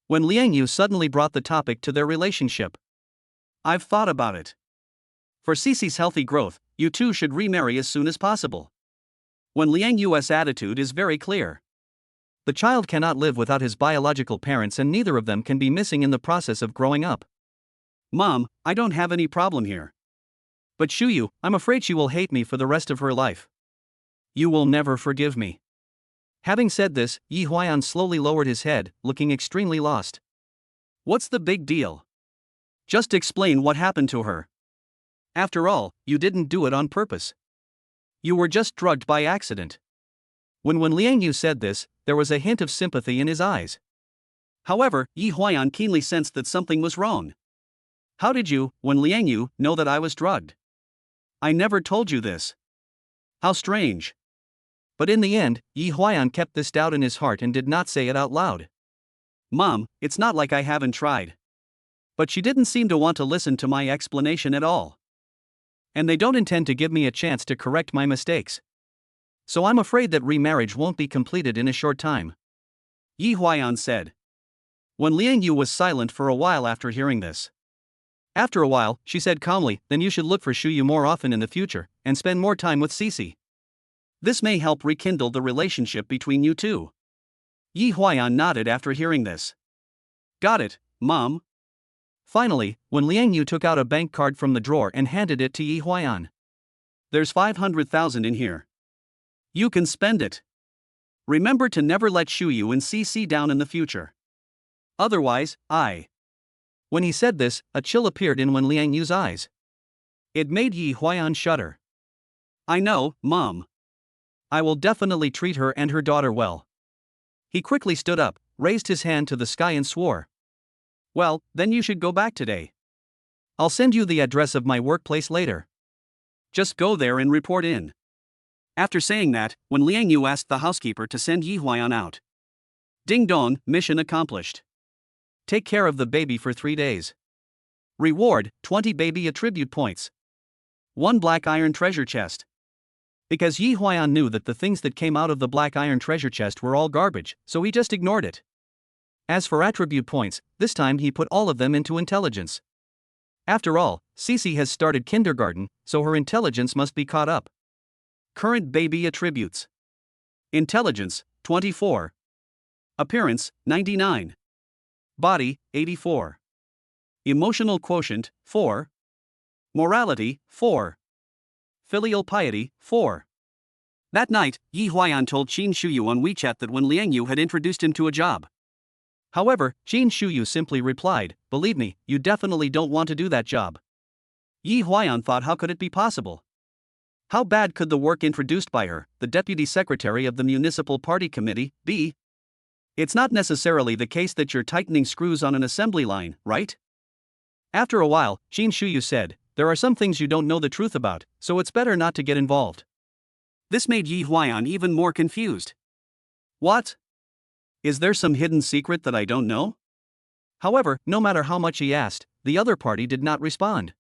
Wen Liangyu suddenly brought the topic to their relationship. I've thought about it. For Cece's healthy growth, you two should remarry as soon as possible. Wen Liangyu's attitude is very clear. The child cannot live without his biological parents and neither of them can be missing in the process of growing up. Mom, I don't have any problem here. But Shuyu, I'm afraid she will hate me for the rest of her life. You will never forgive me. Having said this, Yi Huayan slowly lowered his head, looking extremely lost. What's the big deal? Just explain what happened to her. After all, you didn't do it on purpose. You were just drugged by accident. When Wen Liangyu said this, there was a hint of sympathy in his eyes. However, Yi Huayan keenly sensed that something was wrong. How did you, Wen Liangyu, know that I was drugged? I never told you this. How strange. But in the end, Yi Huayan kept this doubt in his heart and did not say it out loud. Mom, it's not like I haven't tried. But she didn't seem to want to listen to my explanation at all. And they don't intend to give me a chance to correct my mistakes. So I'm afraid that remarriage won't be completed in a short time. Yi Huayan said. Wen Liangyu was silent for a while after hearing this. After a while, she said calmly, then you should look for Shuyu more often in the future, and spend more time with Cece. This may help rekindle the relationship between you two. Yi Huayan nodded after hearing this. Got it, Mom. Finally, Wen Liangyu took out a bank card from the drawer and handed it to Yi Huayan. There's 500,000 in here. You can spend it. Remember to never let Shuyu and Cece down in the future. Otherwise, When he said this, a chill appeared in Wen Liangyu's eyes. It made Yi Huayan shudder. I know, Mom. I will definitely treat her and her daughter well. He quickly stood up, raised his hand to the sky and swore. Well, then you should go back today. I'll send you the address of my workplace later. Just go there and report in. After saying that, Wen Liangyu asked the housekeeper to send Yi Huayan out. Ding dong, mission accomplished. Take care of the baby for 3 days. Reward, 20 baby attribute points. 1 black iron treasure chest. Because Yi Huayan knew that the things that came out of the black iron treasure chest were all garbage, so he just ignored it. As for attribute points, this time he put all of them into intelligence. After all, Cece has started kindergarten, so her intelligence must be caught up. Current baby attributes. Intelligence, 24. Appearance, 99. Body, 84. Emotional quotient, 4. Morality, 4. Filial piety, 4. That night, Yi Huayan told Qin Shuyu on WeChat that when Liang Yu had introduced him to a job. However, Qin Shuyu simply replied, "Believe me, you definitely don't want to do that job." Yi Huayan thought, how could it be possible? How bad could the work introduced by her, the deputy secretary of the municipal party committee, be? It's not necessarily the case that you're tightening screws on an assembly line, right? After a while, Qin Shuyu said, "There are some things you don't know the truth about, so it's better not to get involved." This made Yi Huayan even more confused. What? Is there some hidden secret that I don't know? However, no matter how much he asked, the other party did not respond.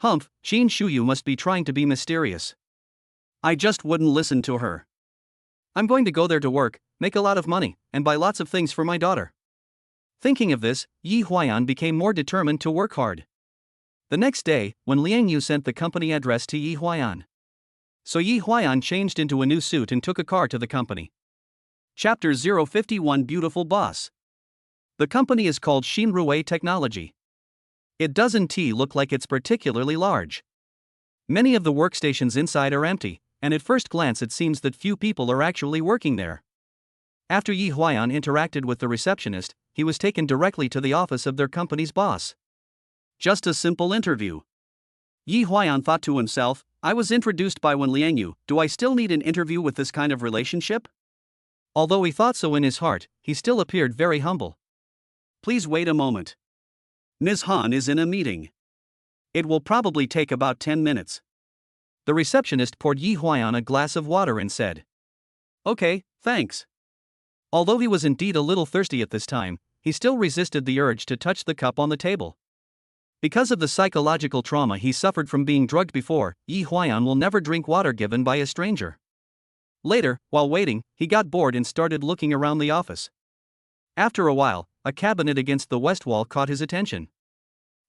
Humph, Qin Shuyu must be trying to be mysterious. I just wouldn't listen to her. I'm going to go there to work, make a lot of money, and buy lots of things for my daughter. Thinking of this, Yi Huayan became more determined to work hard. The next day, when Liang Yu sent the company address to Yi Huayan. So Yi Huayan changed into a new suit and took a car to the company. Chapter 051 Beautiful Boss. The company is called Xinruwei Technology. It doesn't look like it's particularly large. Many of the workstations inside are empty, and at first glance it seems that few people are actually working there. After Yi Huayan interacted with the receptionist, he was taken directly to the office of their company's boss. Just a simple interview. Yi Huayan thought to himself, I was introduced by Wen Liangyu, do I still need an interview with this kind of relationship? Although he thought so in his heart, he still appeared very humble. Please wait a moment. Ms. Han is in a meeting. It will probably take about 10 minutes. The receptionist poured Yi Huayan a glass of water and said, Okay, thanks. Although he was indeed a little thirsty at this time, he still resisted the urge to touch the cup on the table. Because of the psychological trauma he suffered from being drugged before, Yi Huayan will never drink water given by a stranger. Later, while waiting, he got bored and started looking around the office. After a while, a cabinet against the west wall caught his attention.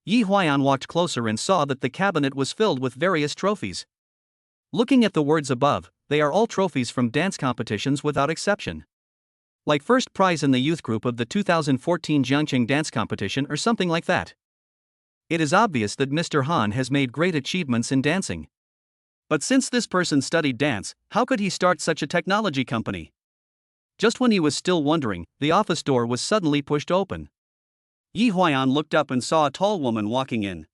Yi Huayan walked closer and saw that the cabinet was filled with various trophies. Looking at the words above, they are all trophies from dance competitions without exception. Like first prize in the youth group of the 2014 Jiangqing dance competition or something like that. It is obvious that Mr. Han has made great achievements in dancing. But since this person studied dance, how could he start such a technology company? Just when he was still wondering, the office door was suddenly pushed open. Yi Huayan looked up and saw a tall woman walking in.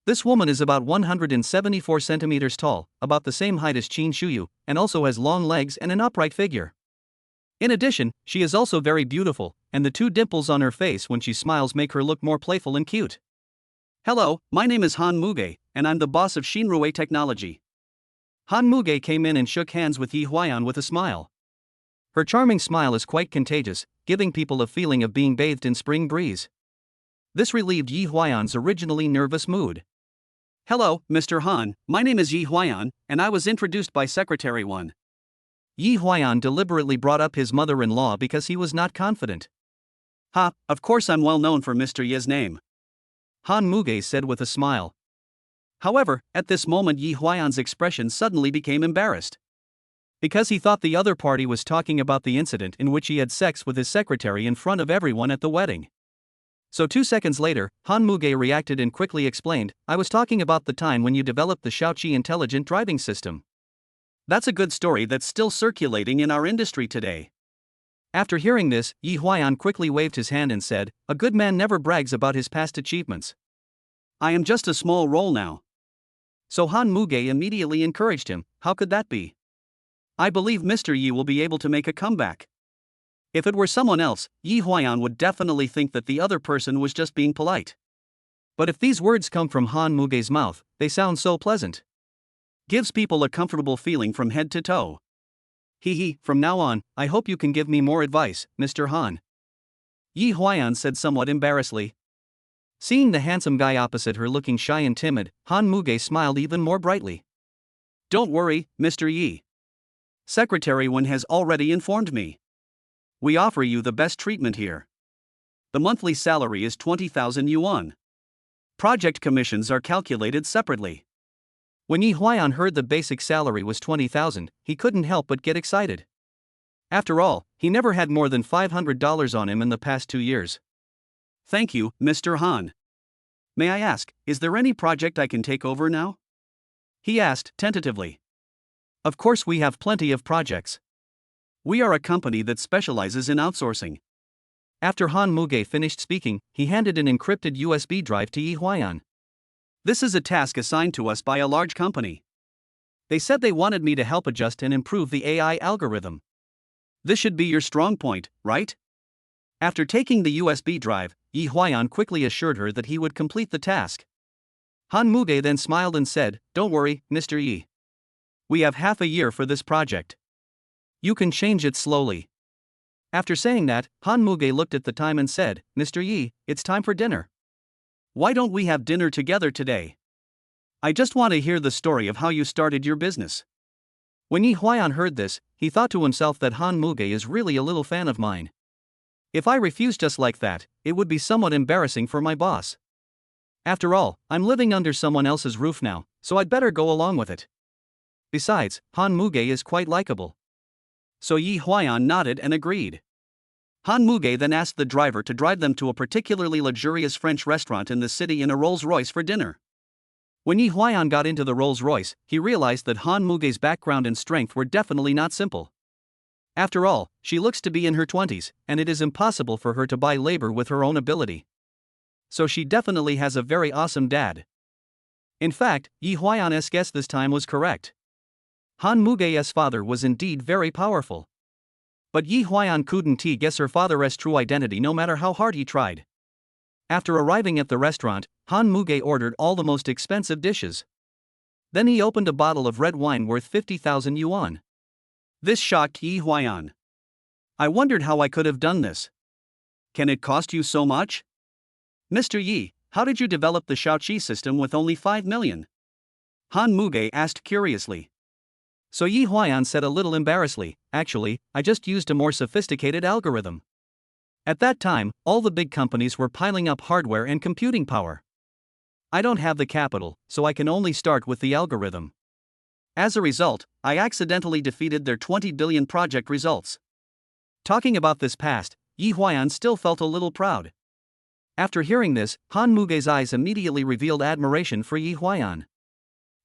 This woman is about 174 centimeters tall, about the same height as Qin Shuyu, and also has long legs and an upright figure. In addition, she is also very beautiful, and the two dimples on her face when she smiles make her look more playful and cute. Hello, my name is Han Muge, and I'm the boss of Xinruwei Technology. Han Muge came in and shook hands with Yi Huayan with a smile. Her charming smile is quite contagious, giving people a feeling of being bathed in spring breeze. This relieved Yi Huayan's originally nervous mood. Hello, Mr. Han, my name is Yi Huayan, and I was introduced by Secretary 1. Yi Huayan deliberately brought up his mother-in-law because he was not confident. Ha, of course I'm well known for Mr. Ye's name. Han Muge said with a smile. However, at this moment Yi Huayan's expression suddenly became embarrassed. Because he thought the other party was talking about the incident in which he had sex with his secretary in front of everyone at the wedding. So 2 seconds later, Han Muge reacted and quickly explained, I was talking about the time when you developed the Shaoqi intelligent driving system. That's a good story that's still circulating in our industry today. After hearing this, Yi Huayan quickly waved his hand and said, a good man never brags about his past achievements. I am just a small role now. So Han Muge immediately encouraged him, how could that be? I believe Mr. Yi will be able to make a comeback. If it were someone else, Yi Huayan would definitely think that the other person was just being polite. But if these words come from Han Muge's mouth, they sound so pleasant. Gives people a comfortable feeling from head to toe. Hee, from now on, I hope you can give me more advice, Mr. Han. Yi Huayan said somewhat embarrassedly. Seeing the handsome guy opposite her looking shy and timid, Han Muge smiled even more brightly. Don't worry, Mr. Yi. Secretary Wen has already informed me. We offer you the best treatment here. The monthly salary is 20,000 yuan. Project commissions are calculated separately. When Yi Huayan heard the basic salary was 20,000, he couldn't help but get excited. After all, he never had more than $500 on him in the past 2 years. Thank you, Mr. Han. May I ask, is there any project I can take over now? He asked tentatively. Of course, we have plenty of projects. We are a company that specializes in outsourcing. After Han Muge finished speaking, he handed an encrypted USB drive to Yi Huayan. This is a task assigned to us by a large company. They said they wanted me to help adjust and improve the AI algorithm. This should be your strong point, right? After taking the USB drive, Yi Huayan quickly assured her that he would complete the task. Han Muge then smiled and said, "Don't worry, Mr. Yi. We have half a year for this project. You can change it slowly." After saying that, Han Muge looked at the time and said, "Mr. Yi, it's time for dinner. Why don't we have dinner together today? I just want to hear the story of how you started your business." When Yi Huayan heard this, he thought to himself that Han Muge is really a little fan of mine. If I refuse just like that, it would be somewhat embarrassing for my boss. After all, I'm living under someone else's roof now, so I'd better go along with it. Besides, Han Muge is quite likable. So Yi Huayan nodded and agreed. Han Muge then asked the driver to drive them to a particularly luxurious French restaurant in the city in a Rolls-Royce for dinner. When Yi Huayan got into the Rolls-Royce, he realized that Han Muge's background and strength were definitely not simple. After all, she looks to be in her 20s, and it is impossible for her to buy labor with her own ability. So she definitely has a very awesome dad. In fact, Yi Huayan's guess this time was correct. Han Muge's father was indeed very powerful. But Yi Huayan couldn't guess her father's true identity no matter how hard he tried. After arriving at the restaurant, Han Muge ordered all the most expensive dishes. Then he opened a bottle of red wine worth 50,000 yuan. This shocked Yi Huayan. I wondered how I could have done this. Can it cost you so much? Mr. Yi, how did you develop the Shaoqi system with only 5 million? Han Muge asked curiously. So Yi Huayan said a little embarrassedly, actually, I just used a more sophisticated algorithm. At that time, all the big companies were piling up hardware and computing power. I don't have the capital, so I can only start with the algorithm. As a result, I accidentally defeated their 20 billion project results. Talking about this past, Yi Huayan still felt a little proud. After hearing this, Han Muge's eyes immediately revealed admiration for Yi Huayan.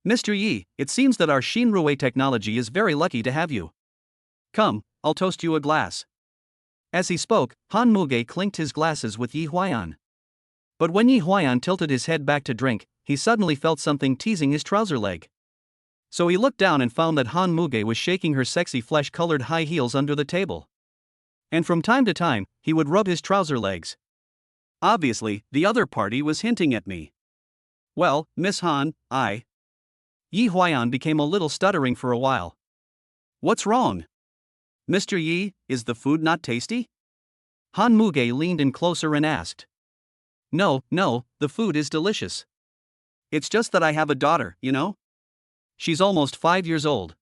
Mr. Yi, it seems that our Xinrui technology is very lucky to have you. Come, I'll toast you a glass. As he spoke, Han Muge clinked his glasses with Yi Huayan. But when Yi Huayan tilted his head back to drink, he suddenly felt something teasing his trouser leg. So he looked down and found that Han Muge was shaking her sexy flesh-colored high heels under the table. And from time to time, he would rub his trouser legs. Obviously, the other party was hinting at me. Well, Miss Han, Yi Huayan became a little stuttering for a while. What's wrong? Mr. Yi, is the food not tasty? Han Muge leaned in closer and asked. No, the food is delicious. It's just that I have a daughter, you know? She's almost 5 years old.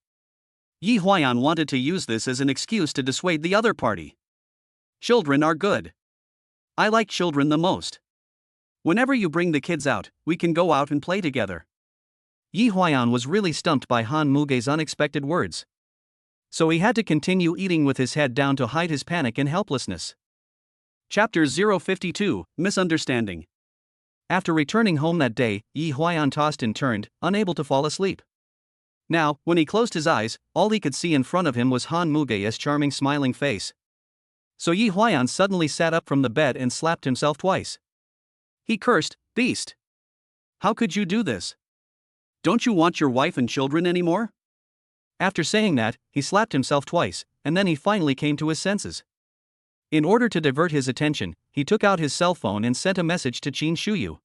Yi Huayan wanted to use this as an excuse to dissuade the other party. Children are good. I like children the most. Whenever you bring the kids out, we can go out and play together. Yi Huayan was really stumped by Han Muge's unexpected words. So he had to continue eating with his head down to hide his panic and helplessness. Chapter 052, Misunderstanding. After returning home that day, Yi Huayan tossed and turned, unable to fall asleep. Now, when he closed his eyes, all he could see in front of him was Han Muge's charming smiling face. So Yi Huayan suddenly sat up from the bed and slapped himself twice. He cursed, "Beast! How could you do this? Don't you want your wife and children anymore?" After saying that, he slapped himself twice, and then he finally came to his senses. In order to divert his attention, he took out his cell phone and sent a message to Qin Shuyu.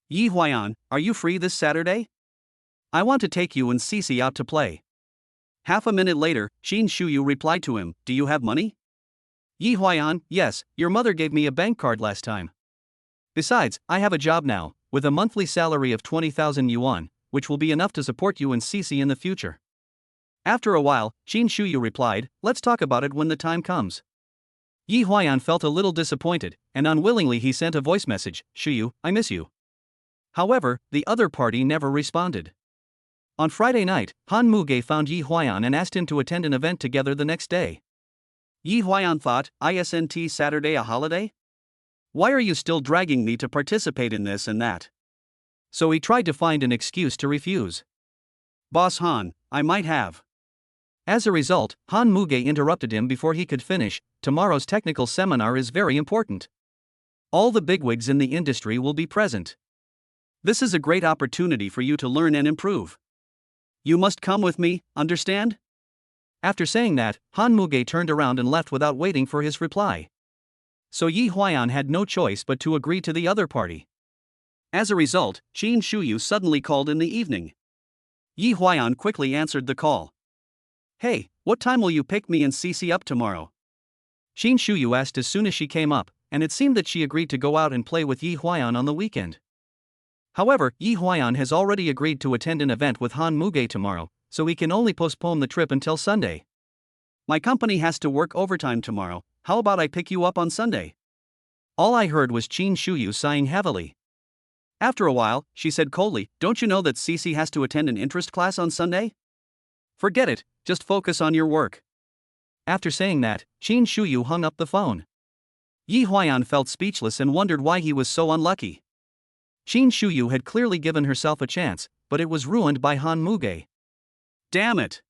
Yi Huayan, are you free this Saturday? I want to take you and Cici out to play. Half a minute later, Qin Shuyu replied to him, Do you have money? Yi Huayan, yes, your mother gave me a bank card last time. Besides, I have a job now, with a monthly salary of 20,000 yuan, which will be enough to support you and Cece in the future. After a while, Qin Shuyu replied, let's talk about it when the time comes. Yi Huayan felt a little disappointed, and unwillingly he sent a voice message, Shuyu, I miss you. However, the other party never responded. On Friday night, Han Muge found Yi Huayan and asked him to attend an event together the next day. Yi Huayan thought, isn't Saturday a holiday? Why are you still dragging me to participate in this and that? So he tried to find an excuse to refuse. Boss Han, I might have. As a result, Han Muge interrupted him before he could finish. Tomorrow's technical seminar is very important. All the bigwigs in the industry will be present. This is a great opportunity for you to learn and improve. You must come with me, understand? After saying that, Han Muge turned around and left without waiting for his reply. So Yi Huayan had no choice but to agree to the other party. As a result, Qin Shuyu suddenly called in the evening. Yi Huayan quickly answered the call. Hey, what time will you pick me and Cece up tomorrow? Qin Shuyu asked as soon as she came up, and it seemed that she agreed to go out and play with Yi Huayan on the weekend. However, Yi Huayan has already agreed to attend an event with Han Muge tomorrow, so he can only postpone the trip until Sunday. My company has to work overtime tomorrow, how about I pick you up on Sunday? All I heard was Qin Shuyu sighing heavily. After a while, she said coldly, don't you know that Cece has to attend an interest class on Sunday? Forget it, just focus on your work. After saying that, Qin Shuyu hung up the phone. Yi Huayan felt speechless and wondered why he was so unlucky. Qin Shuyu had clearly given herself a chance, but it was ruined by Han Muge. Damn it!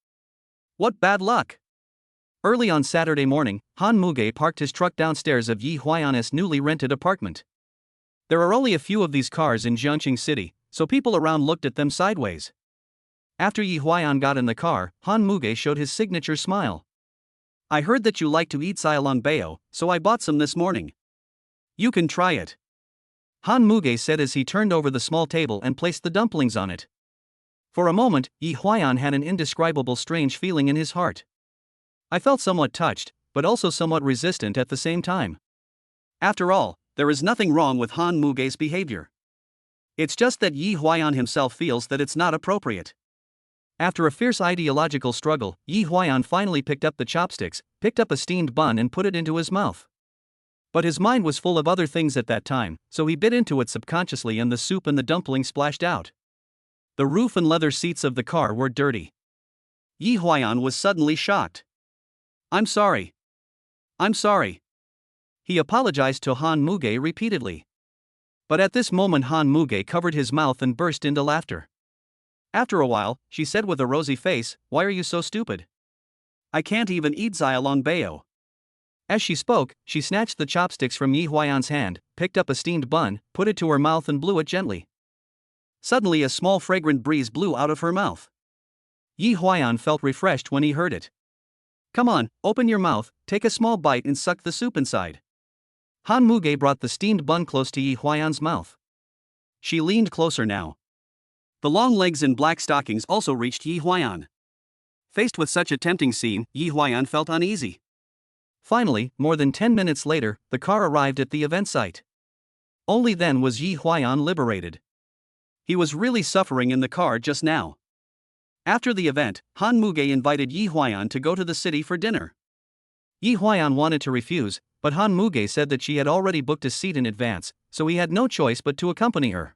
What bad luck! Early on Saturday morning, Han Muge parked his truck downstairs of Yi Huayan's newly rented apartment. There are only a few of these cars in Jiangxing City, so people around looked at them sideways. After Yi Huayan got in the car, Han Muge showed his signature smile. I heard that you like to eat xiaolongbao, so I bought some this morning. You can try it. Han Muge said as he turned over the small table and placed the dumplings on it. For a moment, Yi Huayan had an indescribable strange feeling in his heart. I felt somewhat touched, but also somewhat resistant at the same time. After all, there is nothing wrong with Han Muge's behavior. It's just that Yi Huayan himself feels that it's not appropriate. After a fierce ideological struggle, Yi Huayan finally picked up the chopsticks, picked up a steamed bun and put it into his mouth. But his mind was full of other things at that time, so he bit into it subconsciously and the soup and the dumplings splashed out. The roof and leather seats of the car were dirty. Yi Huayan was suddenly shocked. I'm sorry. I'm sorry. He apologized to Han Muge repeatedly. But at this moment Han Muge covered his mouth and burst into laughter. After a while, she said with a rosy face, why are you so stupid? I can't even eat xiaolongbao. As she spoke, she snatched the chopsticks from Yi Huayan's hand, picked up a steamed bun, put it to her mouth and blew it gently. Suddenly a small fragrant breeze blew out of her mouth. Yi Huayan felt refreshed when he heard it. Come on, open your mouth, take a small bite and suck the soup inside. Han Muge brought the steamed bun close to Yi Huayan's mouth. She leaned closer now. The long legs in black stockings also reached Yi Huayan. Faced with such a tempting scene, Yi Huayan felt uneasy. Finally, more than 10 minutes later, the car arrived at the event site. Only then was Yi Huayan liberated. He was really suffering in the car just now. After the event, Han Muge invited Yi Huayan to go to the city for dinner. Yi Huayan wanted to refuse, but Han Muge said that she had already booked a seat in advance, so he had no choice but to accompany her.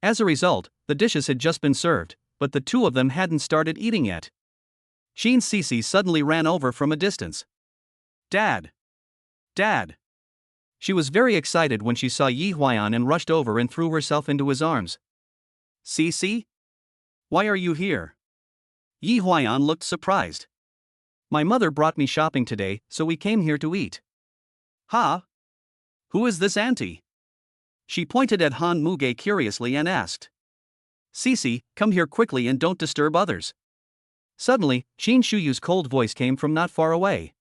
As a result, the dishes had just been served, but the two of them hadn't started eating yet. Qin Cece suddenly ran over from a distance. Dad! Dad! She was very excited when she saw Yi Huayan and rushed over and threw herself into his arms. Cece? Why are you here? Yi Huayan looked surprised. My mother brought me shopping today, so we came here to eat. Ha? Who is this auntie? She pointed at Han Muge curiously and asked. Cece, come here quickly and don't disturb others. Suddenly, Qin Shuyu's cold voice came from not far away.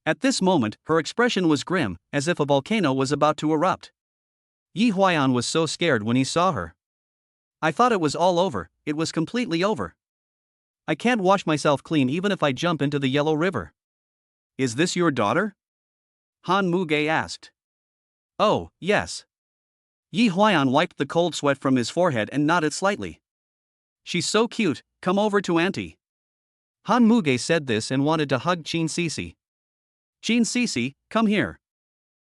At this moment, her expression was grim, as if a volcano was about to erupt. Yi Huayan was so scared when he saw her. I thought it was all over, it was completely over. I can't wash myself clean even if I jump into the Yellow River. Is this your daughter? Han Muge asked. Oh, yes. Yi Huayan wiped the cold sweat from his forehead and nodded slightly. She's so cute, come over to auntie. Han Muge said this and wanted to hug Qin Sisi. Qin Sisi, come here.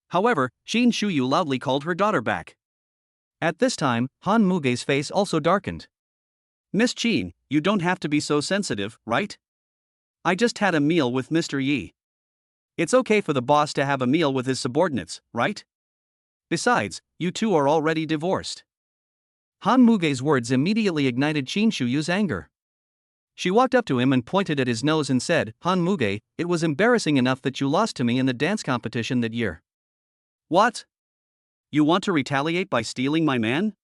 However, Qin Shuyu loudly called her daughter back. At this time, Han Muge's face also darkened. Miss Qin, you don't have to be so sensitive, right? I just had a meal with Mr. Yi. It's okay for the boss to have a meal with his subordinates, right? Besides, you two are already divorced. Han Muge's words immediately ignited Qin Shuyu's anger. She walked up to him and pointed at his nose and said, Han Muge, it was embarrassing enough that you lost to me in the dance competition that year. What? You want to retaliate by stealing my man?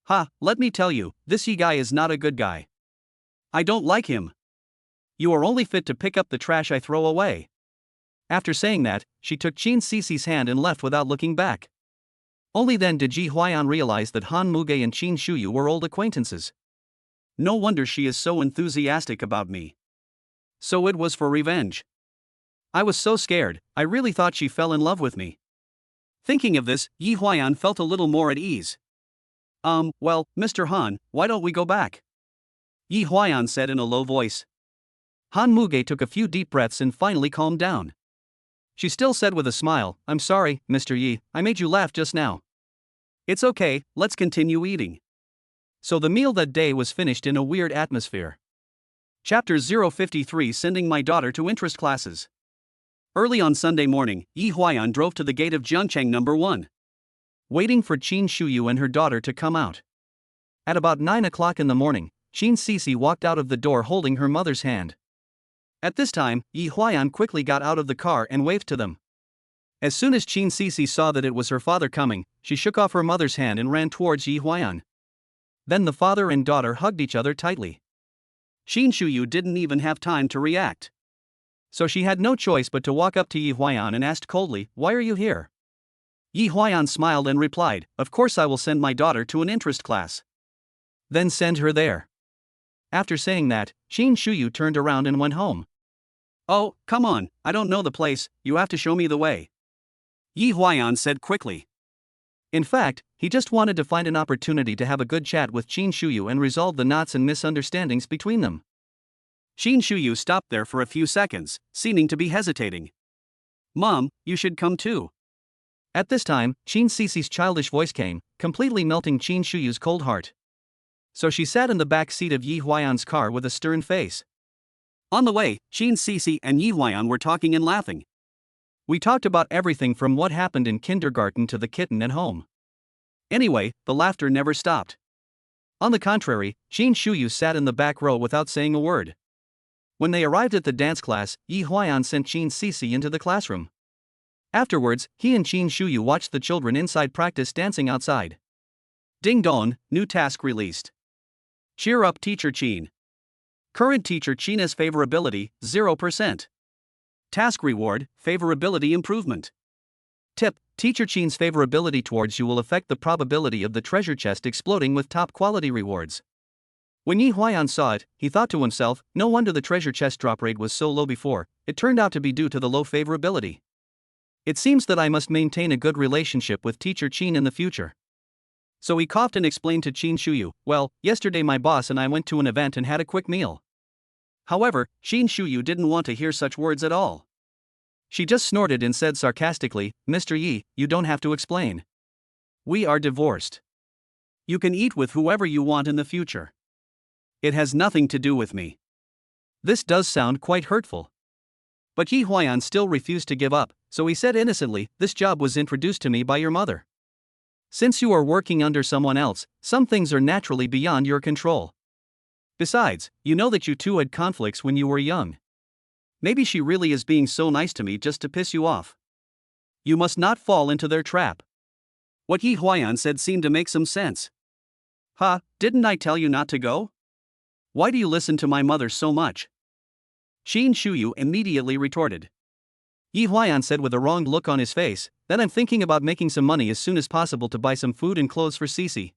Ha, let me tell you, this Yi guy is not a good guy. I don't like him. You are only fit to pick up the trash I throw away. After saying that, she took Qin Sisi's hand and left without looking back. Only then did Ji Huaiyan realize that Han Muge and Qin Shuyu were old acquaintances. No wonder she is so enthusiastic about me. So it was for revenge. I was so scared, I really thought she fell in love with me. Thinking of this, Yi Huaiyan felt a little more at ease. Well, Mr. Han, why don't we go back? Yi Huaiyan said in a low voice. Han Muge took a few deep breaths and finally calmed down. She still said with a smile, I'm sorry, Mr. Yi, I made you laugh just now. It's okay, let's continue eating. So the meal that day was finished in a weird atmosphere. Chapter 053 Sending my daughter to interest classes. Early on Sunday morning, Yi Huaiyan drove to the gate of Jiangcheng number 1. Waiting for Qin Shuyu and her daughter to come out. At about 9 o'clock in the morning, Qin Sisi walked out of the door holding her mother's hand. At this time, Yi Huaiyan quickly got out of the car and waved to them. As soon as Qin Sisi saw that it was her father coming, she shook off her mother's hand and ran towards Yi Huaiyan. Then the father and daughter hugged each other tightly. Qin Shuyu didn't even have time to react. So she had no choice but to walk up to Yi Huaiyan and asked coldly, why are you here? Yi Huaiyan smiled and replied, of course I will send my daughter to an interest class. Then send her there. After saying that, Qin Shuyu turned around and went home. Oh, come on, I don't know the place, you have to show me the way. Yi Huaiyan said quickly. In fact, he just wanted to find an opportunity to have a good chat with Qin Shuyu and resolve the knots and misunderstandings between them. Qin Shuyu stopped there for a few seconds, seeming to be hesitating. Mom, you should come too. At this time, Qin Sisi's childish voice came, completely melting Qin Shuyu's cold heart. So she sat in the back seat of Yi Huaiyan's car with a stern face. On the way, Qin Sisi and Yi Huaiyan were talking and laughing. We talked about everything from what happened in kindergarten to the kitten at home. Anyway, the laughter never stopped. On the contrary, Qin Shuyu sat in the back row without saying a word. When they arrived at the dance class, Yi Huaiyan sent Qin Sisi into the classroom. Afterwards, he and Qin Shuyu watched the children inside practice dancing outside. Ding dong, new task released. Cheer up teacher Qin. Current teacher Qina's favorability, 0%. Task reward, favorability improvement. Tip, teacher Qin's favorability towards you will affect the probability of the treasure chest exploding with top quality rewards. When Yi Huaiyan saw it, he thought to himself, no wonder the treasure chest drop rate was so low before, it turned out to be due to the low favorability. It seems that I must maintain a good relationship with teacher Qin in the future. So he coughed and explained to Qin Shuyu, well, yesterday my boss and I went to an event and had a quick meal. However, Qin Shuyu didn't want to hear such words at all. She just snorted and said sarcastically, Mr. Yi, you don't have to explain. We are divorced. You can eat with whoever you want in the future. It has nothing to do with me. This does sound quite hurtful. But Yi Huaiyan still refused to give up, so he said innocently, this job was introduced to me by your mother. Since you are working under someone else, some things are naturally beyond your control. Besides, you know that you two had conflicts when you were young. Maybe she really is being so nice to me just to piss you off. You must not fall into their trap. What Yi Huaiyan said seemed to make some sense. Ha, didn't I tell you not to go? Why do you listen to my mother so much? Qin Shuyu immediately retorted. Yi Huaiyan said with a wrong look on his face, then I'm thinking about making some money as soon as possible to buy some food and clothes for Sisi.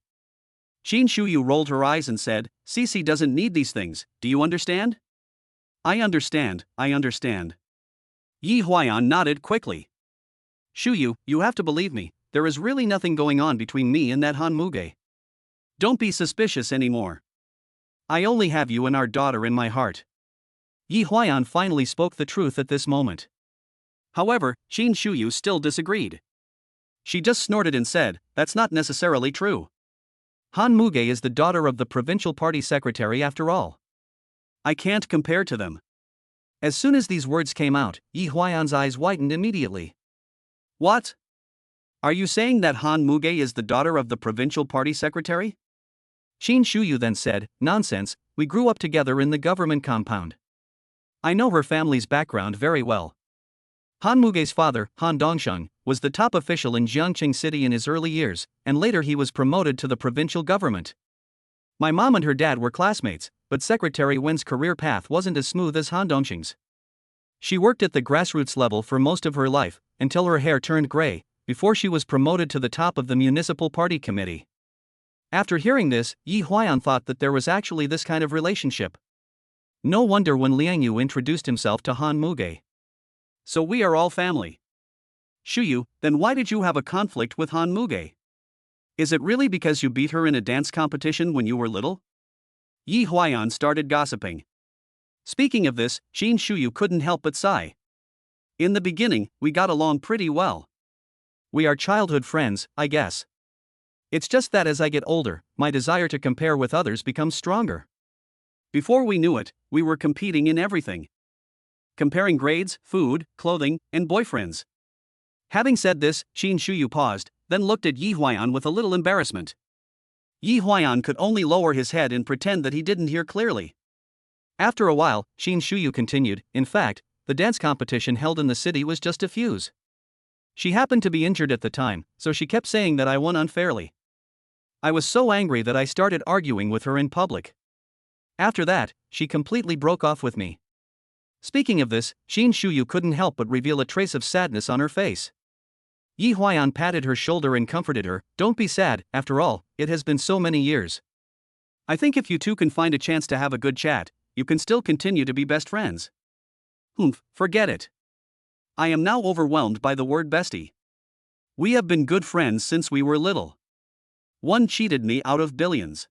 Qin Shuyu rolled her eyes and said, Sisi doesn't need these things, do you understand? I understand. Yi Huaiyan nodded quickly. Shuyu, you have to believe me, there is really nothing going on between me and that Han Muge. Don't be suspicious anymore. I only have you and our daughter in my heart. Yi Huayan finally spoke the truth at this moment. However, Qin Shuyu still disagreed. She just snorted and said, "That's not necessarily true. Han Muge is the daughter of the provincial party secretary after all. I can't compare to them." As soon as these words came out, Yi Huayan's eyes widened immediately. What? Are you saying that Han Muge is the daughter of the provincial party secretary? Qin Shuyu then said, "Nonsense, we grew up together in the government compound. I know her family's background very well. Han Muge's father, Han Dongsheng, was the top official in Jiangqing City in his early years, and later he was promoted to the provincial government. My mom and her dad were classmates, but Secretary Wen's career path wasn't as smooth as Han Dongsheng's. She worked at the grassroots level for most of her life, until her hair turned gray, before she was promoted to the top of the municipal party committee." After hearing this, Yi Huayan thought that there was actually this kind of relationship. No wonder when Liang Yu introduced himself to Han Muge. So we are all family. Shuyu, then why did you have a conflict with Han Muge? Is it really because you beat her in a dance competition when you were little? Yi Huayan started gossiping. Speaking of this, Qin Shuyu couldn't help but sigh. In the beginning, we got along pretty well. We are childhood friends, I guess. It's just that as I get older, my desire to compare with others becomes stronger. Before we knew it, we were competing in everything. Comparing grades, food, clothing, and boyfriends. Having said this, Qin Shuyu paused, then looked at Yi Huayan with a little embarrassment. Yi Huayan could only lower his head and pretend that he didn't hear clearly. After a while, Qin Shuyu continued, "In fact, the dance competition held in the city was just a fuse. She happened to be injured at the time, so she kept saying that I won unfairly. I was so angry that I started arguing with her in public. After that, she completely broke off with me." Speaking of this, Qin Shuyu couldn't help but reveal a trace of sadness on her face. Yi Huayan patted her shoulder and comforted her, "Don't be sad, after all, it has been so many years. I think if you two can find a chance to have a good chat, you can still continue to be best friends." "Humph, forget it. I am now overwhelmed by the word bestie. We have been good friends since we were little. One cheated me out of billions.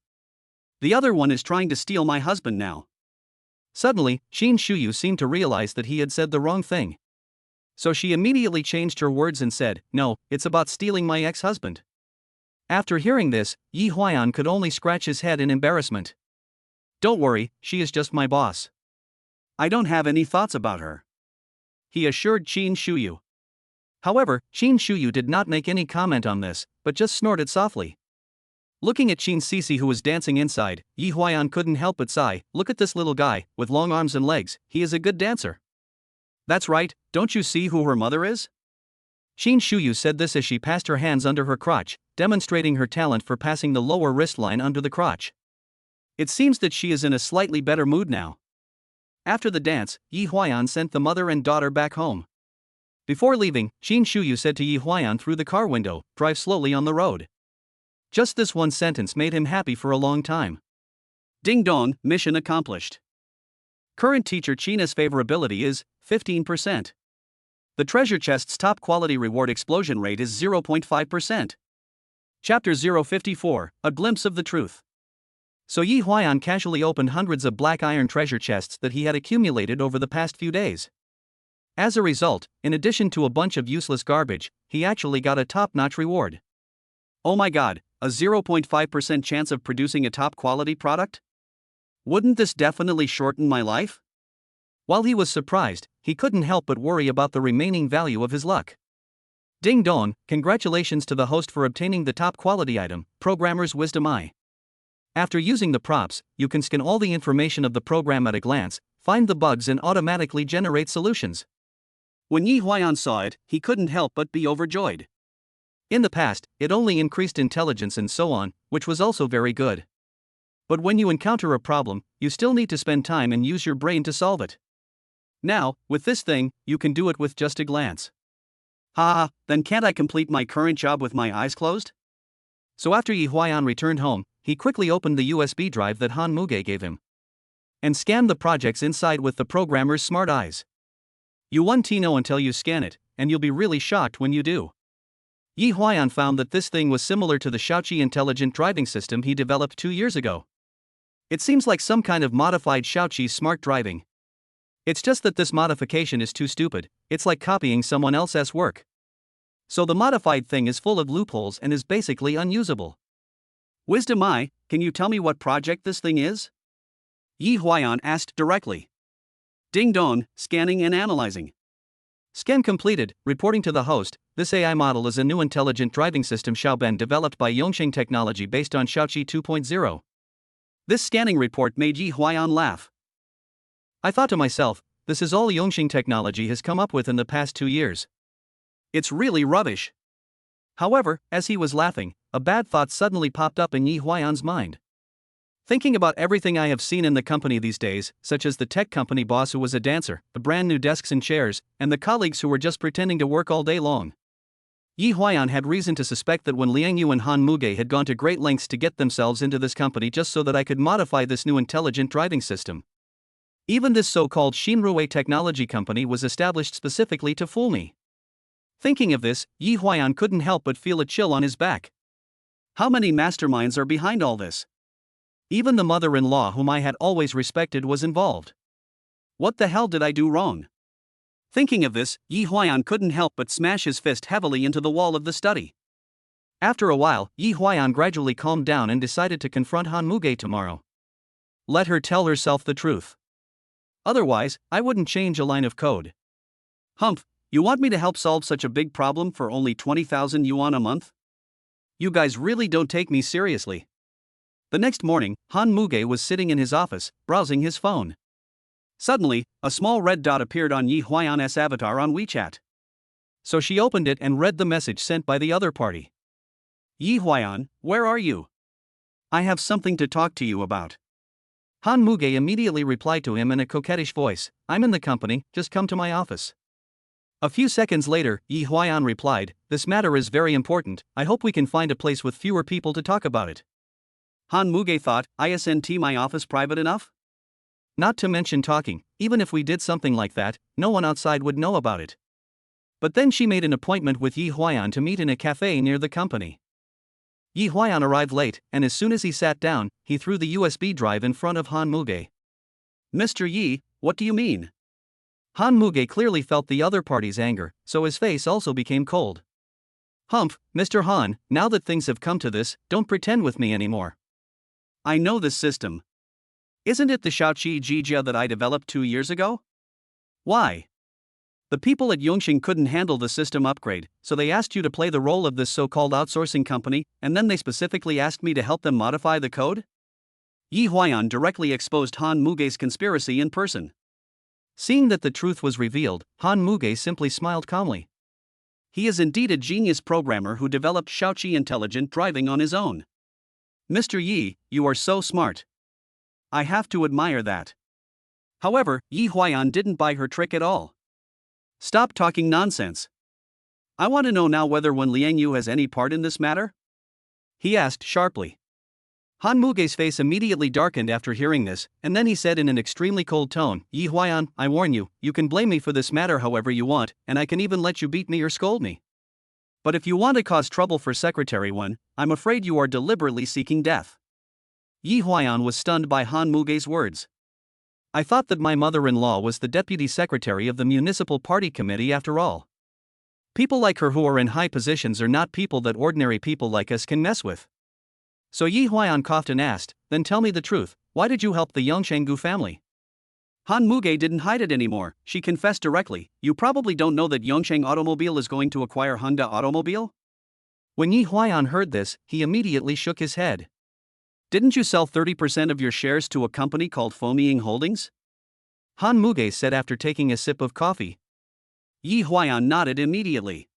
The other one is trying to steal my husband now." Suddenly, Qin Shuyu seemed to realize that he had said the wrong thing. So she immediately changed her words and said, "No, it's about stealing my ex-husband." After hearing this, Yi Huayan could only scratch his head in embarrassment. "Don't worry, she is just my boss. I don't have any thoughts about her," he assured Qin Shuyu. However, Qin Shuyu did not make any comment on this, but just snorted softly. Looking at Qin Sisi who was dancing inside, Yi Huayan couldn't help but sigh, "Look at this little guy, with long arms and legs, he is a good dancer." "That's right, don't you see who her mother is?" Qin Shuyu said this as she passed her hands under her crotch, demonstrating her talent for passing the lower wrist line under the crotch. It seems that she is in a slightly better mood now. After the dance, Yi Huayan sent the mother and daughter back home. Before leaving, Qin Shuyu said to Yi Huayan through the car window, "Drive slowly on the road." Just this one sentence made him happy for a long time. Ding dong, mission accomplished. Current teacher China's favorability is 15%. The treasure chest's top quality reward explosion rate is 0.5%. Chapter 054, A Glimpse of the Truth. So Yi Huayan casually opened hundreds of black iron treasure chests that he had accumulated over the past few days. As a result, in addition to a bunch of useless garbage, he actually got a top-notch reward. Oh my god, a 0.5% chance of producing a top-quality product? Wouldn't this definitely shorten my life? While he was surprised, he couldn't help but worry about the remaining value of his luck. Ding dong, congratulations to the host for obtaining the top-quality item, Programmer's Wisdom Eye. After using the props, you can scan all the information of the program at a glance, find the bugs and automatically generate solutions. When Yi Huayan saw it, he couldn't help but be overjoyed. In the past, it only increased intelligence and so on, which was also very good. But when you encounter a problem, you still need to spend time and use your brain to solve it. Now, with this thing, you can do it with just a glance. Ha, then can't I complete my current job with my eyes closed? So after Yi Huayan returned home, he quickly opened the USB drive that Han Muge gave him and scanned the projects inside with the programmer's smart eyes. You won't know until you scan it, and you'll be really shocked when you do. Yi Huayan found that this thing was similar to the Shaoqi intelligent driving system he developed 2 years ago. It seems like some kind of modified Xiaoqi's smart driving. It's just that this modification is too stupid, it's like copying someone else's work. So the modified thing is full of loopholes and is basically unusable. Wisdom I, can you tell me what project this thing is? Yi Huayan asked directly. Ding dong, scanning and analyzing. Scan completed, reporting to the host. This AI model is a new intelligent driving system Xiaoben developed by Yongxing Technology based on Xiaoqi 2.0. This scanning report made Yi Huayan laugh. I thought to myself, this is all Yongxing Technology has come up with in the past 2 years. It's really rubbish. However, as he was laughing, a bad thought suddenly popped up in Yi Huayan's mind. Thinking about everything I have seen in the company these days, such as the tech company boss who was a dancer, the brand new desks and chairs, and the colleagues who were just pretending to work all day long. Yi Huayan had reason to suspect that when Liang Yu and Han Muge had gone to great lengths to get themselves into this company just so that I could modify this new intelligent driving system. Even this so-called Xinruwei technology company was established specifically to fool me. Thinking of this, Yi Huayan couldn't help but feel a chill on his back. How many masterminds are behind all this? Even the mother-in-law whom I had always respected was involved. What the hell did I do wrong? Thinking of this, Yi Huayan couldn't help but smash his fist heavily into the wall of the study. After a while, Yi Huayan gradually calmed down and decided to confront Han Muge tomorrow. Let her tell herself the truth. Otherwise, I wouldn't change a line of code. Humph, you want me to help solve such a big problem for only 20,000 yuan a month? You guys really don't take me seriously. The next morning, Han Muge was sitting in his office, browsing his phone. Suddenly, a small red dot appeared on Yi Huayan's avatar on WeChat. So she opened it and read the message sent by the other party. Yi Huayan, where are you? I have something to talk to you about. Han Muge immediately replied to him in a coquettish voice, I'm in the company, just come to my office. A few seconds later, Yi Huayan replied, this matter is very important, I hope we can find a place with fewer people to talk about it. Han Muge thought, isn't my office private enough? Not to mention talking, even if we did something like that, no one outside would know about it. But then she made an appointment with Yi Huayan to meet in a cafe near the company. Yi Huayan arrived late, and as soon as he sat down, he threw the USB drive in front of Han Muge. Mr. Yi, what do you mean? Han Muge clearly felt the other party's anger, so his face also became cold. Humph, Mr. Han, now that things have come to this, don't pretend with me anymore. I know this system. Isn't it the Xiaoqi Jijia that I developed 2 years ago? Why? The people at Yongxing couldn't handle the system upgrade, so they asked you to play the role of this so-called outsourcing company, and then they specifically asked me to help them modify the code? Yi Huayan directly exposed Han Muge's conspiracy in person. Seeing that the truth was revealed, Han Muge simply smiled calmly. He is indeed a genius programmer who developed Xiaoqi intelligent driving on his own. Mr. Yi, you are so smart. I have to admire that. However, Yi Huayan didn't buy her trick at all. Stop talking nonsense. I want to know now whether Wen Liangyu has any part in this matter? He asked sharply. Han Muge's face immediately darkened after hearing this, and then he said in an extremely cold tone, Yi Huayan, I warn you, you can blame me for this matter however you want, and I can even let you beat me or scold me. But if you want to cause trouble for Secretary Wen, I'm afraid you are deliberately seeking death. Yi Huayan was stunned by Han Muge's words. I thought that my mother-in-law was the deputy secretary of the municipal party committee after all. People like her who are in high positions are not people that ordinary people like us can mess with. So Yi Huayan coughed and asked, then tell me the truth, why did you help the Yongcheng family? Han Muge didn't hide it anymore, she confessed directly, you probably don't know that Yongcheng Automobile is going to acquire Honda Automobile? When Yi Huayan heard this, he immediately shook his head. Didn't you sell 30% of your shares to a company called Fomying Holdings? Han Muge said after taking a sip of coffee. Yi Huayan nodded immediately.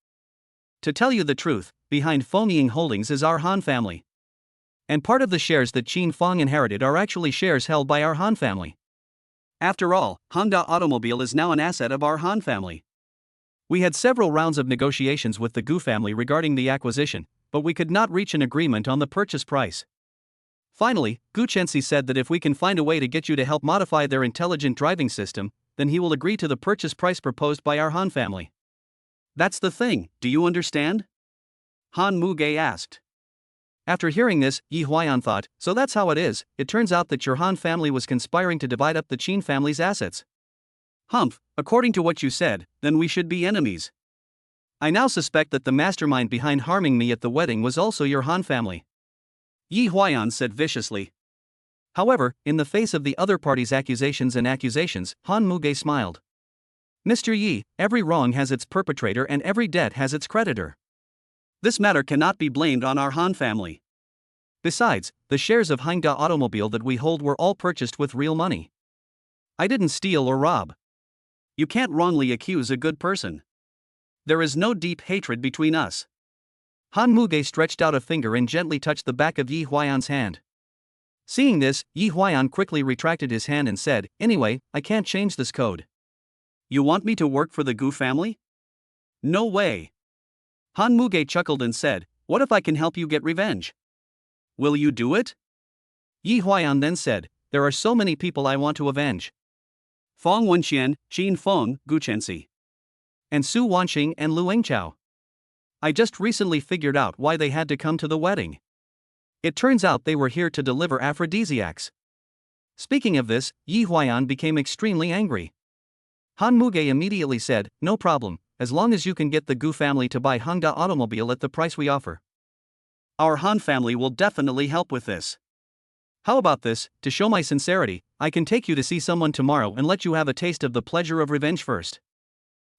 To tell you the truth, behind Fomying Holdings is our Han family. And part of the shares that Qin Fong inherited are actually shares held by our Han family. After all, Honda Automobile is now an asset of our Han family. We had several rounds of negotiations with the Gu family regarding the acquisition, but we could not reach an agreement on the purchase price. Finally, Gu Chenxi said that if we can find a way to get you to help modify their intelligent driving system, then he will agree to the purchase price proposed by our Han family. That's the thing, do you understand? Han Muge asked. After hearing this, Yi Huayan thought, so that's how it is. It turns out that your Han family was conspiring to divide up the Qin family's assets. Humph, according to what you said, then we should be enemies. I now suspect that the mastermind behind harming me at the wedding was also your Han family. Yi Huayan said viciously. However, in the face of the other party's accusations, Han Muge smiled. Mr. Yi, every wrong has its perpetrator and every debt has its creditor. This matter cannot be blamed on our Han family. Besides, the shares of Hyundai Automobile that we hold were all purchased with real money. I didn't steal or rob. You can't wrongly accuse a good person. There is no deep hatred between us. Han Muge stretched out a finger and gently touched the back of Yi Huayan's hand. Seeing this, Yi Huayan quickly retracted his hand and said, anyway, I can't change this code. You want me to work for the Gu family? No way. Han Muge chuckled and said, what if I can help you get revenge? Will you do it? Yi Huayan then said, there are so many people I want to avenge. Fong Wenxian, Qin Feng, Gu Chenxi. And Su Wanxing and Lu Yingqiao. I just recently figured out why they had to come to the wedding. It turns out they were here to deliver aphrodisiacs. Speaking of this, Yi Huayan became extremely angry. Han Muge immediately said, no problem, as long as you can get the Gu family to buy Hyundai Automobile at the price we offer. Our Han family will definitely help with this. How about this, to show my sincerity, I can take you to see someone tomorrow and let you have a taste of the pleasure of revenge first.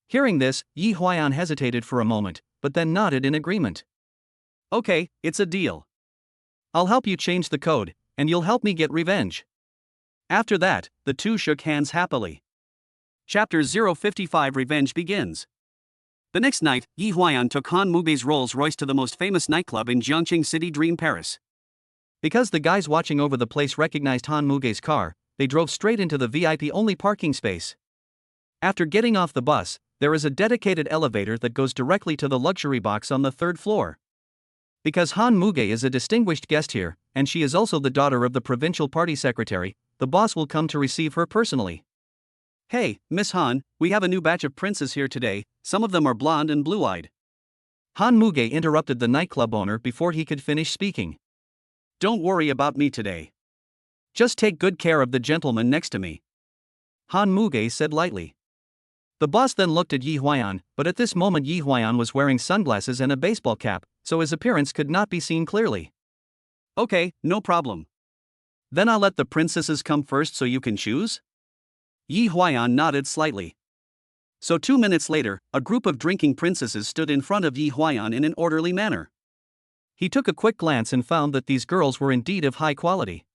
Hearing this, Yi Huayan hesitated for a moment, but then nodded in agreement. Okay, it's a deal. I'll help you change the code, and you'll help me get revenge. After that, the two shook hands happily. Chapter 055 Revenge begins. The next night, Yi Huayan took Han Muge's Rolls-Royce to the most famous nightclub in Jiangqing City, Dream Paris. Because the guys watching over the place recognized Han Muge's car, they drove straight into the VIP-only parking space. After getting off the bus, there is a dedicated elevator that goes directly to the luxury box on the third floor. Because Han Muge is a distinguished guest here, and she is also the daughter of the provincial party secretary, the boss will come to receive her personally. Hey, Miss Han, we have a new batch of princes here today, some of them are blonde and blue-eyed. Han Muge interrupted the nightclub owner before he could finish speaking. Don't worry about me today. Just take good care of the gentleman next to me. Han Muge said lightly. The boss then looked at Yi Huayan, but at this moment Yi Huayan was wearing sunglasses and a baseball cap, so his appearance could not be seen clearly. Okay, no problem. Then I'll let the princesses come first so you can choose? Yi Huayan nodded slightly. So 2 minutes later, a group of drinking princesses stood in front of Yi Huayan in an orderly manner. He took a quick glance and found that these girls were indeed of high quality.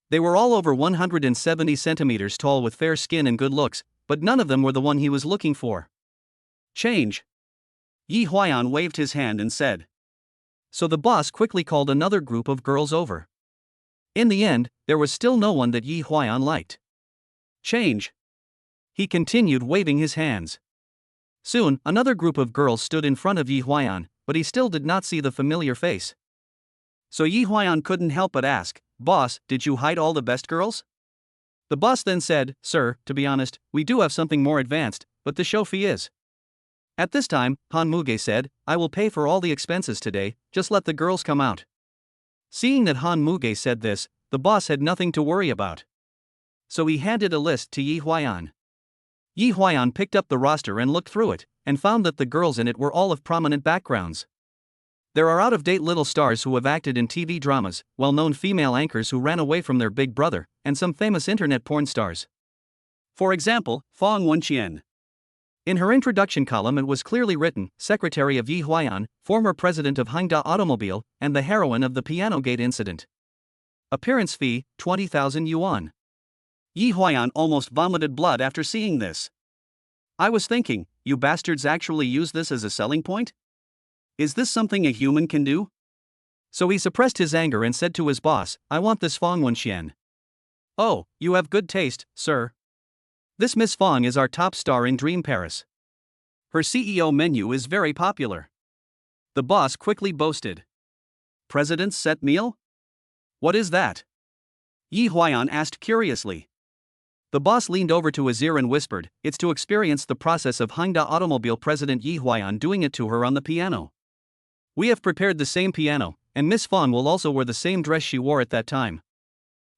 They were all over 170 centimeters tall with fair skin and good looks, but none of them were the one he was looking for. Change. Yi Huayan waved his hand and said. So the boss quickly called another group of girls over. In the end, there was still no one that Yi Huayan liked. Change. He continued waving his hands. Soon, another group of girls stood in front of Yi Huayan, but he still did not see the familiar face. So Yi Huayan couldn't help but ask, Boss, did you hide all the best girls? The boss then said, Sir, to be honest, we do have something more advanced, but the show fee is. At this time, Han Muge said, I will pay for all the expenses today, just let the girls come out. Seeing that Han Muge said this, the boss had nothing to worry about. So he handed a list to Yi Huayan. Yi Huayan picked up the roster and looked through it, and found that the girls in it were all of prominent backgrounds. There are out-of-date little stars who have acted in TV dramas, well-known female anchors who ran away from their big brother, and some famous internet porn stars. For example, Fong Wenxian. In her introduction column it was clearly written, Secretary of Yi Huayan, former president of Hyundai Automobile, and the heroine of the Piano Gate incident. Appearance fee, 20,000 yuan. Yi Huayan almost vomited blood after seeing this. I was thinking, you bastards actually use this as a selling point? Is this something a human can do? So he suppressed his anger and said to his boss, I want this Fong Wenxian. Oh, you have good taste, sir. This Miss Fong is our top star in Dream Paris. Her CEO menu is very popular. The boss quickly boasted. President's set meal? What is that? Yi Huayan asked curiously. The boss leaned over to his ear and whispered, it's to experience the process of Hyundai Automobile President Yi Huayan doing it to her on the piano. We have prepared the same piano, and Miss Fong will also wear the same dress she wore at that time.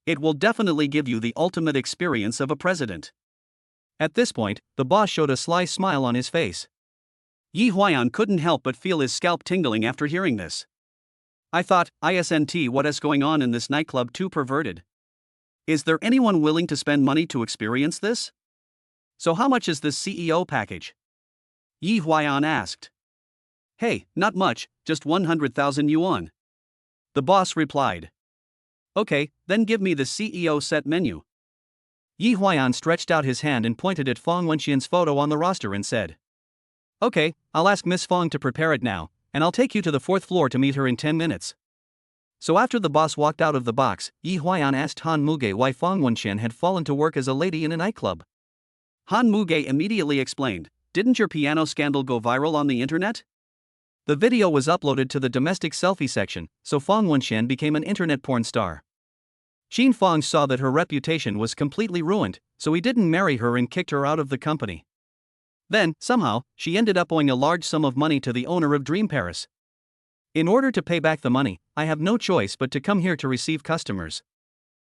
It will definitely give you the ultimate experience of a president. At this point, the boss showed a sly smile on his face. Yi Huayan couldn't help but feel his scalp tingling after hearing this. I thought, isn't what is going on in this nightclub too perverted? Is there anyone willing to spend money to experience this? So how much is this CEO package? Yi Huayan asked. Hey, not much, just 100,000 yuan. The boss replied. Okay, then give me the CEO set menu. Yi Huayan stretched out his hand and pointed at Fong Wenxian's photo on the roster and said. Okay, I'll ask Miss Fong to prepare it now, and I'll take you to the 4th floor to meet her in 10 minutes. So after the boss walked out of the box, Yi Huayan asked Han Muge why Fong Wenxian had fallen to work as a lady in a nightclub. Han Muge immediately explained, didn't your piano scandal go viral on the internet? The video was uploaded to the domestic selfie section, so Fong Wenxian became an internet porn star. Qin Fong saw that her reputation was completely ruined, so he didn't marry her and kicked her out of the company. Then, somehow, she ended up owing a large sum of money to the owner of Dream Paris. In order to pay back the money, I have no choice but to come here to receive customers.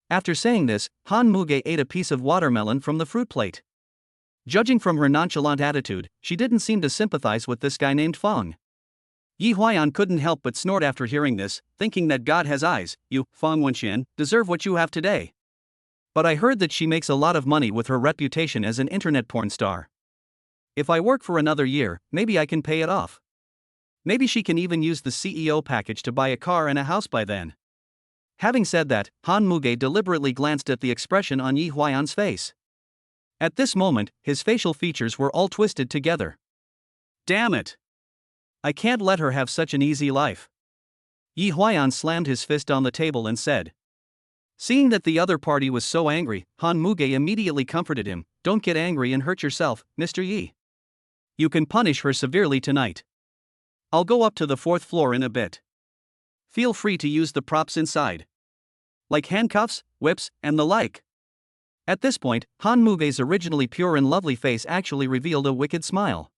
After saying this, Han Muge ate a piece of watermelon from the fruit plate. Judging from her nonchalant attitude, she didn't seem to sympathize with this guy named Fong. Yi Huayan couldn't help but snort after hearing this, thinking that God has eyes, you, Fong Wenxian, deserve what you have today. But I heard that she makes a lot of money with her reputation as an internet porn star. If I work for another year, maybe I can pay it off. Maybe she can even use the CEO package to buy a car and a house by then. Having said that, Han Muge deliberately glanced at the expression on Yi Huayan's face. At this moment, his facial features were all twisted together. Damn it! I can't let her have such an easy life. Yi Huayan slammed his fist on the table and said. Seeing that the other party was so angry, Han Muge immediately comforted him, don't get angry and hurt yourself, Mr. Yi. You can punish her severely tonight. I'll go up to the 4th floor in a bit. Feel free to use the props inside. Like handcuffs, whips, and the like. At this point, Han Muge's originally pure and lovely face actually revealed a wicked smile.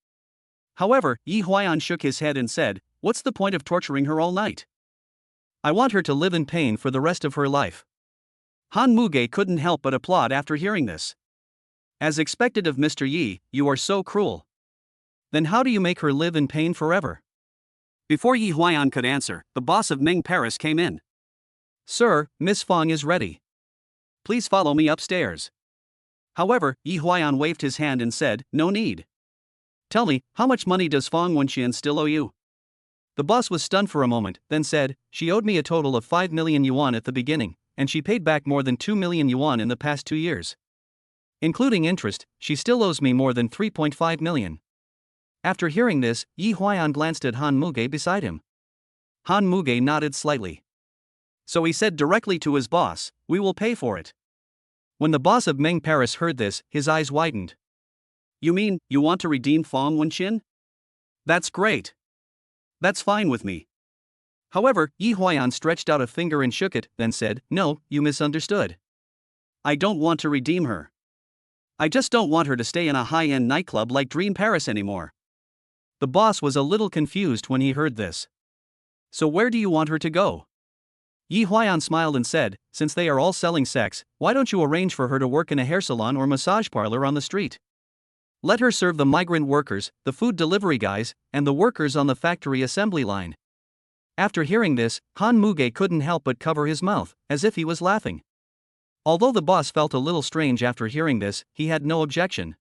However, Yi Huayan shook his head and said, what's the point of torturing her all night? I want her to live in pain for the rest of her life. Han Muge couldn't help but applaud after hearing this. As expected of Mr. Yi, you are so cruel. Then how do you make her live in pain forever? Before Yi Huayan could answer, the boss of Ming Paris came in. Sir, Miss Fong is ready. Please follow me upstairs. However, Yi Huayan waved his hand and said, no need. Tell me, how much money does Fong Wenxian still owe you? The boss was stunned for a moment, then said, she owed me a total of 5 million yuan at the beginning, and she paid back more than 2 million yuan in the past 2 years. Including interest, she still owes me more than 3.5 million. After hearing this, Yi Huayan glanced at Han Muge beside him. Han Muge nodded slightly. So he said directly to his boss, we will pay for it. When the boss of Ming Paris heard this, his eyes widened. You mean, you want to redeem Fong Wenxian? That's great. That's fine with me. However, Yi Huayan stretched out a finger and shook it, then said, no, you misunderstood. I don't want to redeem her. I just don't want her to stay in a high-end nightclub like Dream Paris anymore. The boss was a little confused when he heard this. So where do you want her to go? Yi Huayan smiled and said, since they are all selling sex, why don't you arrange for her to work in a hair salon or massage parlor on the street? Let her serve the migrant workers, the food delivery guys, and the workers on the factory assembly line. After hearing this, Han Muge couldn't help but cover his mouth, as if he was laughing. Although the boss felt a little strange after hearing this, he had no objection.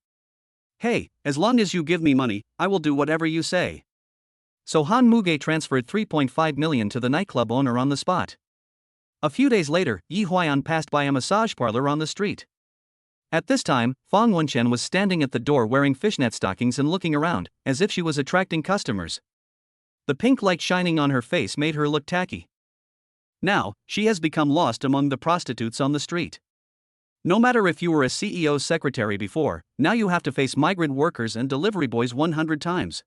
Hey, as long as you give me money, I will do whatever you say. So Han Muge transferred 3.5 million to the nightclub owner on the spot. A few days later, Yi Huayan passed by a massage parlor on the street. At this time, Fong Wenxian was standing at the door wearing fishnet stockings and looking around, as if she was attracting customers. The pink light shining on her face made her look tacky. Now, she has become lost among the prostitutes on the street. No matter if you were a CEO's secretary before, now you have to face migrant workers and delivery boys 100 times.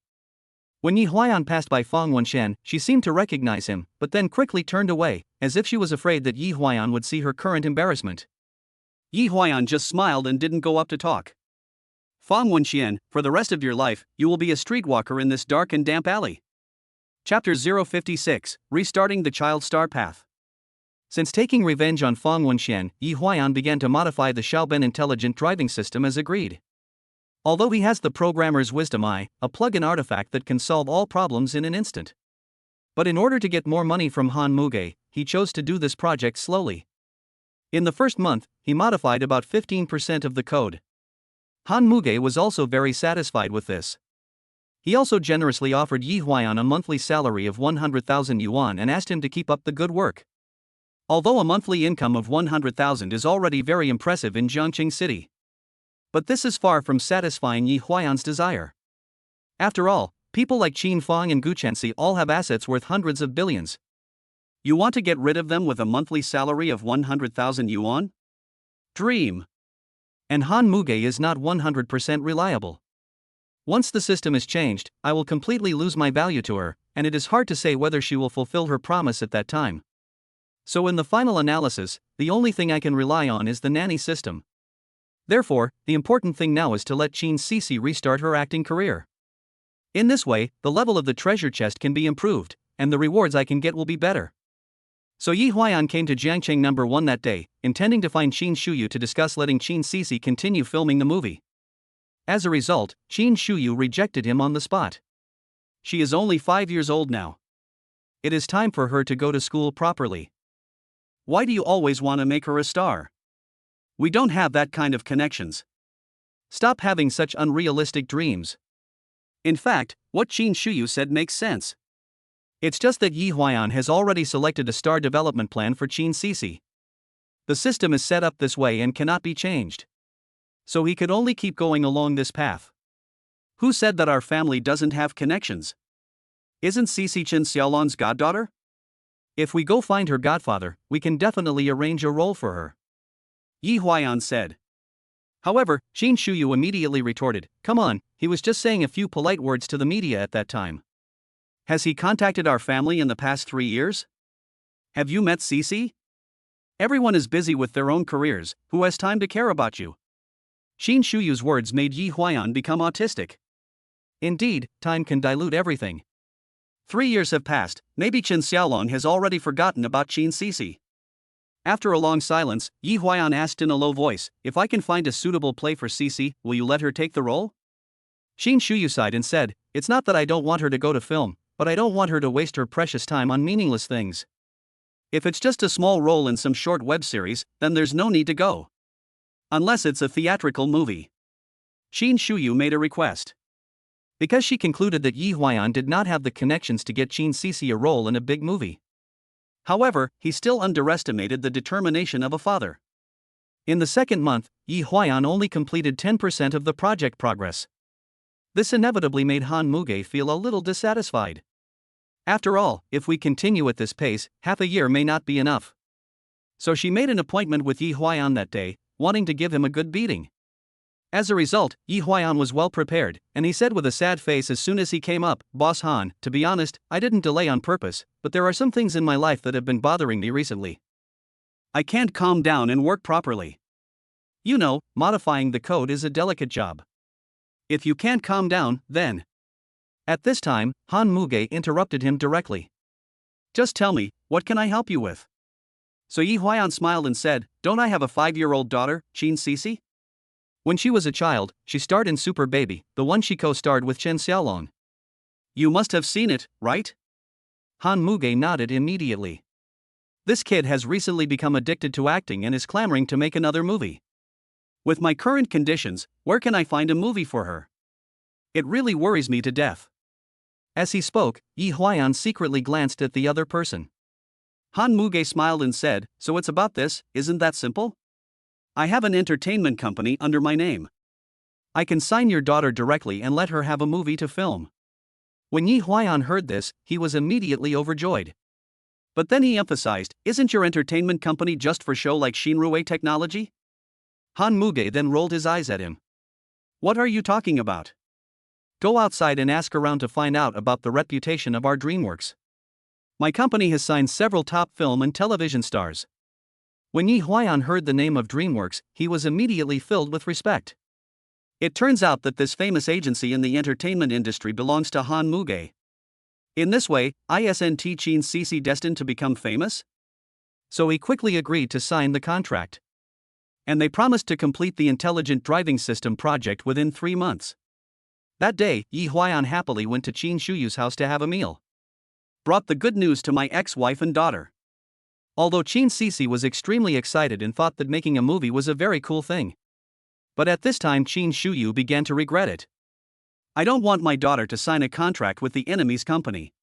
When Yi Huayan passed by Fong Wenxian, she seemed to recognize him, but then quickly turned away, as if she was afraid that Yi Huayan would see her current embarrassment. Yi Huayan just smiled and didn't go up to talk. Fong Wenxian, for the rest of your life, you will be a streetwalker in this dark and damp alley. Chapter 056, Restarting the Child Star Path. Since taking revenge on Fong Wenxian, Yi Huaiyan began to modify the Xiaoben intelligent driving system as agreed. Although he has the programmer's wisdom eye, a plug-in artifact that can solve all problems in an instant. But in order to get more money from Han Muge, he chose to do this project slowly. In the first month, he modified about 15% of the code. Han Muge was also very satisfied with this. He also generously offered Yi Huaiyan a monthly salary of 100,000 yuan and asked him to keep up the good work. Although a monthly income of 100,000 is already very impressive in Jiangqing City. But this is far from satisfying Yi Huaiyan's desire. After all, people like Qin Fong and Gu Chenxi all have assets worth hundreds of billions. You want to get rid of them with a monthly salary of 100,000 yuan? Dream. And Han Muge is not 100% reliable. Once the system is changed, I will completely lose my value to her, and it is hard to say whether she will fulfill her promise at that time. So in the final analysis, the only thing I can rely on is the nanny system. Therefore, the important thing now is to let Qin Cici restart her acting career. In this way, the level of the treasure chest can be improved, and the rewards I can get will be better. So Yi Huaiyan came to Jiangqing No. 1 that day, intending to find Qin Shuyu to discuss letting Qin Cici continue filming the movie. As a result, Qin Shuyu rejected him on the spot. She is only 5 years old now. It is time for her to go to school properly. Why do you always want to make her a star? We don't have that kind of connections. Stop having such unrealistic dreams. In fact, what Qin Shuyu said makes sense. It's just that Yi Huaiyan has already selected a star development plan for Qin Cici. The system is set up this way and cannot be changed. So he could only keep going along this path. Who said that our family doesn't have connections? Isn't Cici Chen Xiaolon's goddaughter? If we go find her godfather, we can definitely arrange a role for her. Yi Huaiyan said. However, Qin Shuyu immediately retorted, "Come on, he was just saying a few polite words to the media at that time. Has he contacted our family in the past 3 years? Have you met Cici? Everyone is busy with their own careers, who has time to care about you?" Qin Shuyu's words made Yi Huaiyan become autistic. Indeed, time can dilute everything. 3 years have passed, maybe Chen Xiaolong has already forgotten about Qin Cici. After a long silence, Yi Huaiyan asked in a low voice, "If I can find a suitable play for Cici, will you let her take the role?" Qin Shuyu sighed and said, "It's not that I don't want her to go to film, but I don't want her to waste her precious time on meaningless things. If it's just a small role in some short web series, then there's no need to go. Unless it's a theatrical movie." Qin Shuyu made a request. Because she concluded that Yi Huaiyan did not have the connections to get Qin Cici a role in a big movie. However, he still underestimated the determination of a father. In the second month, Yi Huaiyan only completed 10% of the project progress. This inevitably made Han Muge feel a little dissatisfied. After all, if we continue at this pace, half a year may not be enough. So she made an appointment with Yi Huaiyan that day, wanting to give him a good beating. As a result, Yi Huaiyan was well prepared, and he said with a sad face as soon as he came up, "Boss Han, to be honest, I didn't delay on purpose, but there are some things in my life that have been bothering me recently. I can't calm down and work properly. You know, modifying the code is a delicate job. If you can't calm down, then..." At this time, Han Muge interrupted him directly. "Just tell me, what can I help you with?" So Yi Huaiyan smiled and said, "Don't I have a 5-year-old daughter, Qin Cici? When she was a child, she starred in Super Baby, the one she co-starred with Chen Xiaolong. You must have seen it, right?" Han Muge nodded immediately. This kid has recently become addicted to acting and is clamoring to make another movie. With my current conditions, where can I find a movie for her? It really worries me to death. As he spoke, Yi Huaiyan secretly glanced at the other person. Han Muge smiled and said, "So it's about this, isn't that simple? I have an entertainment company under my name. I can sign your daughter directly and let her have a movie to film." When Yi Huaiyan heard this, he was immediately overjoyed. But then he emphasized, "Isn't your entertainment company just for show like Shinrui Technology?" Han Muge then rolled his eyes at him. "What are you talking about? Go outside and ask around to find out about the reputation of our DreamWorks. My company has signed several top film and television stars." When Yi Huaiyan heard the name of DreamWorks, he was immediately filled with respect. It turns out that this famous agency in the entertainment industry belongs to Han Muge. In this way, isn't Chin Cece destined to become famous? So he quickly agreed to sign the contract. And they promised to complete the intelligent driving system project within 3 months. That day, Yi Huayan happily went to Qin Shuyu's house to have a meal. Brought the good news to my ex-wife and daughter. Although Qin Cece was extremely excited and thought that making a movie was a very cool thing. But at this time Qin Shuyu began to regret it. I don't want my daughter to sign a contract with the enemy's company.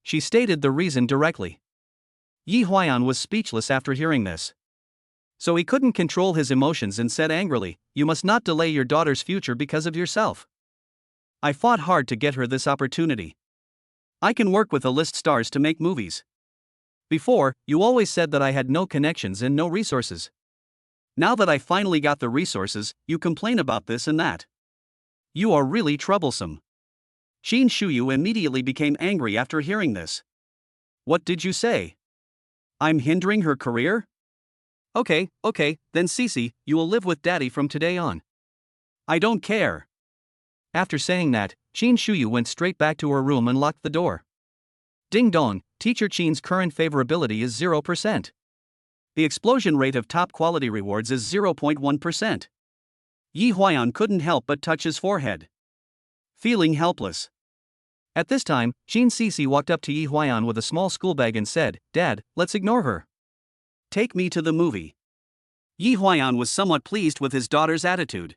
She stated the reason directly. Yi Huayan was speechless after hearing this. So he couldn't control his emotions and said angrily, "You must not delay your daughter's future because of yourself. I fought hard to get her this opportunity. I can work with A-list stars to make movies. Before, you always said that I had no connections and no resources. Now that I finally got the resources, you complain about this and that. You are really troublesome." Qin Shuyu immediately became angry after hearing this. "What did you say? I'm hindering her career? Okay, then Cece, you will live with daddy from today on. I don't care." After saying that, Qin Shuyu went straight back to her room and locked the door. Ding dong, teacher Qin's current favorability is 0%. The explosion rate of top quality rewards is 0.1%. Yi Huayan couldn't help but touch his forehead, feeling helpless. At this time, Qin Cece walked up to Yi Huayan with a small school bag and said, "Dad, let's ignore her. Take me to the movie." Yi Huayan was somewhat pleased with his daughter's attitude.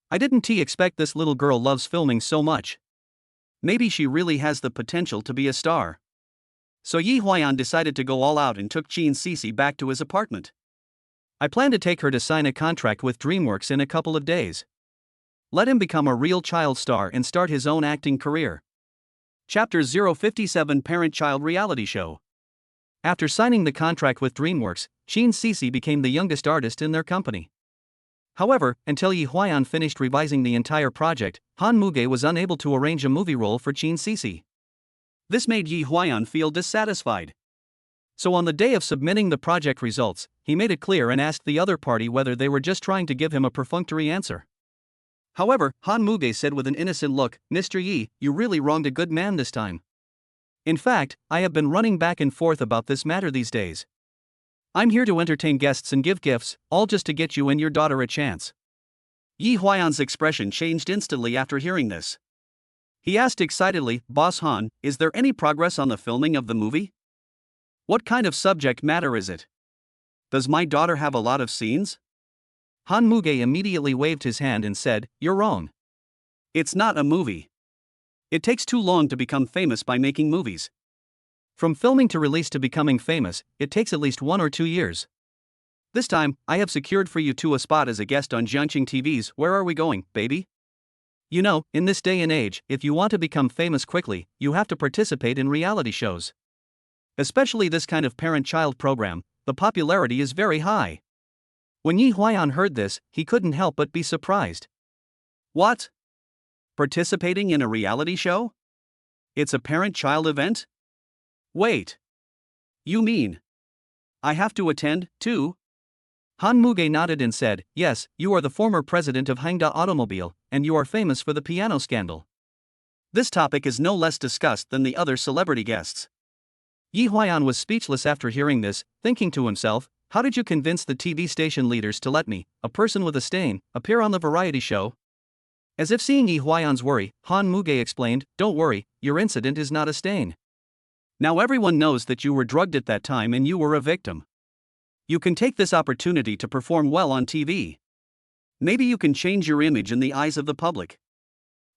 I didn't expect this little girl loves filming so much. Maybe she really has the potential to be a star. So Yi Huayan decided to go all out and took Qin Cece back to his apartment. I plan to take her to sign a contract with DreamWorks in a couple of days. Let him become a real child star and start his own acting career. Chapter 057 Parent-Child Reality Show. After signing the contract with DreamWorks, Qin Cece became the youngest artist in their company. However, until Yi Huayan finished revising the entire project, Han Muge was unable to arrange a movie role for Qin Cece. This made Yi Huayan feel dissatisfied. So on the day of submitting the project results, he made it clear and asked the other party whether they were just trying to give him a perfunctory answer. However, Han Muge said with an innocent look, "Mr. Yi, you really wronged a good man this time. In fact, I have been running back and forth about this matter these days. I'm here to entertain guests and give gifts, all just to get you and your daughter a chance." Yi Huayan's expression changed instantly after hearing this. He asked excitedly, "Boss Han, is there any progress on the filming of the movie? What kind of subject matter is it? Does my daughter have a lot of scenes?" Han Muge immediately waved his hand and said, "You're wrong. It's not a movie. It takes too long to become famous by making movies. From filming to release to becoming famous, it takes at least 1 or 2 years. This time, I have secured for you two a spot as a guest on Jiangqing TV's Where Are We Going, Baby? You know, in this day and age, if you want to become famous quickly, you have to participate in reality shows. Especially this kind of parent-child program, the popularity is very high." When Yi Huayan heard this, he couldn't help but be surprised. What? Participating in a reality show? It's a parent-child event? Wait. You mean I have to attend, too? Han Muge nodded and said, "Yes, you are the former president of Hangda Automobile, and you are famous for the piano scandal." This topic is no less discussed than the other celebrity guests. Yi Huayan was speechless after hearing this, thinking to himself, "How did you convince the TV station leaders to let me, a person with a stain, appear on the variety show?" As if seeing Yi Huayan's worry, Han Muge explained, "Don't worry, your incident is not a stain. Now everyone knows that you were drugged at that time and you were a victim. You can take this opportunity to perform well on TV. Maybe you can change your image in the eyes of the public."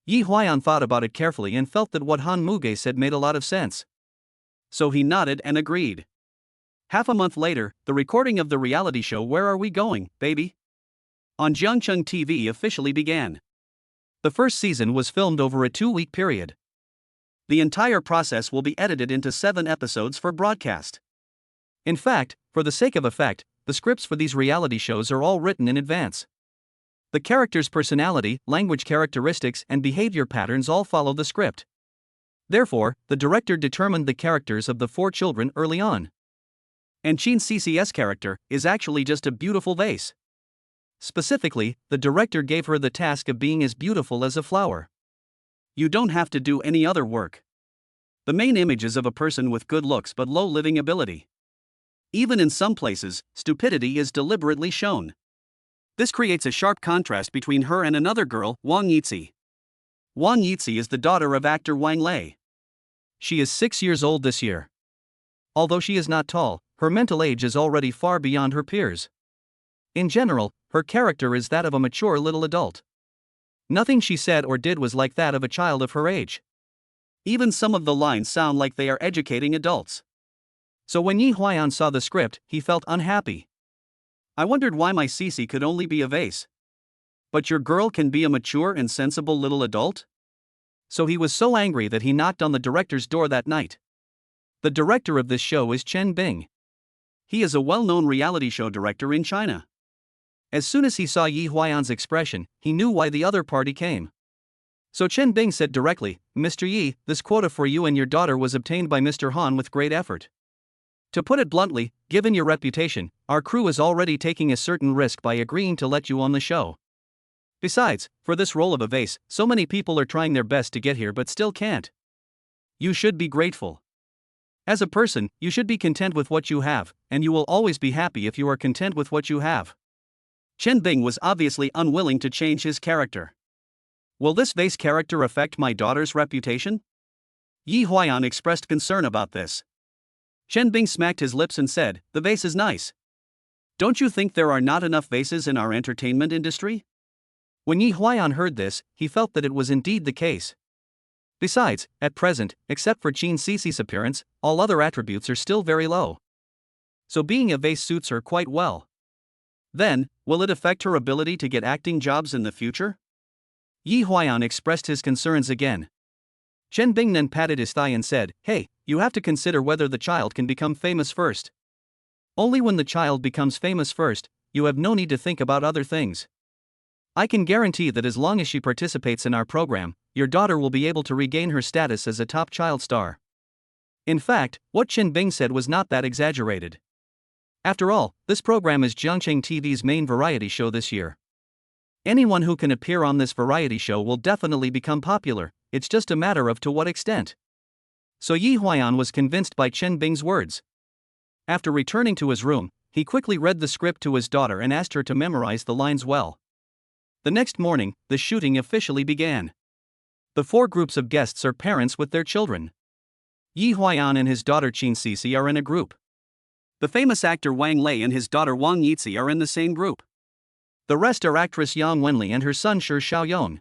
Yi Huayan thought about it carefully and felt that what Han Muge said made a lot of sense. So he nodded and agreed. Half a month later, the recording of the reality show Where Are We Going, Baby? On Jiangqing TV officially began. The first season was filmed over a 2-week period. The entire process will be edited into 7 episodes for broadcast. In fact, for the sake of effect, the scripts for these reality shows are all written in advance. The characters' personality, language characteristics, and behavior patterns all follow the script. Therefore, the director determined the characters of the 4 children early on. And Qin Cece's character is actually just a beautiful vase. Specifically, the director gave her the task of being as beautiful as a flower. You don't have to do any other work. The main image is of a person with good looks but low living ability. Even in some places, stupidity is deliberately shown. This creates a sharp contrast between her and another girl, Wang Yizi. Wang Yizi is the daughter of actor Wang Lei. She is 6 years old this year. Although she is not tall, her mental age is already far beyond her peers. In general, her character is that of a mature little adult. Nothing she said or did was like that of a child of her age. Even some of the lines sound like they are educating adults. So when Yi Huayan saw the script, he felt unhappy. I wondered why my Cici could only be a vase. But your girl can be a mature and sensible little adult? So he was so angry that he knocked on the director's door that night. The director of this show is Chen Bing. He is a well-known reality show director in China. As soon as he saw Yi Huayan's expression, he knew why the other party came. So Chen Bing said directly, "Mr. Yi, this quota for you and your daughter was obtained by Mr. Han with great effort. To put it bluntly, given your reputation, our crew is already taking a certain risk by agreeing to let you on the show. Besides, for this role of a vase, so many people are trying their best to get here but still can't. You should be grateful. As a person, you should be content with what you have, and you will always be happy if you are content with what you have." Chen Bing was obviously unwilling to change his character. Will this vase character affect my daughter's reputation? Yi Huayan expressed concern about this. Chen Bing smacked his lips and said, "The vase is nice. Don't you think there are not enough vases in our entertainment industry?" When Yi Huayan heard this, he felt that it was indeed the case. Besides, at present, except for Qin Cici's appearance, all other attributes are still very low. So being a vase suits her quite well. Then, will it affect her ability to get acting jobs in the future? Yi Huayan expressed his concerns again. Chen Bing then patted his thigh and said, "Hey, you have to consider whether the child can become famous first. Only when the child becomes famous first, you have no need to think about other things. I can guarantee that as long as she participates in our program, your daughter will be able to regain her status as a top child star." In fact, what Chen Bing said was not that exaggerated. After all, this program is Jiangcheng TV's main variety show this year. Anyone who can appear on this variety show will definitely become popular, it's just a matter of to what extent. So Yi Huayan was convinced by Chen Bing's words. After returning to his room, he quickly read the script to his daughter and asked her to memorize the lines well. The next morning, the shooting officially began. The 4 groups of guests are parents with their children. Yi Huayan and his daughter Qin Cici are in a group. The famous actor Wang Lei and his daughter Wang Yizi are in the same group. The rest are actress Yang Wenli and her son Shi Xiaoyong.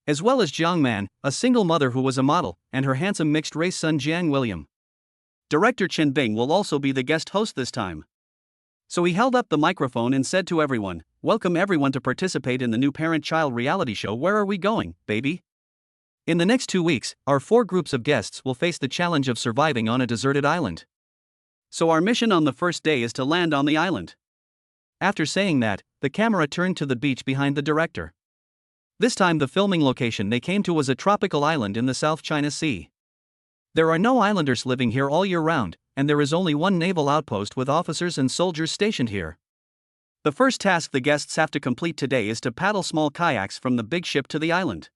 As well as Jiang Man, a single mother who was a model, and her handsome mixed-race son Jiang William. Director Chen Bing will also be the guest host this time. So he held up the microphone and said to everyone, "Welcome everyone to participate in the new parent-child reality show Where Are We Going, Baby?" In the next 2 weeks, our 4 groups of guests will face the challenge of surviving on a deserted island. So our mission on the first day is to land on the island. After saying that, the camera turned to the beach behind the director. This time the filming location they came to was a tropical island in the South China Sea. There are no islanders living here all year round, and there is only one naval outpost with officers and soldiers stationed here. The first task the guests have to complete today is to paddle small kayaks from the big ship to the island.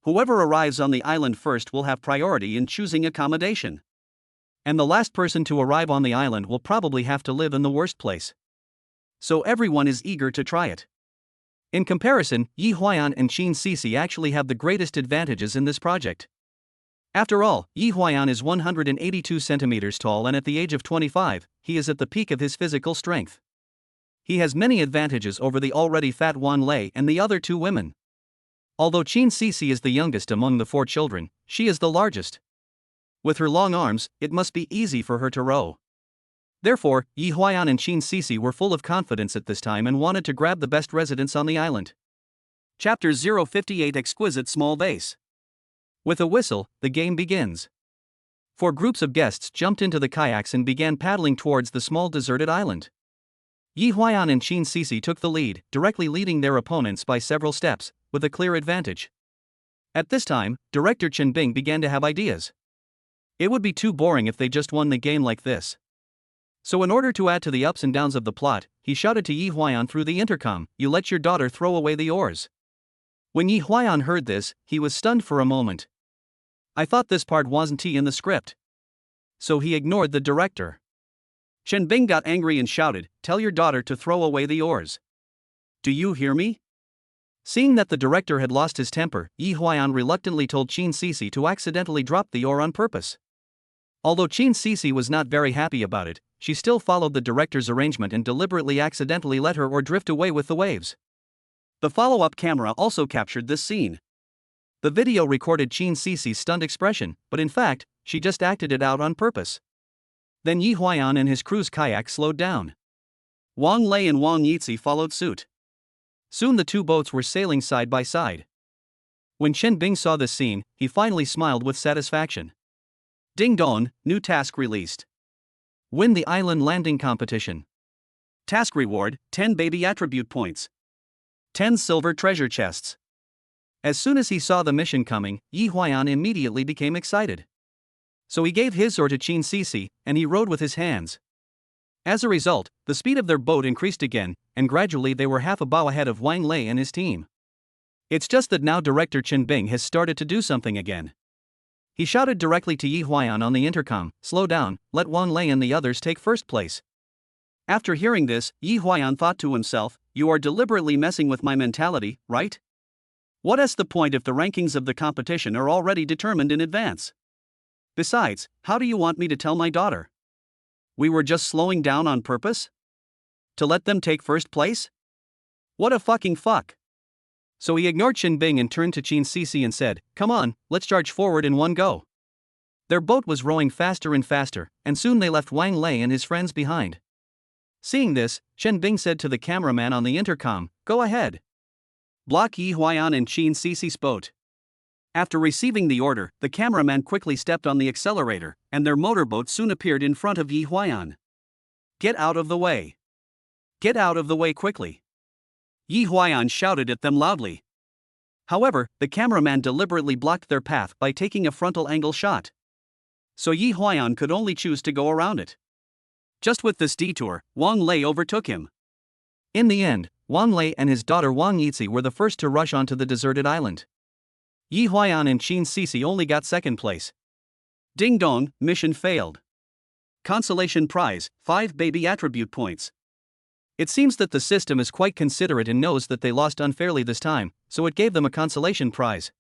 Whoever arrives on the island first will have priority in choosing accommodation. And the last person to arrive on the island will probably have to live in the worst place. So everyone is eager to try it. In comparison, Yi Huayan and Qin Cici actually have the greatest advantages in this project. After all, Yi Huayan is 182 centimeters tall and at the age of 25, he is at the peak of his physical strength. He has many advantages over the already fat Wang Lei and the other 2 women. Although Qin Cici is the youngest among the 4 children, she is the largest. With her long arms, it must be easy for her to row. Therefore, Yi Huayan and Qin Cici were full of confidence at this time and wanted to grab the best residence on the island. Chapter 058 Exquisite Small Vase. With a whistle, the game begins. 4 groups of guests jumped into the kayaks and began paddling towards the small deserted island. Yi Huayan and Qin Cici took the lead, directly leading their opponents by several steps, with a clear advantage. At this time, director Chen Bing began to have ideas. It would be too boring if they just won the game like this. So in order to add to the ups and downs of the plot, he shouted to Yi Huayan through the intercom, "You let your daughter throw away the oars." When Yi Huayan heard this, he was stunned for a moment. I thought this part wasn't in the script. So he ignored the director. Chen Bing got angry and shouted, "Tell your daughter to throw away the oars. Do you hear me?" Seeing that the director had lost his temper, Yi Huayan reluctantly told Qin Sisi to accidentally drop the oar on purpose. Although Qin Sisi was not very happy about it, she still followed the director's arrangement and deliberately accidentally let her oar drift away with the waves. The follow-up camera also captured this scene. The video recorded Qin Sisi's stunned expression, but in fact, she just acted it out on purpose. Then Yi Huayan and his cruise kayak slowed down. Wang Lei and Wang Yizhi followed suit. Soon the two boats were sailing side by side. When Chen Bing saw this scene, he finally smiled with satisfaction. Ding dong, new task released. Win the island landing competition. Task reward, 10 baby attribute points. 10 silver treasure chests. As soon as he saw the mission coming, Yi Huayan immediately became excited. So he gave his oar to Qin Sisi, and he rowed with his hands. As a result, the speed of their boat increased again, and gradually they were half a bow ahead of Wang Lei and his team. It's just that now director Chen Bing has started to do something again. He shouted directly to Yi Huayan on the intercom, "Slow down, let Wang Lei and the others take first place." After hearing this, Yi Huayan thought to himself, "You are deliberately messing with my mentality, right? What's the point if the rankings of the competition are already determined in advance? Besides, how do you want me to tell my daughter? We were just slowing down on purpose? To let them take first place? What a fucking fuck." So he ignored Chen Bing and turned to Qin Sisi and said, "Come on, let's charge forward in one go." Their boat was rowing faster and faster, and soon they left Wang Lei and his friends behind. Seeing this, Chen Bing said to the cameraman on the intercom, "Go ahead. Block Yi Huayan and Qin Sisi's boat." After receiving the order, the cameraman quickly stepped on the accelerator, and their motorboat soon appeared in front of Yi Huayan. "Get out of the way. Get out of the way quickly." Yi Huayan shouted at them loudly. However, the cameraman deliberately blocked their path by taking a frontal angle shot. So Yi Huayan could only choose to go around it. Just with this detour, Wang Lei overtook him. In the end, Wang Lei and his daughter Wang Yizhi were the first to rush onto the deserted island. Yi Huayan and Qin Sisi only got second place. Ding dong, mission failed. Consolation prize, 5 baby attribute points. It seems that the system is quite considerate and knows that they lost unfairly this time, so it gave them a consolation prize.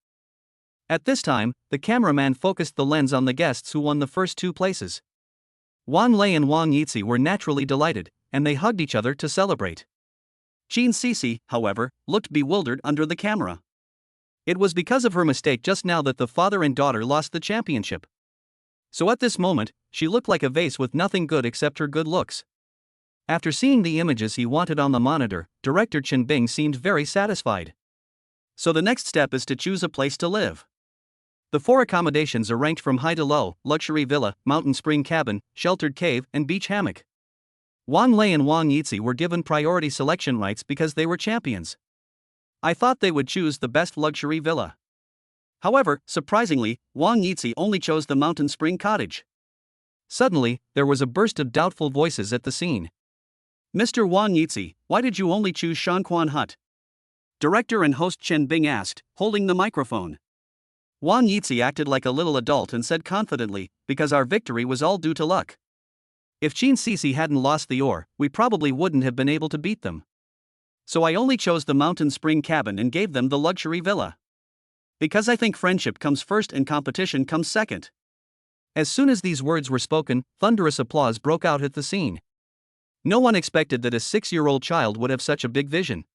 At this time, the cameraman focused the lens on the guests who won the first 2 places. Wang Lei and Wang Yizhi were naturally delighted, and they hugged each other to celebrate. Qin Sisi, however, looked bewildered under the camera. It was because of her mistake just now that the father and daughter lost the championship. So at this moment, she looked like a vase with nothing good except her good looks. After seeing the images he wanted on the monitor, director Chen Bing seemed very satisfied. So the next step is to choose a place to live. The 4 accommodations are ranked from high to low: luxury villa, mountain spring cabin, sheltered cave, and beach hammock. Wang Lei and Wang Yizhi were given priority selection rights because they were champions. I thought they would choose the best luxury villa. However, surprisingly, Wang Yizhi only chose the mountain spring cottage. Suddenly, there was a burst of doubtful voices at the scene. "Mr. Wang Yizhi, why did you only choose Shanquan Hut?" Director and host Chen Bing asked, holding the microphone. Wang Yizhi acted like a little adult and said confidently, "Because our victory was all due to luck. If Qin Sisi hadn't lost the oar, we probably wouldn't have been able to beat them. So I only chose the mountain spring cabin and gave them the luxury villa. Because I think friendship comes first and competition comes second." As soon as these words were spoken, thunderous applause broke out at the scene. No one expected that a 6-year-old child would have such a big vision.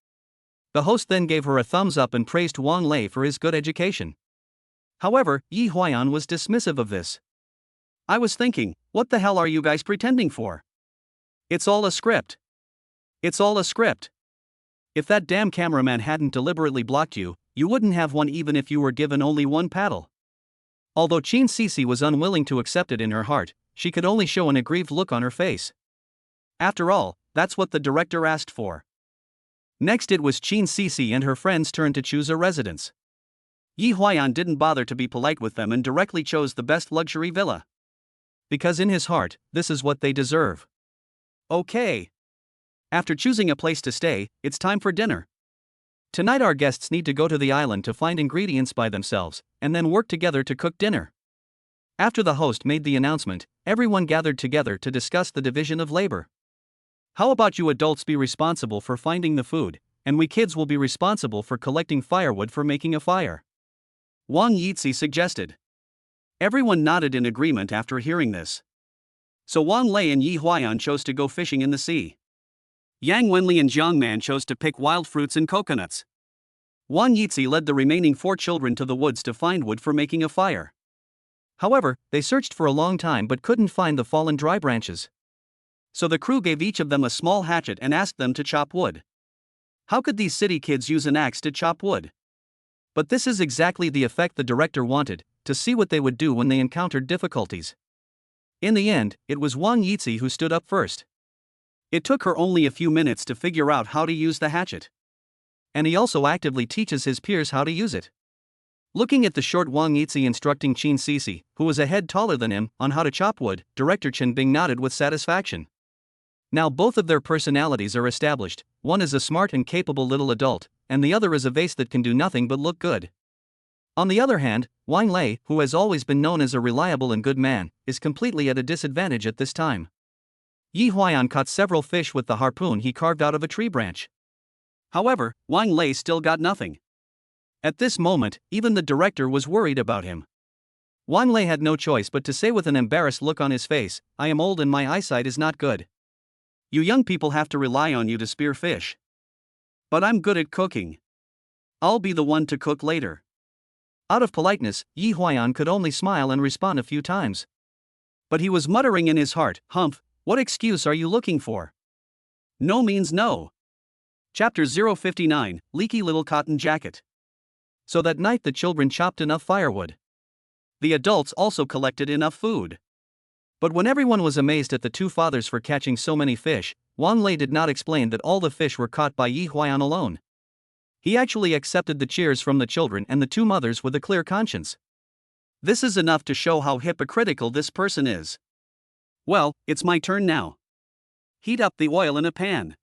The host then gave her a thumbs up and praised Wang Lei for his good education. However, Yi Huayan was dismissive of this. "I was thinking, what the hell are you guys pretending for? It's all a script. It's all a script. If that damn cameraman hadn't deliberately blocked you, you wouldn't have won even if you were given only 1 paddle." Although Qin Sisi was unwilling to accept it in her heart, she could only show an aggrieved look on her face. After all, that's what the director asked for. Next it was Qin Sisi and her friends' turn to choose a residence. Yi Huayan didn't bother to be polite with them and directly chose the best luxury villa. Because in his heart, this is what they deserve. Okay. After choosing a place to stay, it's time for dinner. Tonight our guests need to go to the island to find ingredients by themselves, and then work together to cook dinner. After the host made the announcement, everyone gathered together to discuss the division of labor. How about you adults be responsible for finding the food, and we kids will be responsible for collecting firewood for making a fire? Wang Yizhi suggested. Everyone nodded in agreement after hearing this. So Wang Lei and Yi Huayan chose to go fishing in the sea. Yang Wenli and Jiang Man chose to pick wild fruits and coconuts. Wang Yizhi led the remaining 4 children to the woods to find wood for making a fire. However, they searched for a long time but couldn't find the fallen dry branches. So the crew gave each of them a small hatchet and asked them to chop wood. How could these city kids use an axe to chop wood? But this is exactly the effect the director wanted, to see what they would do when they encountered difficulties. In the end, it was Wang Yizhi who stood up first. It took her only a few minutes to figure out how to use the hatchet. And he also actively teaches his peers how to use it. Looking at the short Wang Yizhi instructing Qin Sisi, who was a head taller than him, on how to chop wood, Director Chen Bing nodded with satisfaction. Now both of their personalities are established, one is a smart and capable little adult, and the other is a vase that can do nothing but look good. On the other hand, Wang Lei, who has always been known as a reliable and good man, is completely at a disadvantage at this time. Yi Huayan caught several fish with the harpoon he carved out of a tree branch. However, Wang Lei still got nothing. At this moment, even the director was worried about him. Wang Lei had no choice but to say with an embarrassed look on his face, "I am old and my eyesight is not good. You young people have to rely on you to spear fish. But I'm good at cooking. I'll be the one to cook later." Out of politeness, Yi Huayan could only smile and respond a few times. But he was muttering in his heart, "Humph, what excuse are you looking for? No means no." Chapter 059, Leaky Little Cotton Jacket. So that night the children chopped enough firewood. The adults also collected enough food. But when everyone was amazed at the 2 fathers for catching so many fish, Wang Lei did not explain that all the fish were caught by Yi Huayan alone. He actually accepted the cheers from the children and the 2 mothers with a clear conscience. This is enough to show how hypocritical this person is. Well, it's my turn now. Heat up the oil in a pan.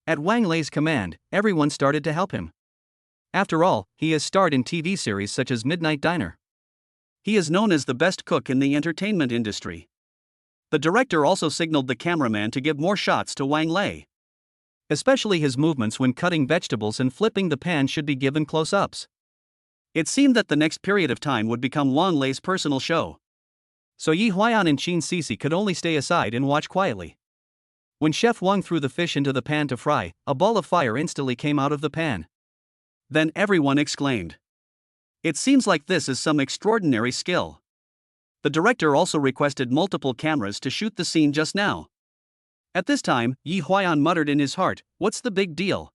At Wang Lei's command, everyone started to help him. After all, he has starred in TV series such as Midnight Diner. He is known as the best cook in the entertainment industry. The director also signaled the cameraman to give more shots to Wang Lei. Especially his movements when cutting vegetables and flipping the pan should be given close-ups. It seemed that the next period of time would become Wang Lei's personal show. So Yi Huayan and Qin Sisi could only stay aside and watch quietly. When Chef Wang threw the fish into the pan to fry, a ball of fire instantly came out of the pan. Then everyone exclaimed. It seems like this is some extraordinary skill. The director also requested multiple cameras to shoot the scene just now. At this time, Yi Huayan muttered in his heart, "What's the big deal?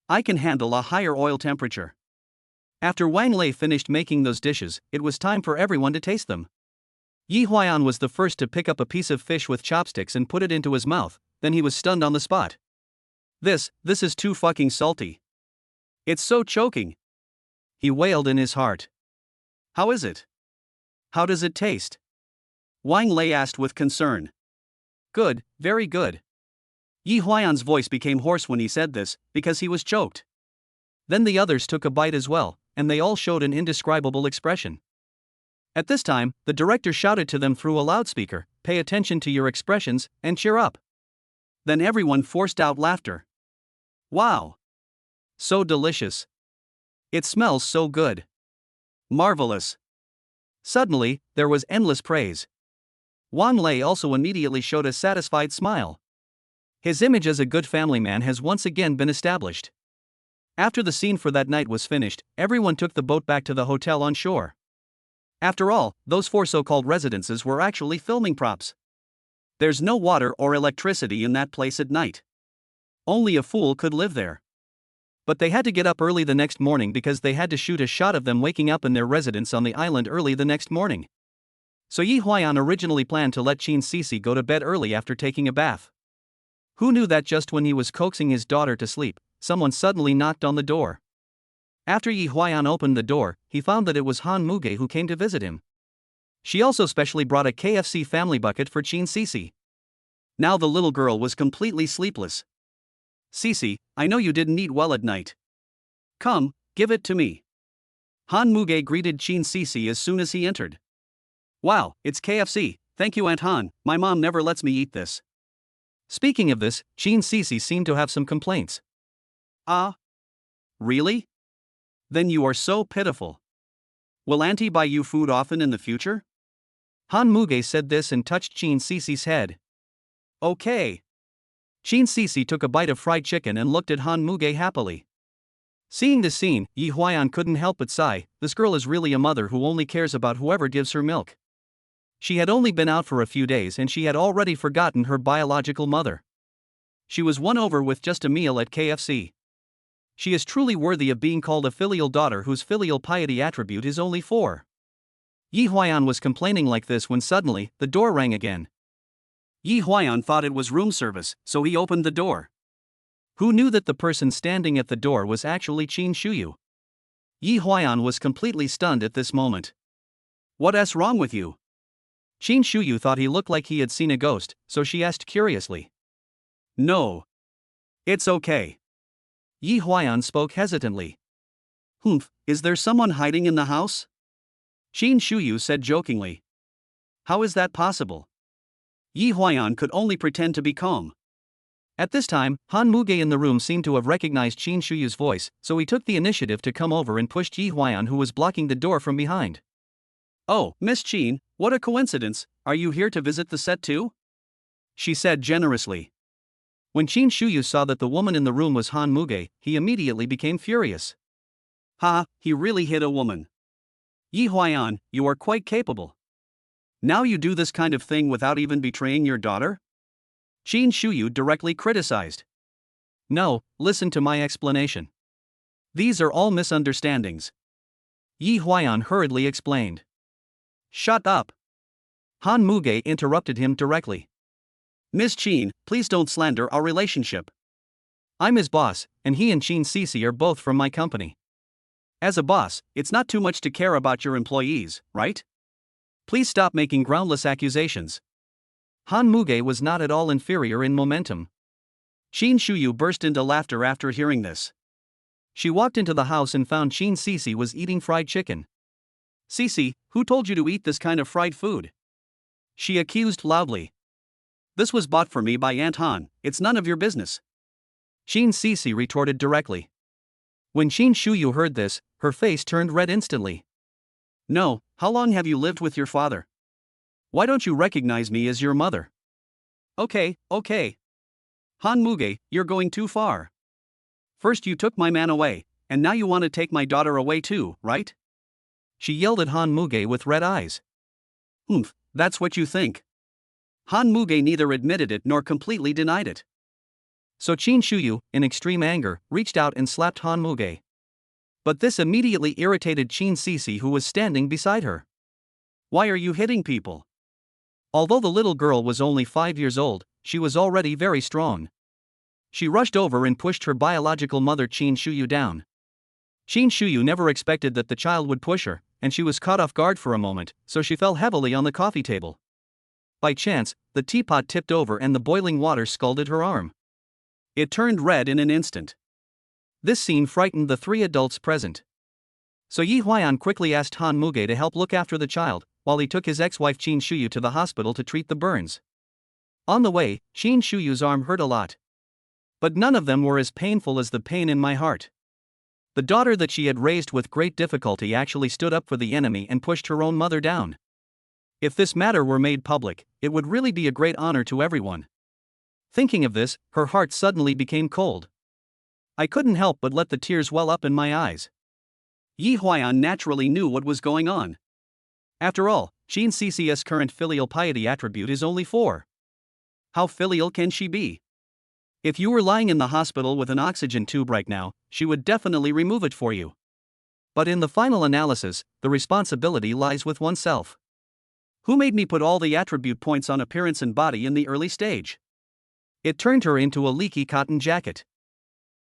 I can handle a higher oil temperature." After Wang Lei finished making those dishes, it was time for everyone to taste them. Yi Huayan was the first to pick up a piece of fish with chopsticks and put it into his mouth, then he was stunned on the spot. This is too fucking salty. It's so choking. He wailed in his heart. How is it? How does it taste? Wang Lei asked with concern. Good, very good. Yi Huayan's voice became hoarse when he said this, because he was choked. Then the others took a bite as well, and they all showed an indescribable expression. At this time, the director shouted to them through a loudspeaker, "Pay attention to your expressions, and cheer up." Then everyone forced out laughter. Wow! So delicious. It smells so good. Marvelous. Suddenly, there was endless praise. Wang Lei also immediately showed a satisfied smile. His image as a good family man has once again been established. After the scene for that night was finished, everyone took the boat back to the hotel on shore. After all, those 4 so-called residences were actually filming props. There's no water or electricity in that place at night. Only a fool could live there. But they had to get up early the next morning because they had to shoot a shot of them waking up in their residence on the island early the next morning. So Yi Huayan originally planned to let Qin Sisi go to bed early after taking a bath. Who knew that just when he was coaxing his daughter to sleep, someone suddenly knocked on the door. After Yi Huayan opened the door, he found that it was Han Muge who came to visit him. She also specially brought a KFC family bucket for Qin Sisi. Now the little girl was completely sleepless. Sisi, I know you didn't eat well at night. Come, give it to me. Han Muge greeted Chin Sisi as soon as he entered. Wow, it's KFC, thank you Aunt Han, my mom never lets me eat this. Speaking of this, Chin Sisi seemed to have some complaints. Ah? Really? Then you are so pitiful. Will Auntie buy you food often in the future? Han Muge said this and touched Chin Sisi's head. Okay. Chin Sisi took a bite of fried chicken and looked at Han Muge happily. Seeing this scene, Yi Huayan couldn't help but sigh, this girl is really a mother who only cares about whoever gives her milk. She had only been out for a few days and she had already forgotten her biological mother. She was won over with just a meal at KFC. She is truly worthy of being called a filial daughter whose filial piety attribute is only 4. Yi Huayan was complaining like this when suddenly, the door rang again. Yi Huayan thought it was room service, so he opened the door. Who knew that the person standing at the door was actually Qin Shuyu? Yi Huayan was completely stunned at this moment. What's wrong with you? Qin Shuyu thought he looked like he had seen a ghost, so she asked curiously. No. It's okay. Yi Huayan spoke hesitantly. Humph, is there someone hiding in the house? Qin Shuyu said jokingly. How is that possible? Yi Huayan could only pretend to be calm. At this time, Han Muge in the room seemed to have recognized Qin Shuyu's voice, so he took the initiative to come over and pushed Yi Huayan who was blocking the door from behind. Oh, Miss Qin, what a coincidence, are you here to visit the set too? She said generously. When Qin Shuyu saw that the woman in the room was Han Muge, he immediately became furious. Ha, he really hit a woman. Yi Huayan, you are quite capable. Now you do this kind of thing without even betraying your daughter? Qin Shuyu directly criticized. No, listen to my explanation. These are all misunderstandings. Yi Huayan hurriedly explained. Shut up. Han Muge interrupted him directly. Miss Qin, please don't slander our relationship. I'm his boss, and he and Qin Sisi are both from my company. As a boss, it's not too much to care about your employees, right? Please stop making groundless accusations. Han Muge was not at all inferior in momentum. Qin Shuyu burst into laughter after hearing this. She walked into the house and found Qin Sisi was eating fried chicken. Sisi, who told you to eat this kind of fried food? She accused loudly. This was bought for me by Aunt Han, it's none of your business. Qin Sisi retorted directly. When Qin Shuyu heard this, her face turned red instantly. No, how long have you lived with your father? Why don't you recognize me as your mother? Okay. Han Muge, you're going too far. First you took my man away, and now you want to take my daughter away too, right? She yelled at Han Muge with red eyes. Humph, that's what you think. Han Muge neither admitted it nor completely denied it. So Qin Shuyu, in extreme anger, reached out and slapped Han Muge. But this immediately irritated Qin Sisi who was standing beside her. Why are you hitting people? Although the little girl was only 5 years old, she was already very strong. She rushed over and pushed her biological mother Qin Shuyu down. Qin Shuyu never expected that the child would push her, and she was caught off guard for a moment, so she fell heavily on the coffee table. By chance, the teapot tipped over and the boiling water scalded her arm. It turned red in an instant. This scene frightened the 3 adults present. So Yi Huayan quickly asked Han Muge to help look after the child, while he took his ex-wife Qin Shuyu to the hospital to treat the burns. On the way, Qin Shuyu's arm hurt a lot. But none of them were as painful as the pain in my heart. The daughter that she had raised with great difficulty actually stood up for the enemy and pushed her own mother down. If this matter were made public, it would really be a great honor to everyone. Thinking of this, her heart suddenly became cold. I couldn't help but let the tears well up in my eyes. Yi Huayan naturally knew what was going on. After all, Qin Sisi's current filial piety attribute is only 4. How filial can she be? If you were lying in the hospital with an oxygen tube right now, she would definitely remove it for you. But in the final analysis, the responsibility lies with oneself. Who made me put all the attribute points on appearance and body in the early stage? It turned her into a leaky cotton jacket.